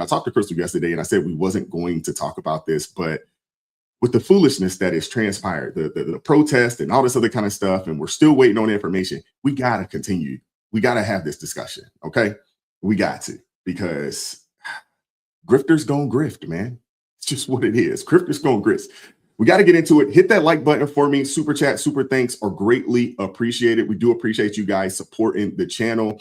And I talked to Crystal yesterday and I said we wasn't going to talk about this, but with the foolishness that has transpired, the protest and all this other kind of stuff, and we're still waiting on information, we got to continue. We got to have this discussion, okay? We got to, because grifters gonna grift, man. It's just what it is. Grifters gonna grift. We got to get into it. Hit that like button for me. Super chat, super thanks are greatly appreciated. We do appreciate you guys supporting the channel.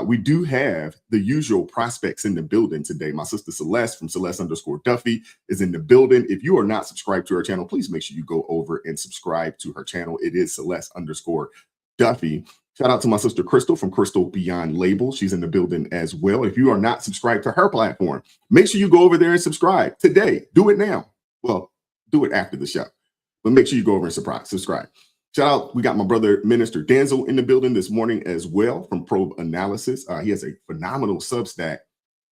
We do have the usual prospects in the building today. My sister Celeste from Celeste_Duffy is in the building. If you are not subscribed to her channel, please make sure you go over and subscribe to her channel. It is Celeste_Duffy. Shout out to my sister Crystal from crystalbeyondlabels. She's in the building as well. If you are not subscribed to her platform, make sure you go over there and subscribe today. Do it now. Well, do it after the show, but make sure you go over and subscribe. Shout out, we got my brother Minister Danzel in the building this morning as well from Probe Analysis. He has a phenomenal Substack,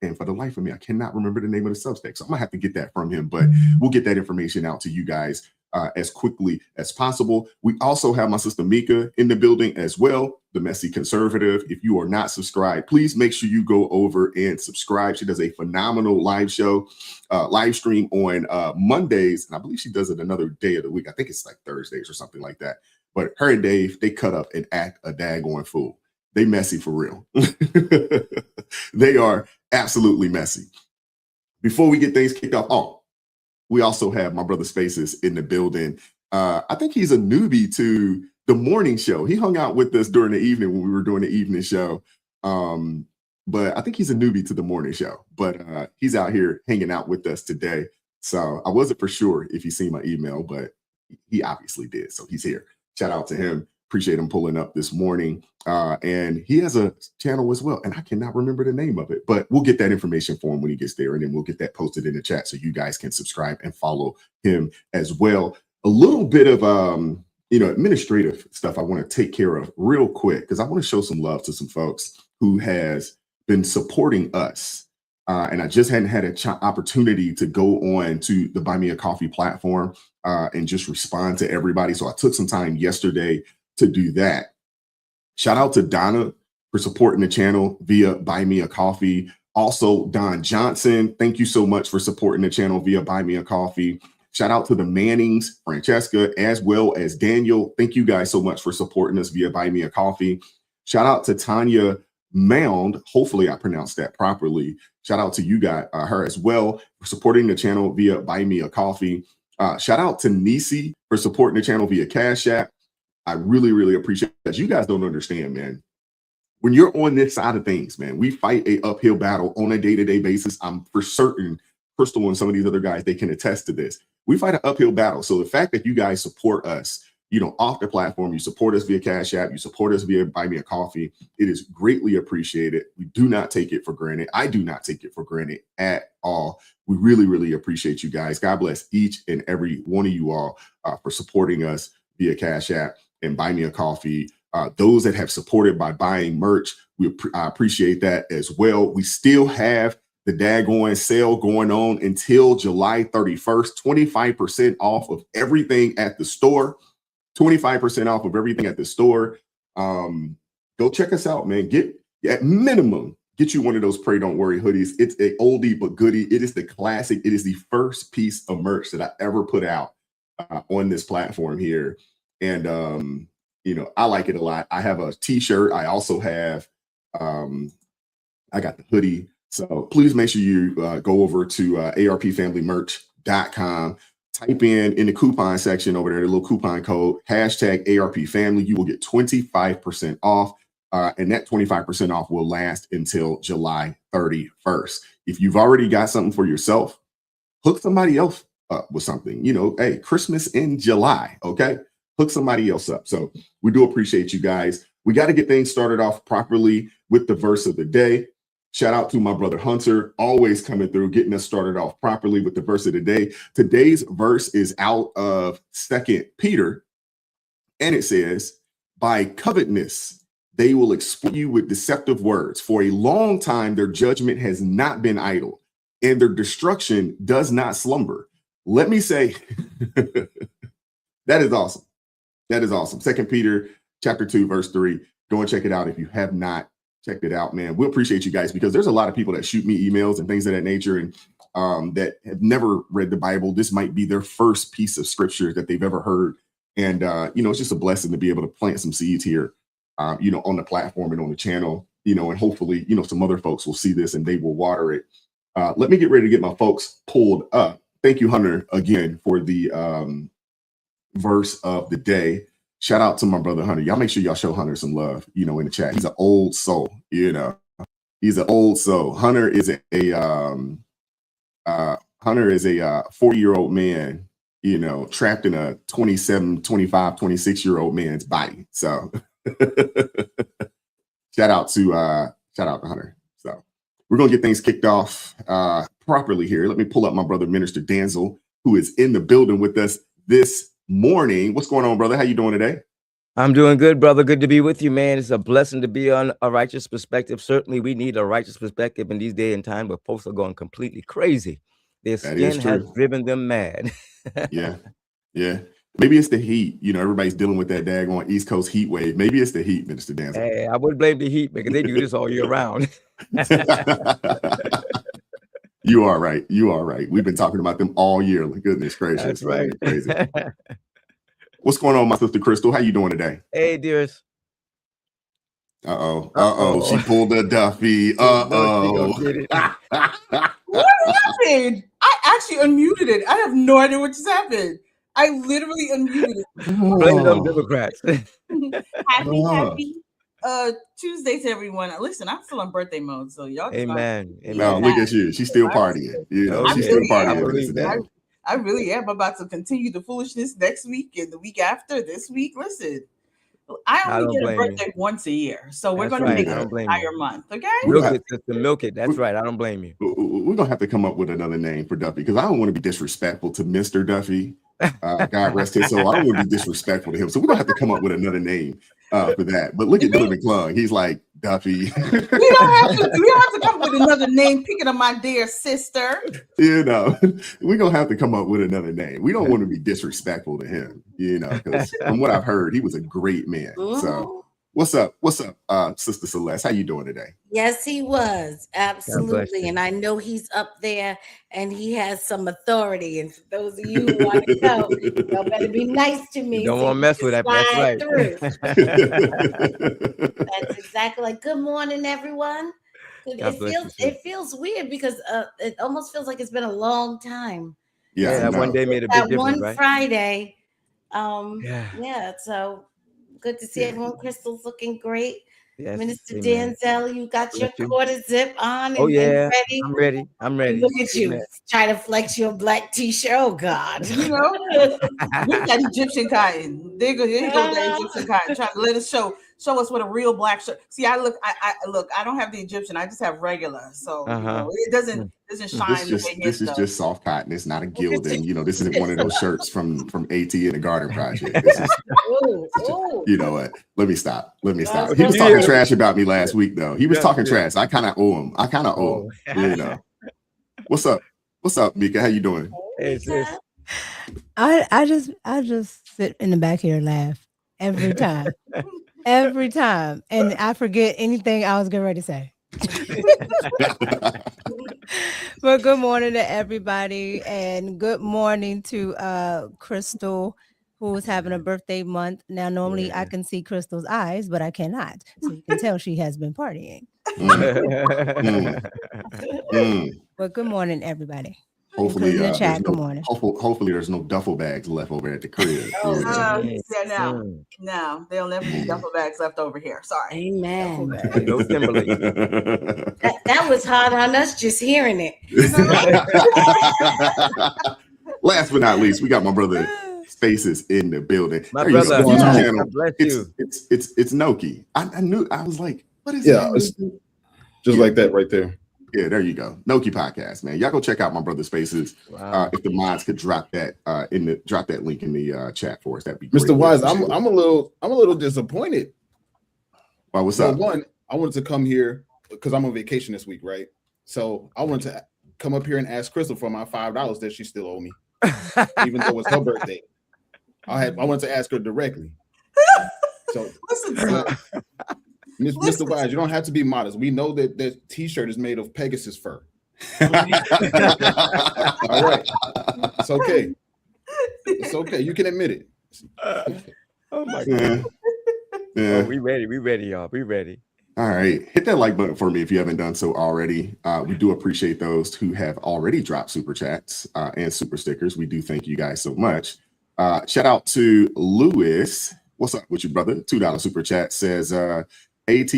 and for the life of me, I cannot remember the name of the Substack, so I'm gonna have to get that from him, but we'll get that information out to you guys as quickly as possible. We also have my sister Mika in the building as well, the Messy Conservative. If you are not subscribed, please make sure you go over and subscribe. She does a phenomenal live show, live stream on Mondays, and I believe she does it another day of the week. I think it's like Thursdays or something like that. But her and Dave, they cut up and act a daggone fool. They messy for real. They are absolutely messy. Before we get things kicked off, we also have my brother Spaces in the building. I think he's a newbie to the morning show. He hung out with us during the evening when we were doing the evening show. But I think he's a newbie to the morning show. But he's out here hanging out with us today. So I wasn't for sure if he seen my email, but he obviously did. So he's here. Shout out to him. Appreciate him pulling up this morning. And he has a channel as well. And I cannot remember the name of it, but we'll get that information for him when he gets there. And then we'll get that posted in the chat so you guys can subscribe and follow him as well. A little bit of administrative stuff I want to take care of real quick, because I want to show some love to some folks who has been supporting us. And I just hadn't had an opportunity to go on to the Buy Me a Coffee platform and just respond to everybody. So I took some time yesterday to do that. Shout out to Donna for supporting the channel via Buy Me a Coffee. Also, Don Johnson, thank you so much for supporting the channel via Buy Me a Coffee. Shout out to the Mannings, Francesca, as well as Daniel. Thank you guys so much for supporting us via Buy Me a Coffee. Shout out to Tanya Mound. Hopefully I pronounced that properly. Shout out to you guys, her as well, for supporting the channel via Buy Me a Coffee. Shout out to Nisi for supporting the channel via Cash App. I really, really appreciate that. You guys don't understand, man. When you're on this side of things, man, we fight a uphill battle on a day-to-day basis. I'm for certain Crystal and some of these other guys, they can attest to this. We fight an uphill battle. So the fact that you guys support us, off the platform, you support us via Cash App, you support us via Buy Me a Coffee, it is greatly appreciated. We do not take it for granted. I do not take it for granted at all. We really, really appreciate you guys. God bless each and every one of you all for supporting us via Cash App and Buy Me a Coffee. Those that have supported by buying merch, I appreciate that as well. We still have the daggone sale going on until July 31st, 25% off of everything at the store. 25% off of everything at the store. Go check us out, man. At minimum, get you one of those Pray Don't Worry hoodies. It's a oldie but goodie. It is the classic. It is the first piece of merch that I ever put out on this platform here. And, I like it a lot. I have a t-shirt. I also have, I got the hoodie. So please make sure you go over to arpfamilymerch.com. Type in the coupon section over there, the little coupon code, #ARPFamily. You will get 25% off. And that 25% off will last until July 31st. If you've already got something for yourself, hook somebody else up with something. Hey, Christmas in July, okay? Hook somebody else up. So we do appreciate you guys. We got to get things started off properly with the verse of the day. Shout out to my brother Hunter, always coming through, getting us started off properly with the verse of the day. Today's verse is out of 2 Peter, and it says, by covetousness, they will exploit you with deceptive words. For a long time, their judgment has not been idle, and their destruction does not slumber. Let me say, that is awesome. That is awesome. 2 Peter chapter 2, verse 3. Go and check it out if you have not checked it out, man. We appreciate you guys because there's a lot of people that shoot me emails and things of that nature, and that have never read the Bible. This might be their first piece of scripture that they've ever heard. And, it's just a blessing to be able to plant some seeds here, on the platform and on the channel, and hopefully, some other folks will see this and they will water it. Let me get ready to get my folks pulled up. Thank you, Hunter, again, for the verse of the day. Shout out to my brother, Hunter. Y'all make sure y'all show Hunter some love, in the chat. He's an old soul, he's an old soul. Hunter is a 40-year-old man, trapped in a 27, 25, 26-year-old man's body. So shout out to Hunter. So we're going to get things kicked off properly here. Let me pull up my brother, Minister Danzel, who is in the building with us this morning. What's going on, brother? How you doing today? I'm doing good, brother. Good to be with you, man. It's a blessing to be on A Righteous Perspective. Certainly, we need a righteous perspective in these days and time where folks are going completely crazy. Their skin has driven them mad. Yeah. Maybe it's the heat. Everybody's dealing with that daggone East Coast heat wave. Maybe it's the heat, Minister Dancer. Hey, I wouldn't blame the heat because they do this all year round. You are right. We've been talking about them all year. Goodness gracious. That's right. Crazy. What's going on, my sister Crystal? How you doing today? Hey, dearest. Uh-oh. She pulled a Duffy. What happened? I actually unmuted it. I have no idea what just happened. I literally unmuted it. Blame it on Democrats. Happy Tuesday to everyone. Listen, I'm still on birthday mode, so y'all. Amen. No, look at you. She's still partying. She's still partying. I really am about to continue the foolishness next week and the week after. This week, listen, I only get a birthday once a year, so we're going to make it an entire month. Okay, milk it. That's right. I don't blame you. We're gonna have to come up with another name for Duffy because I don't want to be disrespectful to Mr. Duffy. God rest his soul. I don't want to be disrespectful to him, so we're gonna have to come up with another name for that. But look at Dylan McClung. He's like Duffy. We don't have to come up with another name. Picking up my dear sister. We're gonna have to come up with another name. We don't want to be disrespectful to him, because from what I've heard, he was a great man. So what's up, Sister Celeste? How you doing today? Yes, he was. Absolutely. And I know he's up there and he has some authority. And for those of you who want to know, y'all better be nice to me. You don't want to mess with that. That's right. That's exactly like, good morning, everyone. It feels weird because it almost feels like it's been a long time. Yeah, that one day made a big difference, right? Friday. So good to see everyone. Crystal's looking great. Yes, Minister Danzel, you got your quarter zip on. And ready. I'm ready. Look at you trying to flex your black t-shirt. Oh God. We got Egyptian cotton. There you go, that Egyptian cotton. Trying to let us show us what a real black shirt. See, I don't have the Egyptian. I just have regular. So it doesn't shine. This is just soft cotton. It's not a gilding. This isn't one of those shirts from AT and the Garden Project. This is, you know what? Let me stop. He was talking trash about me last week, though. He was talking trash. I kind of owe him. What's up, Mika? How you doing? I just sit in the back here and laugh every time. Every time. And I forget anything I was getting ready to say. But good morning to everybody, and good morning to Crystal, who is having a birthday month. Now, normally I can see Crystal's eyes, but I cannot. So you can tell she has been partying. But good morning, everybody. Hopefully, good morning. Hopefully, there's no duffel bags left over at the crib. No, there'll never be duffel bags left over here. Sorry. Amen. No Timberlake. That was hard on us just hearing it. Last but not least, we got my brother Spaces in the building. My brother, bless you. It's KNoWKi. I was like, what is that? It's just like that right there. Yeah, there you go. KNoWKi podcast, man. Y'all go check out my brother Spaces. Wow. If the mods could drop that link in the chat for us, that'd be great. Mr. Wise, I'm a little disappointed. Why? What's up? One, I wanted to come here because I'm on vacation this week, right? So I wanted to come up here and ask Crystal for my $5 that she still owe me, even though it's her birthday. I wanted to ask her directly. So listen. Mr. Wise, you don't have to be modest. We know that that T-shirt is made of Pegasus fur. All right, it's okay. It's okay. You can admit it. Oh my God. Yeah. Oh, we ready, y'all. We ready. All right. Hit that like button for me if you haven't done so already. We do appreciate those who have already dropped super chats and super stickers. We do thank you guys so much. Shout out to Lewis. What's up with you, brother? $2 super chat says, AT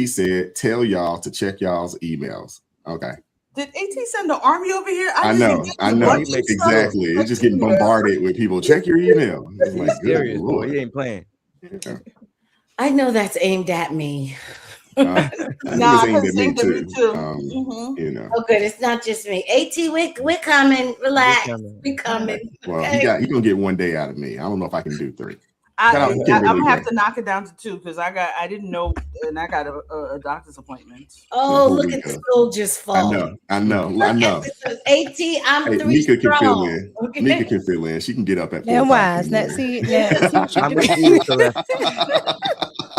said, tell y'all to check y'all's emails. Okay. Did AT send the army over here? I know. Exactly. It's just getting bombarded with people. Check your email. It's like, serious, boy. He ain't playing. Yeah. I know that's aimed at me. Nah, it's aimed at me too. You know. Oh, good. It's not just me. AT, we're coming. Relax. We're coming. Well, okay? he's gonna get 1 day out of me. I don't know if I can do 3. I'm gonna have to knock it down to 2 because I didn't know, and I got a doctor's appointment. Oh, look at the soldiers fall. I know. AT, I'm 3 Nika can fill strong. in. Okay. Nika can fill in. She can get up at 4 And Wise. Let's see. How much you, Celeste?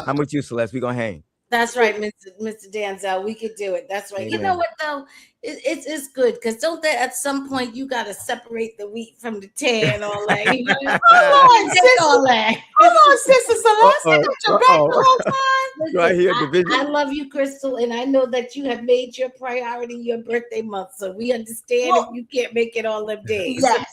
How much you, Celeste? We gonna hang. That's right, Mr. Danzel. We could do it. That's right. Amen. You know what though? It's good because don't that at some point you gotta separate the wheat from the tear and all that. You know? Come on, Sister Celeste. I got your back the whole time. Do I hear division? I love you, Crystal, and I know that you have made your priority your birthday month, so we understand if you can't make it all them days. Yes,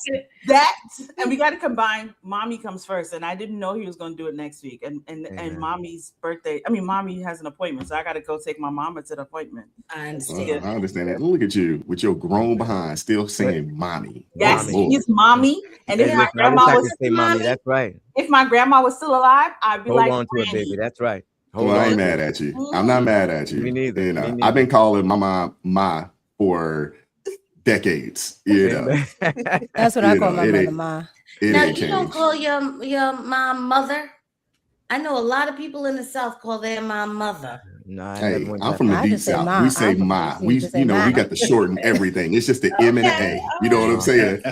that, and we got to combine. Mommy comes first, and I didn't know he was going to do it next week. And Mommy's birthday. I mean, Mommy has an appointment, so I got to go take my mama to the appointment. I understand. I understand that. Look at you with your grown behind, still saying "mommy." Yes, Mommy. he's Mommy, and if my I grandma wish I was could say mommy. That's right. if my grandma was still alive, I'd be Hold like, on to it, baby. That's right. Well, I ain't mad at you. I'm not mad at you. Me neither. You know, Me neither. I've been calling my mom Ma for decades. You know, That's what I call my mother, Ma. Now you don't call your mom mother. I know a lot of people in the South call their mom mother. No, hey, I'm from the deep South. We say Ma. We got to shorten everything. It's just the M and the A. You know what I'm saying?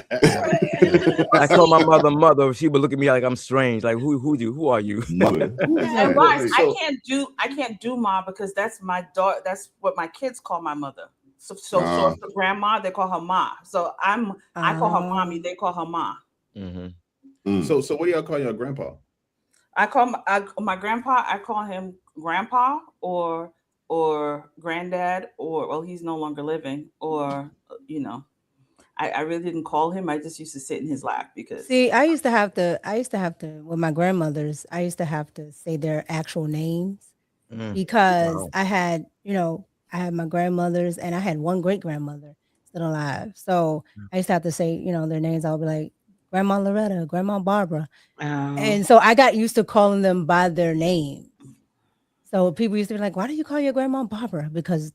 I told my mother. She would look at me like I'm strange. Like who are you? Mother. And Wise, I can't do Ma because that's my daughter. That's what my kids call my mother. So the grandma, they call her Ma. So I call her Mommy. They call her Ma. Mm-hmm. So what do y'all call your grandpa? I call my grandpa. I call him Grandpa or Granddad or he's no longer living or I really didn't call him. I just used to sit in his lap because I used to have to with my grandmothers. I used to have to say their actual names because I had my grandmothers and I had one great grandmother still alive. So I used to have to say their names. I would be like Grandma Loretta, Grandma Barbara. And so I got used to calling them by their name. So people used to be like, why do you call your grandma Barbara? Because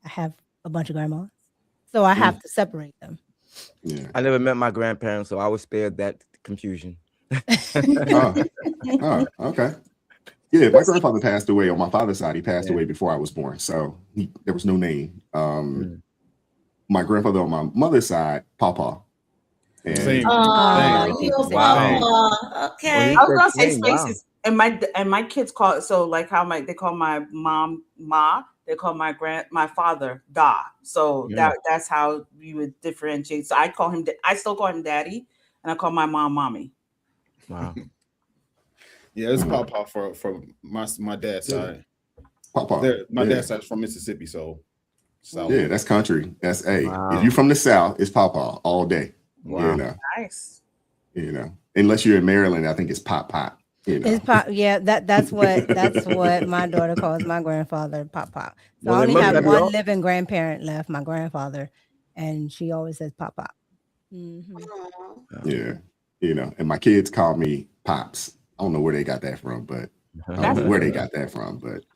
I have a bunch of grandmas. So I have to separate them. Yeah. I never met my grandparents, so I was spared that confusion. Okay. Yeah, my grandfather passed away on my father's side. He passed away before I was born. So there was no name. My grandfather on my mother's side, Pawpaw. Okay. I was gonna say spaces, and my kids call it so like how they call my mom Ma, they call my father Da. So that's how we would differentiate. So I still call him Daddy, and I call my mom Mommy. Wow. Yeah, it's Pawpaw for my dad's side. Pawpaw. My dad's side is from Mississippi, so South. Yeah, that's country. That's if you're from the South, it's Pawpaw all day. Wow. Nice. Unless you're in Maryland, I think it's Pop. It's Pop. Yeah, that's what my daughter calls my grandfather, Pop. So I only have one living grandparent left, my grandfather, and she always says Pop. Mm-hmm. Yeah, and my kids call me Pops. I don't know where they got that from, but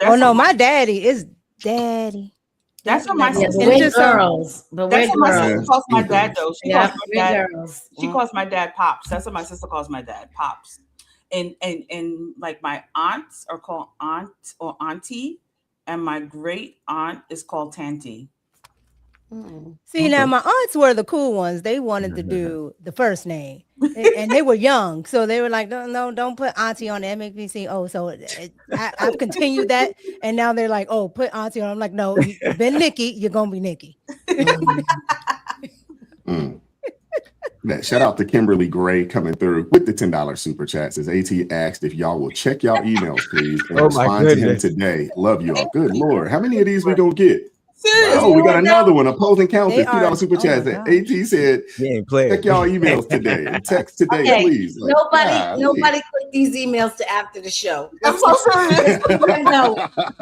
oh no, my daddy is Daddy. That's what my sister girls. That's what my sister calls my dad, though. She calls my dad. Girls. She calls my dad Pops. That's what my sister calls my dad, Pops. And like my aunts are called Aunt or Auntie, and my great aunt is called Tanty. See, now my aunts were the cool ones. They wanted to do the first name, and they were young, so they were like, "No, don't put auntie on it. Make me see." Oh, so I've continued that, and now they're like, "Oh, put auntie on." I'm like, "No, you've been Nikki. You're gonna be Nikki." Shout out to Kimberly Gray coming through with the $10 super chat. Says AT asked if y'all will check y'all emails, please, and respond to him today. Love you all. Good Lord, how many of these we gonna get? Oh, we got another one. Opposing counsel, $2 super chat. AT said, check y'all emails today and text today, please. Like, nobody click these emails to after the show. I'm so serious. No,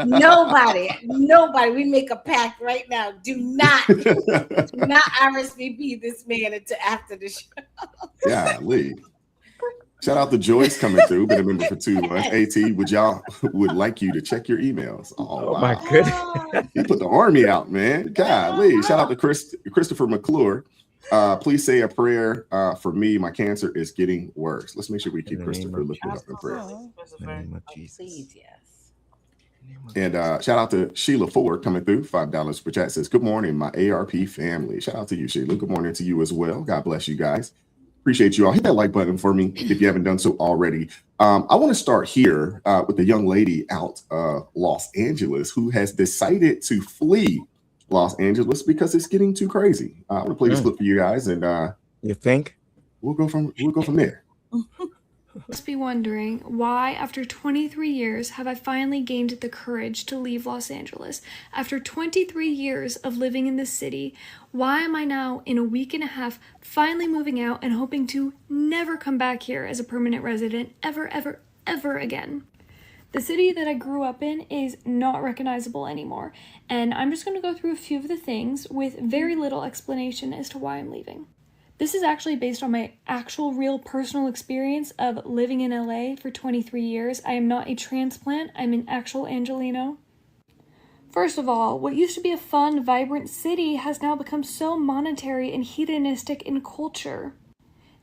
nobody. We make a pact right now. Do not RSVP this man until after the show. Yeah, Lee. Shout out to Joyce coming through, been a member for 2 months. AT, would like you to check your emails. Oh wow. My goodness. He put the army out, man. Golly. Shout out to Christopher McClure. Please say a prayer for me. My cancer is getting worse. Let's make sure we keep Christopher lifted up in prayer. Please, yes. And shout out to Sheila Ford coming through. $5 per chat. Says, good morning, my ARP family. Shout out to you, Sheila. Good morning to you as well. God bless you guys. Appreciate you all. Hit that like button for me if you haven't done so already. I want to start here with a young lady out of Los Angeles who has decided to flee Los Angeles because it's getting too crazy. I want to play this clip for you guys, and you think we'll go from there. Must be wondering why, after 23 years, have I finally gained the courage to leave Los Angeles? After 23 years of living in this city, why am I now, in a week and a half, finally moving out and hoping to never come back here as a permanent resident ever, ever, ever again? The city that I grew up in is not recognizable anymore, and I'm just going to go through a few of the things with very little explanation as to why I'm leaving. This is actually based on my actual real personal experience of living in LA for 23 years. I am not a transplant, I'm an actual Angelino. First of all, what used to be a fun, vibrant city has now become so monetary and hedonistic in culture.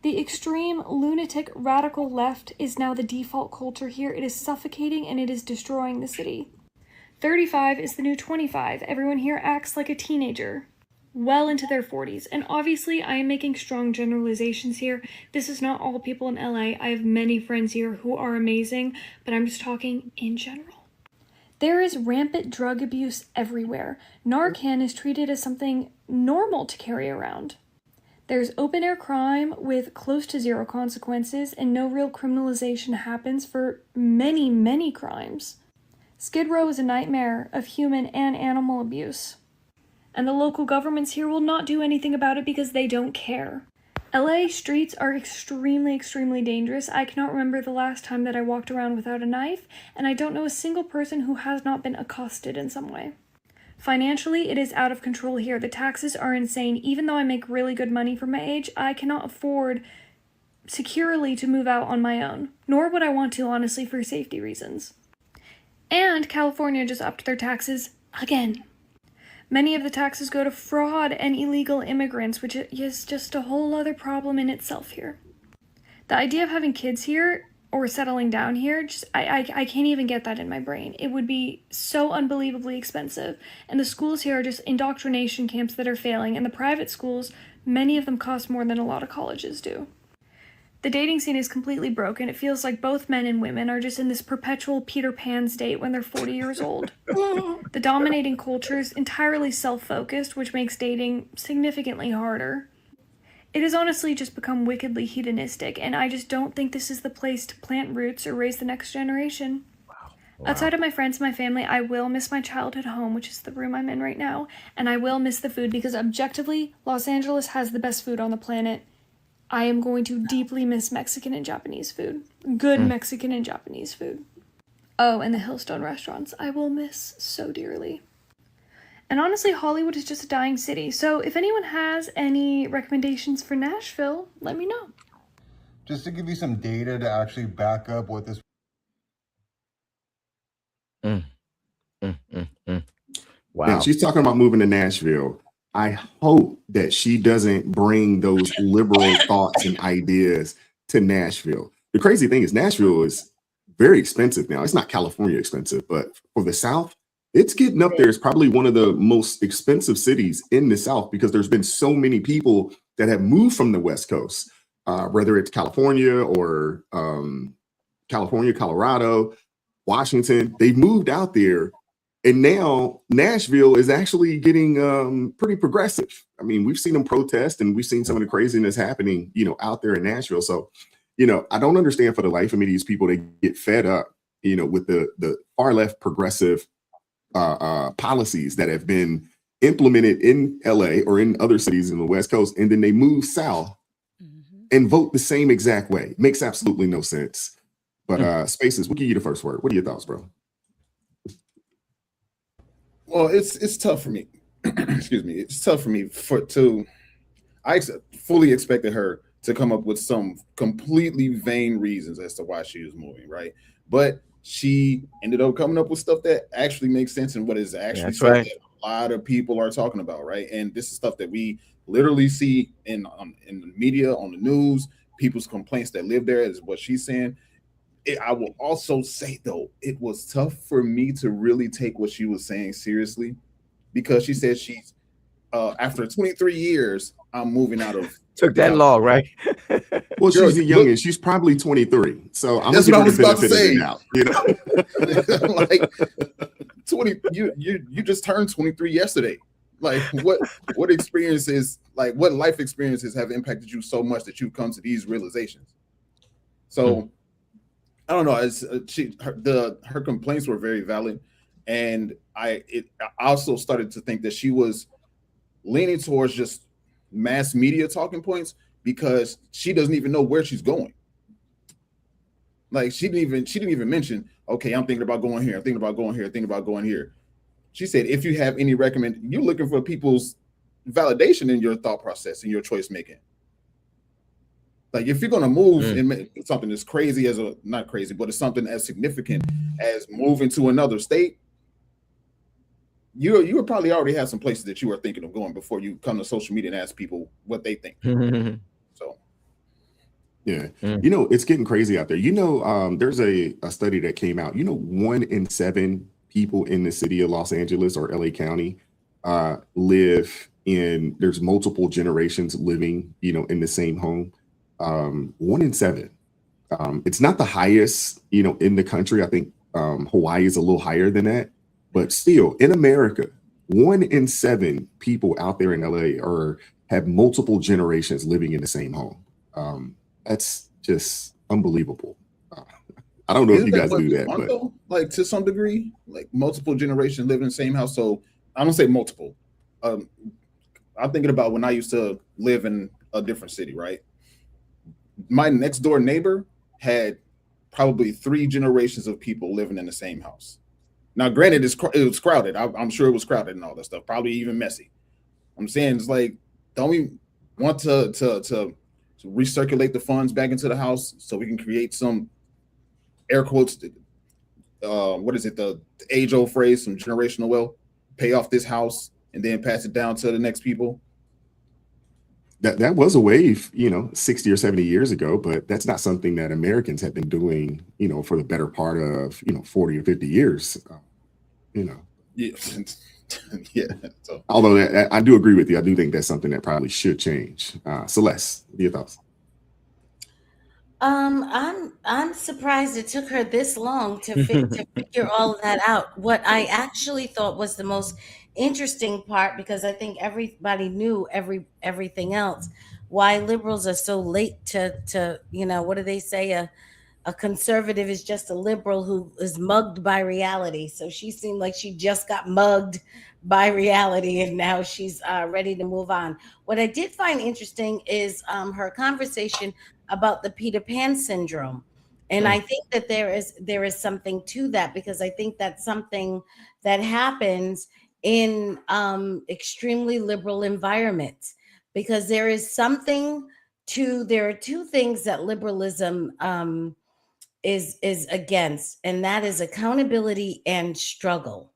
The extreme, lunatic, radical left is now the default culture here. It is suffocating and it is destroying the city. 35 is the new 25. Everyone here acts like a teenager. Well into their 40s. And obviously, I am making strong generalizations here. This is not all people in LA. I have many friends here who are amazing, but I'm just talking in general. There is rampant drug abuse everywhere. Narcan is treated as something normal to carry around. There's open-air crime with close to zero consequences, and no real criminalization happens for many, many crimes. Skid Row is a nightmare of human and animal abuse. And the local governments here will not do anything about it because they don't care. LA streets are extremely, extremely dangerous. I cannot remember the last time that I walked around without a knife, and I don't know a single person who has not been accosted in some way. Financially, it is out of control here. The taxes are insane. Even though I make really good money for my age, I cannot afford securely to move out on my own. Nor would I want to, honestly, for safety reasons. And California just upped their taxes again. Many of the taxes go to fraud and illegal immigrants, which is just a whole other problem in itself here. The idea of having kids here or settling down here, I can't even get that in my brain. It would be so unbelievably expensive. And the schools here are just indoctrination camps that are failing. And the private schools, many of them cost more than a lot of colleges do. The dating scene is completely broken. It feels like both men and women are just in this perpetual Peter Pan state when they're 40 years old. The dominating culture is entirely self-focused, which makes dating significantly harder. It has honestly just become wickedly hedonistic, and I just don't think this is the place to plant roots or raise the next generation. Wow. Outside of my friends and my family, I will miss my childhood home, which is the room I'm in right now, and I will miss the food because objectively, Los Angeles has the best food on the planet. I am going to deeply miss Mexican and Japanese food. Good Mexican and Japanese food. Oh, and the Hillstone restaurants I will miss so dearly. And honestly, Hollywood is just a dying city. So if anyone has any recommendations for Nashville, let me know. Just to give you some data to actually back up what this... Wow. Now, she's talking about moving to Nashville. I hope that she doesn't bring those liberal thoughts and ideas to Nashville. The crazy thing is Nashville is very expensive now. It's not California expensive, but for the South, It's getting up there. It's probably one of the most expensive cities in the South because there's been so many people that have moved from the West Coast, whether it's California or Colorado, Washington. They've moved out there. And now Nashville is actually getting pretty progressive. I mean, we've seen them protest and we've seen some of the craziness happening, out there in Nashville. So, I don't understand for the life of me, these people, they get fed up, with the far left progressive policies that have been implemented in LA or in other cities in the West Coast. And then they move south and vote the same exact way. Makes absolutely no sense. But Spaces, we'll give you the first word. What are your thoughts, bro? Well, it's tough for me. Excuse me. It's tough for me I fully expected her to come up with some completely vain reasons as to why she was moving, right? But she ended up coming up with stuff that actually makes sense and what is actually stuff that a lot of people are talking about, right? And this is stuff that we literally see in the media, on the news, people's complaints that live there is what she's saying. I will also say, though, it was tough for me to really take what she was saying seriously because she said she's, after 23 years, I'm moving out of. Took that long, right? Well, she's a youngin'. She's probably 23. So I'm going to give her the benefit of the doubt. Like 20, you just turned 23 yesterday. Like what experiences, like what life experiences have impacted you so much that you've come to these realizations? So. I don't know. Her complaints were very valid, and I also started to think that she was leaning towards just mass media talking points because she doesn't even know where she's going. Like she didn't even mention, okay, I'm thinking about going here, I'm thinking about going here, thinking about going here. She said, if you have any you're looking for people's validation in your thought process and your choice making. Like if you're going to move and make something as crazy as not crazy, but it's something as significant as moving to another state, you would probably already have some places that you are thinking of going before you come to social media and ask people what they think. So, yeah, it's getting crazy out there. There's a study that came out. 1 in 7 people in the city of Los Angeles or LA County live in. There's multiple generations living, in the same home. 1 in 7. It's not the highest, in the country. I think Hawaii is a little higher than that, but still in America, 1 in 7 people out there in LA have multiple generations living in the same home. That's just unbelievable. I don't know if you guys do that, but like to some degree, like multiple generations living in the same house. So I don't say multiple. I'm thinking about when I used to live in a different city, right? My next door neighbor had probably 3 generations of people living in the same house. Now, granted, it was crowded. I'm sure it was crowded and all that stuff, probably even messy. I'm saying it's like, don't we want to recirculate the funds back into the house so we can create some air quotes? What is it? The age-old phrase, some generational wealth, pay off this house and then pass it down to the next people. That was a wave, 60 or 70 years ago, but that's not something that Americans have been doing, for the better part of, 40 or 50 years, Yeah. Yeah. So. Although I do agree with you. I do think that's something that probably should change. Celeste, what are your thoughts? I'm surprised it took her this long to figure all of that out. What I actually thought was the most interesting part, because I think everybody knew everything else, why liberals are so late to what do they say? A conservative is just a liberal who is mugged by reality. So she seemed like she just got mugged by reality and now she's ready to move on. What I did find interesting is her conversation about the Peter Pan syndrome. And I think that there is something to that, because I think that's something that happens in extremely liberal environments, because there are 2 things that liberalism is against, and that is accountability and struggle.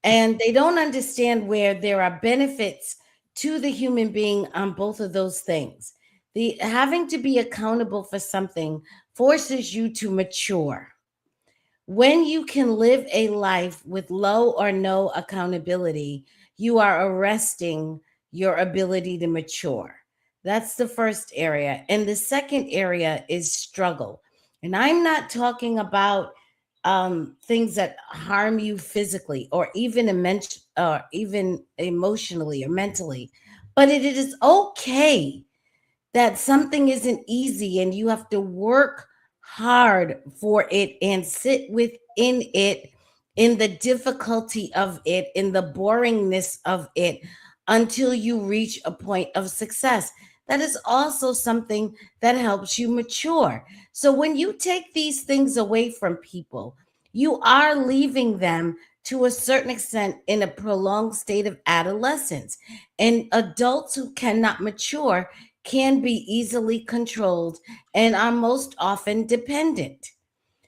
And they don't understand where there are benefits to the human being on both of those things. The having to be accountable for something forces you to mature. When you can live a life with low or no accountability, you are arresting your ability to mature. That's the first area. And the second area is struggle. And I'm not talking about things that harm you physically or even emotionally or mentally, but it is okay that something isn't easy and you have to work hard for it and sit within it, in the difficulty of it, in the boringness of it, until you reach a point of success. That is also something that helps you mature. So when you take these things away from people, you are leaving them to a certain extent in a prolonged state of adolescence. And adults who cannot mature can be easily controlled and are most often dependent.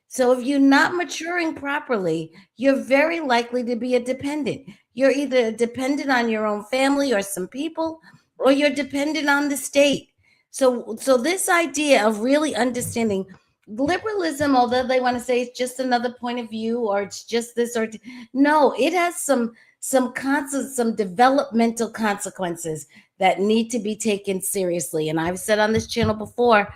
So if you're not maturing properly, you're very likely to be a dependent. You're either dependent on your own family or some people, or you're dependent on the state. So this idea of really understanding liberalism, although they want to say it's just another point of view or it's just this or no, it has some developmental consequences that need to be taken seriously. And I've said on this channel before,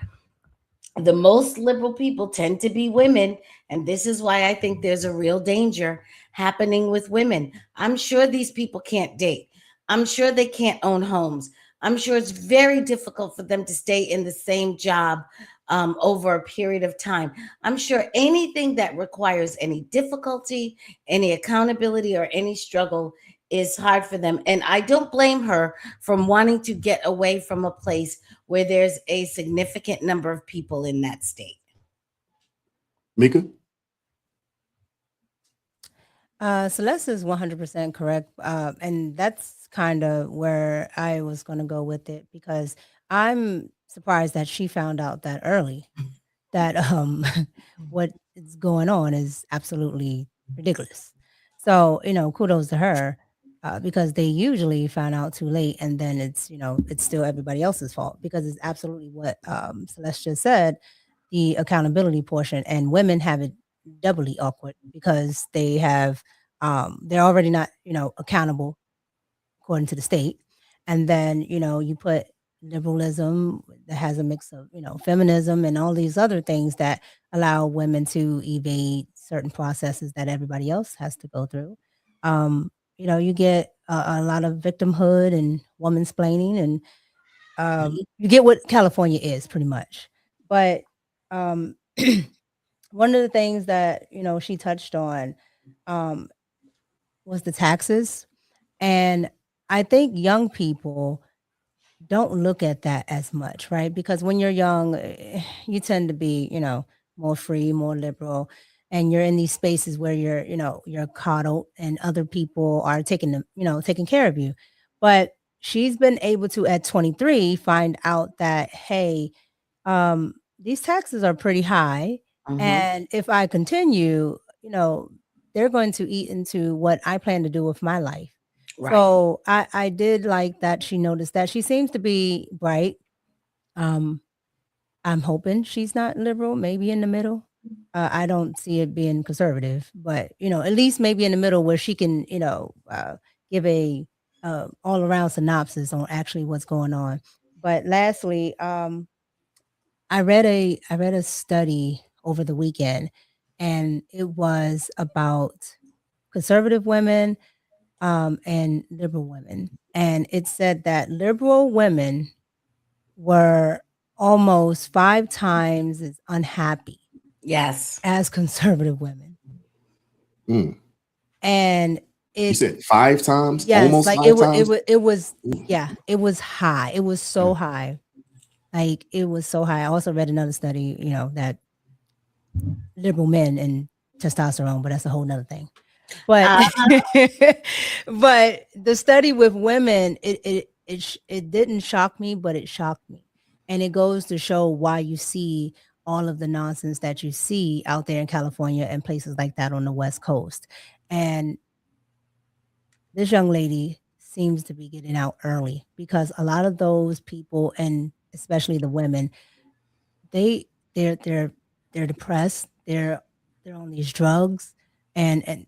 the most liberal people tend to be women. And this is why I think there's a real danger happening with women. I'm sure these people can't date. I'm sure they can't own homes. I'm sure it's very difficult for them to stay in the same job over a period of time. I'm sure anything that requires any difficulty, any accountability, or any struggle is hard for them. And I don't blame her from wanting to get away from a place where there's a significant number of people in that state. Mika? Celeste is 100% correct. And that's kind of where I was going to go with it, because I'm surprised that she found out that early that what is going on is absolutely ridiculous. So, kudos to her, because they usually find out too late, and then it's still everybody else's fault, because it's absolutely what Celeste just said, the accountability portion, and women have it doubly awkward because they're already not accountable according to the state, and then you put liberalism that has a mix of feminism and all these other things that allow women to evade certain processes that everybody else has to go through. You get a lot of victimhood and womansplaining, and you get what California is pretty much. But one of the things that she touched on was the taxes, and I think young people don't look at that as much, right? Because when you're young, you tend to be, more free, more liberal, and you're in these spaces where you're coddled and other people are taking care of you. But she's been able to, at 23, find out that, hey, these taxes are pretty high. And if I continue, they're going to eat into what I plan to do with my life. Right. So I did like that she noticed that. She seems to be bright. I'm hoping she's not liberal, maybe in the middle. I don't see it being conservative, but at least maybe in the middle where she can, give a all around synopsis on actually what's going on. But lastly, I read a study over the weekend, and it was about conservative women and liberal women. And it said that liberal women were almost 5 times as unhappy, yes, as conservative women. Mm. And you said 5 times? Yes, almost like 5 times? It was Ooh. Yeah, it was high. It was so high. Like, it was so high. I also read another study, that liberal men and testosterone, but that's a whole nother thing. But but the study with women, it didn't shock me, but it shocked me. And it goes to show why you see all of the nonsense that you see out there in California and places like that on the West Coast. And this young lady seems to be getting out early, because a lot of those people, and especially the women, they're depressed. They're they're on these drugs, and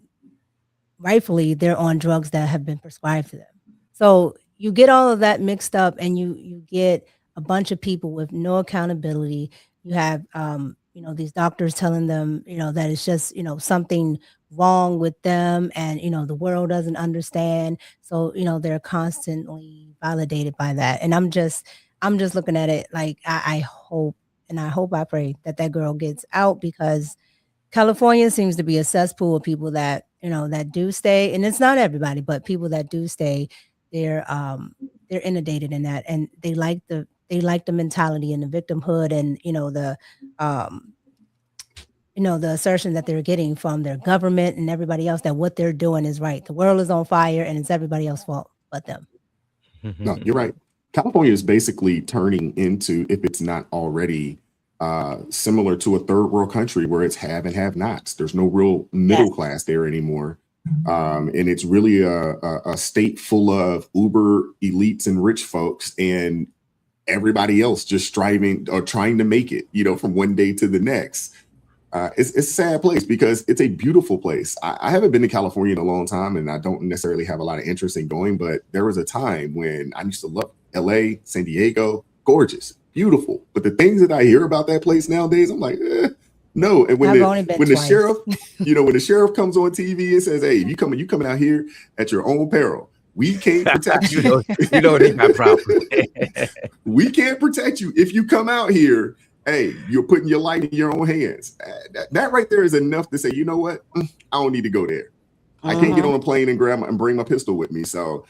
rightfully they're on drugs that have been prescribed to them. So you get all of that mixed up, and you get a bunch of people with no accountability. You have these doctors telling them, that it's just, something wrong with them, and the world doesn't understand. So, they're constantly validated by that. And I'm just looking at it like I hope I pray that girl gets out, because California seems to be a cesspool of people that, that do stay. And it's not everybody, but people that do stay, they're inundated in that, and they like the mentality and the victimhood, and the assertion that they're getting from their government and everybody else that what they're doing is right. The world is on fire and it's everybody else's fault but them. No, you're right. California is basically turning into, if it's not already, similar to a third world country where it's have and have nots. There's no real middle class there anymore. And it's really a state full of uber elites and rich folks, and everybody else just striving or trying to make it, from one day to the next. It's a sad place because it's a beautiful place. I haven't been to California in a long time, and I don't necessarily have a lot of interest in going, but there was a time when I used to love LA, San Diego, gorgeous, beautiful. But the things that I hear about that place nowadays, I'm like, no. And when the sheriff, when the sheriff comes on TV and says, hey, you coming out here at your own peril. We can't protect you. They got problems. We can't protect you if you come out here. Hey, you're putting your life in your own hands. That right there is enough to say, you know what? I don't need to go there. I can't get on a plane and bring my pistol with me. So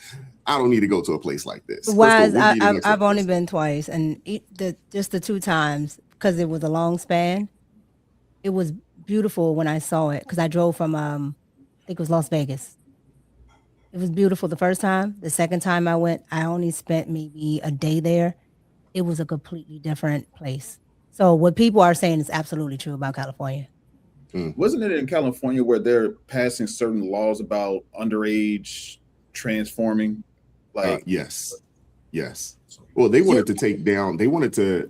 I don't need to go to a place like this. Wise, I've only been twice, and just the 2 times, because it was a long span. It was beautiful when I saw it, because I drove from I think it was Las Vegas. It was beautiful the first time. The second time I went, I only spent maybe a day there. It was a completely different place. So what people are saying is absolutely true about California. Wasn't it in California where they're passing certain laws about underage transforming? Yes. Well, they wanted to take down. They wanted to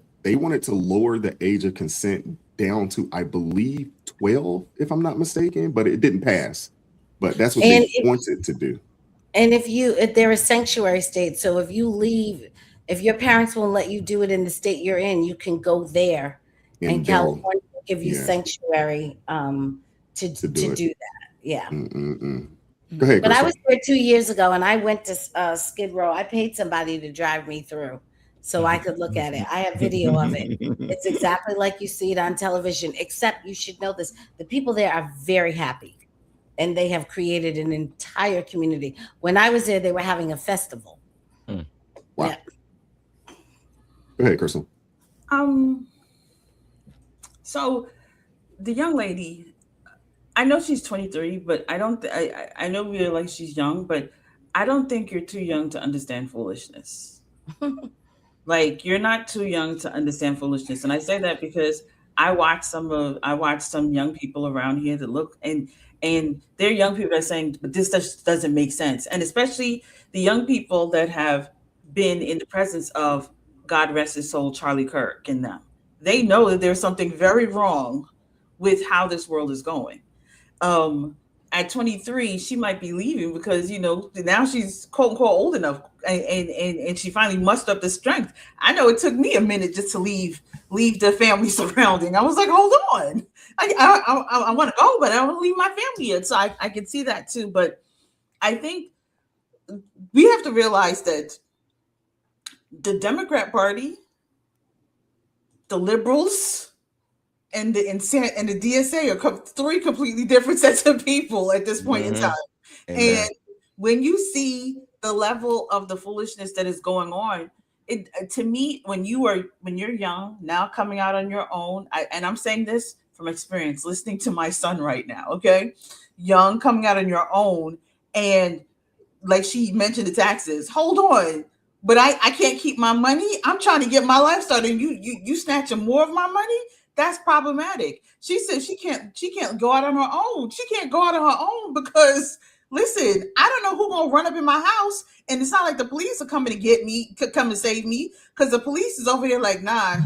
lower the age of consent down to, I believe, 12, if I'm not mistaken, but it didn't pass. But that's what they wanted to do. And if they're a sanctuary state, so if you leave, if your parents won't let you do it in the state you're in, you can go there, and California will give you sanctuary to do that. Yeah. Go ahead. But I was there 2 years ago, and I went to Skid Row. I paid somebody to drive me through so I could look at it. I have video of it. It's exactly like you see it on television, except you should know this. The people there are very happy, and they have created an entire community. When I was there, they were having a festival. Wow. Yeah. Go ahead, Crystal. So the young lady, I know she's 23, but I know we like she's young, but I don't think you're too young to understand foolishness. Like, you're not too young to understand foolishness. And I say that because I watched some young people around here that look, and they're young people that are saying, but this just doesn't make sense. And especially the young people that have been in the presence of, God rest his soul, Charlie Kirk and them. They know that there's something very wrong with how this world is going. At 23, she might be leaving because, now she's quote unquote old enough, and she finally mustered up the strength. I know it took me a minute just to leave the family surrounding. I was like, hold on. I want to go, but I don't want to leave my family yet. So I can see that too. But I think we have to realize that the Democrat Party, the liberals, and the DSA are 3 completely different sets of people at this point in time. Amen. And when you see the level of the foolishness that is going on, it to me, when you're young, now coming out on your own, and I'm saying this from experience, listening to my son right now, okay? Young, coming out on your own, and like she mentioned the taxes, hold on. But I can't keep my money. I'm trying to get my life started. And you snatching more of my money? That's problematic. She said she can't go out on her own. She can't go out on her own because, listen, I don't know who's gonna run up in my house, and it's not like the police are coming to get me, could come and save me, because the police is over here like, nah,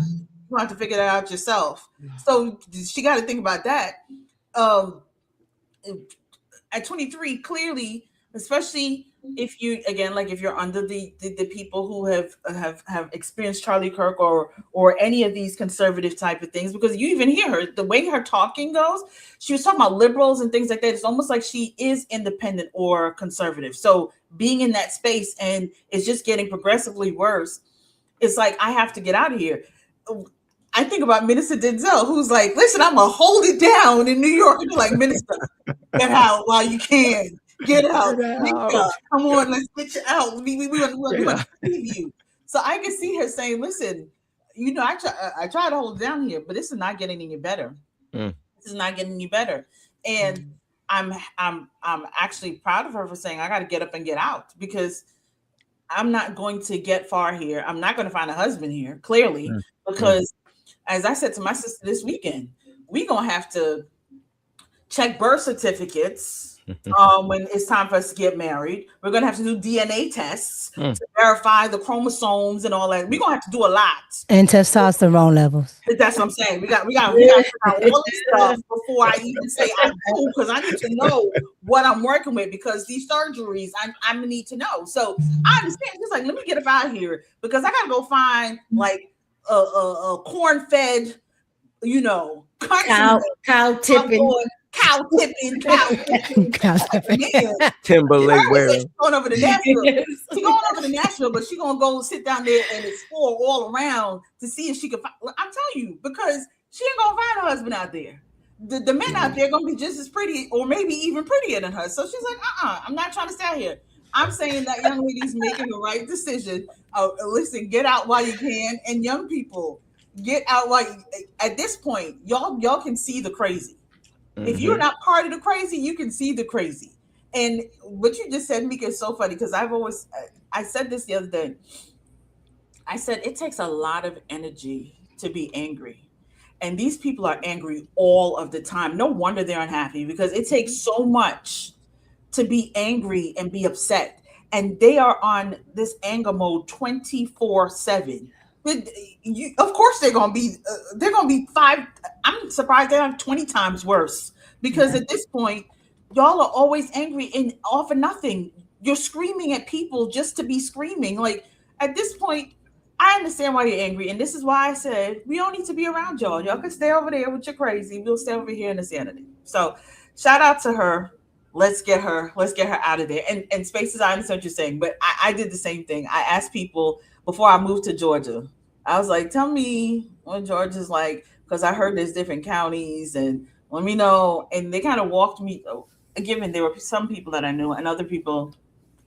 you have to figure that out yourself. So she got to think about that. at 23, clearly, especially if you, again, like if you're under the people who have experienced Charlie Kirk or any of these conservative type of things, because you even hear her, the way her talking goes, she was talking about liberals and things like that. It's almost like she is independent or conservative. So being in that space, and it's just getting progressively worse. It's like, I have to get out of here. I think about Minister Denzel, who's like, listen, I'm going to hold it down in New York. And you're like, Minister, get out while you can. Get out. Come on, let's get you out. We want to leave you. So I can see her saying, listen, you know, I try to hold it down here, but this is not getting any better. This is not getting any better. And I'm actually proud of her for saying, I got to get up and get out, because I'm not going to get far here. I'm not going to find a husband here, clearly, because as I said to my sister this weekend, we're going to have to check birth certificates when it's time for us to get married. We're going to have to do DNA tests to verify the chromosomes and all that. We're going to have to do a lot. And testosterone levels. That's what I'm saying. We got to figure out all this stuff before I even say I go, because I need to know what I'm working with, because these surgeries, I need to know. So I understand. Just like, let me get up out of here, because I got to go find like a corn-fed, you know, cow tipping. Timberlake wearing. Going over to Nashville. She's going over to Nashville, but she's gonna go sit down there and explore all around to see if she can find. I'm telling you, because she ain't gonna find a husband out there. The men out there are gonna be just as pretty, or maybe even prettier than her. So she's like, I'm not trying to stay out here. I'm saying that young lady's making the right decision. Listen, get out while you can, and young people, get out while you. At this point, y'all can see the crazy. If you're not part of the crazy, you can see the crazy. And what you just said, Mika, is so funny, because I said this the other day. I said, it takes a lot of energy to be angry. And these people are angry all of the time. No wonder they're unhappy, because it takes so much to be angry and be upset. And they are on this anger mode 24/7. Of course they're gonna be five. I'm surprised they're 20 times worse, because at this point, y'all are always angry and all for nothing. You're screaming at people just to be screaming. Like, at this point, I understand why you're angry, and this is why I said we don't need to be around y'all. Y'all can stay over there with your crazy. We'll stay over here in the sanity. So, shout out to her. Let's get her out of there. And Spaces, I understand what you're saying, but I did the same thing. I asked people before I moved to Georgia. I was like, tell me what Georgia's like, because I heard there's different counties, and let me know. And they kind of walked me, given there were some people that I knew and other people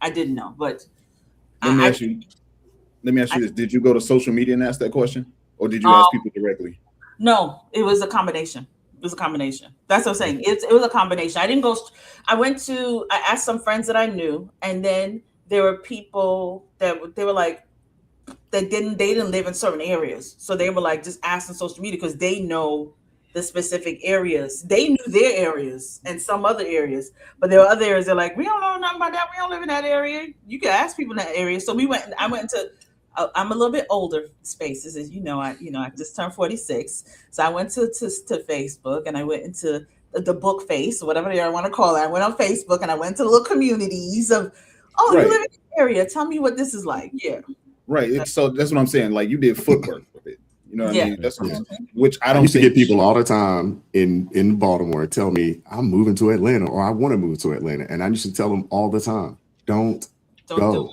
I didn't know. But let me ask you this. Did you go to social media and ask that question? Or did you ask people directly? No, it was a combination. That's what I'm saying. It was a combination. I asked some friends that I knew, and then there were people that they were like, they didn't live in certain areas. So they were like, just asking social media, because they know the specific areas. They knew their areas and some other areas, but there were other areas they're like, we don't know nothing about that. We don't live in that area. You can ask people in that area. So I went into, I'm a little bit older, Spaces, as you know, I just turned 46. So I went to Facebook, and I went into the book face, or whatever they want to call it. I went on Facebook, and I went to little communities of, you live in the area. Tell me what this is like. Yeah. Right. So that's what I'm saying. Like, you did footwork with it. You know what I mean? That's which I don't used to get people all the time in Baltimore tell me I'm moving to Atlanta, or I want to move to Atlanta. And I used to tell them all the time, don't go.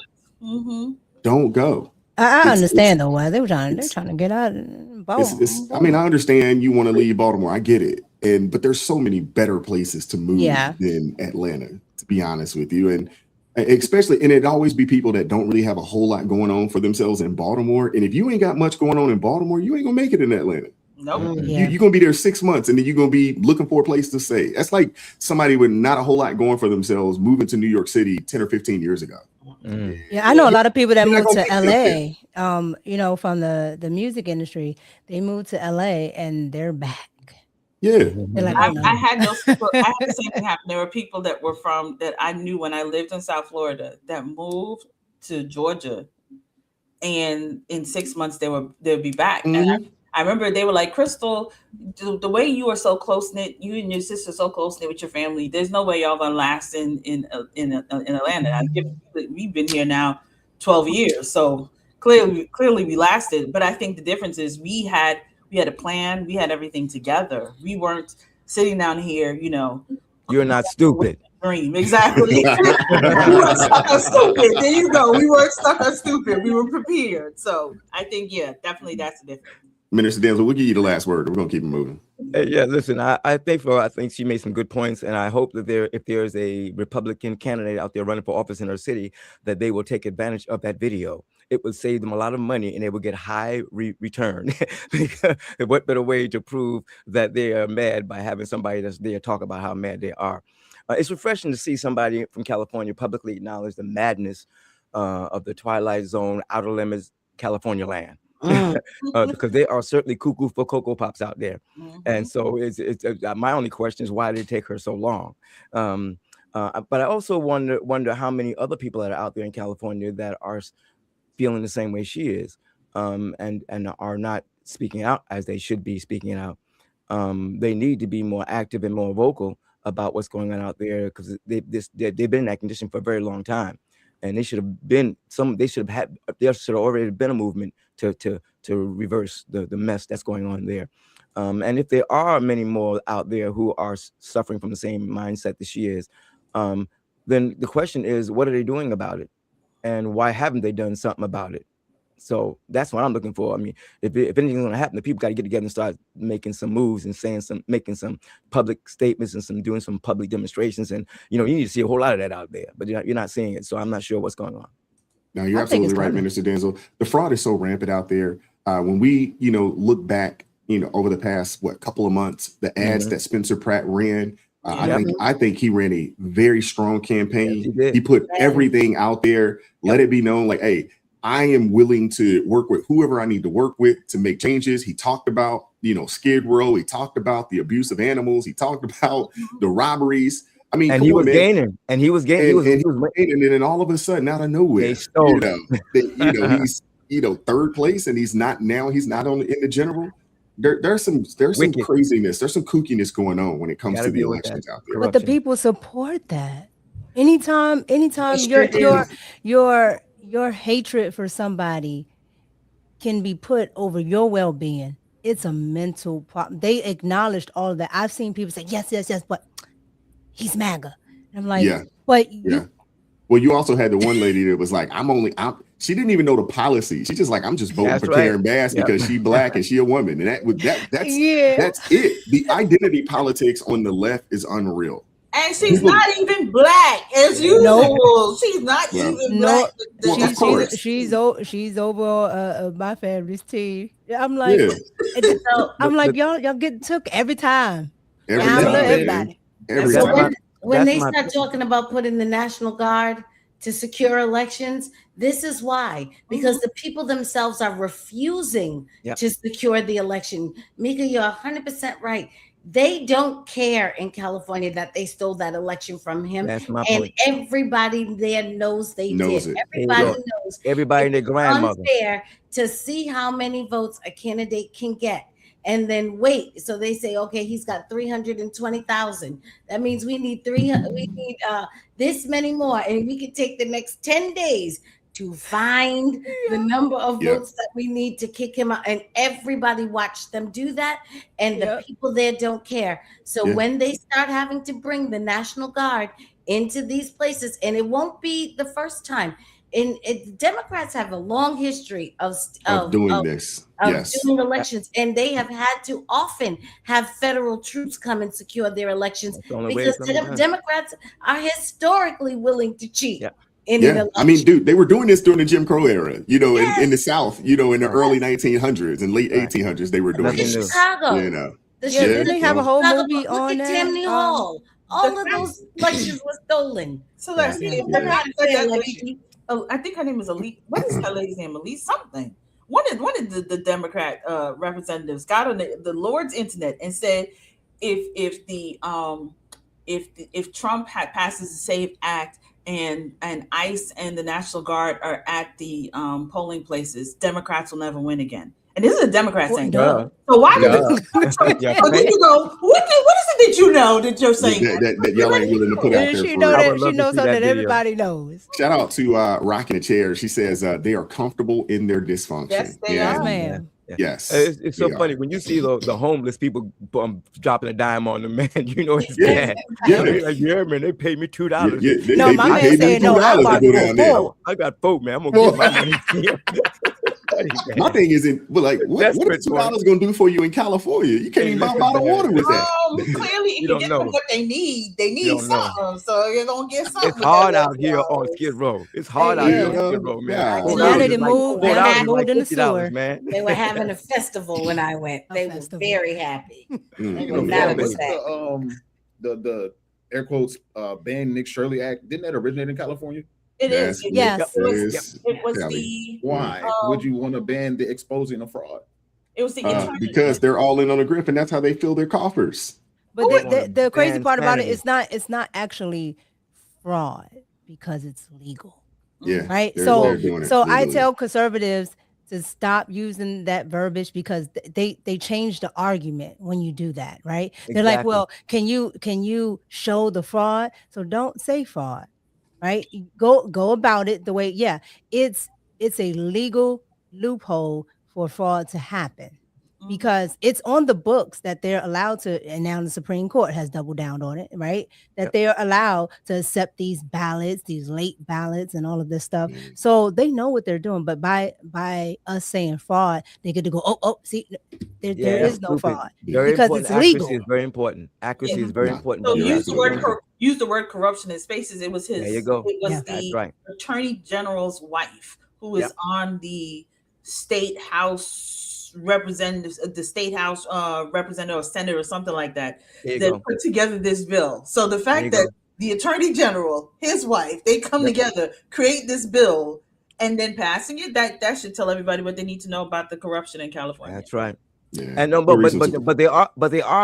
Don't go. I understand though why they're trying to get out of Baltimore. I mean, I understand you want to leave Baltimore. I get it. But there's so many better places to move than Atlanta, to be honest with you. And especially, and it'd always be people that don't really have a whole lot going on for themselves in Baltimore. And if you ain't got much going on in Baltimore, you ain't gonna make it in Atlanta. Nope. You're gonna be there 6 months, and then you're gonna be looking for a place to stay. That's like somebody with not a whole lot going for themselves moving to New York City 10 or 15 years ago. Yeah, I know a lot of people that moved to LA. You know, from the music industry, they moved to LA and they're back. Yeah, like, I had those people. I had the same thing happen. There were people that were that I knew when I lived in South Florida that moved to Georgia, and in 6 months they'll be back. And I remember they were like, Crystal, the way you are so close knit, you and your sister so close knit with your family. There's no way y'all gonna last in Atlanta. We've been here now 12 years, so clearly we lasted. But I think the difference is we had a plan, we had everything together. We weren't sitting down here, You're not stupid. Dream, exactly. We weren't stuck on stupid. There you go. We weren't stuck on stupid. We were prepared. So I think, definitely that's the difference. Minister Denzel, we'll give you the last word. We're gonna keep it moving. Yeah, listen, I think she made some good points, and I hope that if there's a Republican candidate out there running for office in her city, that they will take advantage of that video. It would save them a lot of money, and they will get high return. What better way to prove that they are mad by having somebody that's there talk about how mad they are? It's refreshing to see somebody from California publicly acknowledge the madness of the Twilight Zone, Outer Limits, California land. Because they are certainly cuckoo for Cocoa Pops out there. And so it's my only question is, why did it take her so long? But I also wonder how many other people that are out there in California that are feeling the same way she is, and are not speaking out as they should be speaking out. They need to be more active and more vocal about what's going on out there, because they've been in that condition for a very long time. And there should have already been a movement to reverse the mess that's going on there. And if there are many more out there who are suffering from the same mindset that she is, then the question is, what are they doing about it? And why haven't they done something about it? So that's what I'm looking for. I mean, if anything's going to happen, the people got to get together and start making some moves and making some public statements and doing some public demonstrations. And, you need to see a whole lot of that out there, but you're not seeing it. So I'm not sure what's going on. No, you're absolutely right, Minister Denzel. The fraud is so rampant out there. When we, look back, over the past, couple of months, the ads that Spencer Pratt ran, I think he ran a very strong campaign. Yes, he put everything out there, let it be known, like, hey, I am willing to work with whoever I need to work with to make changes. He talked about, Skid Row. He talked about the abuse of animals. He talked about the robberies. I mean, and he was gaining. And then all of a sudden, out of nowhere, he's third place, and he's not in the general. There's some craziness. There's some kookiness going on when it comes to the elections out there. But the people support that. Anytime your hatred for somebody can be put over your well-being, it's a mental problem. They acknowledged all of that. I've seen people say, yes, but he's MAGA. And I'm like, Well, you also had the one lady that was like, she didn't even know the policy. She's just like, I'm just voting for Karen Bass because she's Black and she a woman. And that's it. The identity politics on the left is unreal. And she's not even Black as usual. She's not even Black. She's over my family's team. I'm like, y'all get took every time. Everybody. When they start talking about putting the National Guard to secure elections, this is why, because the people themselves are refusing to secure the election. Mika, you're 100% right. They don't care in California that they stole that election from him. That's my point. Everybody there knows they did. Everybody knows. Everybody and their grandmother. It's unfair to see how many votes a candidate can get and then wait. So they say, okay, he's got 320,000. That means we need this many more, and we can take the next 10 days to find the number of votes that we need to kick him out. And everybody watched them do that. And the people there don't care. So when they start having to bring the National Guard into these places, and it won't be the first time. Democrats have a long history of doing elections, and they have had to often have federal troops come and secure their elections because Democrats are historically willing to cheat. I mean, dude, they were doing this during the Jim Crow era, in the South, in the early 1900s and late 1800s, they were doing this. Chicago, didn't they have a whole movie on that? Tammany Hall. All of those elections were stolen. So let's see. I think her name is Elise. What is her lady's name? Elise something. One of the Democrat representatives got on the Lord's internet and said, if Trump passes the SAVE Act and ICE and the National Guard are at the polling places, Democrats will never win again. And this is a Democrat saying, Duh. so why did Yeah, so then you go, what is it that you know that you're saying? That y'all ain't willing to put out there. She For know real. that she knows something that everybody knows. Shout out to Rocking a Chair. She says they are comfortable in their dysfunction. Yes, they are, ma'am. Yes, it's so funny when you see the homeless people dropping a dime on the man. You know it's bad. Yeah, like, man, they paid me $2. Yeah, no, my man said no. I got $4, man. I'm gonna get my money. My thing isn't, but like, what is $2 gonna do for you in California? You can't even buy bottled water with that. Clearly, if you get them what they need something. So you're gonna get something. It's hard out here on Skid Row. It's hard out here on Skid Row, man. Now they moved in the sewer. Man. They were having a festival when I went. They were very happy. The air quotes ban Nick Shirley Act, didn't that originate in California? It is. Yes. It was the. Why would you want to ban the exposing of fraud? It was the because they're all in on the grip, and that's how they fill their coffers. But the crazy part about it is it's not actually fraud because it's legal. Yeah. Right. So I tell conservatives to stop using that verbiage because they change the argument when you do that. Right. Exactly. They're like, well, can you show the fraud? So don't say fraud. Right. Go about it the way. Yeah, it's a legal loophole for fraud to happen because it's on the books that they're allowed to. And now the Supreme Court has doubled down on it. Right. That they're allowed to accept these ballots, these late ballots and all of this stuff. So they know what they're doing. But by us saying fraud, they get to go, see, there is no fraud because it's legal. Accuracy is very important. Accuracy is very important. So use the word corruption in spaces. It was his. There you go. It was the Attorney General's wife who is on the state house representative, the state house representative or senator or something like that, that put together this bill. So the fact that the Attorney General, his wife, they come together, create this bill, and then passing it, that should tell everybody what they need to know about the corruption in California. That's right. Yeah. And no, but they are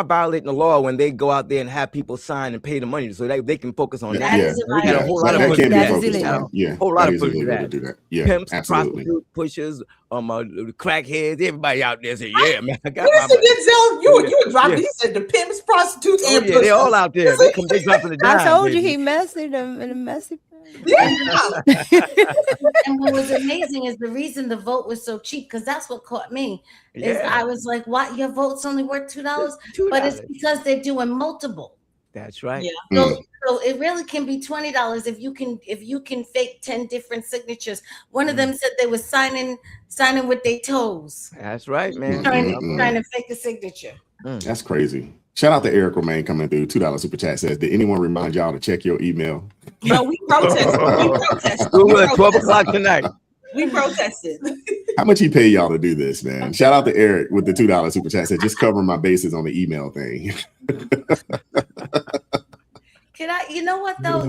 violating the law when they go out there and have people sign and pay the money so they can focus on that. A whole lot of push to that. Yeah, pimps, absolutely. Prostitute pushes, crackheads, everybody out there say, yeah, man, I got my money. You were dropping. He said the pimps, prostitutes, and pushers. They're all out there. They dropping the dime. I told you he messy them in a messy. And what was amazing is the reason the vote was so cheap, because that's what caught me. Is I was like, "What? Your vote's only worth $2?" But it's because they're doing multiple. That's right. Yeah. So it really can be $20 if you can fake 10 different signatures. One of them said they were signing with their toes. That's right, man. Trying to fake a signature. That's crazy. Shout out to Eric Romaine coming through. $2 super chat says, did anyone remind y'all to check your email? No, we protested. At 12 o'clock tonight. We protested. How much he pay y'all to do this, man? Shout out to Eric with the $2 super chat said, just covering my bases on the email thing. Can I, you know what though?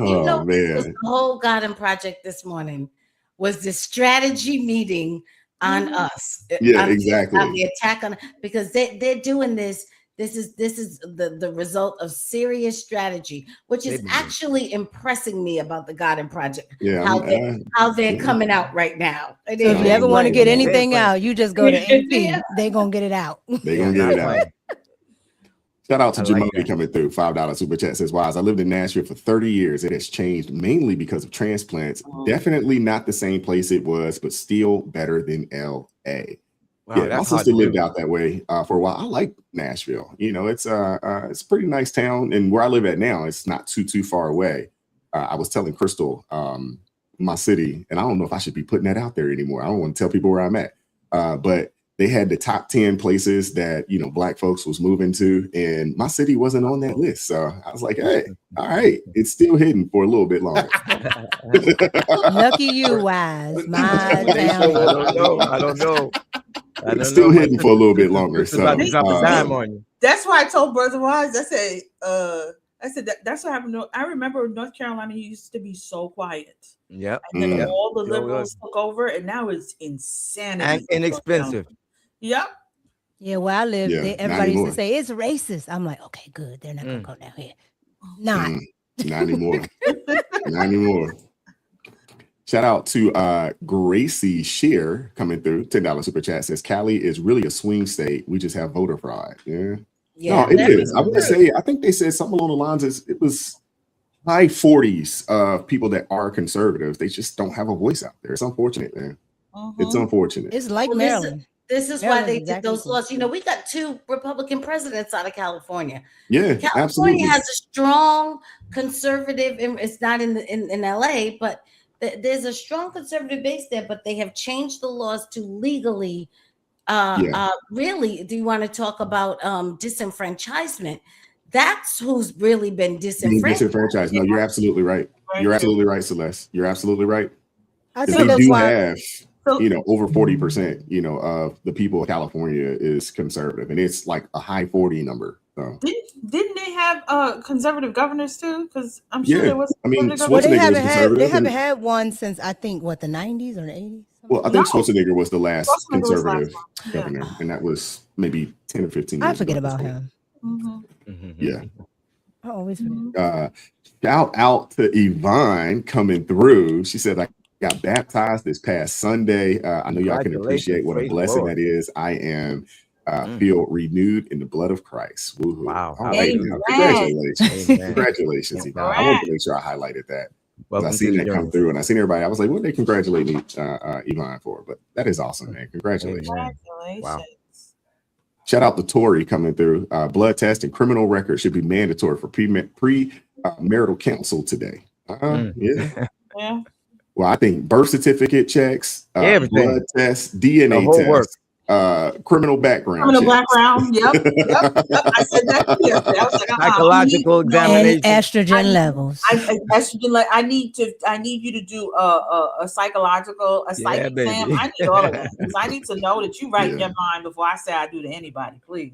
Man. The whole Garden Project this morning was the strategy meeting on us. Yeah, exactly. On the attack on, because they're doing this. This is the result of serious strategy, which is actually impressing me about the Garden Project. Yeah, how they're coming out right now. So if you ever want to get anything out, you just go to MP. They're gonna get it out. They're gonna get it out. Shout out to Jamoni coming through. $5 super chat says, "Wise, I lived in Nashville for 30 years. It has changed mainly because of transplants. Definitely not the same place it was, but still better than LA." Wow, yeah, my sister lived out that way for a while. I like Nashville. You know, it's a pretty nice town, and where I live at now, it's not too far away. I was telling Crystal, my city, and I don't know if I should be putting that out there anymore. I don't want to tell people where I'm at, but they had the top 10 places that Black folks was moving to, and my city wasn't on that list. So I was like, hey, all right, it's still hidden for a little bit longer. Lucky you, Wise. I don't know. It's still hidden for a little bit longer. So that's why I told Brother Wise. I said that's what happened. I remember North Carolina used to be so quiet. Yeah, and then all the liberals took over, and now it's insanity and inexpensive. Yep. Yeah, where I live, everybody used to say it's racist. I'm like, okay, good. They're not gonna go down here. Not anymore. Not anymore. Shout out to Gracie Shear coming through. $10 super chat says Cali is really a swing state. We just have voter fraud. Yeah. No, it is. I would say, I think they said something along the lines is it was high 40s of people that are conservatives. They just don't have a voice out there. It's unfortunate, man. It's unfortunate. It's like Maryland. This is why they did those laws. You know, we got 2 Republican presidents out of California. Yeah, California absolutely. has a strong conservative, it's not in LA, but there's a strong conservative base there, but they have changed the laws to legally really, do you want to talk about disenfranchisement? That's who's really been disenfranchised. No, you're absolutely right. You're absolutely right, Celeste. You're absolutely right. I think they do have, over 40%, of the people of California is conservative, and it's like a high 40 number. So. Didn't they have conservative governors too? Because I'm sure there was. I mean, they haven't had one since I think the 90s or the 80s. Well, I think Schwarzenegger was the last conservative governor, and that was maybe 10 or 15 years I forget about him. Yeah. I always forget. Shout out to Yvonne coming through. She said, I got baptized this past Sunday. I know y'all can appreciate what a blessing that is. I am feel renewed in the blood of Christ. Woo-hoo. Wow. Right, congratulations. Congratulations, Yvonne. I wanted to make sure I highlighted that. I seen that come through, and I seen everybody. I was like, what they congratulate me, Yvonne, for? But that is awesome, man. Congratulations. Wow. Shout out to Tori coming through. Blood test and criminal record should be mandatory for pre-marital counsel today. Yeah. Well, I think birth certificate checks, blood tests, DNA tests, criminal background. Yep. I said that yesterday. I was like, psychological examination, and estrogen levels. I need you to do a psychological, psych exam. I need all of that because I need to know that you right in your mind before I say I do to anybody. Please.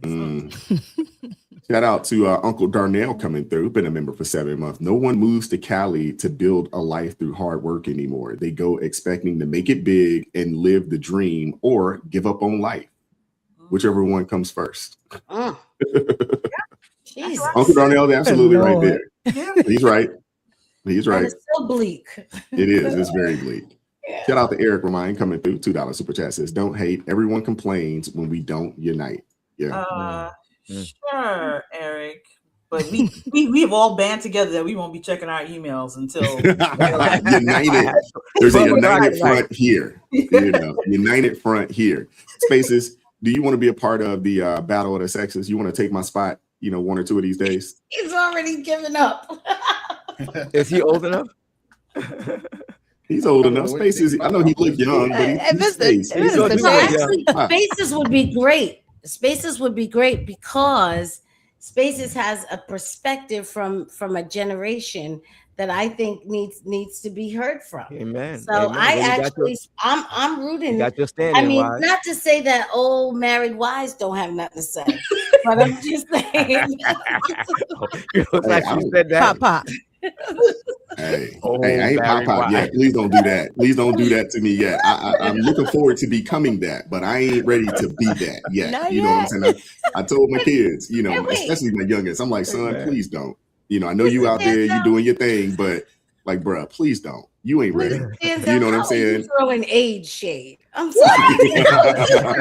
Shout out to Uncle Darnell coming through. Been a member for 7 months. No one moves to Cali to build a life through hard work anymore. They go expecting to make it big and live the dream, or give up on life, whichever one comes first. Uncle Darnell is absolutely right there. He's right. He's right. It's so bleak. It is. It's very bleak. Shout out to Eric Romine coming through. $2 super chat says, "Don't hate. Everyone complains when we don't unite." Yeah. Sure, Eric. But we have all band together that we won't be checking our emails until united. There's a united front here. United front here. Spaces. Do you want to be a part of the battle of the sexes? You want to take my spot? 1 or 2 of these days. He's already given up. Is he old enough? He's old enough. Spaces. I know he looks young, but Spaces would be great. Spaces would be great because Spaces has a perspective from a generation that I think needs to be heard from. Amen. So I'm rooting. Got your standing, not to say that old married wives don't have nothing to say, but I'm just saying. Like you said that. Pop. Hey, I ain't pop yet. Please don't do that. Please don't do that to me yet. I'm looking forward to becoming that, but I ain't ready to be that yet. Know what I'm saying? I told my kids, especially my youngest, I'm like, son, please don't. I know you out there, you doing your thing, but like, bruh, please don't. You ain't ready. You know what I'm saying? Throwing age shade. I'm sorry.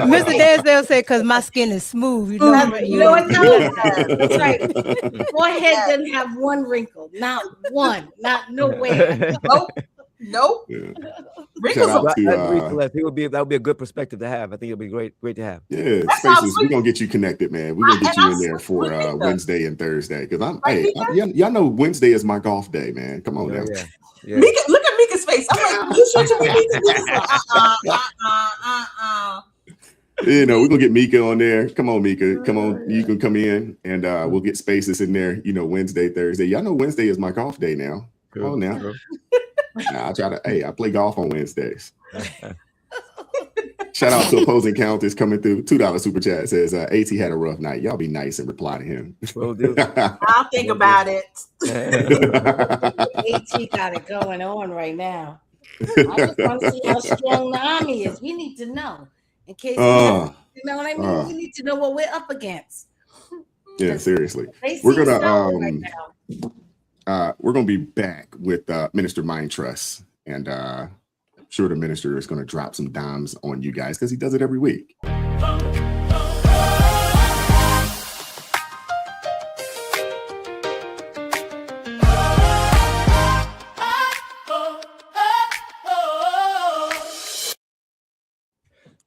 Mr. Dansdale said, "Because my skin is smooth." You know what? That's right. Forehead doesn't have one wrinkle, not one, not no way. Nope. Yeah. That would be a good perspective to have. I think it'll be great to have. Yeah, Spaces. We're gonna get you connected, man. We're gonna get you in there for Wednesday and Thursday because y'all know Wednesday is my golf day, man. Come on now. Yeah. Mika, look at Mika's face. I'm like, you sure we need to do this? We're gonna get Mika on there. Come on, Mika. Come on, you can come in and we'll get Spaces in there. Wednesday, Thursday. Y'all know Wednesday is my golf day now. Come on now. I play golf on Wednesdays. Shout out to Opposing Countess coming through. $2 super chat says AT had a rough night. Y'all be nice and reply to him. Will do. I'll think about it. AT got it going on right now. I just want to see how strong the army is. We need to know in case you know what I mean. We need to know what we're up against. Yeah, seriously. We're gonna be back with Minister Mind Trust, and sure the minister is going to drop some dimes on you guys because he does it every week.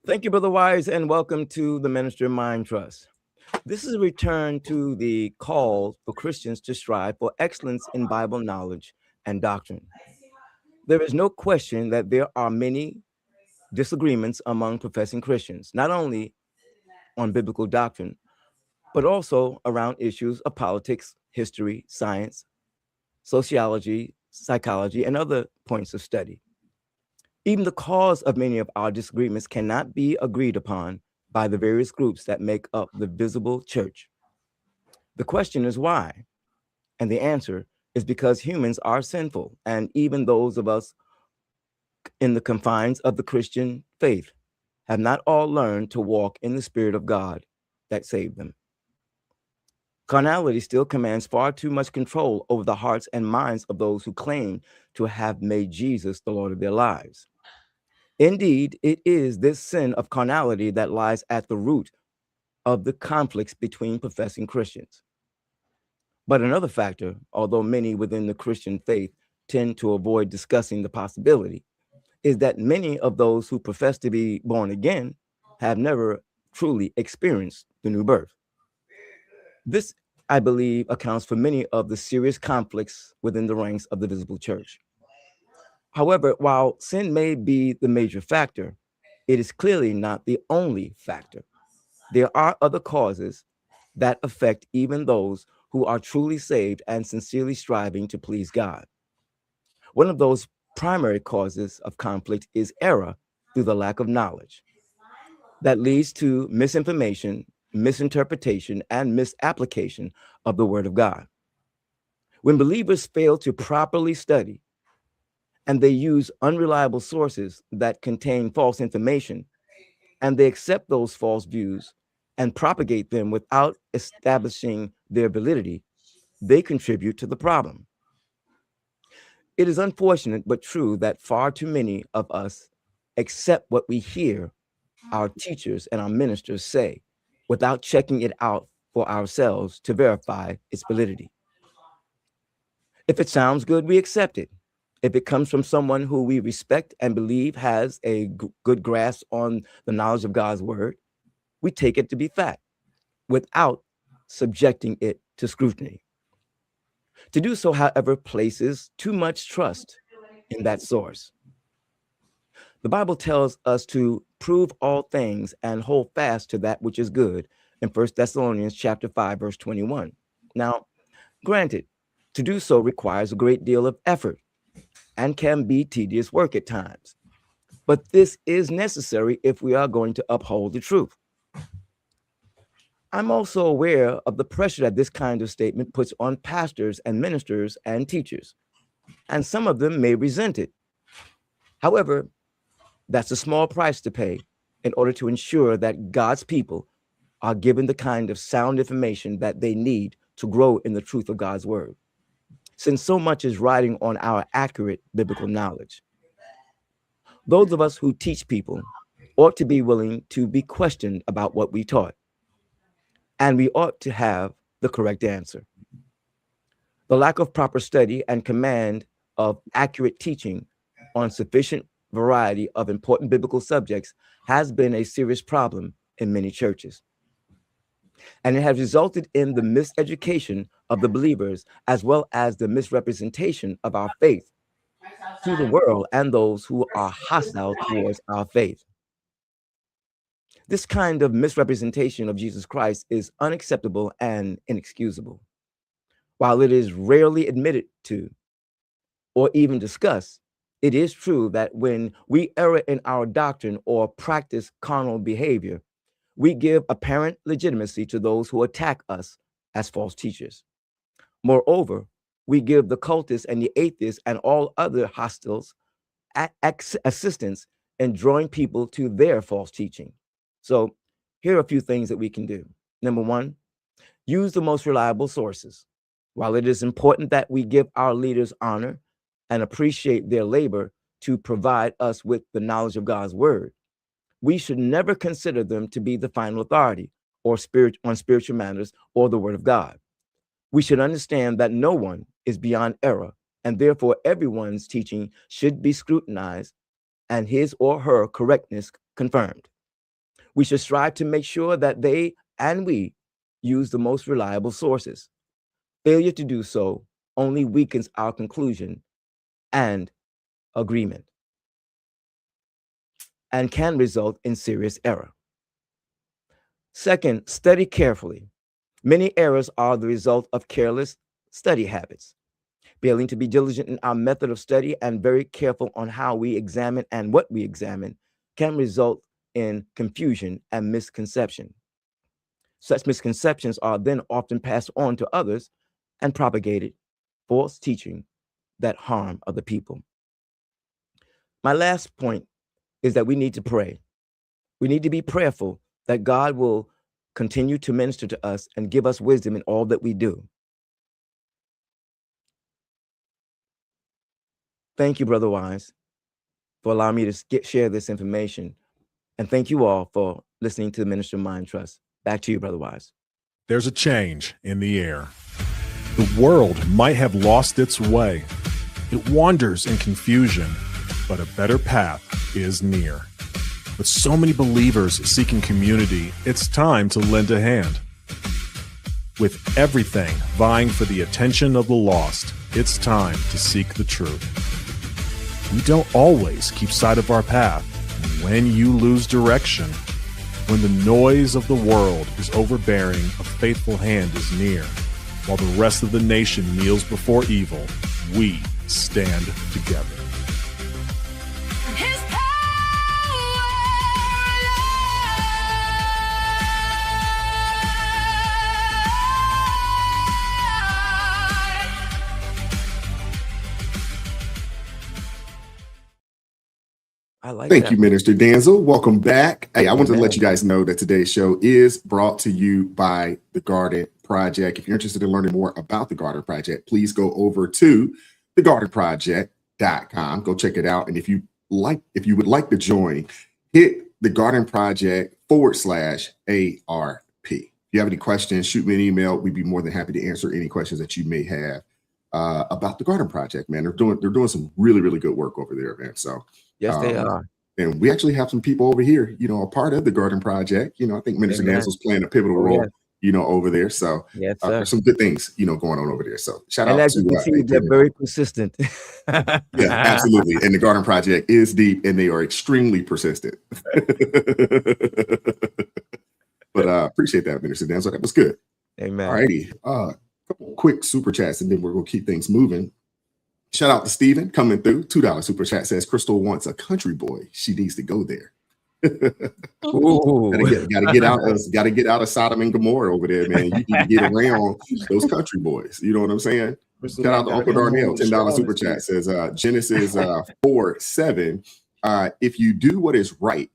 Thank you, Brother Wise, and welcome to the Minister Mind Trust. This is a return to the call for Christians to strive for excellence in Bible knowledge and doctrine. There is no question that there are many disagreements among professing Christians, not only on biblical doctrine, but also around issues of politics, history, science, sociology, psychology, and other points of study. Even the cause of many of our disagreements cannot be agreed upon by the various groups that make up the visible church. The question is why? And the answer is because humans are sinful, and even those of us in the confines of the Christian faith have not all learned to walk in the Spirit of God that saved them. Carnality still commands far too much control over the hearts and minds of those who claim to have made Jesus the Lord of their lives. Indeed, it is this sin of carnality that lies at the root of the conflicts between professing Christians. But another factor, although many within the Christian faith tend to avoid discussing the possibility, is that many of those who profess to be born again have never truly experienced the new birth. This, I believe, accounts for many of the serious conflicts within the ranks of the visible church. However, while sin may be the major factor, it is clearly not the only factor. There are other causes that affect even those who are truly saved and sincerely striving to please God. One of those primary causes of conflict is error through the lack of knowledge. That leads to misinformation, misinterpretation, and misapplication of the Word of God. When believers fail to properly study, and they use unreliable sources that contain false information, and they accept those false views and propagate them without establishing their validity, they contribute to the problem. It is unfortunate but true that far too many of us accept what we hear our teachers and our ministers say without checking it out for ourselves to verify its validity. If it sounds good, we accept it. If it comes from someone who we respect and believe has a good grasp on the knowledge of God's word, we take it to be fact without subjecting it to scrutiny. To do so, however, places too much trust in that source. The Bible tells us to prove all things and hold fast to that which is good in 1 Thessalonians chapter 5, verse 21. Now, granted, to do so requires a great deal of effort and can be tedious work at times. But this is necessary if we are going to uphold the truth. I'm also aware of the pressure that this kind of statement puts on pastors and ministers and teachers, and some of them may resent it. However, that's a small price to pay in order to ensure that God's people are given the kind of sound information that they need to grow in the truth of God's word, since so much is riding on our accurate biblical knowledge. Those of us who teach people ought to be willing to be questioned about what we taught, and we ought to have the correct answer. The lack of proper study and command of accurate teaching on sufficient variety of important biblical subjects has been a serious problem in many churches. And it has resulted in the miseducation of the believers, as well as the misrepresentation of our faith to the world and those who are hostile towards our faith. This kind of misrepresentation of Jesus Christ is unacceptable and inexcusable. While it is rarely admitted to or even discussed, it is true that when we err in our doctrine or practice carnal behavior, we give apparent legitimacy to those who attack us as false teachers. Moreover, we give the cultists and the atheists and all other hostiles assistance in drawing people to their false teaching. So here are a few things that we can do. Number one, use the most reliable sources. While it is important that we give our leaders honor and appreciate their labor to provide us with the knowledge of God's word, we should never consider them to be the final authority or on spiritual matters or the word of God. We should understand that no one is beyond error, and therefore everyone's teaching should be scrutinized and his or her correctness confirmed. We should strive to make sure that they and we use the most reliable sources. Failure to do so only weakens our conclusion and agreement and can result in serious error. Second, study carefully. Many errors are the result of careless study habits. Failing to be diligent in our method of study and very careful on how we examine and what we examine can result in confusion and misconception. Such misconceptions are then often passed on to others and propagated false teaching that harm other people. My last point is that we need to pray. We need to be prayerful that God will continue to minister to us and give us wisdom in all that we do. Thank you, Brother Wise, for allowing me to share this information. And thank you all for listening to the Minister of Mind Trust. Back to you, Brother Wise. There's a change in the air. The world might have lost its way. It wanders in confusion, but a better path is near. With so many believers seeking community, it's time to lend a hand. With everything vying for the attention of the lost, it's time to seek the truth. We don't always keep sight of our path. When you lose direction, when the noise of the world is overbearing, a faithful hand is near. While the rest of the nation kneels before evil, we stand together. Thank you, Minister Danzel. Welcome back. Hey, I wanted to let you guys know that today's show is brought to you by the Garden Project. If you're interested in learning more about the Garden Project, please go over to thegardenproject.com. Go check it out. And if you would like to join, hit the Garden Project /ARP. If you have any questions, shoot me an email. We'd be more than happy to answer any questions that you may have about the Garden Project, man. They're doing some really, really good work over there, man. So yes, they are. And we actually have some people over here, a part of the Garden Project. I think Minister Danzel's playing a pivotal role, over there. So there's some good things, going on over there. So shout out to you see, they're very persistent. Yeah, absolutely. And the Garden Project is deep and they are extremely persistent. But appreciate that, Minister Danzel. That was good. Amen. All righty. Couple quick super chats and then we're going to keep things moving. Shout out to Steven coming through. $2 super chat says Crystal wants a country boy. She needs to go there. Gotta get out of Sodom and Gomorrah over there, man. You need to get around those country boys. You know what I'm saying? Shout out to Uncle Darnell. $10 super chat says Genesis 4:7. If you do what is right,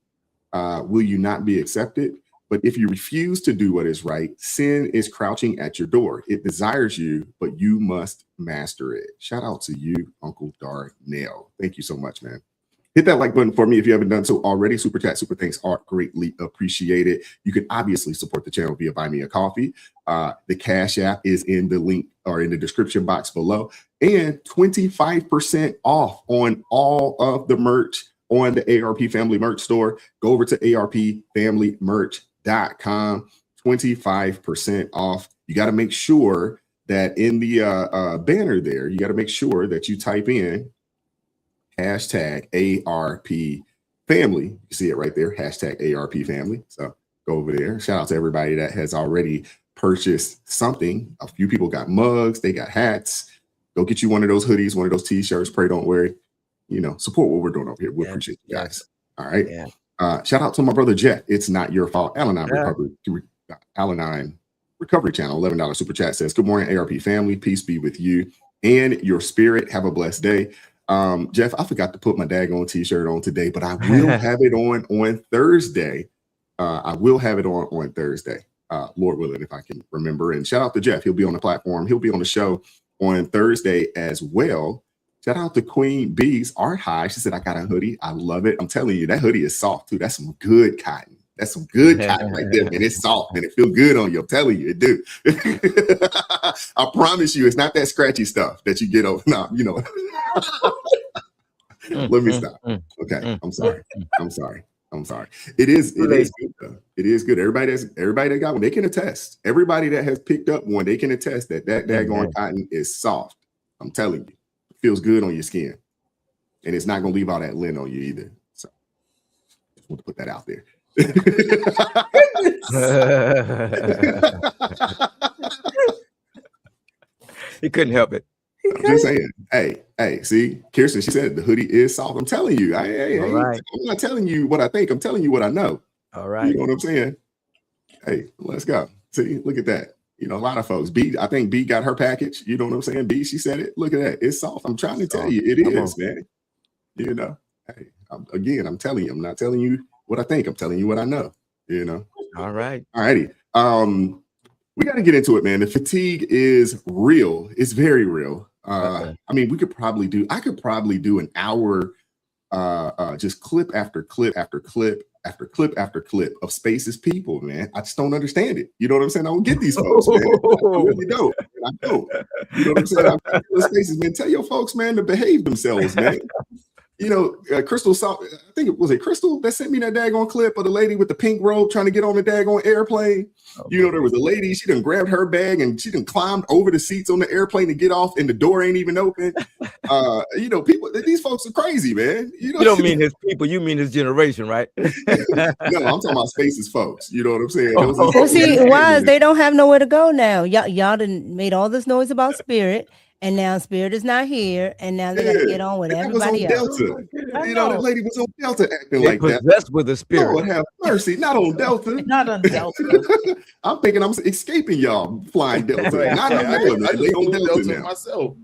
will you not be accepted? But if you refuse to do what is right, sin is crouching at your door. It desires you, but you must master it. Shout out to you, Uncle Darnell. Thank you so much, man. Hit that like button for me if you haven't done so already. Super chat, super thanks are greatly appreciated. You can obviously support the channel via Buy Me a Coffee. The Cash App is in the link or in the description box below. And 25% off on all of the merch on the ARP Family Merch store. Go over to arpfamilymerch.com. 25% off. You got to make sure that in the banner there, you got to make sure that you type in hashtag ARP family. You see it right there, hashtag ARP family. So go over there. Shout out to everybody that has already purchased something. A few people got mugs, they got hats. Go get you one of those hoodies, one of those t-shirts. Pray don't worry. Support what we're doing over here. We appreciate you guys. All right. Yeah. Shout out to my brother Jeff. It's not your fault. Al-Anon Recovery Channel. $11 super chat says, good morning, ARP family. Peace be with you and your spirit. Have a blessed day. Jeff, I forgot to put my daggone t-shirt on today, but I will have it on Thursday. On Thursday, Lord willing, if I can remember. And shout out to Jeff. He'll be on the platform. He'll be on the show on Thursday as well. Shout out to Queen B's Art High. She said, I got a hoodie. I love it. I'm telling you, that hoodie is soft too. That's some good cotton. That's some good cotton right there, man. It's soft and it feels good on you. I'm telling you, it do. I promise you, it's not that scratchy stuff that you get over. No, you know. Let me stop. Okay, I'm sorry. It is good though. It is good. Everybody that got one, they can attest. Everybody that has picked up one, they can attest that daggone cotton is soft. I'm telling you, it feels good on your skin, and it's not gonna leave all that lint on you either. So, just want to put that out there. He couldn't help it. I'm just saying. Hey, see, Kirsten, she said the hoodie is soft. I'm telling you. I'm not telling you what I think. I'm telling you what I know. All right. You know what I'm saying? Hey, let's go. See, look at that. You know, a lot of folks. I think B got her package. You know what I'm saying? B, she said it. Look at that. It's soft. I'm trying to tell you, it is, man. You know, hey, I'm telling you. I'm not telling you what I think. I'm telling you what I know. You know. All right. All righty. We got to get into it, man. The fatigue is real. It's very real. I mean, I could probably do an hour, just clip after clip after clip after clip after clip of Space's people, man. I just don't understand it. You know what I'm saying? I don't get these folks, man. I really don't. I don't. You know what I'm saying? Spaces, man. Tell your folks, man, to behave themselves, man. You know, Crystal saw, I think it was Crystal that sent me that daggone clip of the lady with the pink robe trying to get on the daggone airplane. You know, there was a lady, she done grabbed her bag and she done climbed over the seats on the airplane to get off and the door ain't even open. You know, these folks are crazy, man. You don't mean his people, you mean his generation, right? No, I'm talking about Space's folks. You know what I'm saying? Well, see, why they don't have nowhere to go now. Y'all done made all this noise about Spirit. And now Spirit is not here, and now they got to get on with everybody else. Delta. You know, that lady was on Delta acting like that. Possessed with a spirit. Lord have mercy, not on Delta. Not on Delta. I'm thinking I'm escaping y'all flying Delta. Not on Delta. They on Delta now. Myself.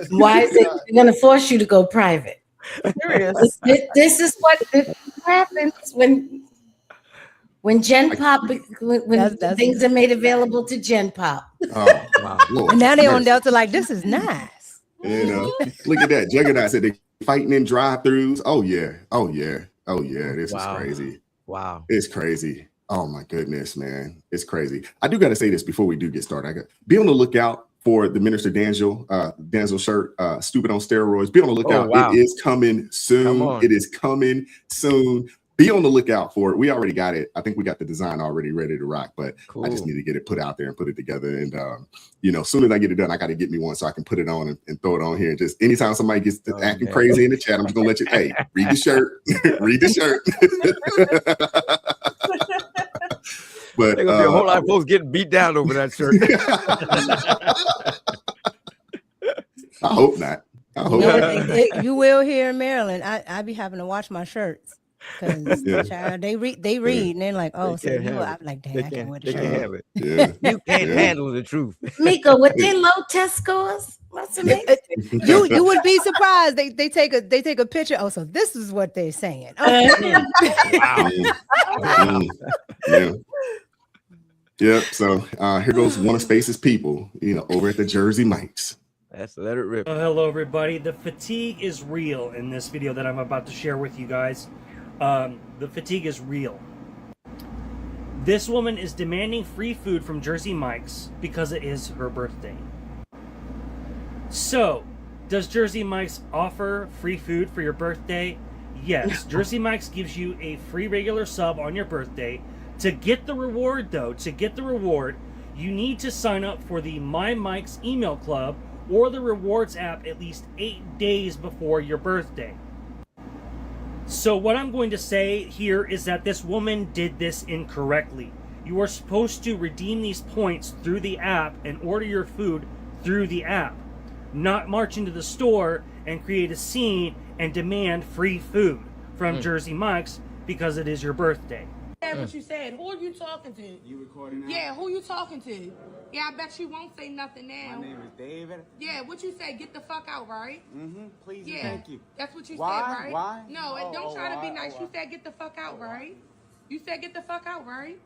Why is it going to force you to go private? Serious. This is what happens when Gen Pop, when things are made available to Gen Pop. Oh, wow. Lord, and now they on Delta like, this is nice. You know, look at that. Juggernaut said they fighting in drive-thrus. Oh yeah. This is crazy. Wow. It's crazy. Oh my goodness, man. It's crazy. I do got to say this before we do get started. Be on the lookout for the Minister Danzel shirt, Stupid on Steroids. Be on the lookout. Oh, wow. It is coming soon. It is coming soon. Be on the lookout for it. We already got it. I think we got the design already ready to rock, but I just need to get it put out there and put it together. And, you know, as soon as I get it done, I got to get me one so I can put it on and throw it on here. And just anytime somebody gets acting crazy in the chat, I'm just going to let you, hey, read the shirt. Read the shirt. But there's going to be a whole lot of folks getting beat down over that shirt. I hope not. I hope not. You will here in Maryland. I be having to watch my shirts. Because they read and they're like, oh, so you I'm like, dang, I can't wear the shirt. Can't have it. Yeah. You can't handle the truth. Miko, with their low test scores, what's the name? You would be surprised. They take a picture. Oh, so this is what they're saying. Oh. Wow. Yeah. Yep. So here goes one of Space's people, you know, over at the Jersey Mike's. That's let it rip. Hello, everybody. The fatigue is real in this video that I'm about to share with you guys. The fatigue is real. This woman is demanding free food from Jersey Mike's because it is her birthday. So, does Jersey Mike's offer free food for your birthday? Yes. Jersey Mike's gives you a free regular sub on your birthday. To get the reward, though, you need to sign up for the My Mike's email club or the rewards app at least 8 days before your birthday. So what I'm going to say here is that this woman did this incorrectly. You are supposed to redeem these points through the app and order your food through the app, not march into the store and create a scene and demand free food from Jersey Mike's because it is your birthday. What you said. Who are you talking to? You recording now? Yeah, who you talking to? Yeah, I bet you won't say nothing now. My name is David. Yeah, what you say? Get the fuck out, right? Mm-hmm. Please and thank you. That's what you said, right? Why? No, and don't try to be nice. You said get the fuck out, right? You said get the fuck out, right?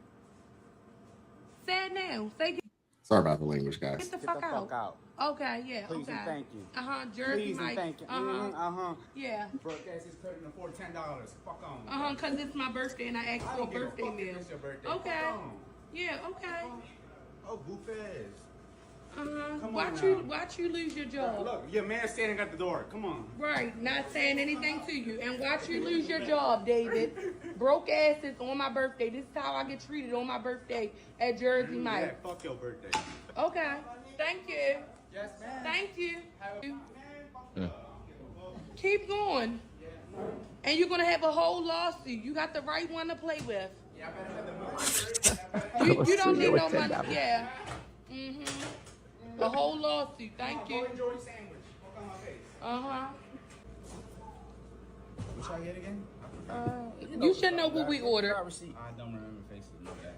Say it now. Say Sorry about the language, guys. Get the fuck out. Okay, yeah, Please and thank you. Jersey Please Mike. and thank you. Yeah. Broke ass is cutting for $10. Fuck on. Cause it's my birthday and I asked for a birthday meal. It's your birthday. Okay. Yeah, okay. Oh, goof ass. Watch you lose your job. Look, your man standing at the door. Come on. Right, not saying anything to you. And watch you lose your job, David. Broke asses on my birthday. This is how I get treated on my birthday at Jersey Mike. Yeah, fuck your birthday. Okay. Thank you. Yes, ma'am. Thank you. Keep going. And you're gonna have a whole lawsuit. You got the right one to play with. You don't need no money. Yeah. A whole lawsuit. Thank you. Enjoy sandwich. Fuck on my face. What y'all get again? You should know what we ordered. I don't remember faces. My bad.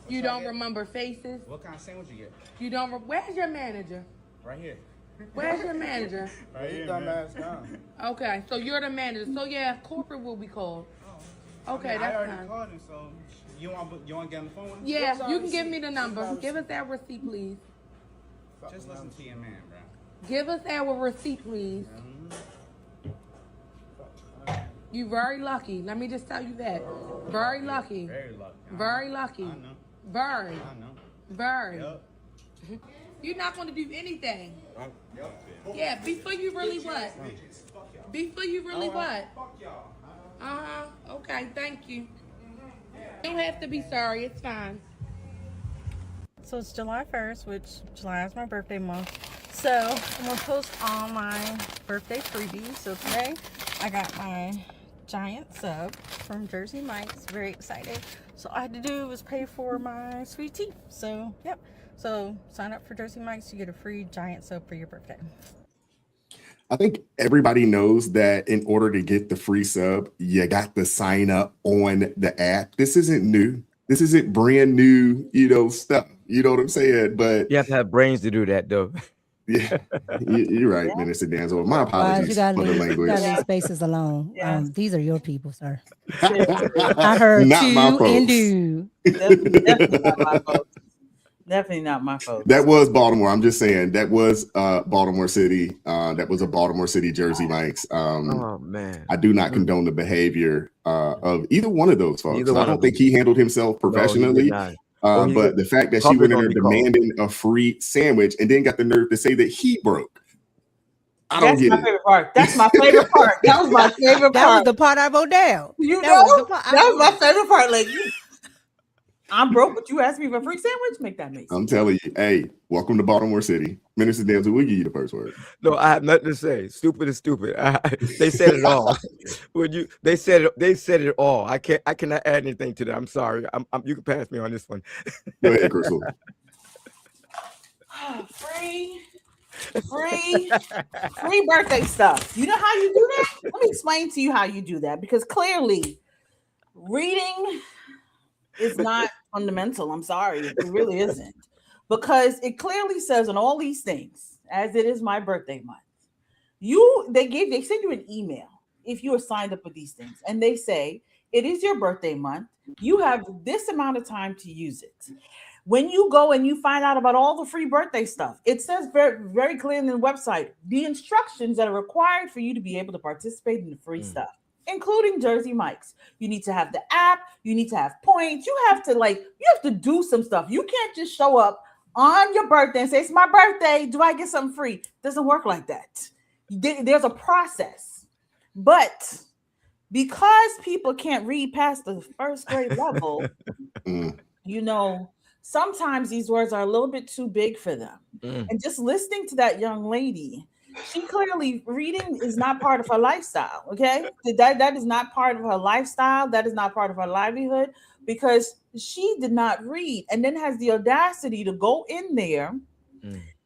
You don't remember faces? What kind of sandwich you get? You don't. Where's your manager? Right here. Where's your manager? Right here, dumbass down. Okay, so you're the manager. So yeah, corporate will be called. Okay, that's I already fine. called him, so you want to get on the phone with him? Yeah, you can give me the number. Give us that receipt, please. Just listen to your man, bro. Give us our receipt, please. You very lucky. Let me just tell you that. Very lucky. Very lucky. Very lucky. I know. Very. I know. Very. Yep. You're not going to do anything. Yep. Yeah, before you really what? Before you really what? Fuck y'all. Okay, thank you. You don't have to be sorry. It's fine. So it's July 1st, which July is my birthday month. So I'm going to post all my birthday freebies. So today I got my giant sub from Jersey Mike's. Very excited. So all I had to do was pay for my sweet tea. So, yep. So sign up for Jersey Mike's. You get a free giant sub for your birthday. I think everybody knows that in order to get the free sub, you got to sign up on the app. This isn't new. This isn't brand new, stuff. You know what I'm saying? But you have to have brains to do that, though. Yeah, you're right, Minister Danzo. My apologies for the language. You got to leave spaces alone. These are your people, sir. I heard not my two folks. and do. Definitely not my folks. Definitely not my folks. That was Baltimore. I'm just saying that was Baltimore City. That was a Baltimore City Jersey Mike's. Oh man, I do not condone the behavior of either one of those folks. I don't think he handled himself professionally. But the fact that she went in there demanding a free sandwich and then got the nerve to say that he broke. I don't get it. Favorite part. That's my favorite part. That was my favorite part. That was the part I wrote down. That was my favorite part. Like, I'm broke, but you asked me for a free sandwich? Make that make sense. I'm telling you, hey, welcome to Baltimore City. Minister Danzo, we'll give you the first word. No, I have nothing to say. Stupid is stupid. They said it all. They said it all. I cannot add anything to that. I'm sorry. You can pass me on this one. Go ahead, Crystal. Free birthday stuff. You know how you do that? Let me explain to you how you do that, because clearly reading is not fundamental. I'm sorry. It really isn't. Because it clearly says on all these things, as it is my birthday month, they send you an email if you are signed up with these things, and they say it is your birthday month. You have this amount of time to use it. When you go and you find out about all the free birthday stuff, it says very, very clearly in the website the instructions that are required for you to be able to participate in the free stuff, including Jersey Mike's. You need to have the app. You need to have points. You have to do some stuff. You can't just show up on your birthday and say, it's my birthday. Do I get something free? It doesn't work like that. There's a process. But because people can't read past the first grade level, sometimes these words are a little bit too big for them. And just listening to that young lady, she clearly, reading is not part of her lifestyle, okay? That is not part of her lifestyle. That is not part of her livelihood, because she did not read, and then has the audacity to go in there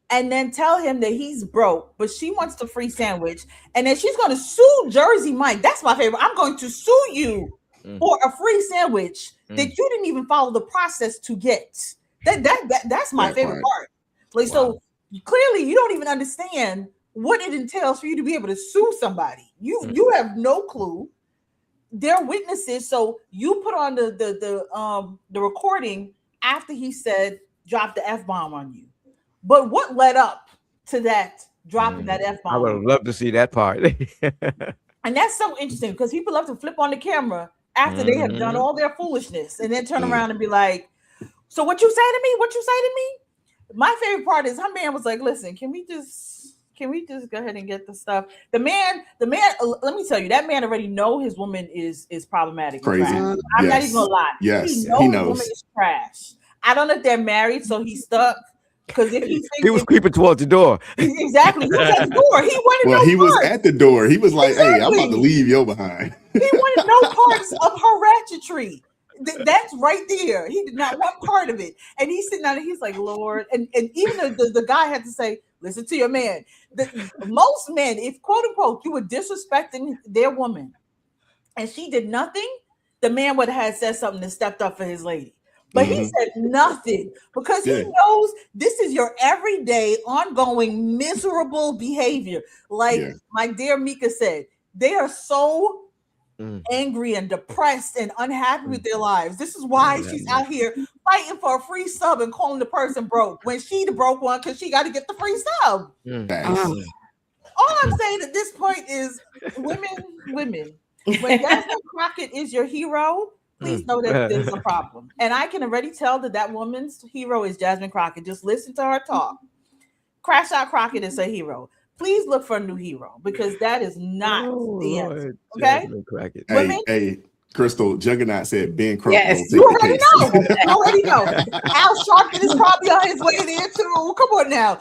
and then tell him that he's broke, but she wants the free sandwich, and then she's going to sue Jersey Mike. That's my favorite. I'm going to sue you for a free sandwich that you didn't even follow the process to get. That's my favorite part. Like, so clearly you don't even understand what it entails for you to be able to sue somebody. You have no clue. They're witnesses, so you put on the recording after he said dropped the F-bomb on you. But what led up to that dropping that F-bomb? I would love to see that part. And that's so interesting because people love to flip on the camera after they have done all their foolishness and then turn around and be like, so what you say to me? What you say to me? My favorite part is her man was like, listen, can we just go ahead and get the stuff? The man, let me tell you, that man already know his woman is problematic. Crazy. I'm not even gonna lie. Yes, he knows his woman is trash. I don't know if they're married, so he's stuck. Because if he was creeping towards the door. Exactly. He was at the door. He wanted well, no he parts. was at the door. He was like, exactly. hey, I'm about to leave you behind. He wanted no parts of her ratchetry. That's right there. He did not want part of it. And he's sitting down and he's like, Lord. And even the guy had to say, listen to your man. Most men, if quote unquote, you were disrespecting their woman and she did nothing, the man would have said something and stepped up for his lady. But he said nothing because he knows this is your everyday, ongoing, miserable behavior. Like my dear Mika said, they are so angry and depressed and unhappy with their lives. This is why she's out here fighting for a free sub and calling the person broke when she the broke one because she got to get the free sub. All I'm saying at this point is women. When Jasmine Crockett is your hero, please know that there's a problem. And I can already tell that woman's hero is Jasmine Crockett. Just listen to her talk. Crash Out Crockett is a hero. Please look for a new hero because that is not the answer. Okay? Hey, Crystal, Juggernaut said Ben Crump. Yes, you already know. You already know. Al Sharpton is probably on his way there too. Come on now.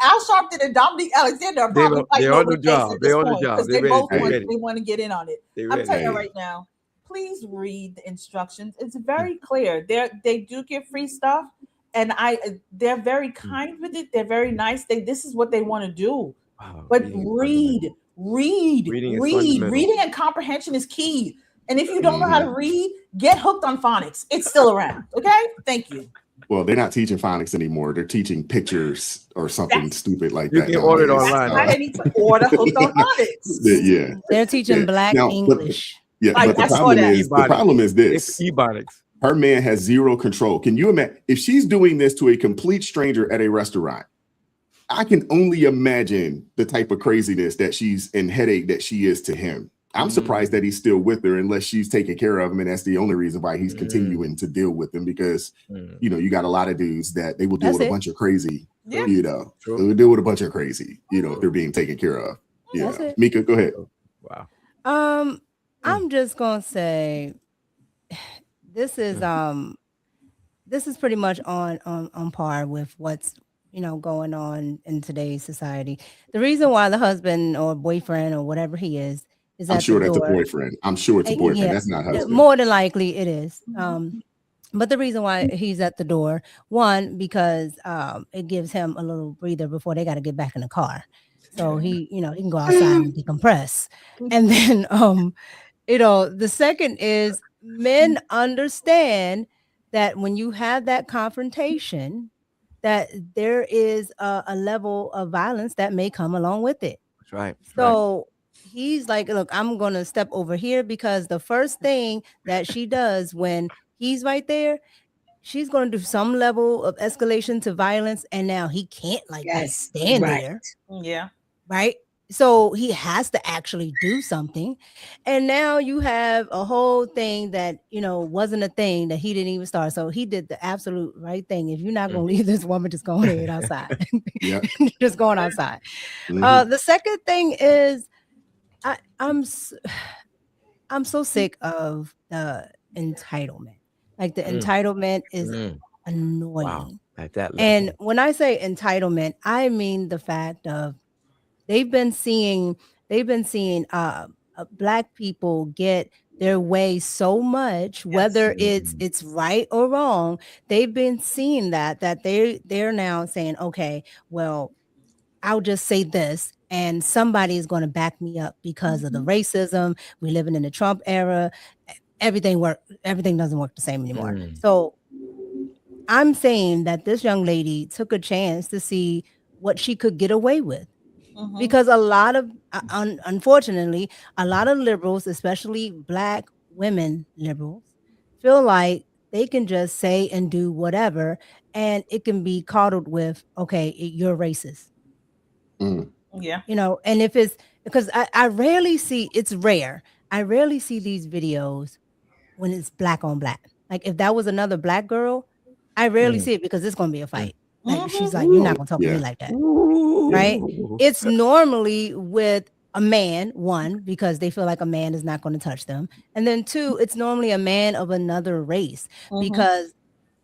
Al Sharpton and Dominique Alexander are probably fighting over the case. They're on the job. Because they both want to get in on it. I'm telling you right now. Please read the instructions. It's very clear. They do give free stuff, and they're very kind with it. They're very nice. This is what they want to do. Wow, but read. Reading and comprehension is key. And if you don't know how to read, get hooked on phonics. It's still around. Okay, thank you. Well, they're not teaching phonics anymore. They're teaching pictures or something stupid like that. You can order it online. That's why they need to order hooked on phonics. They're teaching Black English. But the problem is this. Ebonics. Her man has zero control. Can you imagine if she's doing this to a complete stranger at a restaurant? I can only imagine the type of craziness that she's and headache that she is to him. I'm surprised that he's still with her unless she's taking care of him. And that's the only reason why he's continuing to deal with him because, you got a lot of dudes that they will deal with a bunch of crazy, they will deal with a bunch of crazy, if they're being taken care of. Mika, go ahead. Wow. I'm just going to say this is pretty much on par with what's going on in today's society. The reason why the husband or boyfriend or whatever he is I'm sure that's a boyfriend. I'm sure it's a boyfriend. Yeah, that's not husband. More than likely it is. But the reason why he's at the door, one, because it gives him a little breather before they got to get back in the car. So he can go outside and decompress. And then the second is men understand that when you have that confrontation, that there is a level of violence that may come along with it. That's right. So he's like, look, I'm going to step over here because the first thing that she does when he's right there, she's going to do some level of escalation to violence. And now he can't just stand there. Yeah. Right. So he has to actually do something. And now you have a whole thing that, wasn't a thing that he didn't even start. So he did the absolute right thing. If you're not going to leave this woman, just go ahead outside. Just going outside. The second thing is I'm so sick of the entitlement. Like the entitlement is annoying. Wow. At that level. And when I say entitlement, I mean the fact of they've been seeing Black people get their way so much, whether it's right or wrong. They've been seeing that they're now saying, okay, well, I'll just say this and somebody is going to back me up because of the racism. We're living in the Trump era. Everything doesn't work the same anymore. So I'm saying that this young lady took a chance to see what she could get away with. Because a lot of, unfortunately, a lot of liberals, especially Black women liberals, feel like they can just say and do whatever, and it can be coddled with, okay, you're racist. Yeah. You know, and if it's because I rarely see, it's rare. I rarely see these videos when it's black on black. Like if that was another black girl, I rarely see it because it's going to be a fight. Like she's like, you're not going to talk to me like that. Right? It's normally with a man, one, because they feel like a man is not going to touch them. And then two, it's normally a man of another race because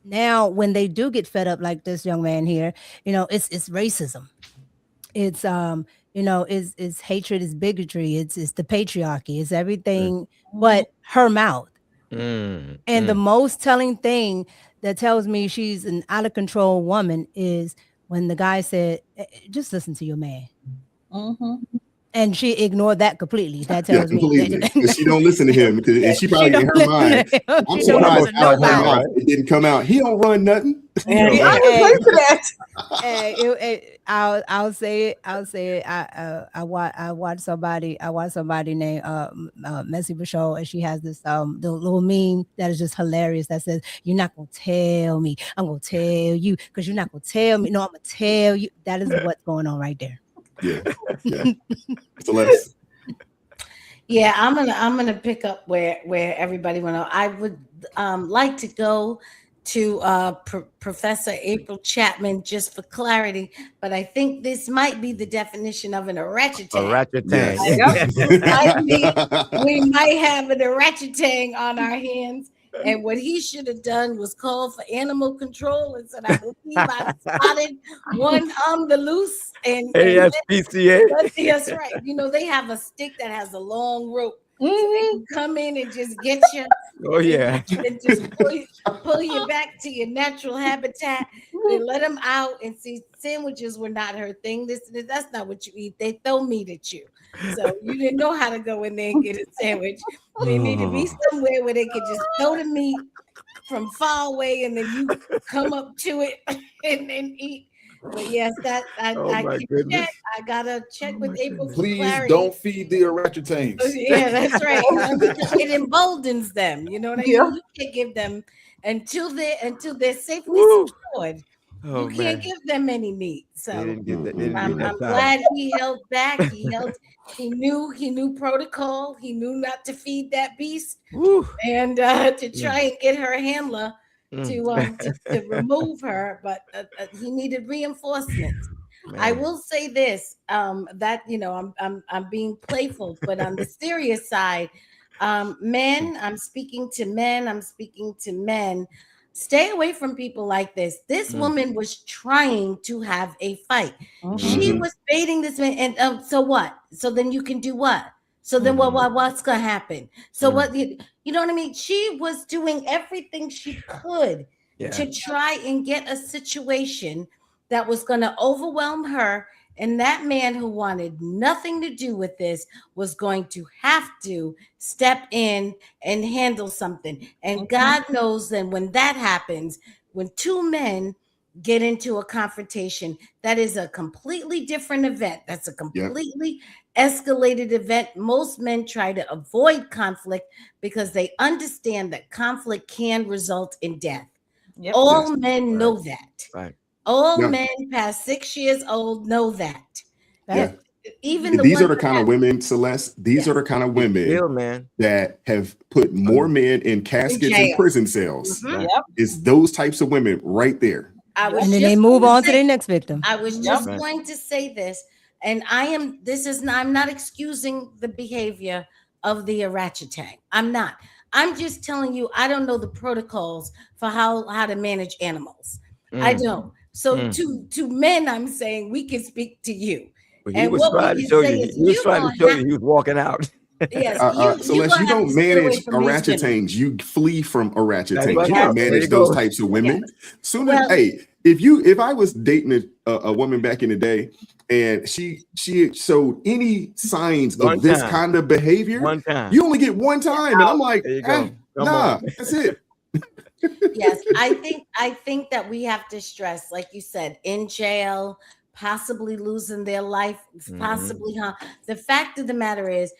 now when they do get fed up like this young man here, you know, it's racism. It's you know, it's hatred, it's bigotry, it's the patriarchy, it's everything but her mouth. And the most telling thing that tells me she's an out of control woman is when the guy said, just listen to your man. And she ignored that completely. That tells me that she don't listen to him, and she probably in her mind. I'm surprised out of her mouth it didn't come out. He don't run nothing. I'll say it. I watch somebody named Messy Bashol, and she has this the little meme that is just hilarious that says, "You're not gonna tell me. I'm gonna tell you because you're not gonna tell me. No, I'm gonna tell you." That is what's going on right there. Yeah. Celeste. Yeah, I'm gonna pick up where everybody went on. I would like to go to Professor April Chapman just for clarity, but I think this might be the definition of an oratang. We might have an oratang on our hands. And what he should have done was call for animal control and said, I believe I spotted one on the loose. And ASPCA. That's right. You know, they have a stick that has a long rope. So they can come in and just get you. Oh, yeah. And just pull you back to your natural habitat. They let them out and see sandwiches were not her thing. That's not what you eat. They throw meat at you. So you didn't know how to go in there and get a sandwich. They need to be somewhere where they could just throw the meat from far away and then you come up to it and then eat. But yes, that I check. I gotta check with April. Please don't feed the orangutans. Yeah, that's right. It emboldens them. You know what I mean? You can't give them until they're safely secured. You can't give them any meat. So I'm glad he held back. He knew protocol. He knew not to feed that beast and to try and get her handler to remove her, but he needed reinforcements. I will say this, that you know, I'm being playful, but on the serious side, men, I'm speaking to men. Stay away from people like this. This woman was trying to have a fight. She was baiting this man, and so what? So then you can do what? So then what's gonna happen? So what you know what I mean? She was doing everything she could to try and get a situation that was gonna overwhelm her. And that man who wanted nothing to do with this was going to have to step in and handle something. And God knows then when that happens, when two men get into a confrontation, that is a completely different event. That's a completely escalated event. Most men try to avoid conflict because they understand that conflict can result in death. All men know that. Right. All men past 6 years old know that. Even these are the kind of women, Celeste. These are the kind of women that have put more men in caskets and prison cells. It's those types of women right there. And then they move on to their next victim. I was just going to say this, and I'm not excusing the behavior of the orangutan. I'm not. I'm just telling you, I don't know the protocols for how to manage animals. I don't. So to men, I'm saying we can speak to you. But he was trying to show you. He was trying to show you he was walking out. Yes, Celeste, you don't manage orangutans. You flee from orangutans. You don't manage those types of women. If I was dating a woman back in the day and she showed any signs of this kind of behavior, you only get one time, and I'm like, nah, that's it. Yes, I think that we have to stress, like you said, in jail, possibly losing their life, possibly, the fact of the matter is,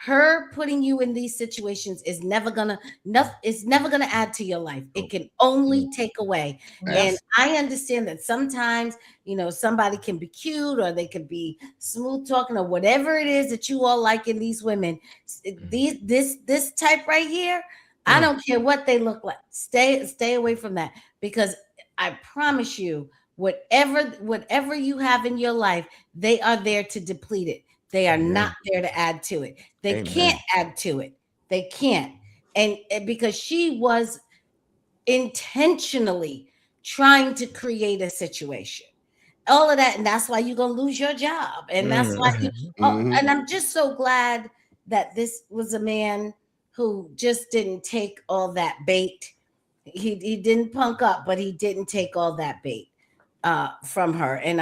her putting you in these situations is never gonna add to your life. It can only take away. And I understand that sometimes, you know, somebody can be cute or they could be smooth talking or whatever it is that you all like in these women. This type right here, I don't care what they look like. Stay away from that, because I promise you, whatever you have in your life, they are there to deplete it. They are not there to add to it. They can't add to it. They can't. And because she was intentionally trying to create a situation, all of that, and that's why you're gonna lose your job. And that's why and I'm just so glad that this was a man who just didn't take all that bait. He didn't punk up, but he didn't take all that bait from her. And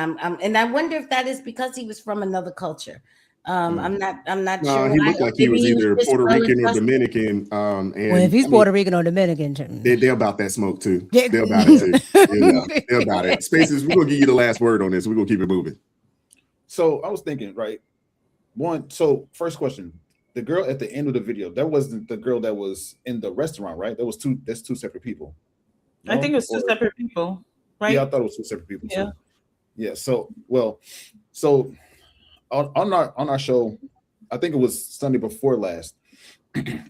I wonder if that is because he was from another culture. I'm not sure. He looked like he was either Puerto Rican or Dominican. And well, if he's Puerto Rican or Dominican, they're about that smoke too. They're about it too. You know, they're about it. Spaces, we're gonna give you the last word on this. We're gonna keep it moving. So I was thinking, right? So first question. The girl at the end of the video, that wasn't the girl that was in the restaurant, right? That's two separate people. No? I think it was two separate people, right? Yeah, I thought it was two separate people too. Yeah. So on our show, I think it was Sunday before last,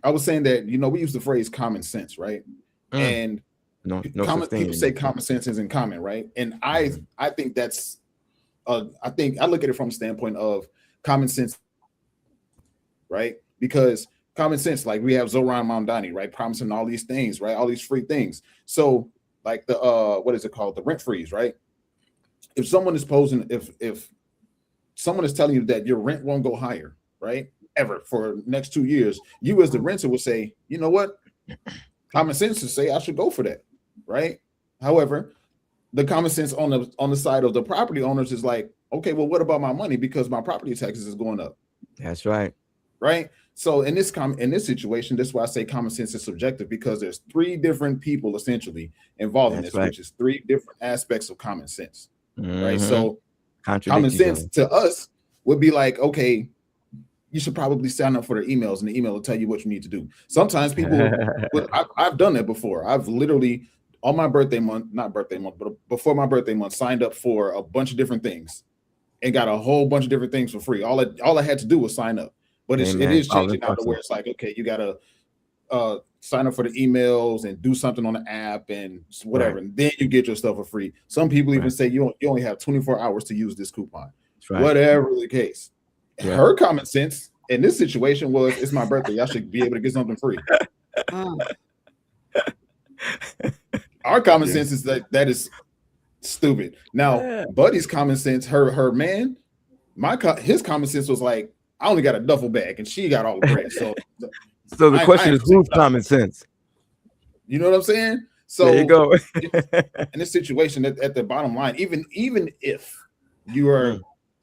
I was saying that, you know, we use the phrase common sense, right? And people say common sense isn't common, right? And I think that's I think I look at it from a standpoint of common sense, right? Because common sense, like we have Zoran Mamdani, right, promising all these things, right, all these free things. So like the what is it called, the rent freeze, right? If someone is posing, if someone is telling you that your rent won't go higher, right, ever for the next 2 years, you as the renter would say, you know what, common sense to say I should go for that, right? However, the common sense on the side of the property owners is like, okay, well, what about my money, because my property taxes is going up. That's right. Right. So in this situation, that's why I say common sense is subjective, because there's 3 different people essentially involved in this, which is 3 different aspects of common sense. Right. So common sense to us would be like, okay, you should probably sign up for their emails, and the email will tell you what you need to do. Sometimes people, I've done that before. I've literally on my birthday month, not birthday month, but before my birthday month, signed up for a bunch of different things and got a whole bunch of different things for free. All I had to do was sign up. But it is changing now to where it's like, okay, you gotta sign up for the emails and do something on the app and whatever, and then you get your stuff for free. Some people even say you only have 24 hours to use this coupon. Whatever the case. Her common sense in this situation was, it's my birthday, I should be able to get something free. Our common sense is that is stupid. Now, Buddy's common sense, her man, his common sense was like, I only got a duffel bag and she got all the bread. So the question is, who's common sense? You know what I'm saying? So there you go. In this situation, at the bottom line, even if you are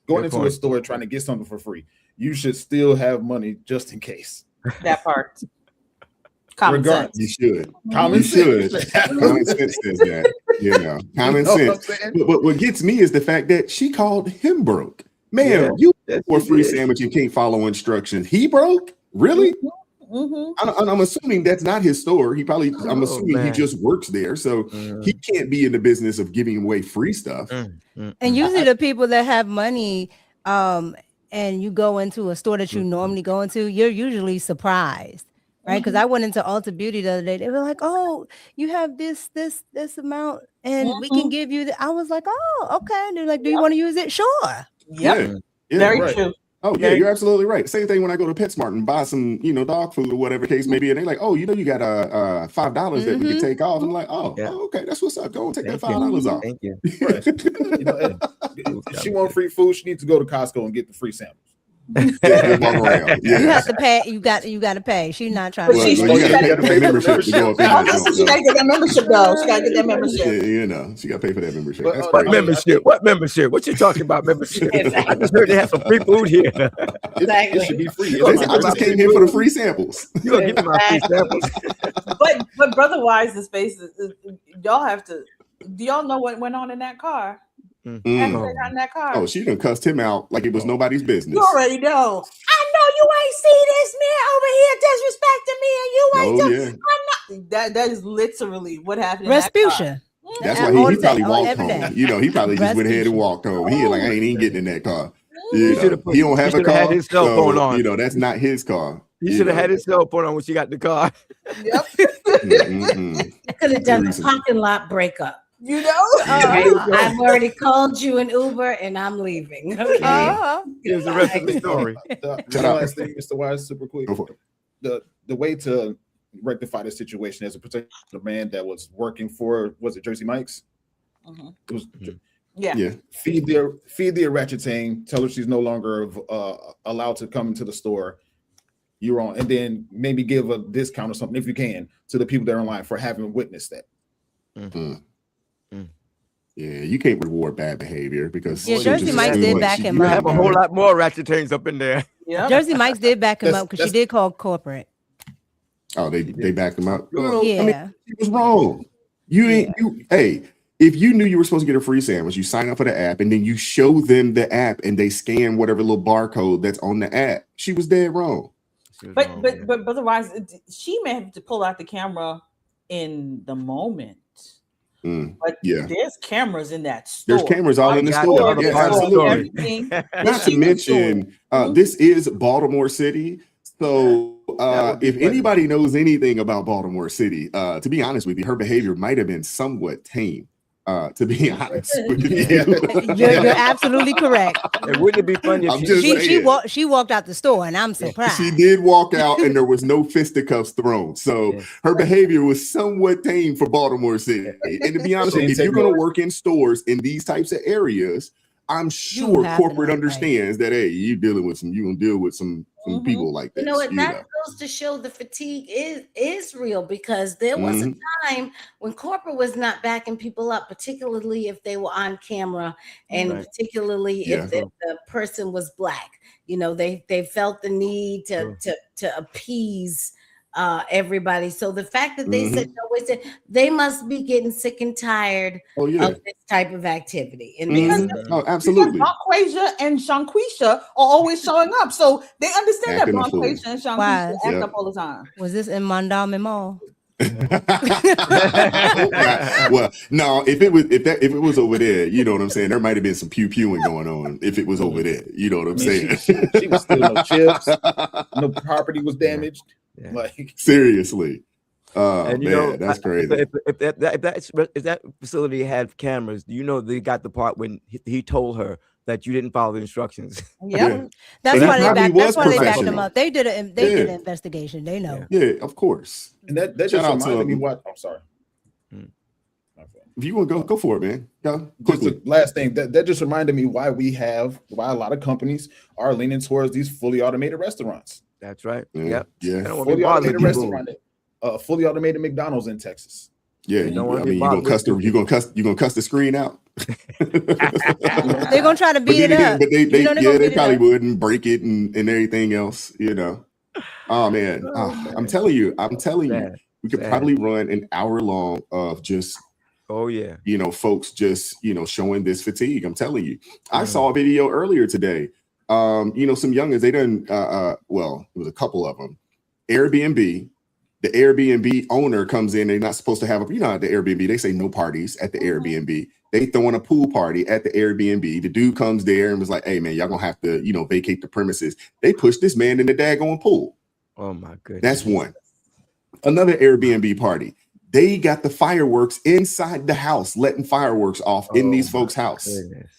going into a store trying to get something for free, you should still have money just in case. That part. Common sense. You should. Common sense says that. You know, common sense. But what gets me is the fact that she called him broke. Man, you for a free sandwich and can't follow instructions. He broke? Really? I'm assuming that's not his store. I'm assuming he just works there. So he can't be in the business of giving away free stuff. And usually the people that have money, and you go into a store that you normally go into, you're usually surprised. Right, because I went into Ulta Beauty the other day. They were like, "Oh, you have this amount, and we can give you." I was like, "Oh, okay." And they're like, "Do you want to use it?" Sure. Yep. Yeah, very true. Oh yeah, you're absolutely right. Same thing when I go to PetSmart and buy some, dog food or whatever case may be, and they're like, "Oh, you got $5 that we can take off." I'm like, "Oh, okay, that's what's up. Go and take that $5 off." Thank you. If she want free food, she needs to go to Costco and get the free samples. You have to pay. You got to pay. She's not trying to. You got to pay membership to go up in there. She got to get that membership though. She got to get that membership. She got to pay for that membership. What membership? What membership? What you talking about membership? I just heard they have some free food here. It should be free. I just came here for the free samples. You gonna give me my free samples? But brother wise, the space is y'all have to. Do y'all know what went on in that car? After they got in that car. Oh, she done cussed him out like it was nobody's business. You already know. I know you ain't see this man over here disrespecting me, and you ain't. I'm not. That is literally what happened. Respucia. That's why he probably walked home. You know, he probably just went ahead and walked home. He like, I ain't even getting in that car. You know, he don't have a car. Had his cell phone on. You know, that's not his car. He should have had his cell phone on when she got the car. Yep. I could have done the parking lot breakup. You know, I've already called you an Uber and I'm leaving. Okay. Here's the rest of the story. The last thing, Mr. Wise, super quick. The way to rectify the situation as a particular man that was working for, was it Jersey Mike's? It was, feed the orangutan, tell her she's no longer allowed to come into the store. You're on, and then maybe give a discount or something if you can to the people that are online for having witnessed that. Yeah, you can't reward bad behavior because Jersey Mike's did back him up. You have a whole lot more ratchetains up in there. Yeah, Jersey Mike's did back him up because she did call corporate. Oh, they backed him up. Yeah, I mean, it was wrong. Hey, if you knew you were supposed to get a free sandwich, you sign up for the app and then you show them the app and they scan whatever little barcode that's on the app. She was dead wrong. But otherwise, she may have to pull out the camera in the moment. But there's cameras in that store. There's cameras all in the store. Yeah, absolutely. Not to mention, this is Baltimore City. So if anybody knows anything about Baltimore City, to be honest with you, her behavior might have been somewhat tame. To be honest with you. You're absolutely correct. And wouldn't it be funny if she walked out the store, and I'm surprised. She did walk out and there was no fisticuffs thrown. So her behavior was somewhat tame for Baltimore City. And to be honest with you, if you're going to work in stores in these types of areas, I'm sure corporate understands that, hey, you're gonna deal with some people like this. You know what? That goes to show the fatigue is real, because there was a time when corporate was not backing people up, particularly if they were on camera and particularly if the person was Black. You know, they felt the need to appease everybody. So the fact that they said no, they must be getting sick and tired of this type of activity. And absolutely. Bonquasia and Shanquisha are always showing up, so they understand that Bonquasia and Shanquisha act up all the time. Was this in Mondawmin Mall? Well, no, if it was over there, you know what I'm saying, there might have been some pew-pewing going on if it was over there, you know what I'm saying. She was stealing no chips, no property was damaged. Like, seriously. And you know, that's crazy. If that facility had cameras, you know, they got the part when he told her that you didn't follow the instructions. That's why they backed them up. They did an investigation. They know. Yeah, of course. And that just reminded me what. I'm sorry. If you want to go for it, man. Go quickly. Just the last thing that just reminded me why a lot of companies are leaning towards these fully automated restaurants. That's right. Yeah. Fully automated restaurant. Fully automated McDonald's in Texas. Yeah, you're gonna cuss the screen out. They're gonna try to beat it up. But they probably wouldn't break it and everything else, you know. Oh man, I'm telling you, we could probably run an hour long of just you know, folks just, you know, showing this fatigue. I'm telling you. I saw a video earlier today. You know, some youngins, they done well, it was a couple of them. Airbnb. The Airbnb owner comes in. They're not supposed to have at the Airbnb, they say no parties at the Airbnb. They throwing a pool party at the Airbnb. The dude comes there and was like, hey man, y'all gonna have to, you know, vacate the premises. They pushed this man in the daggone pool. Oh my goodness. That's one. Another Airbnb party. They got the fireworks inside the house, letting fireworks off in these folks' house. Goodness.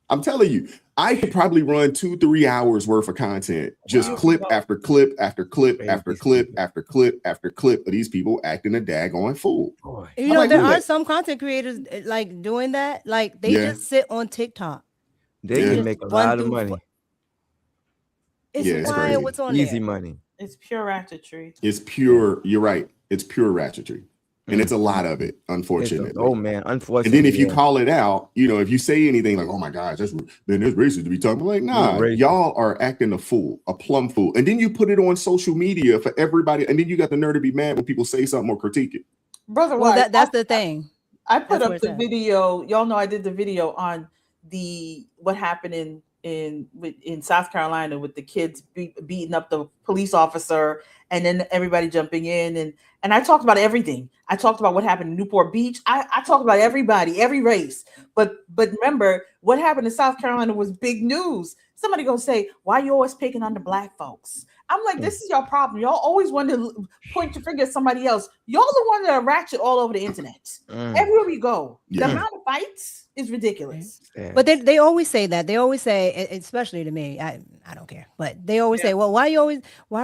I'm telling you, I could probably run 2-3 hours worth of content, just clip after clip after clip after clip after clip after clip of these people acting a daggone fool. You know, there are some content creators like doing that. Like they just sit on TikTok. They can make a lot of money. It's wild what's on easy there. money. It's pure ratchetry. It's pure. You're right. It's pure ratchetry. And it's a lot of it, unfortunately. Unfortunately. And then if you call it out, you know, if you say anything like, oh my gosh, that's racist to be talking, like, nah, y'all are acting a fool, a plumb fool. And then you put it on social media for everybody. And then you got the nerve to be mad when people say something or critique it. Brother, well, that's the thing. I put up the video. Y'all know I did the video on what happened in South Carolina with the kids beating up the police officer, and then everybody jumping in, and I talked about everything. I talked about what happened in Newport Beach. I talked about everybody, every race. But remember, what happened in South Carolina was big news. Somebody gonna say, why you always picking on the black folks? I'm like, this is your problem. Y'all always want to point your finger at somebody else. Y'all the one that are ratchet all over the internet. Everywhere we go. The amount of fights is ridiculous. But they always say that. They always say, especially to me, I don't care. But they always say, well, why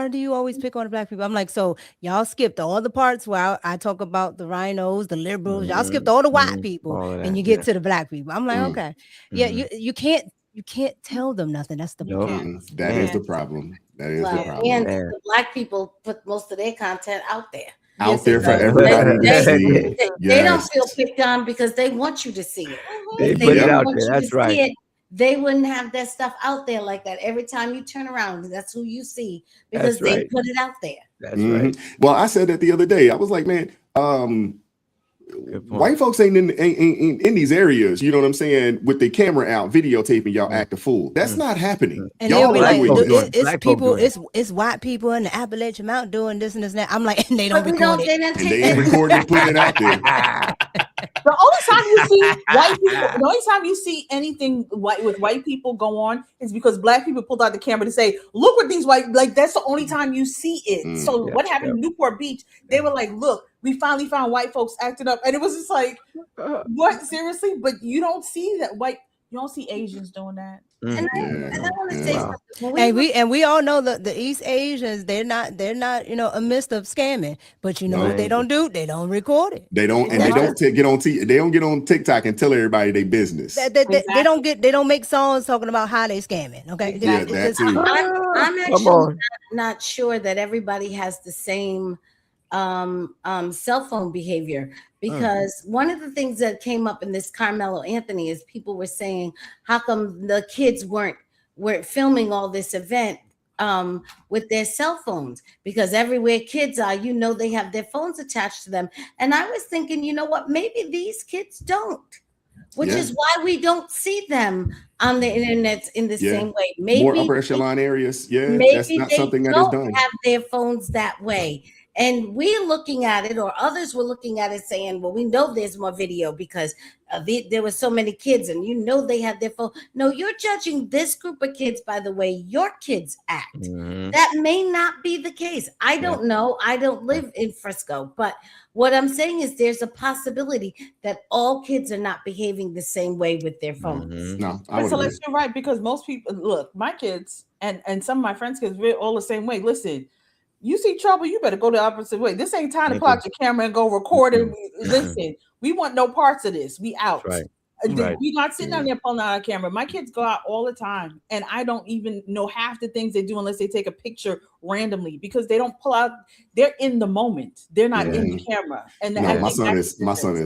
do you always pick on the black people? I'm like, so y'all skipped all the parts where I talk about the rhinos, the liberals. Y'all skipped all the white people, and you get to the black people. I'm like, okay. Yeah, you can't tell them nothing. That's the problem. That is the problem. That is the problem. And the black people put most of their content out there. Out there for everybody to see. They don't feel picked on because they want you to see it. They put it out there. That's right. They wouldn't have that stuff out there like that. Every time you turn around, that's who you see because they put it out there. That's right. Well, I said that the other day. I was like, man, white folks ain't in these areas, you know what I'm saying, with the camera out videotaping y'all act a fool. That's not happening. And y'all be like, it's people, it's white people in the Appalachian Mountain doing this and this and that. I'm like, and they don't record it. And they ain't recording and putting it out there. The only time you see white people, the only time you see anything with white people go on is because black people pulled out the camera to say, look what these white, like that's the only time you see it. So what happened in Newport Beach? They were like, look, we finally found white folks acting up. And it was just like, what? Seriously? But you don't see that you don't see Asians doing that. And I want to say something. And we all know that the East Asians, they're not, a midst of scamming. But what they don't do? They don't record it. They don't, and they don't get on TikTok and tell everybody their business. They don't make songs talking about how they scamming. Okay. I'm actually not sure that everybody has the same cell phone behavior, because one of the things that came up in this Carmelo Anthony is people were saying, how come the kids weren't filming all this event with their cell phones? Because everywhere kids are, they have their phones attached to them. And I was thinking, you know what, maybe these kids don't, which is why we don't see them on the internet in the same way. Maybe more upper echelon areas. Maybe that's not something that is done. Have their phones that way. And we're looking at it, or others were looking at it saying, well, we know there's more video because there were so many kids and they had their phone. No, you're judging this group of kids by the way your kids act. That may not be the case. I don't know. I don't live in Frisco. But what I'm saying is there's a possibility that all kids are not behaving the same way with their phones. No, so let's be right, because most people, look, my kids and some of my friends' kids, we're all the same way. Listen, you see trouble, you better go the opposite way. This ain't time to pull out your camera and go record it. Listen, we want no parts of this. We out. We not sitting down there pulling out our camera. My kids go out all the time, and I don't even know half the things they do unless they take a picture randomly, because they don't pull out. They're in the moment. They're not in the camera. And my son is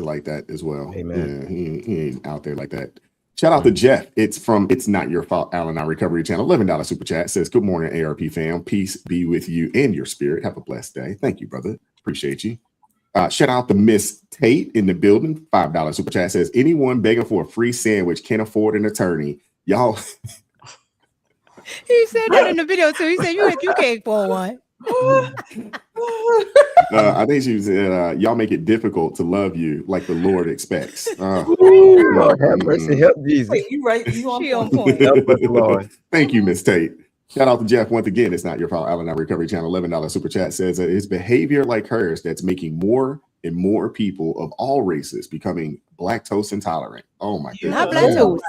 like that as well. Amen. Yeah, he ain't out there like that. Shout out to Jeff. It's Not Your Fault, Allen, our recovery channel. $11 super chat says, good morning, ARP fam. Peace be with you and your spirit. Have a blessed day. Thank you, brother. Appreciate you. Shout out to Miss Tate in the building. $5 super chat says, anyone begging for a free sandwich can't afford an attorney. Y'all. He said that in the video too. He said, you can't afford one. I think she said, y'all make it difficult to love you like the Lord expects. Lord have mercy, help Jesus. Wait, you right? You on point. Help us, Lord. Thank you, Miss Tate. Shout out to Jeff once again. It's Not Your Fault, Allen, our recovery channel. $11 super chat says that it's behavior like hers that's making more and more people of all races becoming lactose intolerant. Oh my goodness. Not lactose.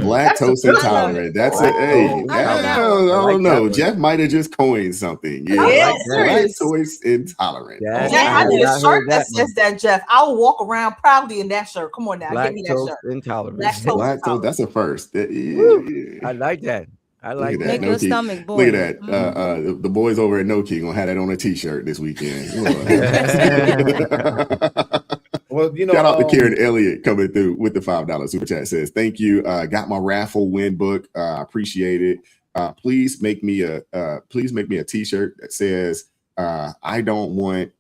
Lactose intolerant. That's it. Hey, I don't know. Jeff might have just coined something. Yeah. Lactose intolerant. Jeff, I need a shirt that says that, Jeff. I'll walk around proudly in that shirt. Come on now. Give me that shirt. Intolerant. Lactose. That's a first. I like that. I like that. Make your stomach boil. Look at that. The boys over at KNoWKi gonna have that on a t-shirt this weekend. Well, shout out to Karen Elliott coming through with the $5 super chat. Says, thank you. Got my raffle win book. Appreciate it. Please make me a t-shirt that says, I don't want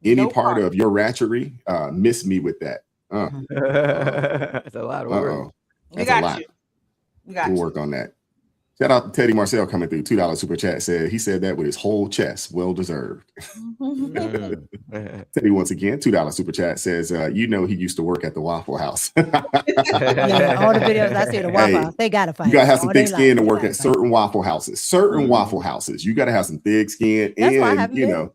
any part of your ratchery. Miss me with that. That's a lot of work. That's a lot. We'll work on that. Shout out to Teddy Marcel coming through. $2 super chat he said that with his whole chest. Well deserved. Teddy once again, $2 super chat says, you know, he used to work at the Waffle House. Yeah, all the videos I see at the Waffle House, they gotta fight. You gotta have some thick skin to work at certain Waffle Houses. Certain Waffle Houses, you gotta have some thick skin and you know,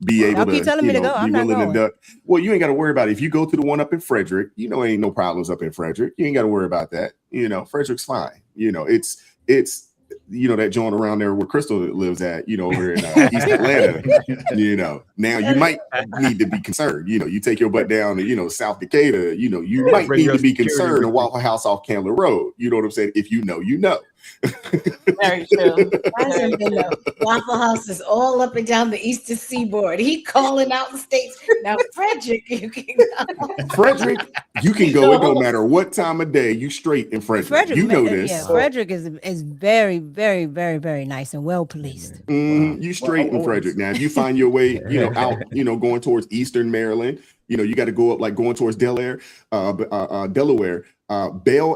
be able to. Keep telling me to go. I'm not going. Well, you ain't got to worry about it. If you go to the one up in Frederick, you know, ain't no problems up in Frederick. You ain't got to worry about that. You know, Frederick's fine. You know, it's you know, that joint around there where Crystal lives at, you know, over in East Atlanta. You know, now you might need to be concerned. You know, you take your butt down to, you know, South Decatur, you know, you might need to be concerned of Waffle House off Candler Road. You know what I'm saying? If you know, you know. Very true. Waffle House is all up and down the Eastern Seaboard. He calling out the states. Now, Frederick, you can go. Frederick, you can go. It don't matter what time of day. You straight in Frederick. You know this. Yeah, Frederick is very, very, very, very nice and well policed. You straight in Frederick. Now, if you find your way, you know, out, you know, going towards Eastern Maryland, you know, you got to go up like going towards Delaware, Bel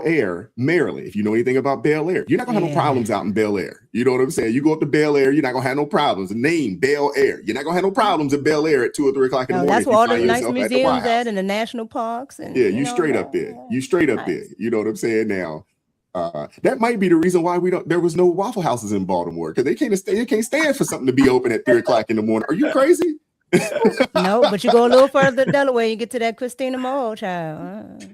Air, Maryland. If you know anything about Bel Air, you're not gonna have no problems out in Bel Air. You know what I'm saying? You go up to Bel Air, you're not gonna have no problems. The name Bel Air, you're not gonna have no problems at Bel Air at 2 or 3 o'clock in the morning. That's where all the nice museums at and the national parks. And yeah, you straight up there. You straight up there. You know what I'm saying? Now, that might be the reason why there was no Waffle Houses in Baltimore, because they can't stand for something to be open at 3 o'clock in the morning. Are you crazy? No, but you go a little further to Delaware, you get to that Christina Mall, child.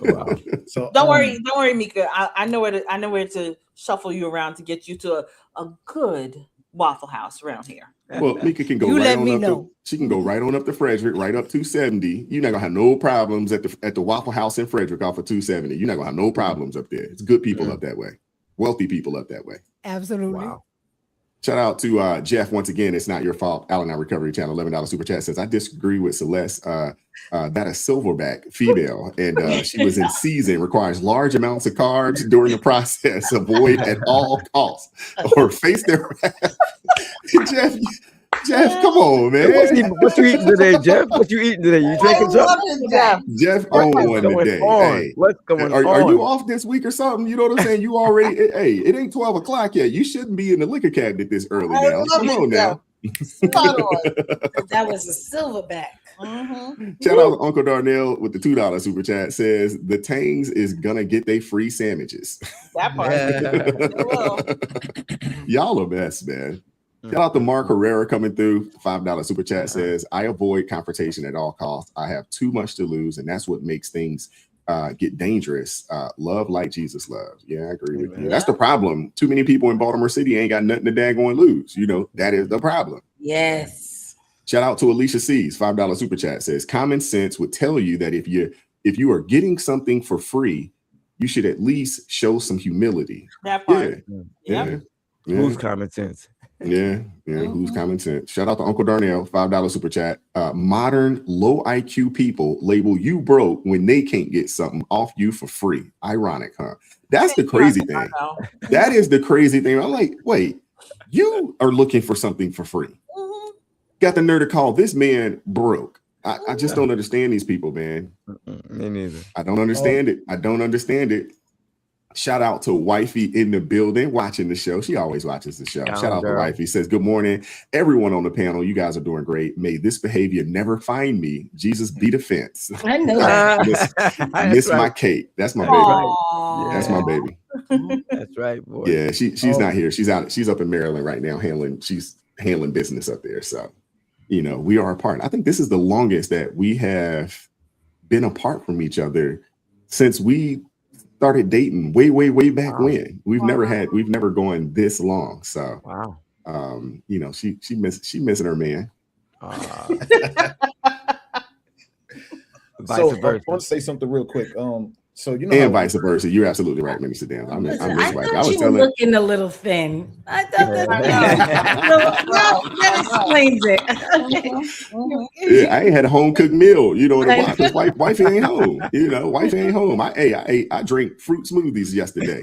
Wow. So don't worry, Mika. I know where to shuffle you around to get you to a good Waffle House around here. Well, Mika can go she can go right on up to Frederick, right up 270. You're not gonna have no problems at the Waffle House in Frederick off of 270. You're not gonna have no problems up there. It's good people up that way, wealthy people up that way. Absolutely. Wow. Shout out to Jeff once again. It's not your fault. Allen Recovery Channel, $11 super chat says, I disagree with Celeste. That a silverback female and she was in season, requires large amounts of carbs during the process, avoid at all costs or face their wrath. Jeff, come on, man. What you eating today, Jeff? What you eating today? You drinking something? Jeff on one today. Hey, what's going on? Are you off this week or something? You know what I'm saying? You already, hey, it ain't 12 o'clock yet. You shouldn't be in the liquor cabinet this early now. Come on now. That was a silverback. Shout out to Uncle Darnell with the $2 super chat says the Tangs is gonna get their free sandwiches. That part. Y'all are best, man. Shout out to Mark Herrera coming through. $5 super chat says, I avoid confrontation at all costs. I have too much to lose, and that's what makes things get dangerous. Love like Jesus loves. Yeah, I agree with you. That's the problem. Too many people in Baltimore City ain't got nothing to daggone lose. You know, that is the problem. Yes. Shout out to Alicia C's $5 super chat says, common sense would tell you that if you are getting something for free, you should at least show some humility. That part. Yeah. Who's common sense? Yeah. Who's common sense? Shout out to Uncle Darnell, $5 super chat. Modern low IQ people label you broke when they can't get something off you for free. Ironic, huh? That's the crazy thing. That is the crazy thing. I'm like, wait, you are looking for something for free. Got the nerve to call this man broke. I just don't understand these people, man. Me neither. I don't understand it. I don't understand it. Shout out to Wifey in the building watching the show. She always watches the show. Shout out to Wifey. Says, good morning, everyone on the panel. You guys are doing great. May this behavior never find me. Jesus be the fence. I know that. Miss my cake. That's my baby. Right. That's my baby. That's right, boy. Yeah, she's not here. She's out. She's up in Maryland right now she's handling business up there. So, you know, we are apart. I think this is the longest that we have been apart from each other since we started dating way back when. We've never gone this long. So you know, she missing her man. So I want to say something real quick. So you know, and vice versa. You're absolutely right, Minister Dan. I was looking a little thin. I thought that explains it. Yeah, I ain't had a home cooked meal. You know, wifey ain't home. You know, wife ain't home. I drank fruit smoothies yesterday.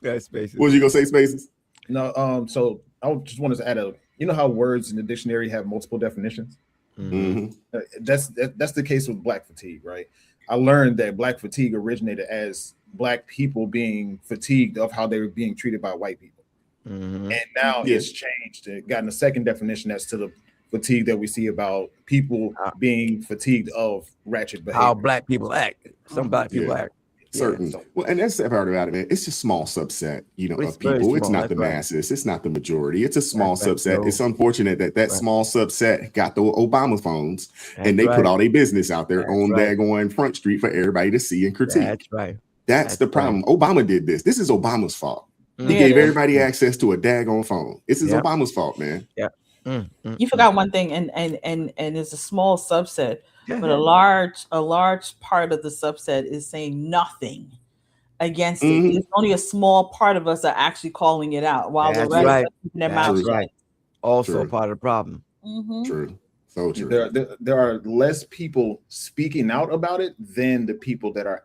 That's Spaces. What was you gonna say, Spaces? No, so I just wanted to add you know how words in the dictionary have multiple definitions? That's the case with Black fatigue, right? I learned that Black fatigue originated as Black people being fatigued of how they were being treated by white people. And now it's changed. It gotten a second definition as to the fatigue that we see about people being fatigued of ratchet behavior. How Black people act. Some Black people act. Certain. Well, and that's the part about it, man. It's a small subset, of people. It's not the masses. It's not the majority. It's a small subset. It's unfortunate that small subset got the Obama phones and they put all their business out there on daggone Front Street for everybody to see and critique. That's right. That's the problem. Obama did this. This is Obama's fault. He gave everybody access to a daggone phone. This is Obama's fault, man. You forgot one thing, and it's a small subset, but a large part of the subset is saying nothing against it. It's only a small part of us are actually calling it out, while the rest are keeping their mouths shut. Also part of the problem. True. So true. There are less people speaking out about it than the people that are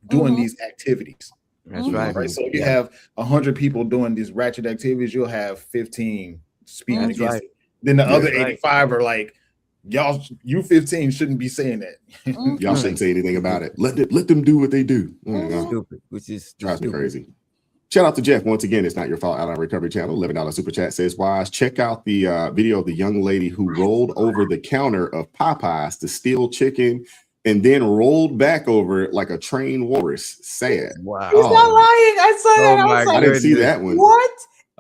doing these activities. That's right. So you have 100 people doing these ratchet activities, you'll have 15 speaking against it. Then the other 85 are like, y'all, you 15 shouldn't be saying that. Y'all shouldn't say anything about it. Let them do what they do. Stupid, which is drives me crazy. Shout out to Jeff once again. It's not your fault. Ally Recovery Channel, $11 super chat says, "Wise, check out the video of the young lady who rolled over the counter of Popeyes to steal chicken and then rolled back over it like a trained walrus." Sad. Wow. He's not lying. I saw that. I didn't see that one. What?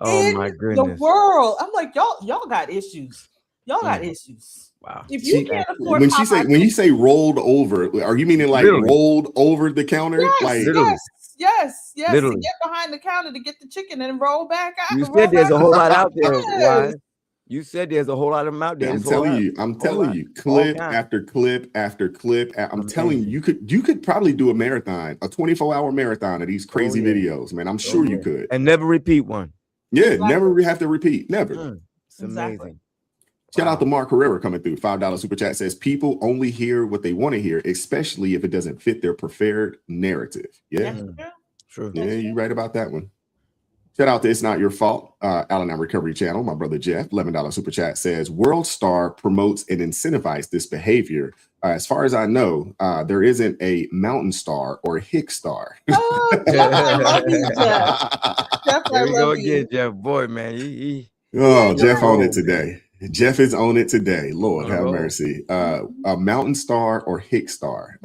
Oh my goodness. The world. I'm like, y'all got issues. Y'all got issues. Wow. If you can't afford when you say rolled over, are you meaning like rolled over the counter? Yes, like yes. Literally. To get behind the counter to get the chicken and roll back out. You said there's a whole lot out there. Why? You said there's a whole lot of them out there. I'm telling you, clip after clip after clip. I'm telling you, you could probably do a marathon, a 24-hour marathon of these crazy videos, man. I'm sure you could. And never repeat one. Yeah, never have to repeat. Never. It's amazing. Shout out to Mark Herrera coming through. $5 super chat says, "People only hear what they want to hear, especially if it doesn't fit their preferred narrative." Yeah. True. Yeah, you're right about that one. Shout out to It's Not Your Fault, Al-Anon Recovery Channel. My brother Jeff, $11 super chat says, "World Star promotes and incentivizes this behavior. As far as I know, there isn't a Mountain Star or Hick Star." Oh, Jeff, I love you, Jeff. Jeff, There we go again, Jeff. Boy, man. Jeff on it today. Jeff is on it today. Lord have mercy. A Mountain Star or Hick Star.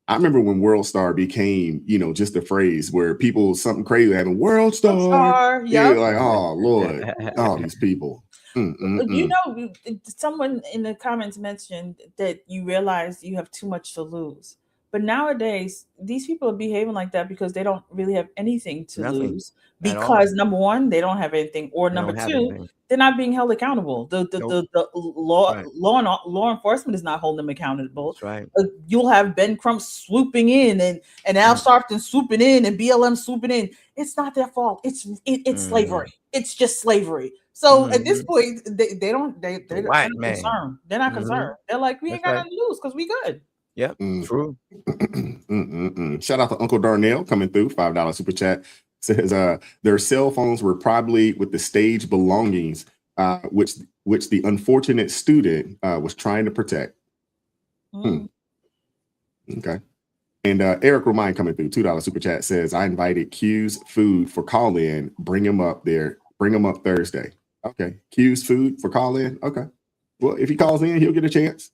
I remember when World Star became, just a phrase where people, something crazy having World Star. Yeah, like, oh, Lord, all these people. Someone in the comments mentioned that you realize you have too much to lose. But nowadays, these people are behaving like that because they don't really have anything to lose. Because number one, they don't have anything, or number two, they're not being held accountable. The law enforcement is not holding them accountable. That's right. You'll have Ben Crump swooping in and Al Sharpton swooping in and BLM swooping in. It's not their fault. It's slavery. It's just slavery. So at this point, they're not concerned. They're not concerned. They're like, we ain't got nothing to lose because we good. Yep, true. Shout out to Uncle Darnell coming through. $5 super chat says their cell phones were probably with the stage belongings, which the unfortunate student was trying to protect. Okay. And Eric Romine coming through, $2 super chat says, "I invited Q's Food for call-in. Bring him up there. Bring him up Thursday." Okay. Q's Food for call-in. Okay. Well, if he calls in, he'll get a chance.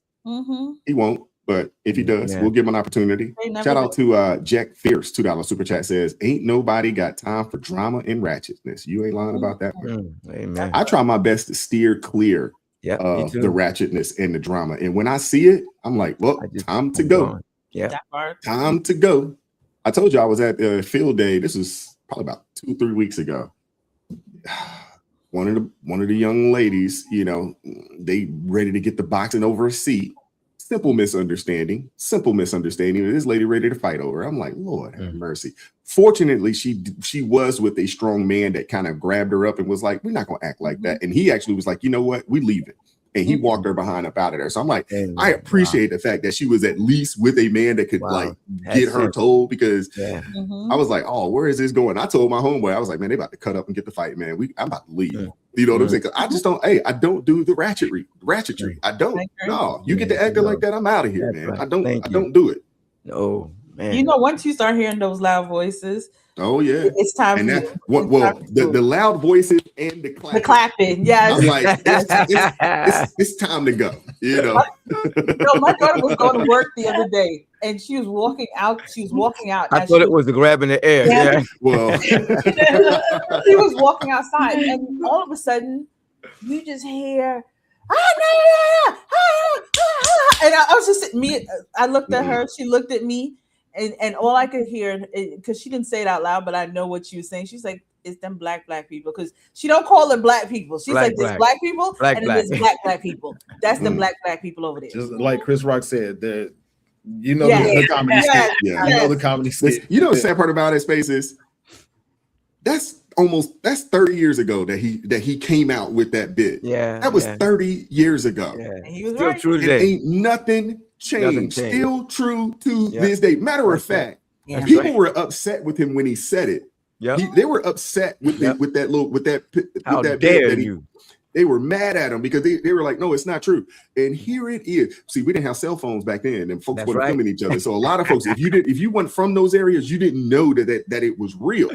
He won't. But if he does, we'll give him an opportunity. Shout out to Jack Fierce, $2 super chat says, "Ain't nobody got time for drama and ratchetness." You ain't lying about that one. Amen. I try my best to steer clear of the ratchetness and the drama. And when I see it, I'm like, well, time to go. Time to go. I told you I was at the field day. This was probably about 2-3 weeks ago. One of the young ladies, they ready to get the boxing over a seat. Simple misunderstanding. This lady ready to fight over. I'm like, Lord have mercy. Fortunately, she was with a strong man that kind of grabbed her up and was like, "We're not gonna act like that." And he actually was like, "You know what? We leaving." and he walked her behind up out of there. So I'm like, I appreciate the fact that she was at least with a man that could like get her told, because I was like, oh, where is this going? I told my homeboy, I was like, man, they about to cut up and get the fight, man. I'm about to leave. You know what I'm saying? I just don't, I don't do the ratchetry. I don't. No, you get to acting like that, I'm out of here, man. I don't do it. Oh man. You know, once you start hearing those loud voices, oh yeah, it's time. And that, the loud voices and the clapping. Yes. I'm like, it's time to go. You know. My daughter was going to work the other day, and she was walking out. I thought it was the grab in the air. Yeah. Well, she was walking outside, and all of a sudden, you just hear. And I was just sitting. I looked at her. She looked at me. And all I could hear, because she didn't say it out loud, but I know what she was saying. She's like, "It's them black people," because she don't call them black people. She's like, "There's black people, and then there's black people. That's the black people over there." Just like Chris Rock said, the comedy skit. You know the comedy skit. You know the sad part about it, Space, is that's 30 years ago that he came out with that bit. Yeah, that was 30 years ago. Yeah. And he was still right. true today. Ain't nothing changed. Still true to this day. Matter of fact, people were upset with him when he said it. Yeah, they were upset with that bit. They were mad at him because they were like, no, it's not true. And here it is. See, we didn't have cell phones back then, and folks weren't filming each other. So a lot of folks, if you weren't from those areas, you didn't know that it was real.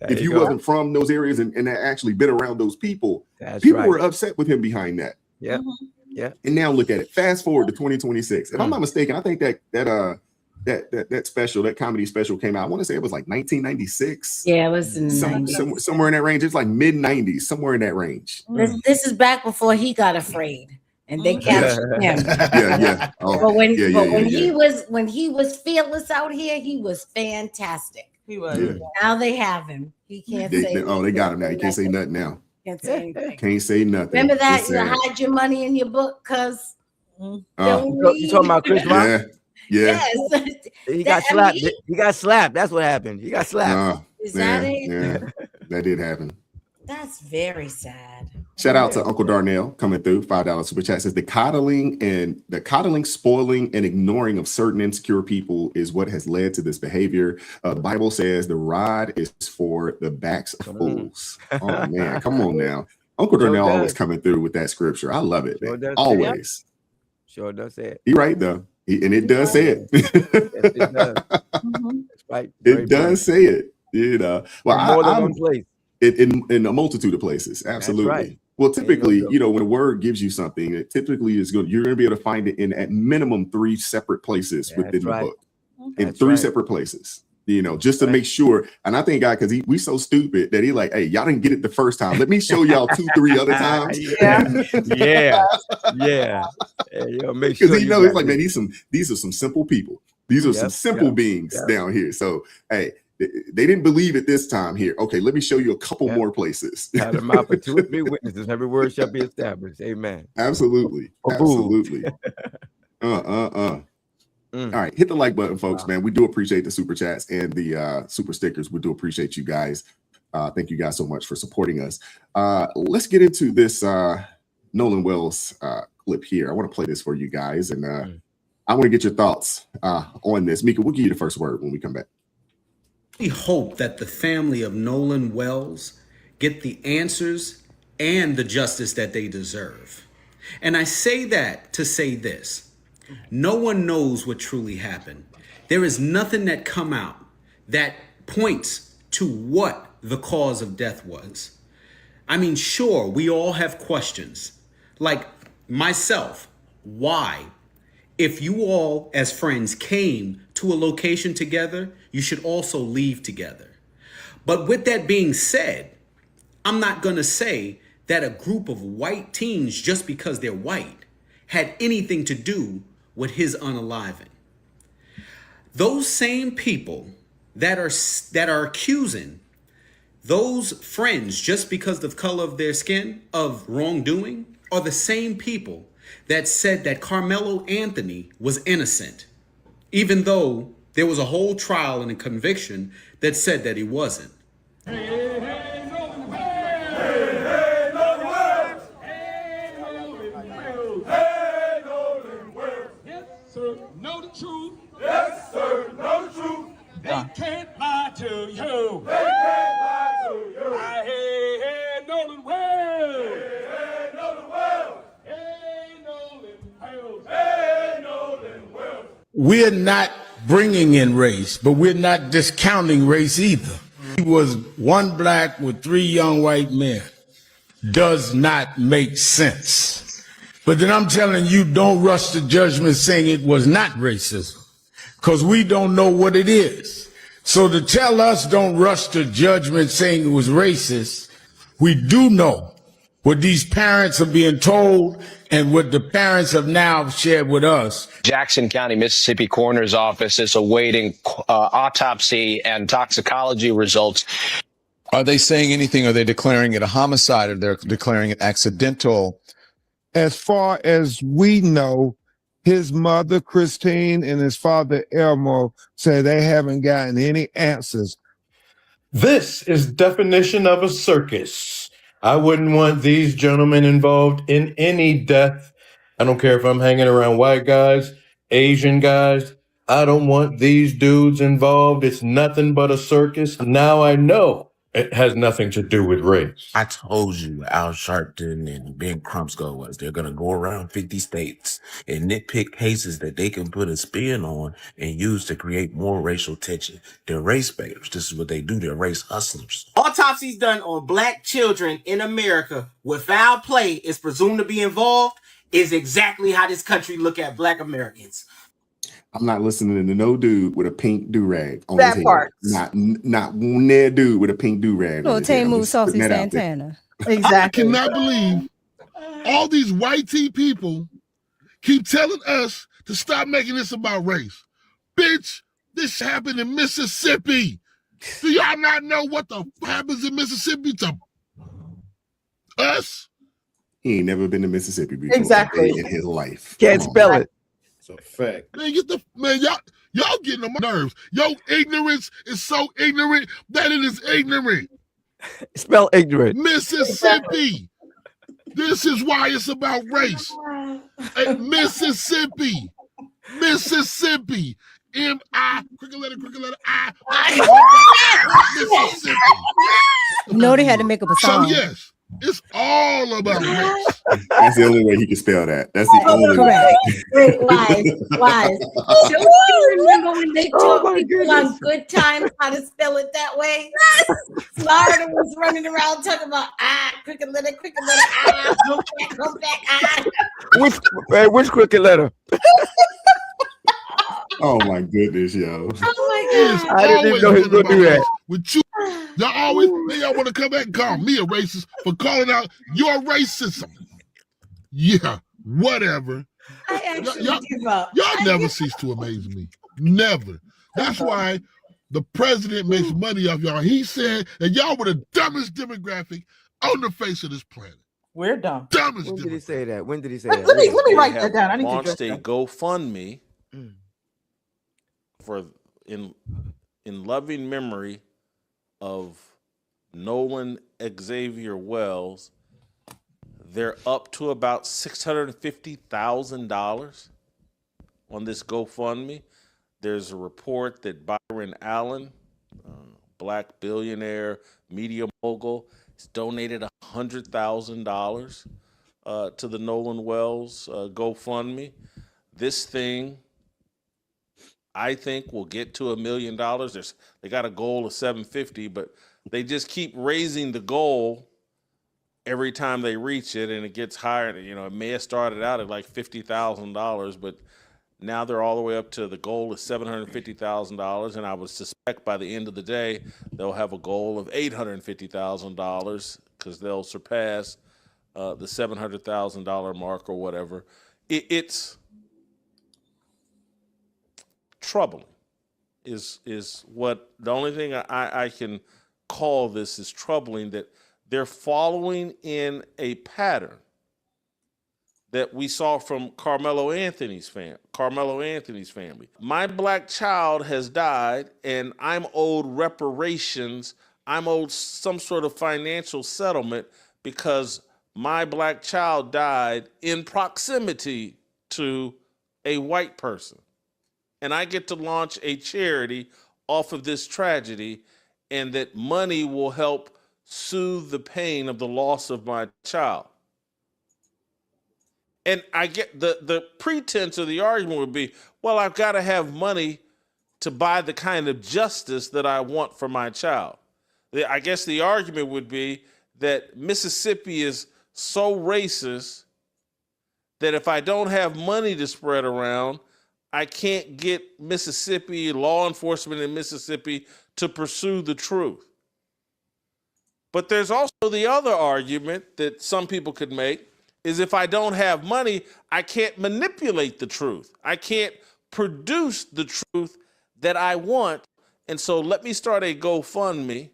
If you wasn't from those areas and actually been around those people, people were upset with him behind that. Yeah. Yeah. And now look at it. Fast forward to 2026. If I'm not mistaken, I think that special, that comedy special came out. I want to say it was like 1996. Yeah, it was in the somewhere in that range. It's like mid 90s, somewhere in that range. This is back before he got afraid and they captured him. Yeah. Oh, but when he was fearless out here, he was fantastic. He was. Yeah. Now they have him. He can't say. They got him now. He can't say nothing now. Can't say anything. Can't say nothing. Remember that you hide your money in your book, cause you talking about Chris Rock? Yeah. Yes. He got slapped. He got slapped. That's what happened. He got slapped. Is that it? Yeah, that did happen. That's very sad. Shout out to Uncle Darnell coming through. $5 super chat says the coddling, spoiling, and ignoring of certain insecure people is what has led to this behavior. The Bible says the rod is for the backs of fools. Oh man, come on now. Uncle Darnell always coming through with that scripture. I love it. Always. Sure does say it. He right though. And it does say it. Yes, it does. That's right. It does say it. You know. Well, more than one place. In a multitude of places. Absolutely. Right. Well, typically, when a word gives you something, it typically is good. You're going to be able to find it in at minimum 3 separate places within the book. In 3 separate places. Just to make sure. And I think God, because we so stupid that he like, hey, y'all didn't get it the first time. Let me show y'all 2, 3 other times. Yeah. Make sure because he knows it's like, man, these are some simple people. These are some simple beings down here. So hey, they didn't believe it this time here. Okay, let me show you a couple more places. Out of the mouth of 2 or 3 witnesses, every word shall be established. Amen. Absolutely. All right, hit the like button, folks, man. We do appreciate the super chats and the super stickers. We do appreciate you guys. Thank you guys so much for supporting us. Let's get into this Nolan Wells clip here. I want to play this for you guys, and I want to get your thoughts on this. Mika, we'll give you the first word when we come back. We hope that the family of Nolan Wells get the answers and the justice that they deserve. And I say that to say this. No one knows what truly happened. There is nothing that come out that points to what the cause of death was. I mean, sure, we all have questions. Like myself, why? If you all as friends came to a location together, you should also leave together. But with that being said, I'm not going to say that a group of white teens, just because they're white, had anything to do with his unaliving. Those same people that are accusing those friends just because of the color of their skin of wrongdoing are the same people that said that Carmelo Anthony was innocent, even though there was a whole trial and a conviction that said that he wasn't. truth. Yes, sir, no truth. They can't lie to you. They can't lie to you. Hey, Nolan Wells. Hey, Nolan Wells. Hey, Nolan Wells. Hey, Nolan Wells. We're not bringing in race, but we're not discounting race either. He was one black with 3 young white men. Does not make sense. But then I'm telling you, don't rush to judgment saying it was not racism, because we don't know what it is. So to tell us don't rush to judgment saying it was racist, we do know what these parents are being told and what the parents have now shared with us. Jackson County, Mississippi Coroner's Office is awaiting autopsy and toxicology results. Are they saying anything? Are they declaring it a homicide, or they're declaring it accidental? As far as we know, his mother, Christine, and his father, Elmo, say they haven't gotten any answers. This is definition of a circus. I wouldn't want these gentlemen involved in any death. I don't care if I'm hanging around white guys, Asian guys. I don't want these dudes involved. It's nothing but a circus. Now I know it has nothing to do with race. I told you Al Sharpton and Ben Crumskull was. They're going to go around 50 states and nitpick cases that they can put a spin on and use to create more racial tension. They're race baiters. This is what they do. They're race hustlers. Autopsies done on black children in America with foul play is presumed to be involved is exactly how this country look at black Americans. I'm not listening to no dude with a pink do-rag on That his part. head. Not one dude with a pink do-rag. No, on his head. I'm Tamu just Saucy putting that out there. Santana. I Exactly. cannot believe all these white tea people keep telling us to stop making this about race. Bitch, this happened in Mississippi. Do y'all not know what the happens in Mississippi to us? He ain't never been to Mississippi before. Exactly. In his life. Can't spell it. It's a fact. Man, y'all getting on my nerves. Your ignorance is so ignorant that it is ignorant. Spell ignorant. Mississippi. This is why it's about race. Hey, Mississippi. Mississippi. M-I, crooked letter, I. Mississippi. You know they had to make up a So song. yes, it's all about race. That's the only way he can spell that. That's the only Correct. Wait, wise. Don't you remember when they taught people on Good Times how to spell it that way? Florida was running around talking about crooked letter, come back, Which crooked letter? Oh my goodness, yo. Oh my God. I didn't even know he was gonna do that. With you, y'all want to come back and call me a racist for calling out your racism. Yeah, whatever. I actually give up. Y'all never cease to amaze me. Never. That's why the president makes money off y'all. He said that y'all were the dumbest demographic on the face of this planet. We're dumb. Dumbest When did he say that? When did he say Let that? me write that down. I need to launched address a that. GoFundMe for in loving memory of Nolan Xavier Wells. They're up to about $650,000 on this GoFundMe. There's a report that Byron Allen, black billionaire, media mogul, has donated $100,000 to the Nolan Wells GoFundMe. This thing, I think, will get to $1 million. They got a goal of 750, but they just keep raising the goal every time they reach it, and it gets higher. You know, it may have started out at like $50,000, but now they're all the way up to the goal is $750,000, and I would suspect by the end of the day they'll have a goal of $850,000 because they'll surpass the $700,000 mark or whatever. It's troubling. Is what the only thing I can call this is troubling, that they're following in a pattern that we saw from Carmelo Anthony's family. My black child has died, and I'm owed reparations. I'm owed some sort of financial settlement because my black child died in proximity to a white person. and I get to launch a charity off of this tragedy, and that money will help soothe the pain of the loss of my child. And I get the pretense of the argument would be, well, I've got to have money to buy the kind of justice that I want for my child. I guess the argument would be that Mississippi is so racist that if I don't have money to spread around, I can't get Mississippi, law enforcement in Mississippi, to pursue the truth. But there's also the other argument that some people could make is if I don't have money, I can't manipulate the truth. I can't produce the truth that I want. And so let me start a GoFundMe.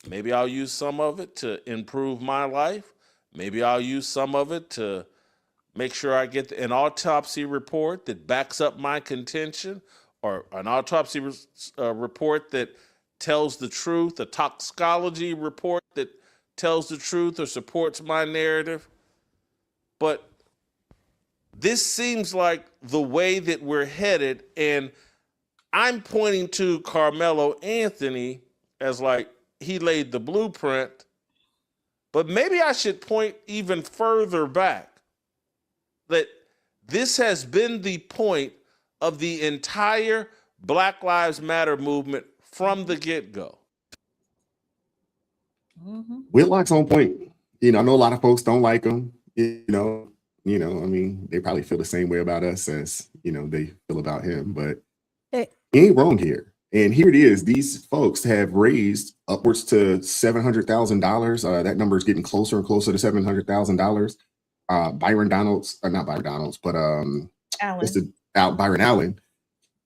Maybe I'll use some of it to improve my life. Maybe I'll use some of it to make sure I get an autopsy report that backs up my contention, or an autopsy report that tells the truth, a toxicology report that tells the truth or supports my narrative. But this seems like the way that we're headed, and I'm pointing to Carmelo Anthony as like he laid the blueprint, but maybe I should point even further back, that this has been the point of the entire Black Lives Matter movement from the get-go. Whitlock's on point. I know a lot of folks don't like him. I mean, they probably feel the same way about us as, they feel about him, but he ain't wrong here. And here it is. These folks have raised upwards to $700,000. That number is getting closer and closer to $700,000. Byron Allen.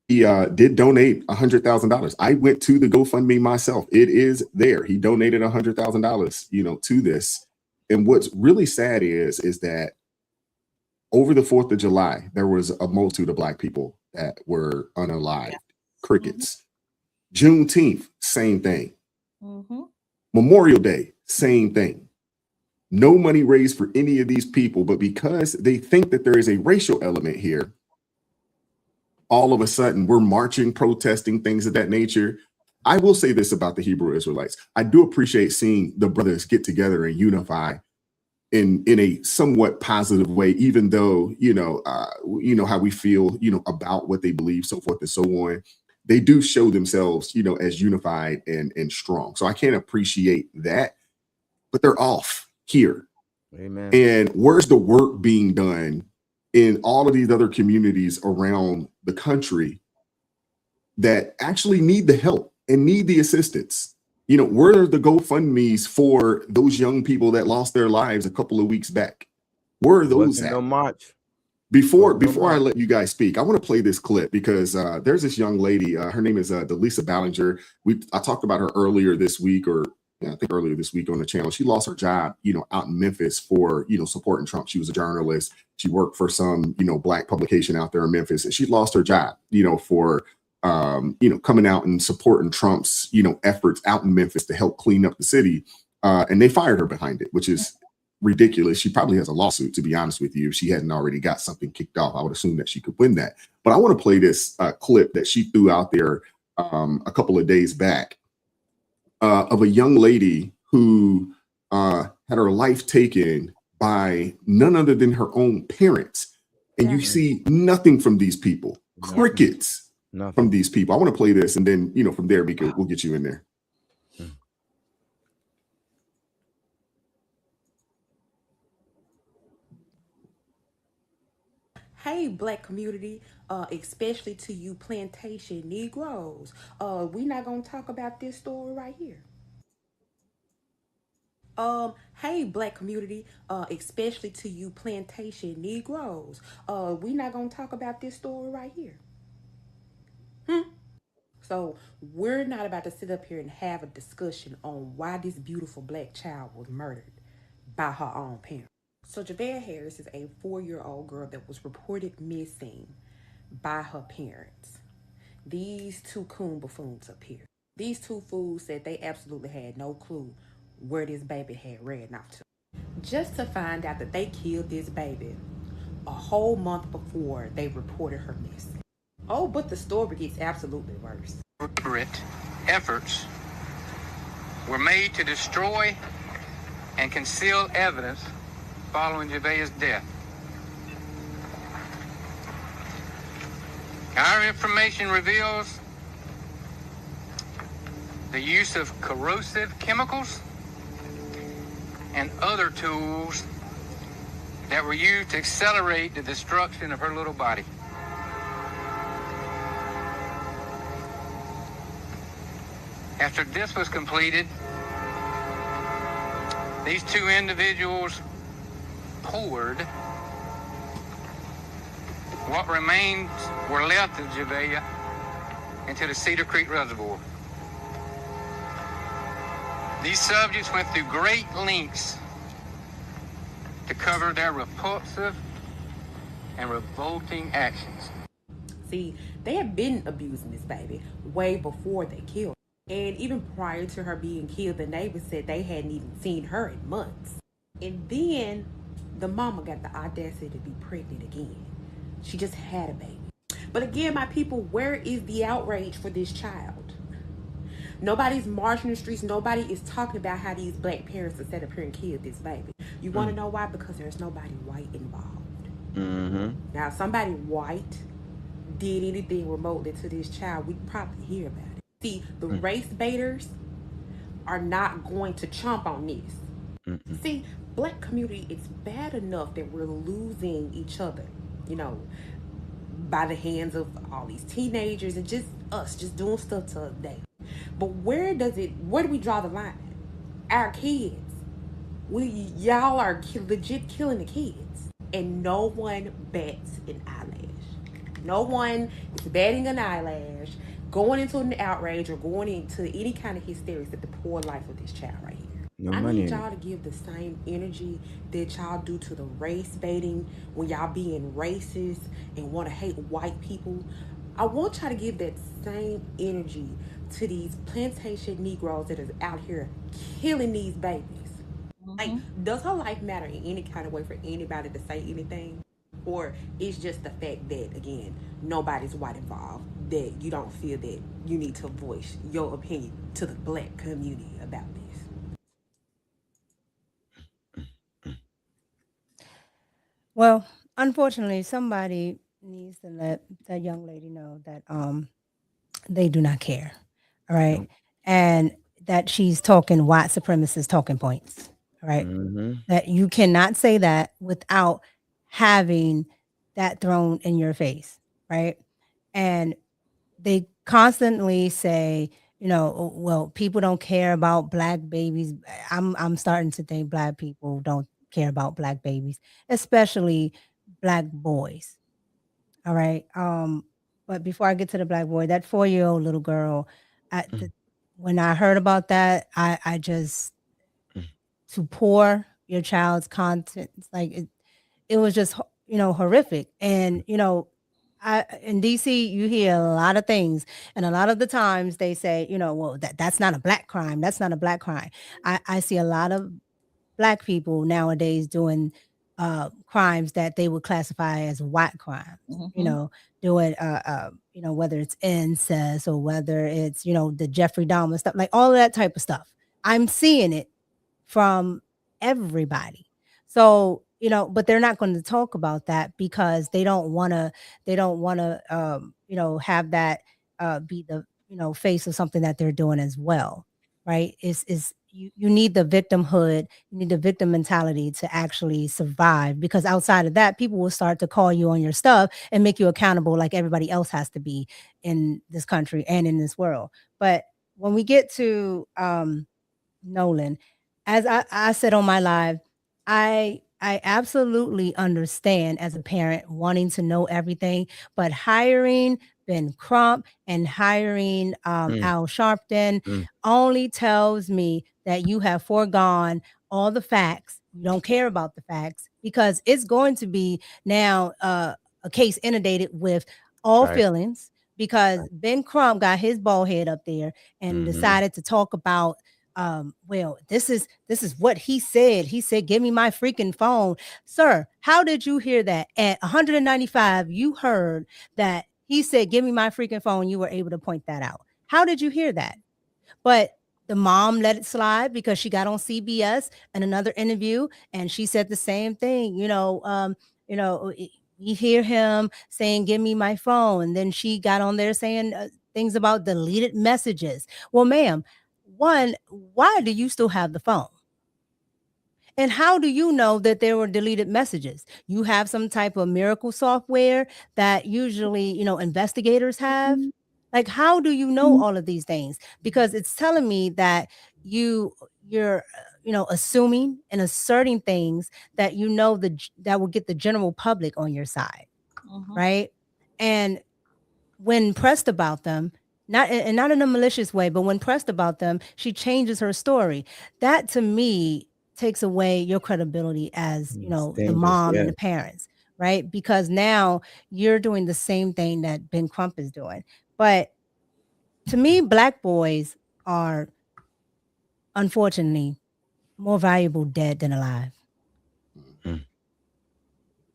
He did donate $100,000. I went to the GoFundMe myself. It is there. He donated $100,000, to this. And what's really sad is that over the 4th of July, there was a multitude of Black people that were unalived. Crickets. Juneteenth, same thing. Memorial Day, same thing. No money raised for any of these people, but because they think that there is a racial element here, all of a sudden we're marching, protesting, things of that nature. I will say this about the Hebrew Israelites. I do appreciate seeing the brothers get together and unify in a somewhat positive way, even though, how we feel, about what they believe, so forth and so on. They do show themselves, as unified and strong. So I can appreciate that, but they're off here. Amen. And where's the work being done in all of these other communities around the country that actually need the help and need the assistance? Where are the GoFundMes for those young people that lost their lives a couple of weeks back? Where are those at? No march. Before I let you guys speak, I want to play this clip because there's this young lady. Her name is Delisa Ballinger. I talked about her earlier this week, I think earlier this week on the channel. She lost her job, out in Memphis for, supporting Trump. She was a journalist. She worked for some, Black publication out there in Memphis, and she lost her job, for, coming out and supporting Trump's, efforts out in Memphis to help clean up the city. And they fired her behind it, which is ridiculous. She probably has a lawsuit, to be honest with you. If she hadn't already got something kicked off, I would assume that she could win that. But I want to play this clip that she threw out there a couple of days back of a young lady who had her life taken by none other than her own parents. And you see nothing from these people, crickets from these people. I want to play this, and then, from there, we'll get you in there. Hey, Black community, especially to you plantation Negroes, we not gonna talk about this story right here. Hey, Black community, especially to you plantation Negroes, we not gonna talk about this story right here. So we're not about to sit up here and have a discussion on why this beautiful Black child was murdered by her own parents. So Javea Harris is a 4-year-old girl that was reported missing by her parents. These two coon buffoons up here. These two fools said they absolutely had no clue where this baby had ran off to. Just to find out that they killed this baby a whole month before they reported her missing. Oh, but the story gets absolutely worse. Deliberate efforts were made to destroy and conceal evidence following Javea's death. Our information reveals the use of corrosive chemicals and other tools that were used to accelerate the destruction of her little body. After this was completed, these two individuals poured what remains were left of Javea into the Cedar Creek Reservoir. These subjects went through great lengths to cover their repulsive and revolting actions. See, they had been abusing this baby way before they killed her. And even prior to her being killed, the neighbors said they hadn't even seen her in months. And then the mama got the audacity to be pregnant again. She just had a baby. But again, my people, where is the outrage for this child? Nobody's marching the streets. Nobody is talking about how these black parents are set up here and killed this baby. You want to know why? Because there's nobody white involved. Now, if somebody white did anything remotely to this child, we'd probably hear about it. See, the race baiters are not going to chomp on this. See, black community, it's bad enough that we're losing each other, you know, by the hands of all these teenagers and just us just doing stuff to us daily. But where do we draw the line? Our kids. Y'all are legit killing the kids. And no one bats an eyelash. No one is batting an eyelash, going into an outrage or going into any kind of hysterics at the poor life of this child right here. I need y'all to give the same energy that y'all do to the race baiting when y'all being racist and want to hate white people. I want y'all to give that same energy to these plantation Negroes that are out here killing these babies. Like, does her life matter in any kind of way for anybody to say anything? Or it's just the fact that, again, nobody's white involved, that you don't feel that you need to voice your opinion to the black community about this? Well, unfortunately, somebody needs to let that young lady know that they do not care. All right. And that she's talking white supremacist talking points. All right. That you cannot say that without having that thrown in your face. Right. And they constantly say, you know, well, people don't care about black babies. I'm starting to think black people don't care about black babies, especially black boys. All right. But before I get to the black boy, that 4-year-old little girl, when I heard about that, I just to pour your child's content, like it was just, you know, horrific. And, you know, in DC, you hear a lot of things, and a lot of the times they say, you know, well, that's not a black crime. That's not a black crime. I see a lot of black people nowadays doing crimes that they would classify as white crimes. You know, doing you know, whether it's incest or whether it's, you know, the Jeffrey Dahmer stuff, like all of that type of stuff. I'm seeing it from everybody. So, you know, but they're not going to talk about that because they don't want to, you know, have that be the, you know, face of something that they're doing as well. Right. You need the victimhood, you need the victim mentality to actually survive, because outside of that, people will start to call you on your stuff and make you accountable like everybody else has to be in this country and in this world. But when we get to Nolan, as I said on my live, I absolutely understand as a parent wanting to know everything, but hiring Ben Crump and hiring Al Sharpton only tells me that you have foregone all the facts. You don't care about the facts, because it's going to be now a case inundated with all feelings, because Ben Crump got his bald head up there and decided to talk about well, this is what he said. He said, give me my freaking phone. Sir, how did you hear that? At 195, you heard that he said, give me my freaking phone. You were able to point that out. How did you hear that? But the mom let it slide because she got on CBS in another interview, and she said the same thing. You hear him saying, give me my phone. And then she got on there saying things about deleted messages. Well, ma'am, one, why do you still have the phone? And how do you know that there were deleted messages? You have some type of miracle software that usually, investigators have. Like, how do you know all of these things? Because it's telling me that you're assuming and asserting things that that will get the general public on your side, right? And when pressed about them, not in a malicious way, but when pressed about them, she changes her story. That to me takes away your credibility as the mom and the parents, right? Because now you're doing the same thing that Ben Crump is doing. But to me, Black boys are unfortunately more valuable dead than alive.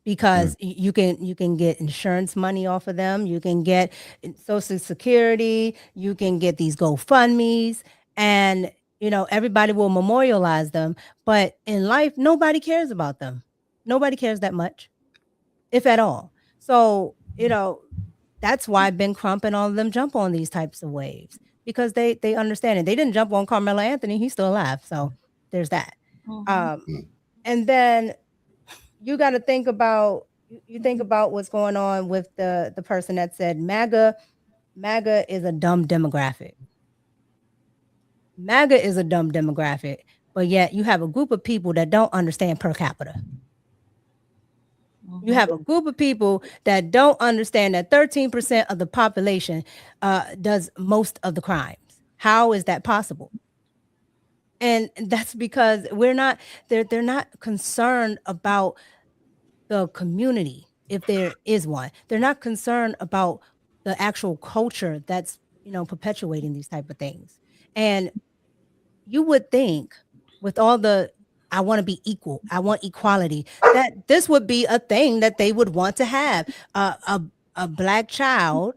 Because you can get insurance money off of them, you can get Social Security, you can get these GoFundMes, and everybody will memorialize them. But in life, nobody cares about them. Nobody cares that much, if at all. So that's why Ben Crump and all of them jump on these types of waves, because they understand it. They didn't jump on Carmelo Anthony; he's still alive. So there's that. And then you got to think about what's going on with the person that said MAGA is a dumb demographic. MAGA is a dumb demographic, but yet you have a group of people that don't understand per capita. You have a group of people that don't understand that 13% of the population does most of the crimes. How is that possible? And that's because they're not concerned about the community, if there is one. They're not concerned about the actual culture that's perpetuating these type of things. And you would think, with all the I want to be equal, I want equality, that this would be a thing that they would want to have, a Black child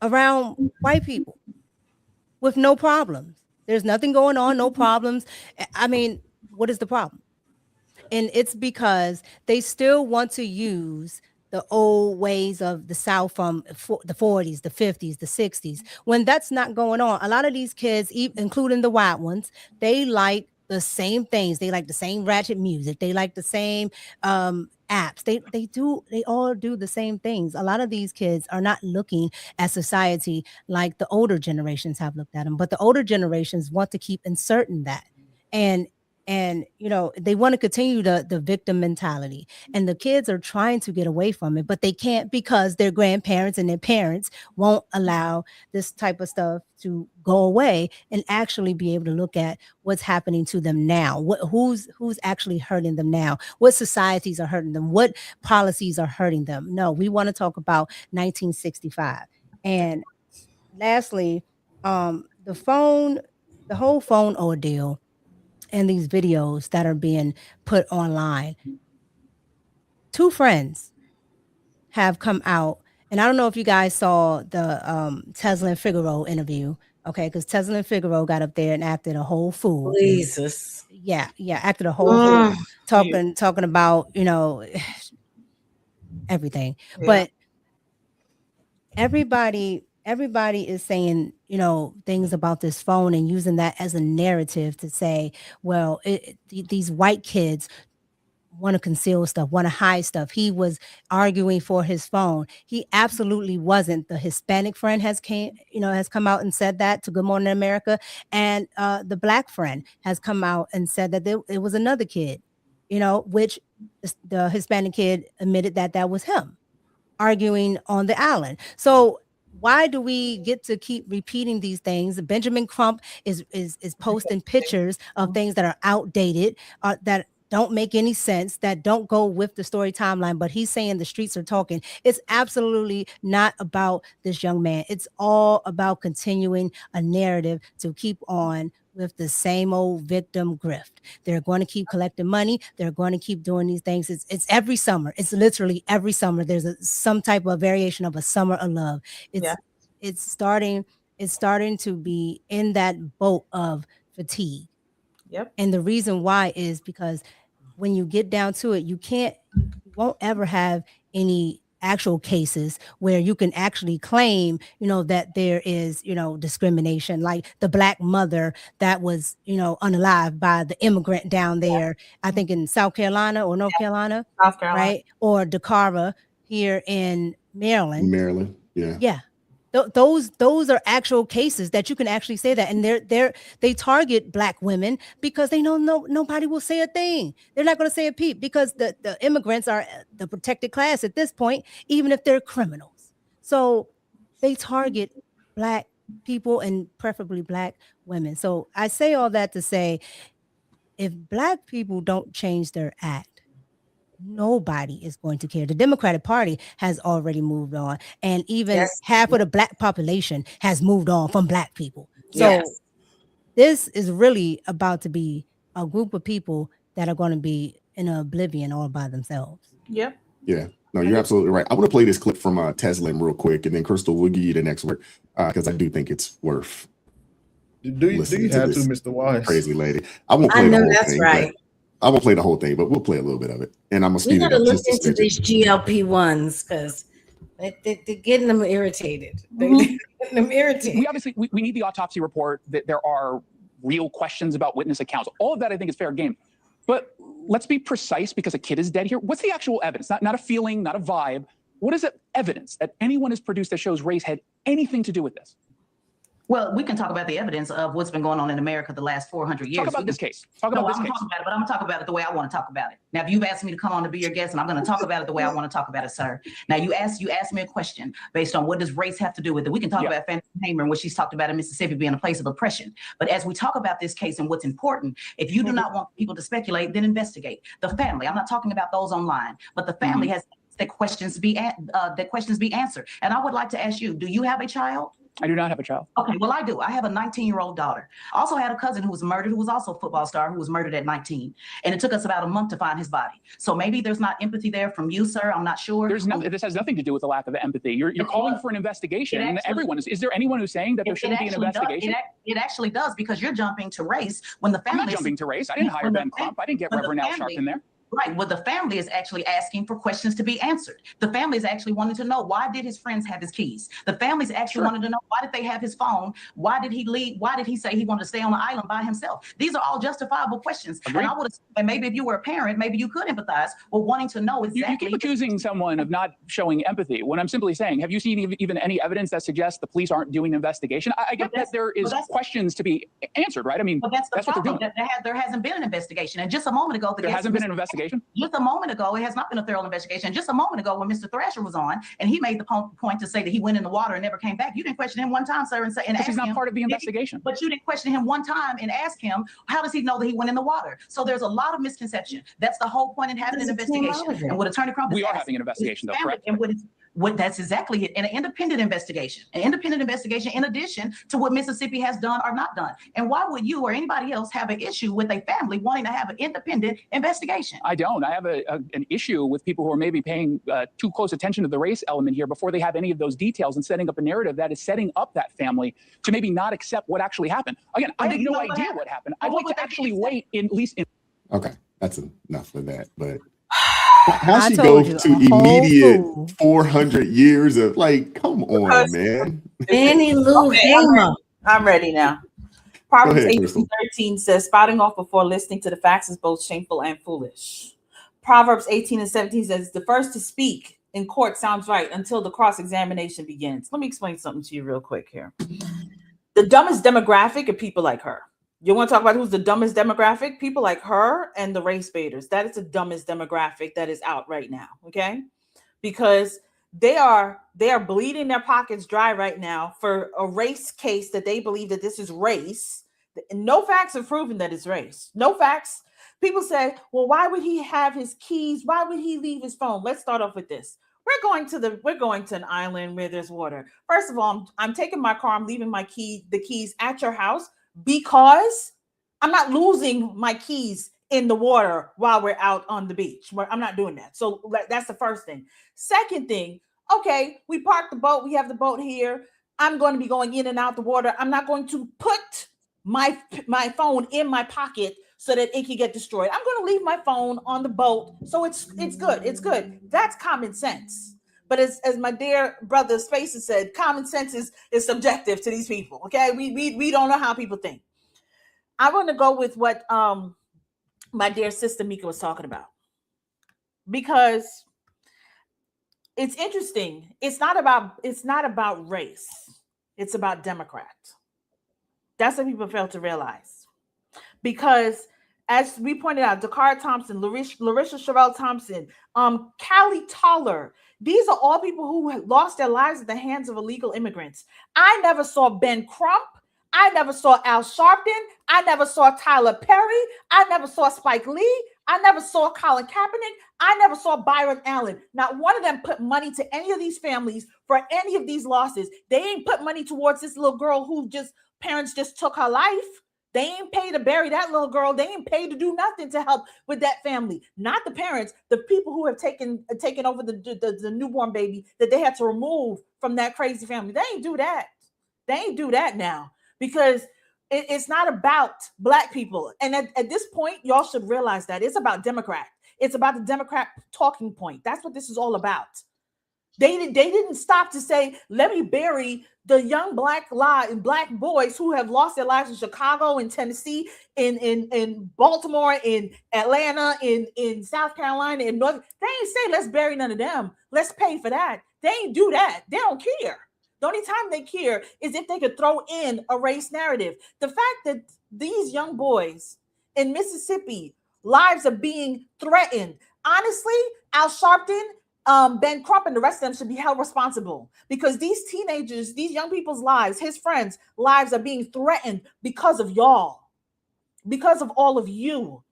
around white people with no problems. There's nothing going on, no problems. I mean, what is the problem? And it's because they still want to use the old ways of the South from the 40s, the 50s, the 60s, when that's not going on. A lot of these kids, including the white ones, they like the same things. They like the same ratchet music. They like the same apps. They all do the same things. A lot of these kids are not looking at society like the older generations have looked at them, but the older generations want to keep inserting that. And they want to continue the victim mentality, and the kids are trying to get away from it, but they can't, because their grandparents and their parents won't allow this type of stuff to go away and actually be able to look at what's happening to them now. Who's actually hurting them now? What societies are hurting them? What policies are hurting them? No, we want to talk about 1965. And lastly, the whole phone ordeal and these videos that are being put online. Two friends have come out, and I don't know if you guys saw the Tesla and Figaro interview, okay? Because Tesla and Figaro got up there and acted a whole fool. Jesus. Yeah, acted a whole fool, talking about everything. Yeah. But everybody is saying, things about this phone and using that as a narrative to say, well, these white kids want to conceal stuff, want to hide stuff. He was arguing for his phone. He absolutely wasn't. The Hispanic friend has come out and said that to Good Morning America. And the Black friend has come out and said that it was another kid, which the Hispanic kid admitted that was him arguing on the island. So why do we get to keep repeating these things? Benjamin Crump is posting pictures of things that are outdated, that don't make any sense, that don't go with the story timeline, but he's saying the streets are talking. It's absolutely not about this young man. It's all about continuing a narrative to keep on with the same old victim grift. They're going to keep collecting money. They're going to keep doing these things. It's every summer. It's literally every summer. There's some type of variation of a summer of love. It's starting to be in that boat of fatigue. Yep. And the reason why is because when you get down to it, you won't ever have any actual cases where you can actually claim, that there is, discrimination, like the Black mother that was, unalived by the immigrant down there, I think in South Carolina or North Carolina, right? Or Dakara here in Maryland. Yeah. Those are actual cases that you can actually say that, and they target Black women because they know nobody will say a thing. They're not going to say a peep because the immigrants are the protected class at this point, even if they're criminals. So they target Black people and preferably Black women. So I say all that to say, if Black people don't change their act, nobody is going to care. The Democratic Party has already moved on, and even half of the Black population has moved on from Black people. So this is really about to be a group of people that are going to be in oblivion all by themselves. Yep. Yeah. No, you're absolutely right. I want to play this clip from Teslim real quick, and then Crystal will give you the next word because I do think it's worth. Do you have to, Mr. Wise? Crazy lady. I won't play the whole thing. Right. I won't play the whole thing, but we'll play a little bit of it. And I'm going to speed it up. We got to look into these GLP-1s because they're getting them irritated. They're getting them irritated. We obviously need the autopsy report, that there are real questions about witness accounts. All of that I think is fair game. But let's be precise because a kid is dead here. What's the actual evidence? Not a feeling, not a vibe. What is the evidence that anyone has produced that shows race had anything to do with this? Well, we can talk about the evidence of what's been going on in America the last 400 years. Talk about this case. Talk about this case. Talk about it, but I'm going to talk about it the way I want to talk about it. Now, if you've asked me to come on to be your guest, and I'm going to talk about it the way I want to talk about it, sir. Now, you asked me a question based on what does race have to do with it. We can talk about Fannie Hamer and what she's talked about in Mississippi being a place of oppression. But as we talk about this case and what's important, if you do not want people to speculate, then investigate. The family, I'm not talking about those online, but the family has that questions be answered. And I would like to ask you, do you have a child? I do not have a child. Okay, well, I do. I have a 19-year-old daughter. I also had a cousin who was murdered, who was also a football star, who was murdered at 19. And it took us about a month to find his body. So maybe there's not empathy there from you, sir. I'm not sure. This has nothing to do with the lack of empathy. You're calling for an investigation. And everyone is there anyone who's saying that there shouldn't be an investigation? It actually does, because you're jumping to race when the family. I'm not jumping to race. I didn't hire Ben Crump. I didn't get Reverend Al Sharpton there. Right. Well, the family is actually asking for questions to be answered. The family is actually wanting to know, why did his friends have his keys? The family's actually wanting to know, why did they have his phone? Why did he leave? Why did he say he wanted to stay on the island by himself? These are all justifiable questions. Agreed. And I would have, and maybe if you were a parent, maybe you could empathize with wanting to know exactly. You keep accusing someone of not showing empathy when I'm simply saying, have you seen even any evidence that suggests the police aren't doing an investigation? I get that there is questions to be answered, right? I mean, that's what they're doing. There hasn't been an investigation. And just a moment ago, there hasn't been an investigation? Just a moment ago, it has not been a thorough investigation. Just a moment ago, when Mr. Thrasher was on and he made the point to say that he went in the water and never came back, you didn't question him one time, sir, and ask he's not him, part of the investigation. But you didn't question him one time and ask him, how does he know that he went in the water? So there's a lot of misconception. That's the whole point in having an investigation. And what Attorney Crump is having an investigation, though, correct? And what that's exactly it. An independent investigation. An independent investigation in addition to what Mississippi has done or not done. And why would you or anybody else have an issue with a family wanting to have an independent investigation? I don't. I have an issue with people who are maybe paying too close attention to the race element here before they have any of those details and setting up a narrative that is setting up that family to maybe not accept what actually happened. Again, I have no idea what happened. I'd like to actually wait at least in. Okay, that's enough of that. But how she go to immediate 400 years of come on, man. Fannie Lou Hamer. I'm ready now. Proverbs 18:13 says, spouting off before listening to the facts is both shameful and foolish. Proverbs 18:17 says, the first to speak in court sounds right until the cross-examination begins. Let me explain something to you real quick here. The dumbest demographic are people like her. You want to talk about who's the dumbest demographic? People like her and the race baiters. That is the dumbest demographic that is out right now, okay? Because they are bleeding their pockets dry right now for a race case that they believe that this is race. No facts have proven that it's race. No facts. People say, well, why would he have his keys? Why would he leave his phone? Let's start off with this. We're going to an island where there's water. First of all, I'm taking my car, I'm leaving the keys at your house. because I'm not losing my keys in the water while we're out on the beach. I'm not doing that. So that's the first thing. Second thing, okay, we parked the boat. We have the boat here. I'm going to be going in and out the water. I'm not going to put my phone in my pocket so that it can get destroyed. I'm going to leave my phone on the boat. So it's good. It's good. That's common sense. But as my dear brother Spacer said, common sense is subjective to these people. Okay, we don't know how people think. I want to go with what my dear sister Mika was talking about, because it's interesting. It's not about race. It's about Democrat. That's what people fail to realize. Because as we pointed out, Dakara Thompson, Larissa Sherelle Thompson, Callie Toller, these are all people who lost their lives at the hands of illegal immigrants. I never saw Ben Crump. I never saw Al Sharpton. I never saw Tyler Perry. I never saw Spike Lee. I never saw Colin Kaepernick. I never saw Byron Allen. Not one of them put money to any of these families for any of these losses. They ain't put money towards this little girl who parents just took her life. They ain't paid to bury that little girl. They ain't paid to do nothing to help with that family. Not the parents, the people who have taken over the newborn baby that they had to remove from that crazy family. They ain't do that. They ain't do that now, because it's not about Black people. And at this point, y'all should realize that it's about Democrat. It's about the Democrat talking point. That's what this is all about. They didn't stop to say, let me bury the young black boys who have lost their lives in Chicago, in Tennessee, in Baltimore, in Atlanta, in South Carolina, in North. They ain't say, let's bury none of them. Let's pay for that. They ain't do that. They don't care. The only time they care is if they could throw in a race narrative. The fact that these young boys in Mississippi, lives are being threatened. Honestly, Al Sharpton, Ben Crump, and the rest of them should be held responsible, because these teenagers, these young people's lives, his friends' lives are being threatened because of y'all, because of all of you.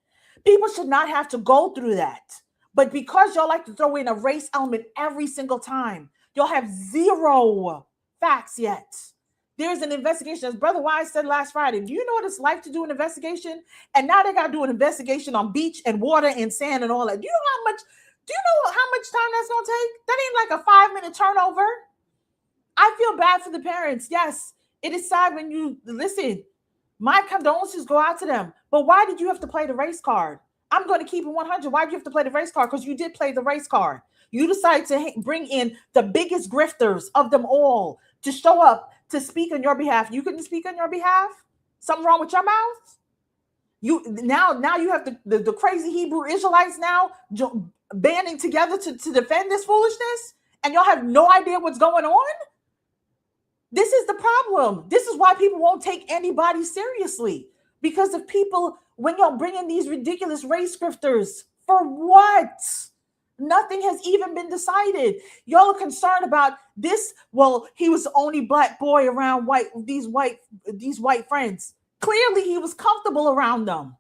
People should not have to go through that. But because y'all like to throw in a race element every single time, y'all have zero facts yet. There's an investigation, as Brother Wise said last Friday. Do you know what it's like to do an investigation? And now they got to do an investigation on beach and water and sand and all that. Do you know how much time that's going to take? That ain't like a 5-minute turnover. I feel bad for the parents. Yes, it is sad when you listen. My condolences go out to them. But why did you have to play the race card? I'm going to keep it 100. Why did you have to play the race card? Because you did play the race card. You decided to bring in the biggest grifters of them all to show up to speak on your behalf. You couldn't speak on your behalf? Something wrong with your mouth? You now you have the crazy Hebrew Israelites now banding together to defend this foolishness, and y'all have no idea what's going on? This is the problem. This is why people won't take anybody seriously, because of people, when y'all bring in these ridiculous race grifters, for what? Nothing has even been decided. Y'all are concerned about this. Well, he was the only Black boy around these white friends. Clearly, he was comfortable around them,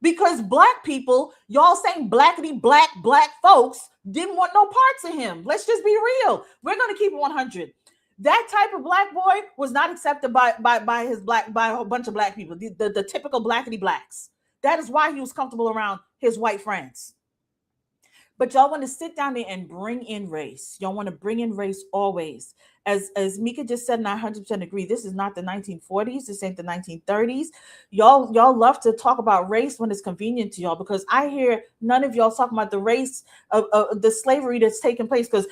because Black people, y'all saying blackity black folks, didn't want no parts of him. Let's just be real. We're going to keep it 100. That type of Black boy was not accepted by a whole bunch of Black people, the typical blackity blacks. That is why he was comfortable around his white friends. But y'all want to sit down there and bring in race. Y'all want to bring in race always. As Mika just said, and I 100% agree, this is not the 1940s. This ain't the 1930s. Y'all love to talk about race when it's convenient to y'all, because I hear none of y'all talking about the race of the slavery that's taking place, because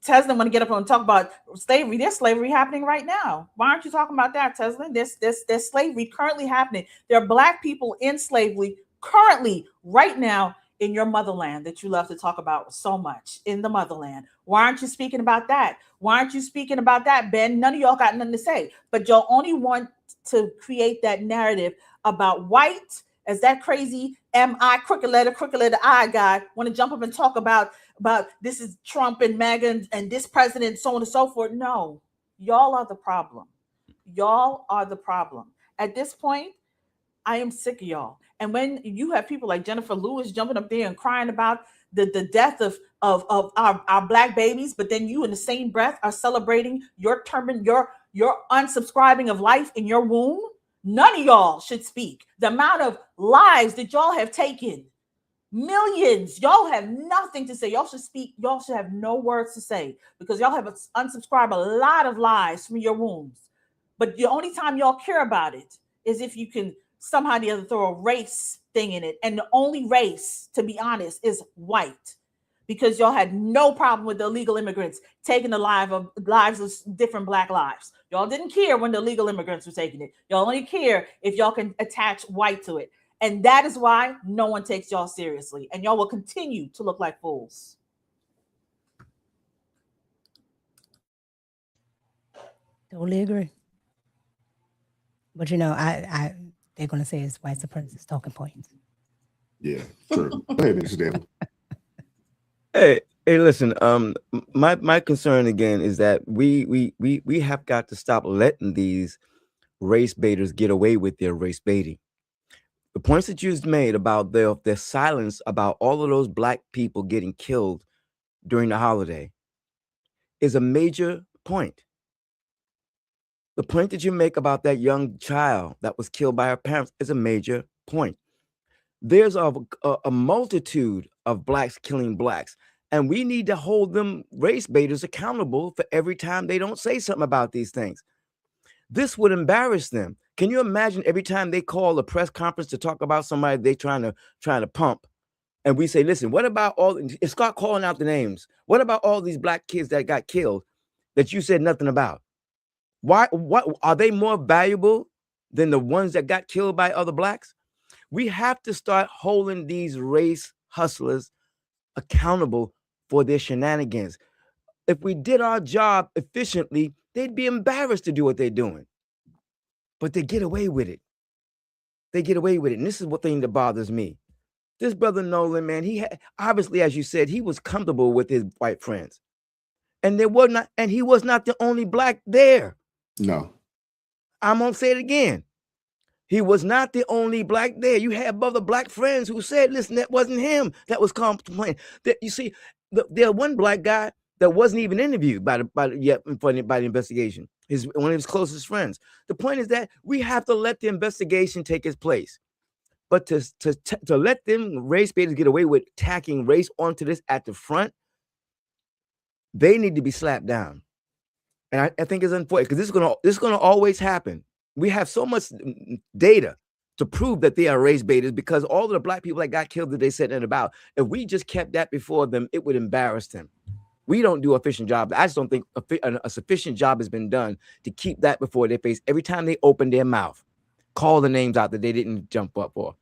Tesla want to get up and talk about slavery. There's slavery happening right now. Why aren't you talking about that, Tesla? There's slavery currently happening. There are Black people in slavery currently right now in your motherland that you love to talk about so much, in the motherland. Why aren't you speaking about that? Why aren't you speaking about that, Ben? None of y'all got nothing to say, but y'all only want to create that narrative about white as that crazy M-I, crooked letter I guy, want to jump up and talk about this is Trump and MAGA and this president, so on and so forth. No, y'all are the problem. Y'all are the problem. At this point, I am sick of y'all. And when you have people like Jennifer Lewis jumping up there and crying about the death of our Black babies, but then you in the same breath are celebrating your unsubscribing of life in your womb, None of y'all should speak. The amount of lives that y'all have taken, millions, y'all have nothing to say. Y'all should speak. Y'all should have no words to say because y'all have unsubscribed a lot of lies from your wombs. But the only time y'all care about it is if you can somehow or the other throw a race thing in it. And the only race, to be honest, is white. Because y'all had no problem with the illegal immigrants taking the lives of different Black lives. Y'all didn't care when the illegal immigrants were taking it. Y'all only care if y'all can attach white to it. And that is why no one takes y'all seriously. And y'all will continue to look like fools. Totally agree. But you know, they're gonna say it's white supremacist talking points. Yeah, true. Go ahead, Mr. Dale. Hey, listen. My concern again is that we have got to stop letting these race baiters get away with their race baiting. The points that you made about their silence about all of those Black people getting killed during the holiday is a major point. The point that you make about that young child that was killed by her parents is a major point. There's a multitude of Blacks killing Blacks, and we need to hold them race baiters accountable for every time they don't say something about these things. This would embarrass them. Can you imagine every time they call a press conference to talk about somebody they trying to pump, and we say, listen, what about all, and start calling out the names. What about all these Black kids that got killed that you said nothing about? Why? What are they more valuable than the ones that got killed by other Blacks? We have to start holding these race hustlers accountable for their shenanigans. If we did our job efficiently, they'd be embarrassed to do what they're doing. But they get away with it. They get away with it. And this is what thing that bothers me. This brother Nolan, man, he had, obviously, as you said, he was comfortable with his white friends. And he was not the only Black there. No. I'm gonna say it again. He was not the only Black there. You had other Black friends who said, listen, that wasn't him that was complaining. That, you see, there one Black guy that wasn't even interviewed by the investigation. One of his closest friends. The point is that we have to let the investigation take its place. But to let them race baiters get away with tacking race onto this at the front, they need to be slapped down. And I think it's unfortunate because this is gonna always happen. We have so much data to prove that they are race baiters because all of the Black people that got killed that they said nothing about, if we just kept that before them, it would embarrass them. We don't do an efficient job. I just don't think a sufficient job has been done to keep that before their face. Every time they open their mouth, call the names out that they didn't jump up for.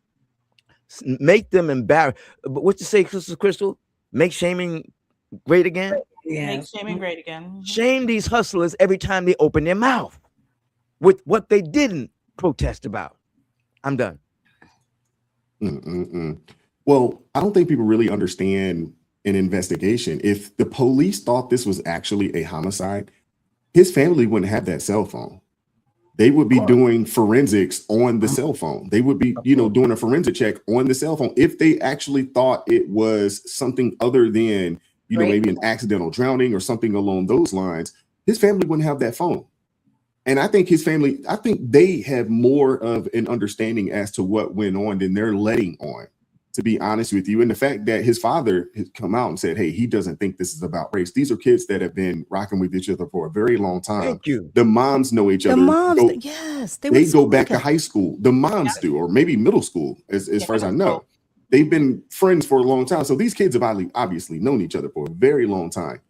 Make them embarrassed. But what you say, Crystal? Make shaming great again? Yeah. Make shaming great again. Shame these hustlers every time they open their mouth with what they didn't protest about. I'm done. Well, I don't think people really understand an investigation. If the police thought this was actually a homicide, his family wouldn't have that cell phone. They would be doing forensics on the cell phone. They would be, doing a forensic check on the cell phone. If they actually thought it was something other than, maybe an accidental drowning or something along those lines, his family wouldn't have that phone. And I think they have more of an understanding as to what went on than they're letting on, to be honest with you. And the fact that his father has come out and said, hey, he doesn't think this is about race. These are kids that have been rocking with each other for a very long time. Thank you. The moms know each other. The moms, yes. They go back to high school. The moms do, or maybe middle school, as far as I know. They've been friends for a long time. So these kids have obviously known each other for a very long time.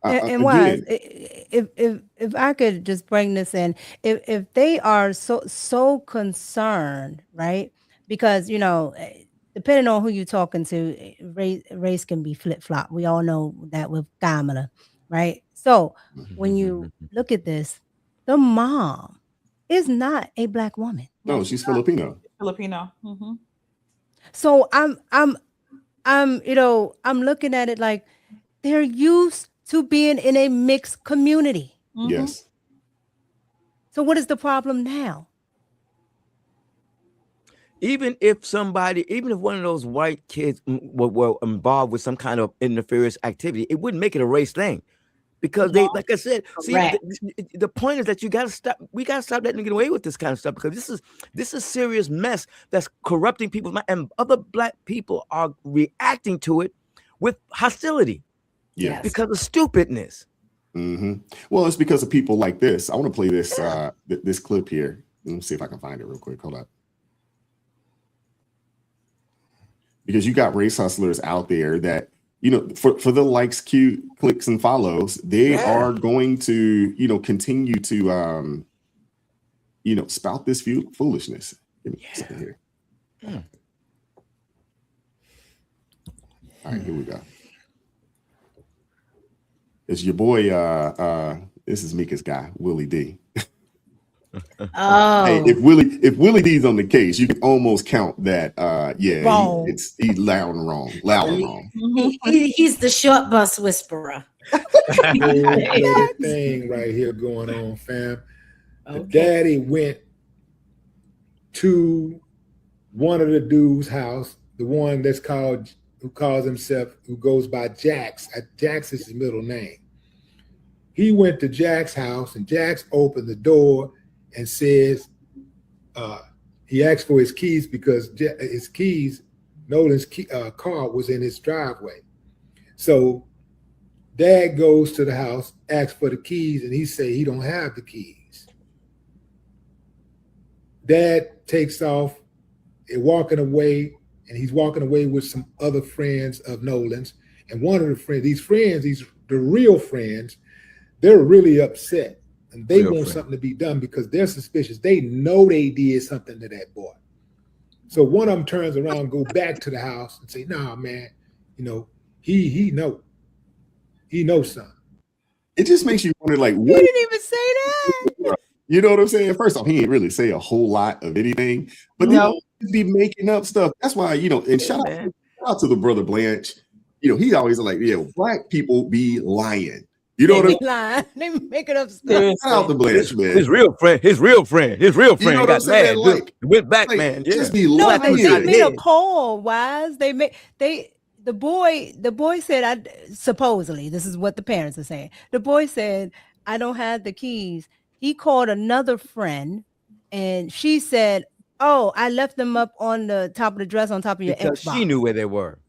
And why, if I could just bring this in, if they are so concerned, right? Because depending on who you're talking to, race can be flip flop. We all know that with Kamala, right? So when you look at this, the mom is not a Black woman. No, she's Filipino. Filipino. Mm-hmm. So I'm looking at it like they're used to being in a mixed community. Mm-hmm. Yes. So what is the problem now? Even if one of those white kids were involved with some kind of interference activity, it wouldn't make it a race thing. Because they, like I said, see, the point is that you gotta stop. We gotta stop letting them get away with this kind of stuff, because this is serious mess that's corrupting people's mind, and other Black people are reacting to it with hostility. Yes. Because of stupidness. Well, it's because of people like this. I want to play this this clip here. Let me see if I can find it real quick. Hold up. Because you got race hustlers out there that, you know, for the likes, clicks, and follows, they are going to, you know, continue to, you know, spout this foolishness. Give me a second here. All right, here we go. It's your boy. This is Mika's guy, Willie D. Hey, if Willie D's on the case, you can almost count that. Yeah, he's loud and wrong. He's the short bus whisperer. Thing right here going on, fam. The daddy went to one of the dude's house, the one that's who goes by Jax. Jax is his middle name. He went to Jack's house, and Jax opened the door and says, he asked for his keys because his keys, Nolan's car was in his driveway. So Dad goes to the house, asks for the keys, and he say he don't have the keys. Dad takes off and walking away, and he's walking away with some other friends of Nolan's. And one of the friends, the real friends, they're really upset. And they want something to be done because they're suspicious. They know they did something to that boy. So one of them turns around, go back to the house and say, "Nah, man, you know, he knows something." It just makes you wonder, like, what? He didn't even say that. You know what I'm saying? First off, he ain't really say a whole lot of anything, but they be making up stuff. That's why, you know, and shout out to the brother Blanche. You know, he always like, yeah, Black people be lying. You know what I'm saying? They making up stuff. Out the Blanche, man. His real friend You know got mad. Like, went back, man. Yeah. Just be No, they lying. made a call. Wise. The boy said, supposedly, this is what the parents are saying. The boy said, "I don't have the keys." He called another friend, and she said, "Oh, I left them up on the top of the dresser on top of your because Xbox." She knew where they were.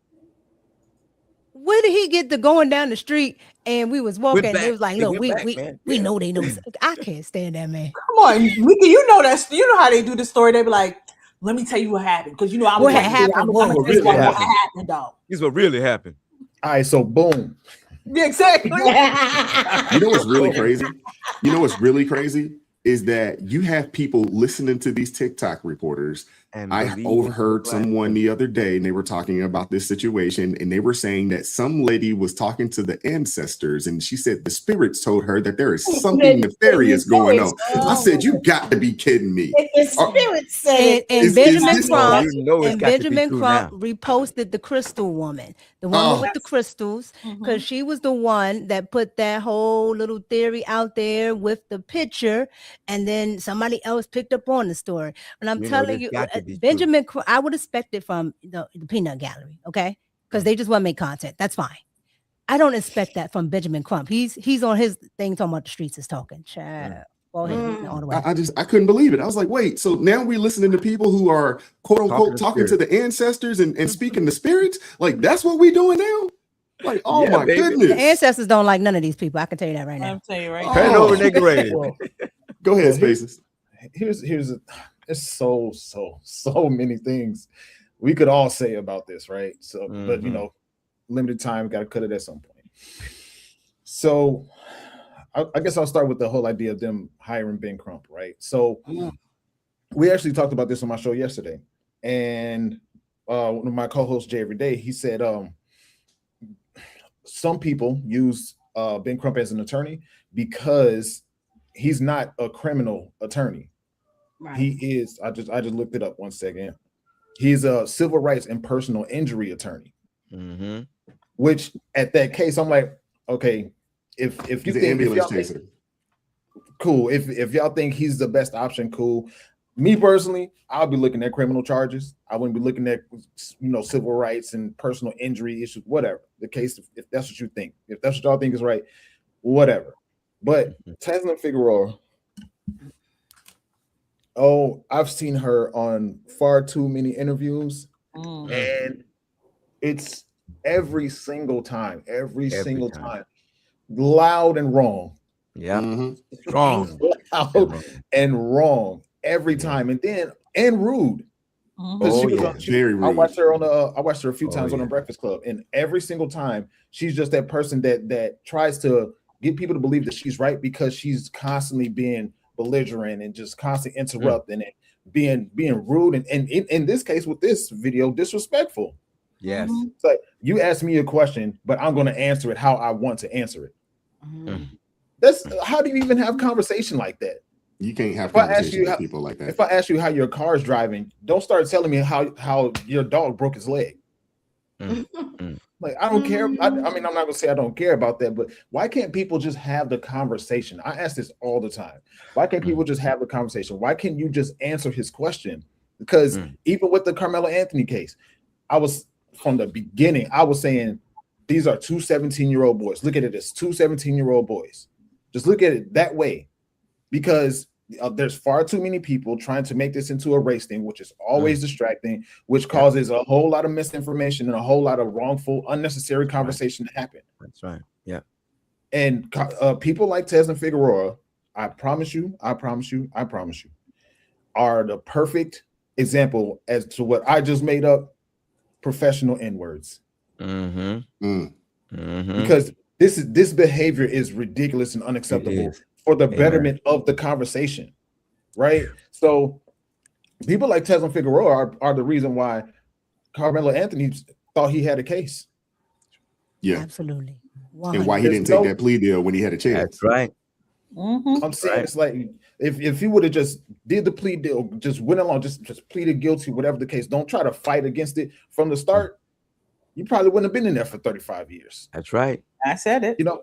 Where did he get to going down the street and we was walking? And it was like, look, we know they know. I can't stand that man. Come on, Mika, you know how they do the story. They be like, "Let me tell you what happened," because you know what happened. What happened, dog? Here's what really happened. All right, so boom. Yeah, exactly. You know what's really crazy? You know what's really crazy is that you have people listening to these TikTok reporters. And I overheard someone the other day, and they were talking about this situation, and they were saying that some lady was talking to the ancestors, and she said the spirits told her that there is something nefarious going on. I said, "You got to be kidding me!" The spirits say, and Benjamin Crump reposted the crystal woman, the woman with the crystals, because she was the one that put that whole little theory out there with the picture, and then somebody else picked up on the story. And I'm telling you, Benjamin, I would expect it from the Peanut Gallery, okay? Because they just want to make content. That's fine. I don't expect that from Benjamin Crump. He's on his thing talking about the streets is talking. Child. Go ahead, all the way. I couldn't believe it. I was like, wait, so now we're listening to people who are quote unquote talking to the ancestors and speaking to spirits? Like, that's what we doing now? Like, oh my goodness. The ancestors don't like none of these people. I can tell you that right now. I'm telling you right now. Pen over their grave. Go ahead, Spaces. There's so many things we could all say about this, right? So, but you know, limited time, got to cut it at some point. So, I guess I'll start with the whole idea of them hiring Ben Crump, right? So, we actually talked about this on my show yesterday, and one of my co-hosts, Jay Everyday, he said, some people use Ben Crump as an attorney because he's not a criminal attorney. Right. He is. I just looked it up 1 second. He's a civil rights and personal injury attorney. Which at that case, I'm like, okay, if you think, cool. If y'all think he's the best option, cool. Me personally, I'll be looking at criminal charges. I wouldn't be looking at, you know, civil rights and personal injury issues, whatever the case. If that's what you think, if that's what y'all think is right, whatever. But Taslim Figueroa, I've seen her on far too many interviews, and it's every single time, loud and wrong. Yeah, strong, loud and wrong every time, and rude. Oh, yeah, very rude. I watched her a few times on the Breakfast Club, and every single time she's just that person that tries to get people to believe that she's right because she's constantly being belligerent and just constantly interrupting and being rude, and in this case with this video, disrespectful. Yes. It's like, you asked me a question, but I'm going to answer it how I want to answer it. That's how do you even have conversation like that? You can't have conversations with people like that. If I ask you how your car is driving, don't start telling me how your dog broke his leg. Like, I don't care. I mean, I'm not gonna say I don't care about that, but why can't people just have the conversation? I ask this all the time. Why can't people just have the conversation? Why can't you just answer his question? Because even with the Carmelo Anthony case, from the beginning, I was saying these are two 17-year-old boys. Look at it as two 17-year-old boys. Just look at it that way, because there's far too many people trying to make this into a race thing, which is always distracting, which causes a whole lot of misinformation and a whole lot of wrongful, unnecessary conversation to happen. That's right. Yeah. And people like Taslim Figueroa, I promise you, are the perfect example as to what I just made up, professional N-words. Because this behavior is ridiculous and unacceptable for the betterment of the conversation, right? So people like Taslim Figueroa are the reason why Carmelo Anthony thought he had a case. Yeah, absolutely. And why he didn't take that plea deal when he had a chance. That's right. I'm saying it's like if he would have just did the plea deal, just went along, just pleaded guilty, whatever the case, don't try to fight against it from the start, you probably wouldn't have been in there for 35 years. That's right. I said it. You know,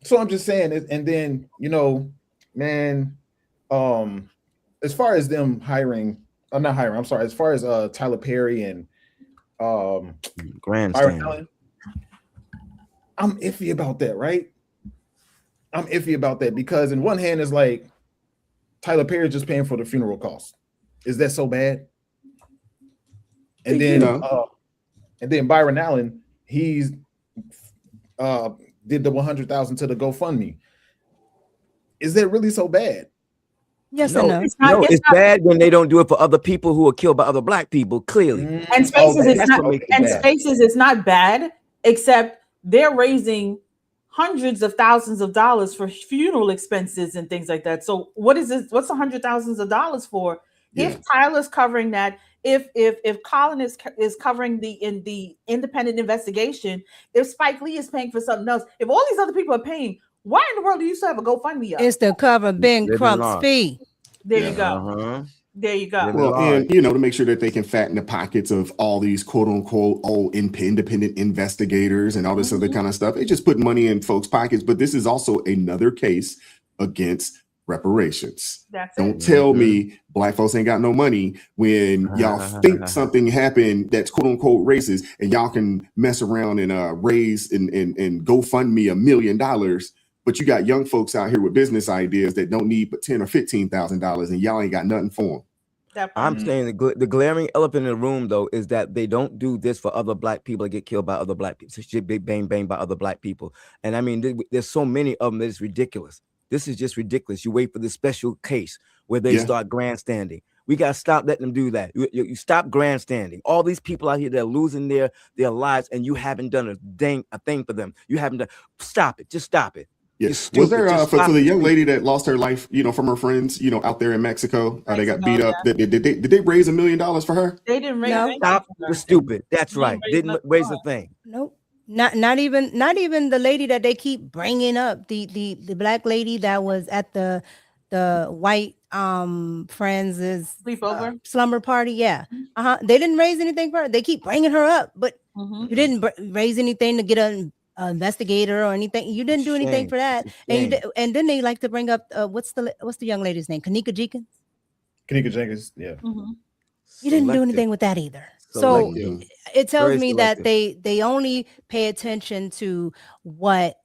so I'm just saying it. And then, you know, man, as far as them hiring, as far as Tyler Perry and Grandstand, Allen, I'm iffy about that, right? I'm iffy about that because in one hand, it's like Tyler Perry is just paying for the funeral costs. Is that so bad? And then Byron Allen, he's did the 100,000 to the GoFundMe. Is that really so bad? Yes and no. It's bad when they don't do it for other people who are killed by other Black people. Clearly, and Spaces, it's not bad, except they're raising hundreds of thousands of dollars for funeral expenses and things like that. So what is this? What's $100,000 for? Yeah. If Tyler's covering that, if Colin is covering the independent investigation, if Spike Lee is paying for something else, if all these other people are paying, why in the world do you still have a GoFundMe up? It's to cover Ben Crump's fee. There you go. There you go. Well, and you know, to make sure that they can fatten the pockets of all these quote unquote independent investigators and all this other kind of stuff. They just put money in folks' pockets. But this is also another case against reparations. Don't tell me Black folks ain't got no money when y'all think something happened that's quote unquote racist, and y'all can mess around and raise and GoFundMe $1 million. But you got young folks out here with business ideas that don't need but $10,000 or $15,000, and y'all ain't got nothing for them. I'm saying the glaring elephant in the room, though, is that they don't do this for other Black people that get killed by other Black people. So shit, big bang bang by other Black people. And I mean, there's so many of them that it's ridiculous. This is just ridiculous. You wait for the special case where they start grandstanding. We got to stop letting them do that. You stop grandstanding. All these people out here that are losing their lives, and you haven't done a thing for them. You haven't done. Stop it. Just stop it. Yes. Was there for the young lady that lost her life, you know, from her friends, you know, out there in Mexico, they got beat up? Did they raise $1 million for her? They didn't raise. No. Stop the stupid. That's right. Didn't raise a thing. Nope. Not even the lady that they keep bringing up, the Black lady that was at the white friends' sleepover slumber party. Yeah. They didn't raise anything for her. They keep bringing her up, but you didn't raise anything to get an investigator or anything. You didn't do anything for that. And then they like to bring up what's the young lady's name? Kanika Jenkins. Yeah. You didn't do anything with that either. So it tells me that they only pay attention to what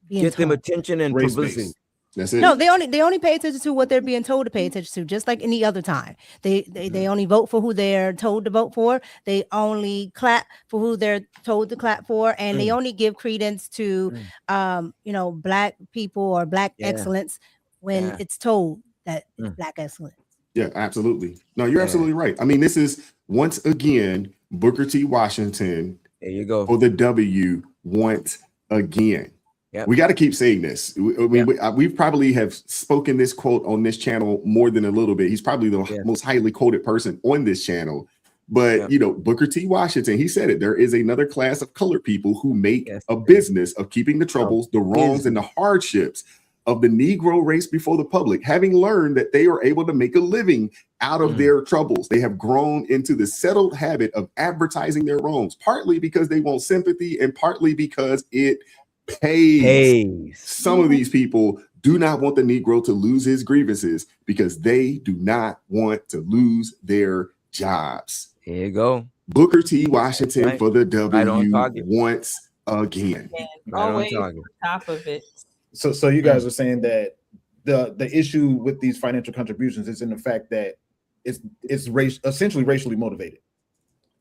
being them attention and publicity. That's it. No, they only pay attention to what they're being told to pay attention to, just like any other time. They only vote for who they're told to vote for. They only clap for who they're told to clap for, and they only give credence to Black people or Black excellence when it's told that it's Black excellence. Yeah, absolutely. No, you're absolutely right. I mean, this is once again Booker T. Washington. There you go. For the W once again. Yep. We got to keep saying this. We probably have spoken this quote on this channel more than a little bit. He's probably the most highly quoted person on this channel. But Booker T. Washington, he said it. There is another class of colored people who make a business of keeping the troubles, the wrongs, and the hardships of the Negro race before the public, having learned that they are able to make a living out of their troubles. They have grown into the settled habit of advertising their wrongs, partly because they want sympathy and partly because it pays. Some of these people do not want the Negro to lose his grievances because they do not want to lose their jobs. Here you go. Booker T. Washington for the W once again. Always on top of it. So you guys are saying that the issue with these financial contributions is in the fact that it's essentially racially motivated.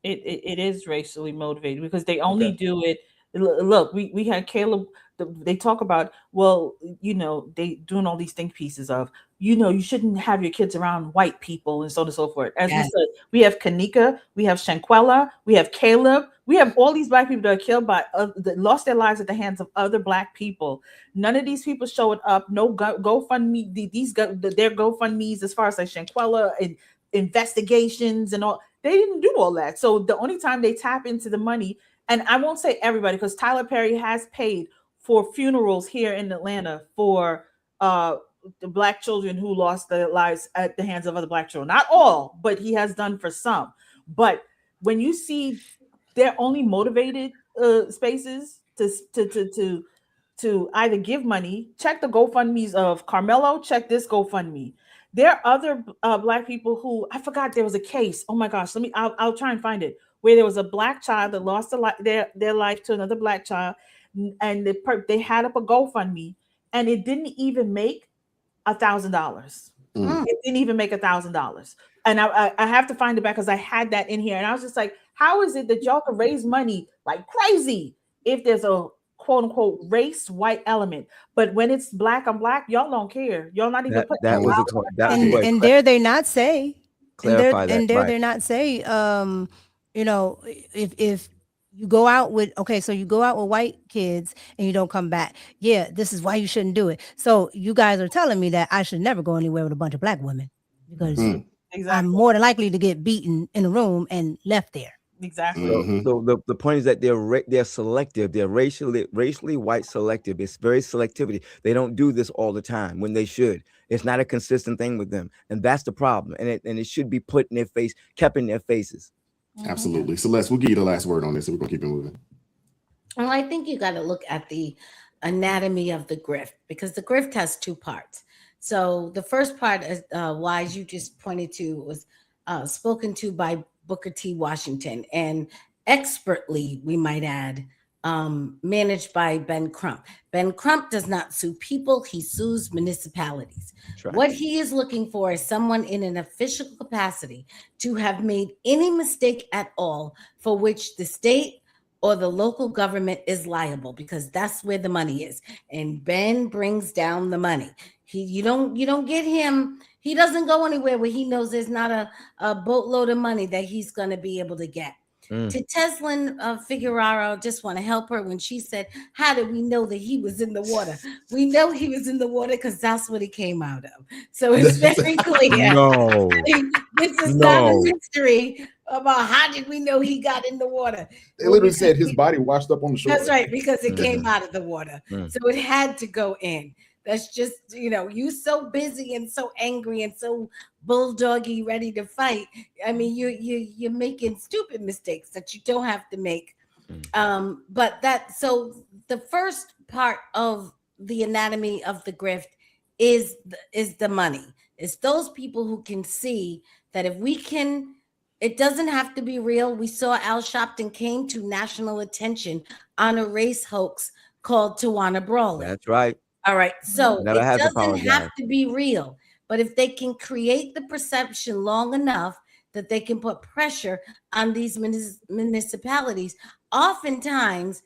It is racially motivated because they only do it. Look, we had Caleb. They talk about, well, they doing all these think pieces of, you shouldn't have your kids around white people and so on and so forth. As we said, we have Kanika, we have Shanquella, we have Caleb, we have all these Black people that are killed by, that lost their lives at the hands of other Black people. None of these people showed up. No GoFundMe. Their GoFundMes, as far as like Shanquella and investigations and all, they didn't do all that. So the only time they tap into the money, and I won't say everybody, because Tyler Perry has paid for funerals here in Atlanta for the Black children who lost their lives at the hands of other Black children. Not all, but he has done for some. But when you see they're only motivated spaces to either give money, check the GoFundMes of Carmelo, check this GoFundMe. There are other Black people who, I forgot, there was a case. Oh my gosh, I'll try and find it, where there was a Black child that lost their life to another Black child, and they had up a GoFundMe, and it didn't even make $1,000. It didn't even make $1,000. And I have to find it back because I had that in here, and I was just like, how is it that y'all can raise money like crazy if there's a quote unquote race white element, but when it's Black on Black, y'all don't care. Y'all not even putting that was and dare they not say clarify that. They're not say if you go out with so you go out with white kids and you don't come back, this is why you shouldn't do it. So you guys are telling me that I should never go anywhere with a bunch of Black women because I'm more than likely to get beaten in a room and left there. Exactly. So the point is that they're selective. They're racially white selective. It's very selectivity. They don't do this all the time when they should. It's not a consistent thing with them, and that's the problem. And it should be put in their face, kept in their faces. Absolutely. Celeste, we'll give you the last word on this, and we're gonna keep it moving. Well, I think you got to look at the anatomy of the grift, because the grift has two parts. So the first part, as Wise you just pointed to, was spoken to by Booker T. Washington, and expertly, we might add, managed by Ben Crump. Ben Crump does not sue people, he sues municipalities. Right. What he is looking for is someone in an official capacity to have made any mistake at all for which the state or the local government is liable, because that's where the money is. And Ben brings down the money. You don't get him. He doesn't go anywhere where he knows there's not a boatload of money that he's going to be able to get. To Teslin Figueroa, just want to help her when she said, how did we know that he was in the water? We know he was in the water because that's what he came out of. So it's very clear. No. This is not a mystery about how did we know he got in the water. They literally said his body washed up on the shore. That's right, because it came out of the water. So it had to go in. That's just, you so busy and so angry and so bulldoggy, ready to fight. I mean, you're making stupid mistakes that you don't have to make. So the first part of the anatomy of the grift is the money. It's those people who can see that if we can, it doesn't have to be real. We saw Al Sharpton came to national attention on a race hoax called Tawana Brawley. That's right. All right. So Never it have to doesn't apologize. have to be real, but if they can create the perception long enough that they can put pressure on these municipalities, oftentimes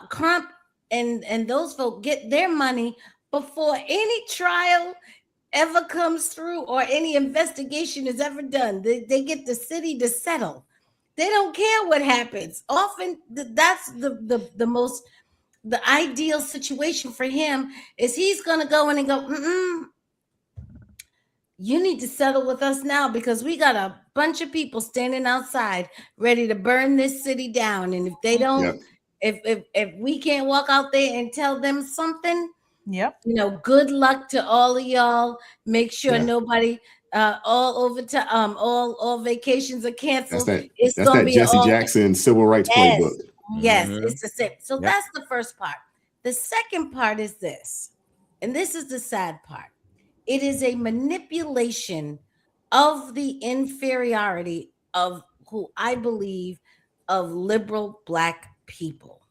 Crump and those folk get their money before any trial ever comes through or any investigation is ever done. They get the city to settle. They don't care what happens. Often that's the ideal situation for him is he's going to go in and go, you need to settle with us now because we got a bunch of people standing outside ready to burn this city down. And if they don't, if we can't walk out there and tell them something, good luck to all of y'all. Make sure nobody all vacations are canceled. That's that Jesse Jackson civil rights playbook. Yes, it's the same. So that's the first part. The second part is this, and this is the sad part. It is a manipulation of the inferiority of who I believe of liberal Black people.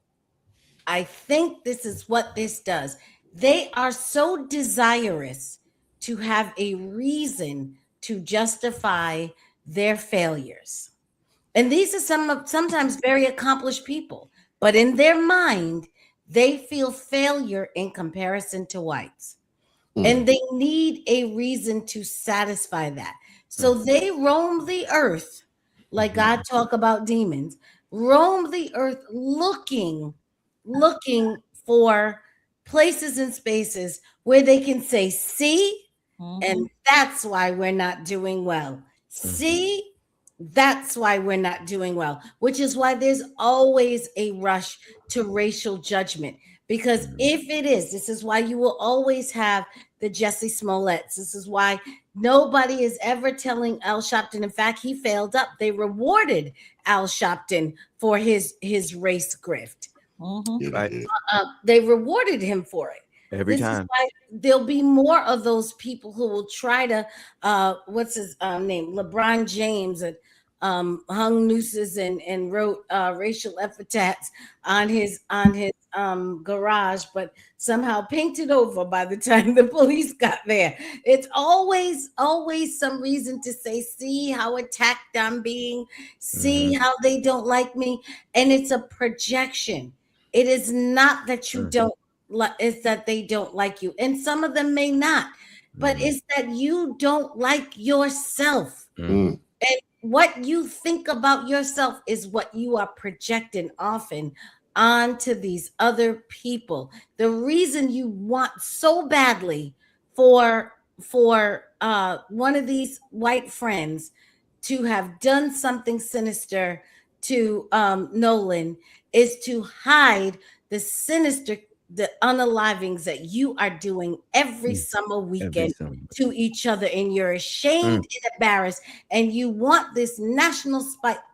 I think this is what this does. They are so desirous to have a reason to justify their failures. And these are sometimes very accomplished people, but in their mind, they feel failure in comparison to whites. And they need a reason to satisfy that. So they roam the earth, like God talk about demons, roam the earth looking for places and spaces where they can say, see, and that's why we're not doing well. See, that's why we're not doing well, which is why there's always a rush to racial judgment. Because if it is, this is why you will always have the Jussie Smolletts. This is why nobody is ever telling Al Sharpton. In fact, he failed up. They rewarded Al Sharpton for his race grift. Right. They rewarded him for it. Every This time. is why there'll be more of those people who will try to what's his name? LeBron James and hung nooses and wrote racial epithets on his garage, but somehow painted over by the time the police got there. It's always some reason to say, see how attacked I'm being, see how they don't like me. And it's a projection. It is not that you don't like, it's that they don't like you. And some of them may not, but it's that you don't like yourself. And what you think about yourself is what you are projecting often onto these other people. The reason you want so badly for one of these white friends to have done something sinister to Nolan is to hide the unalivings that you are doing every summer weekend to each other, and you're ashamed and embarrassed, and you want this national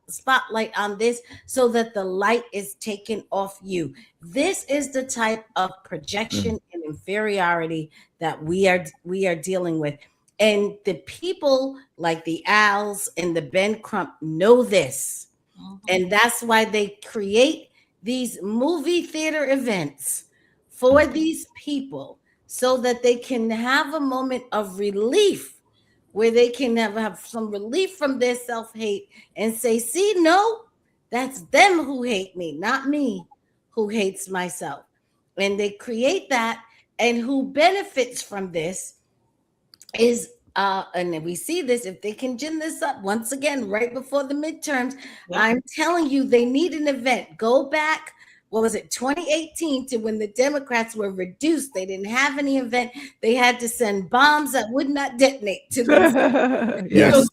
spotlight on this so that the light is taken off you. This is the type of projection and inferiority that we are dealing with. And the people like the Als and the Ben Crump know this. And that's why they create these movie theater events for these people so that they can have a moment of relief where they can have some relief from their self-hate and say, see, no, that's them who hate me, not me who hates myself. And they create that, and who benefits from this is and we see this, if they can gin this up once again right before the midterms, I'm telling you, they need an event. Go back, what was it, 2018, to when the Democrats were reduced. They didn't have any event. They had to send bombs that would not detonate to them. Yes.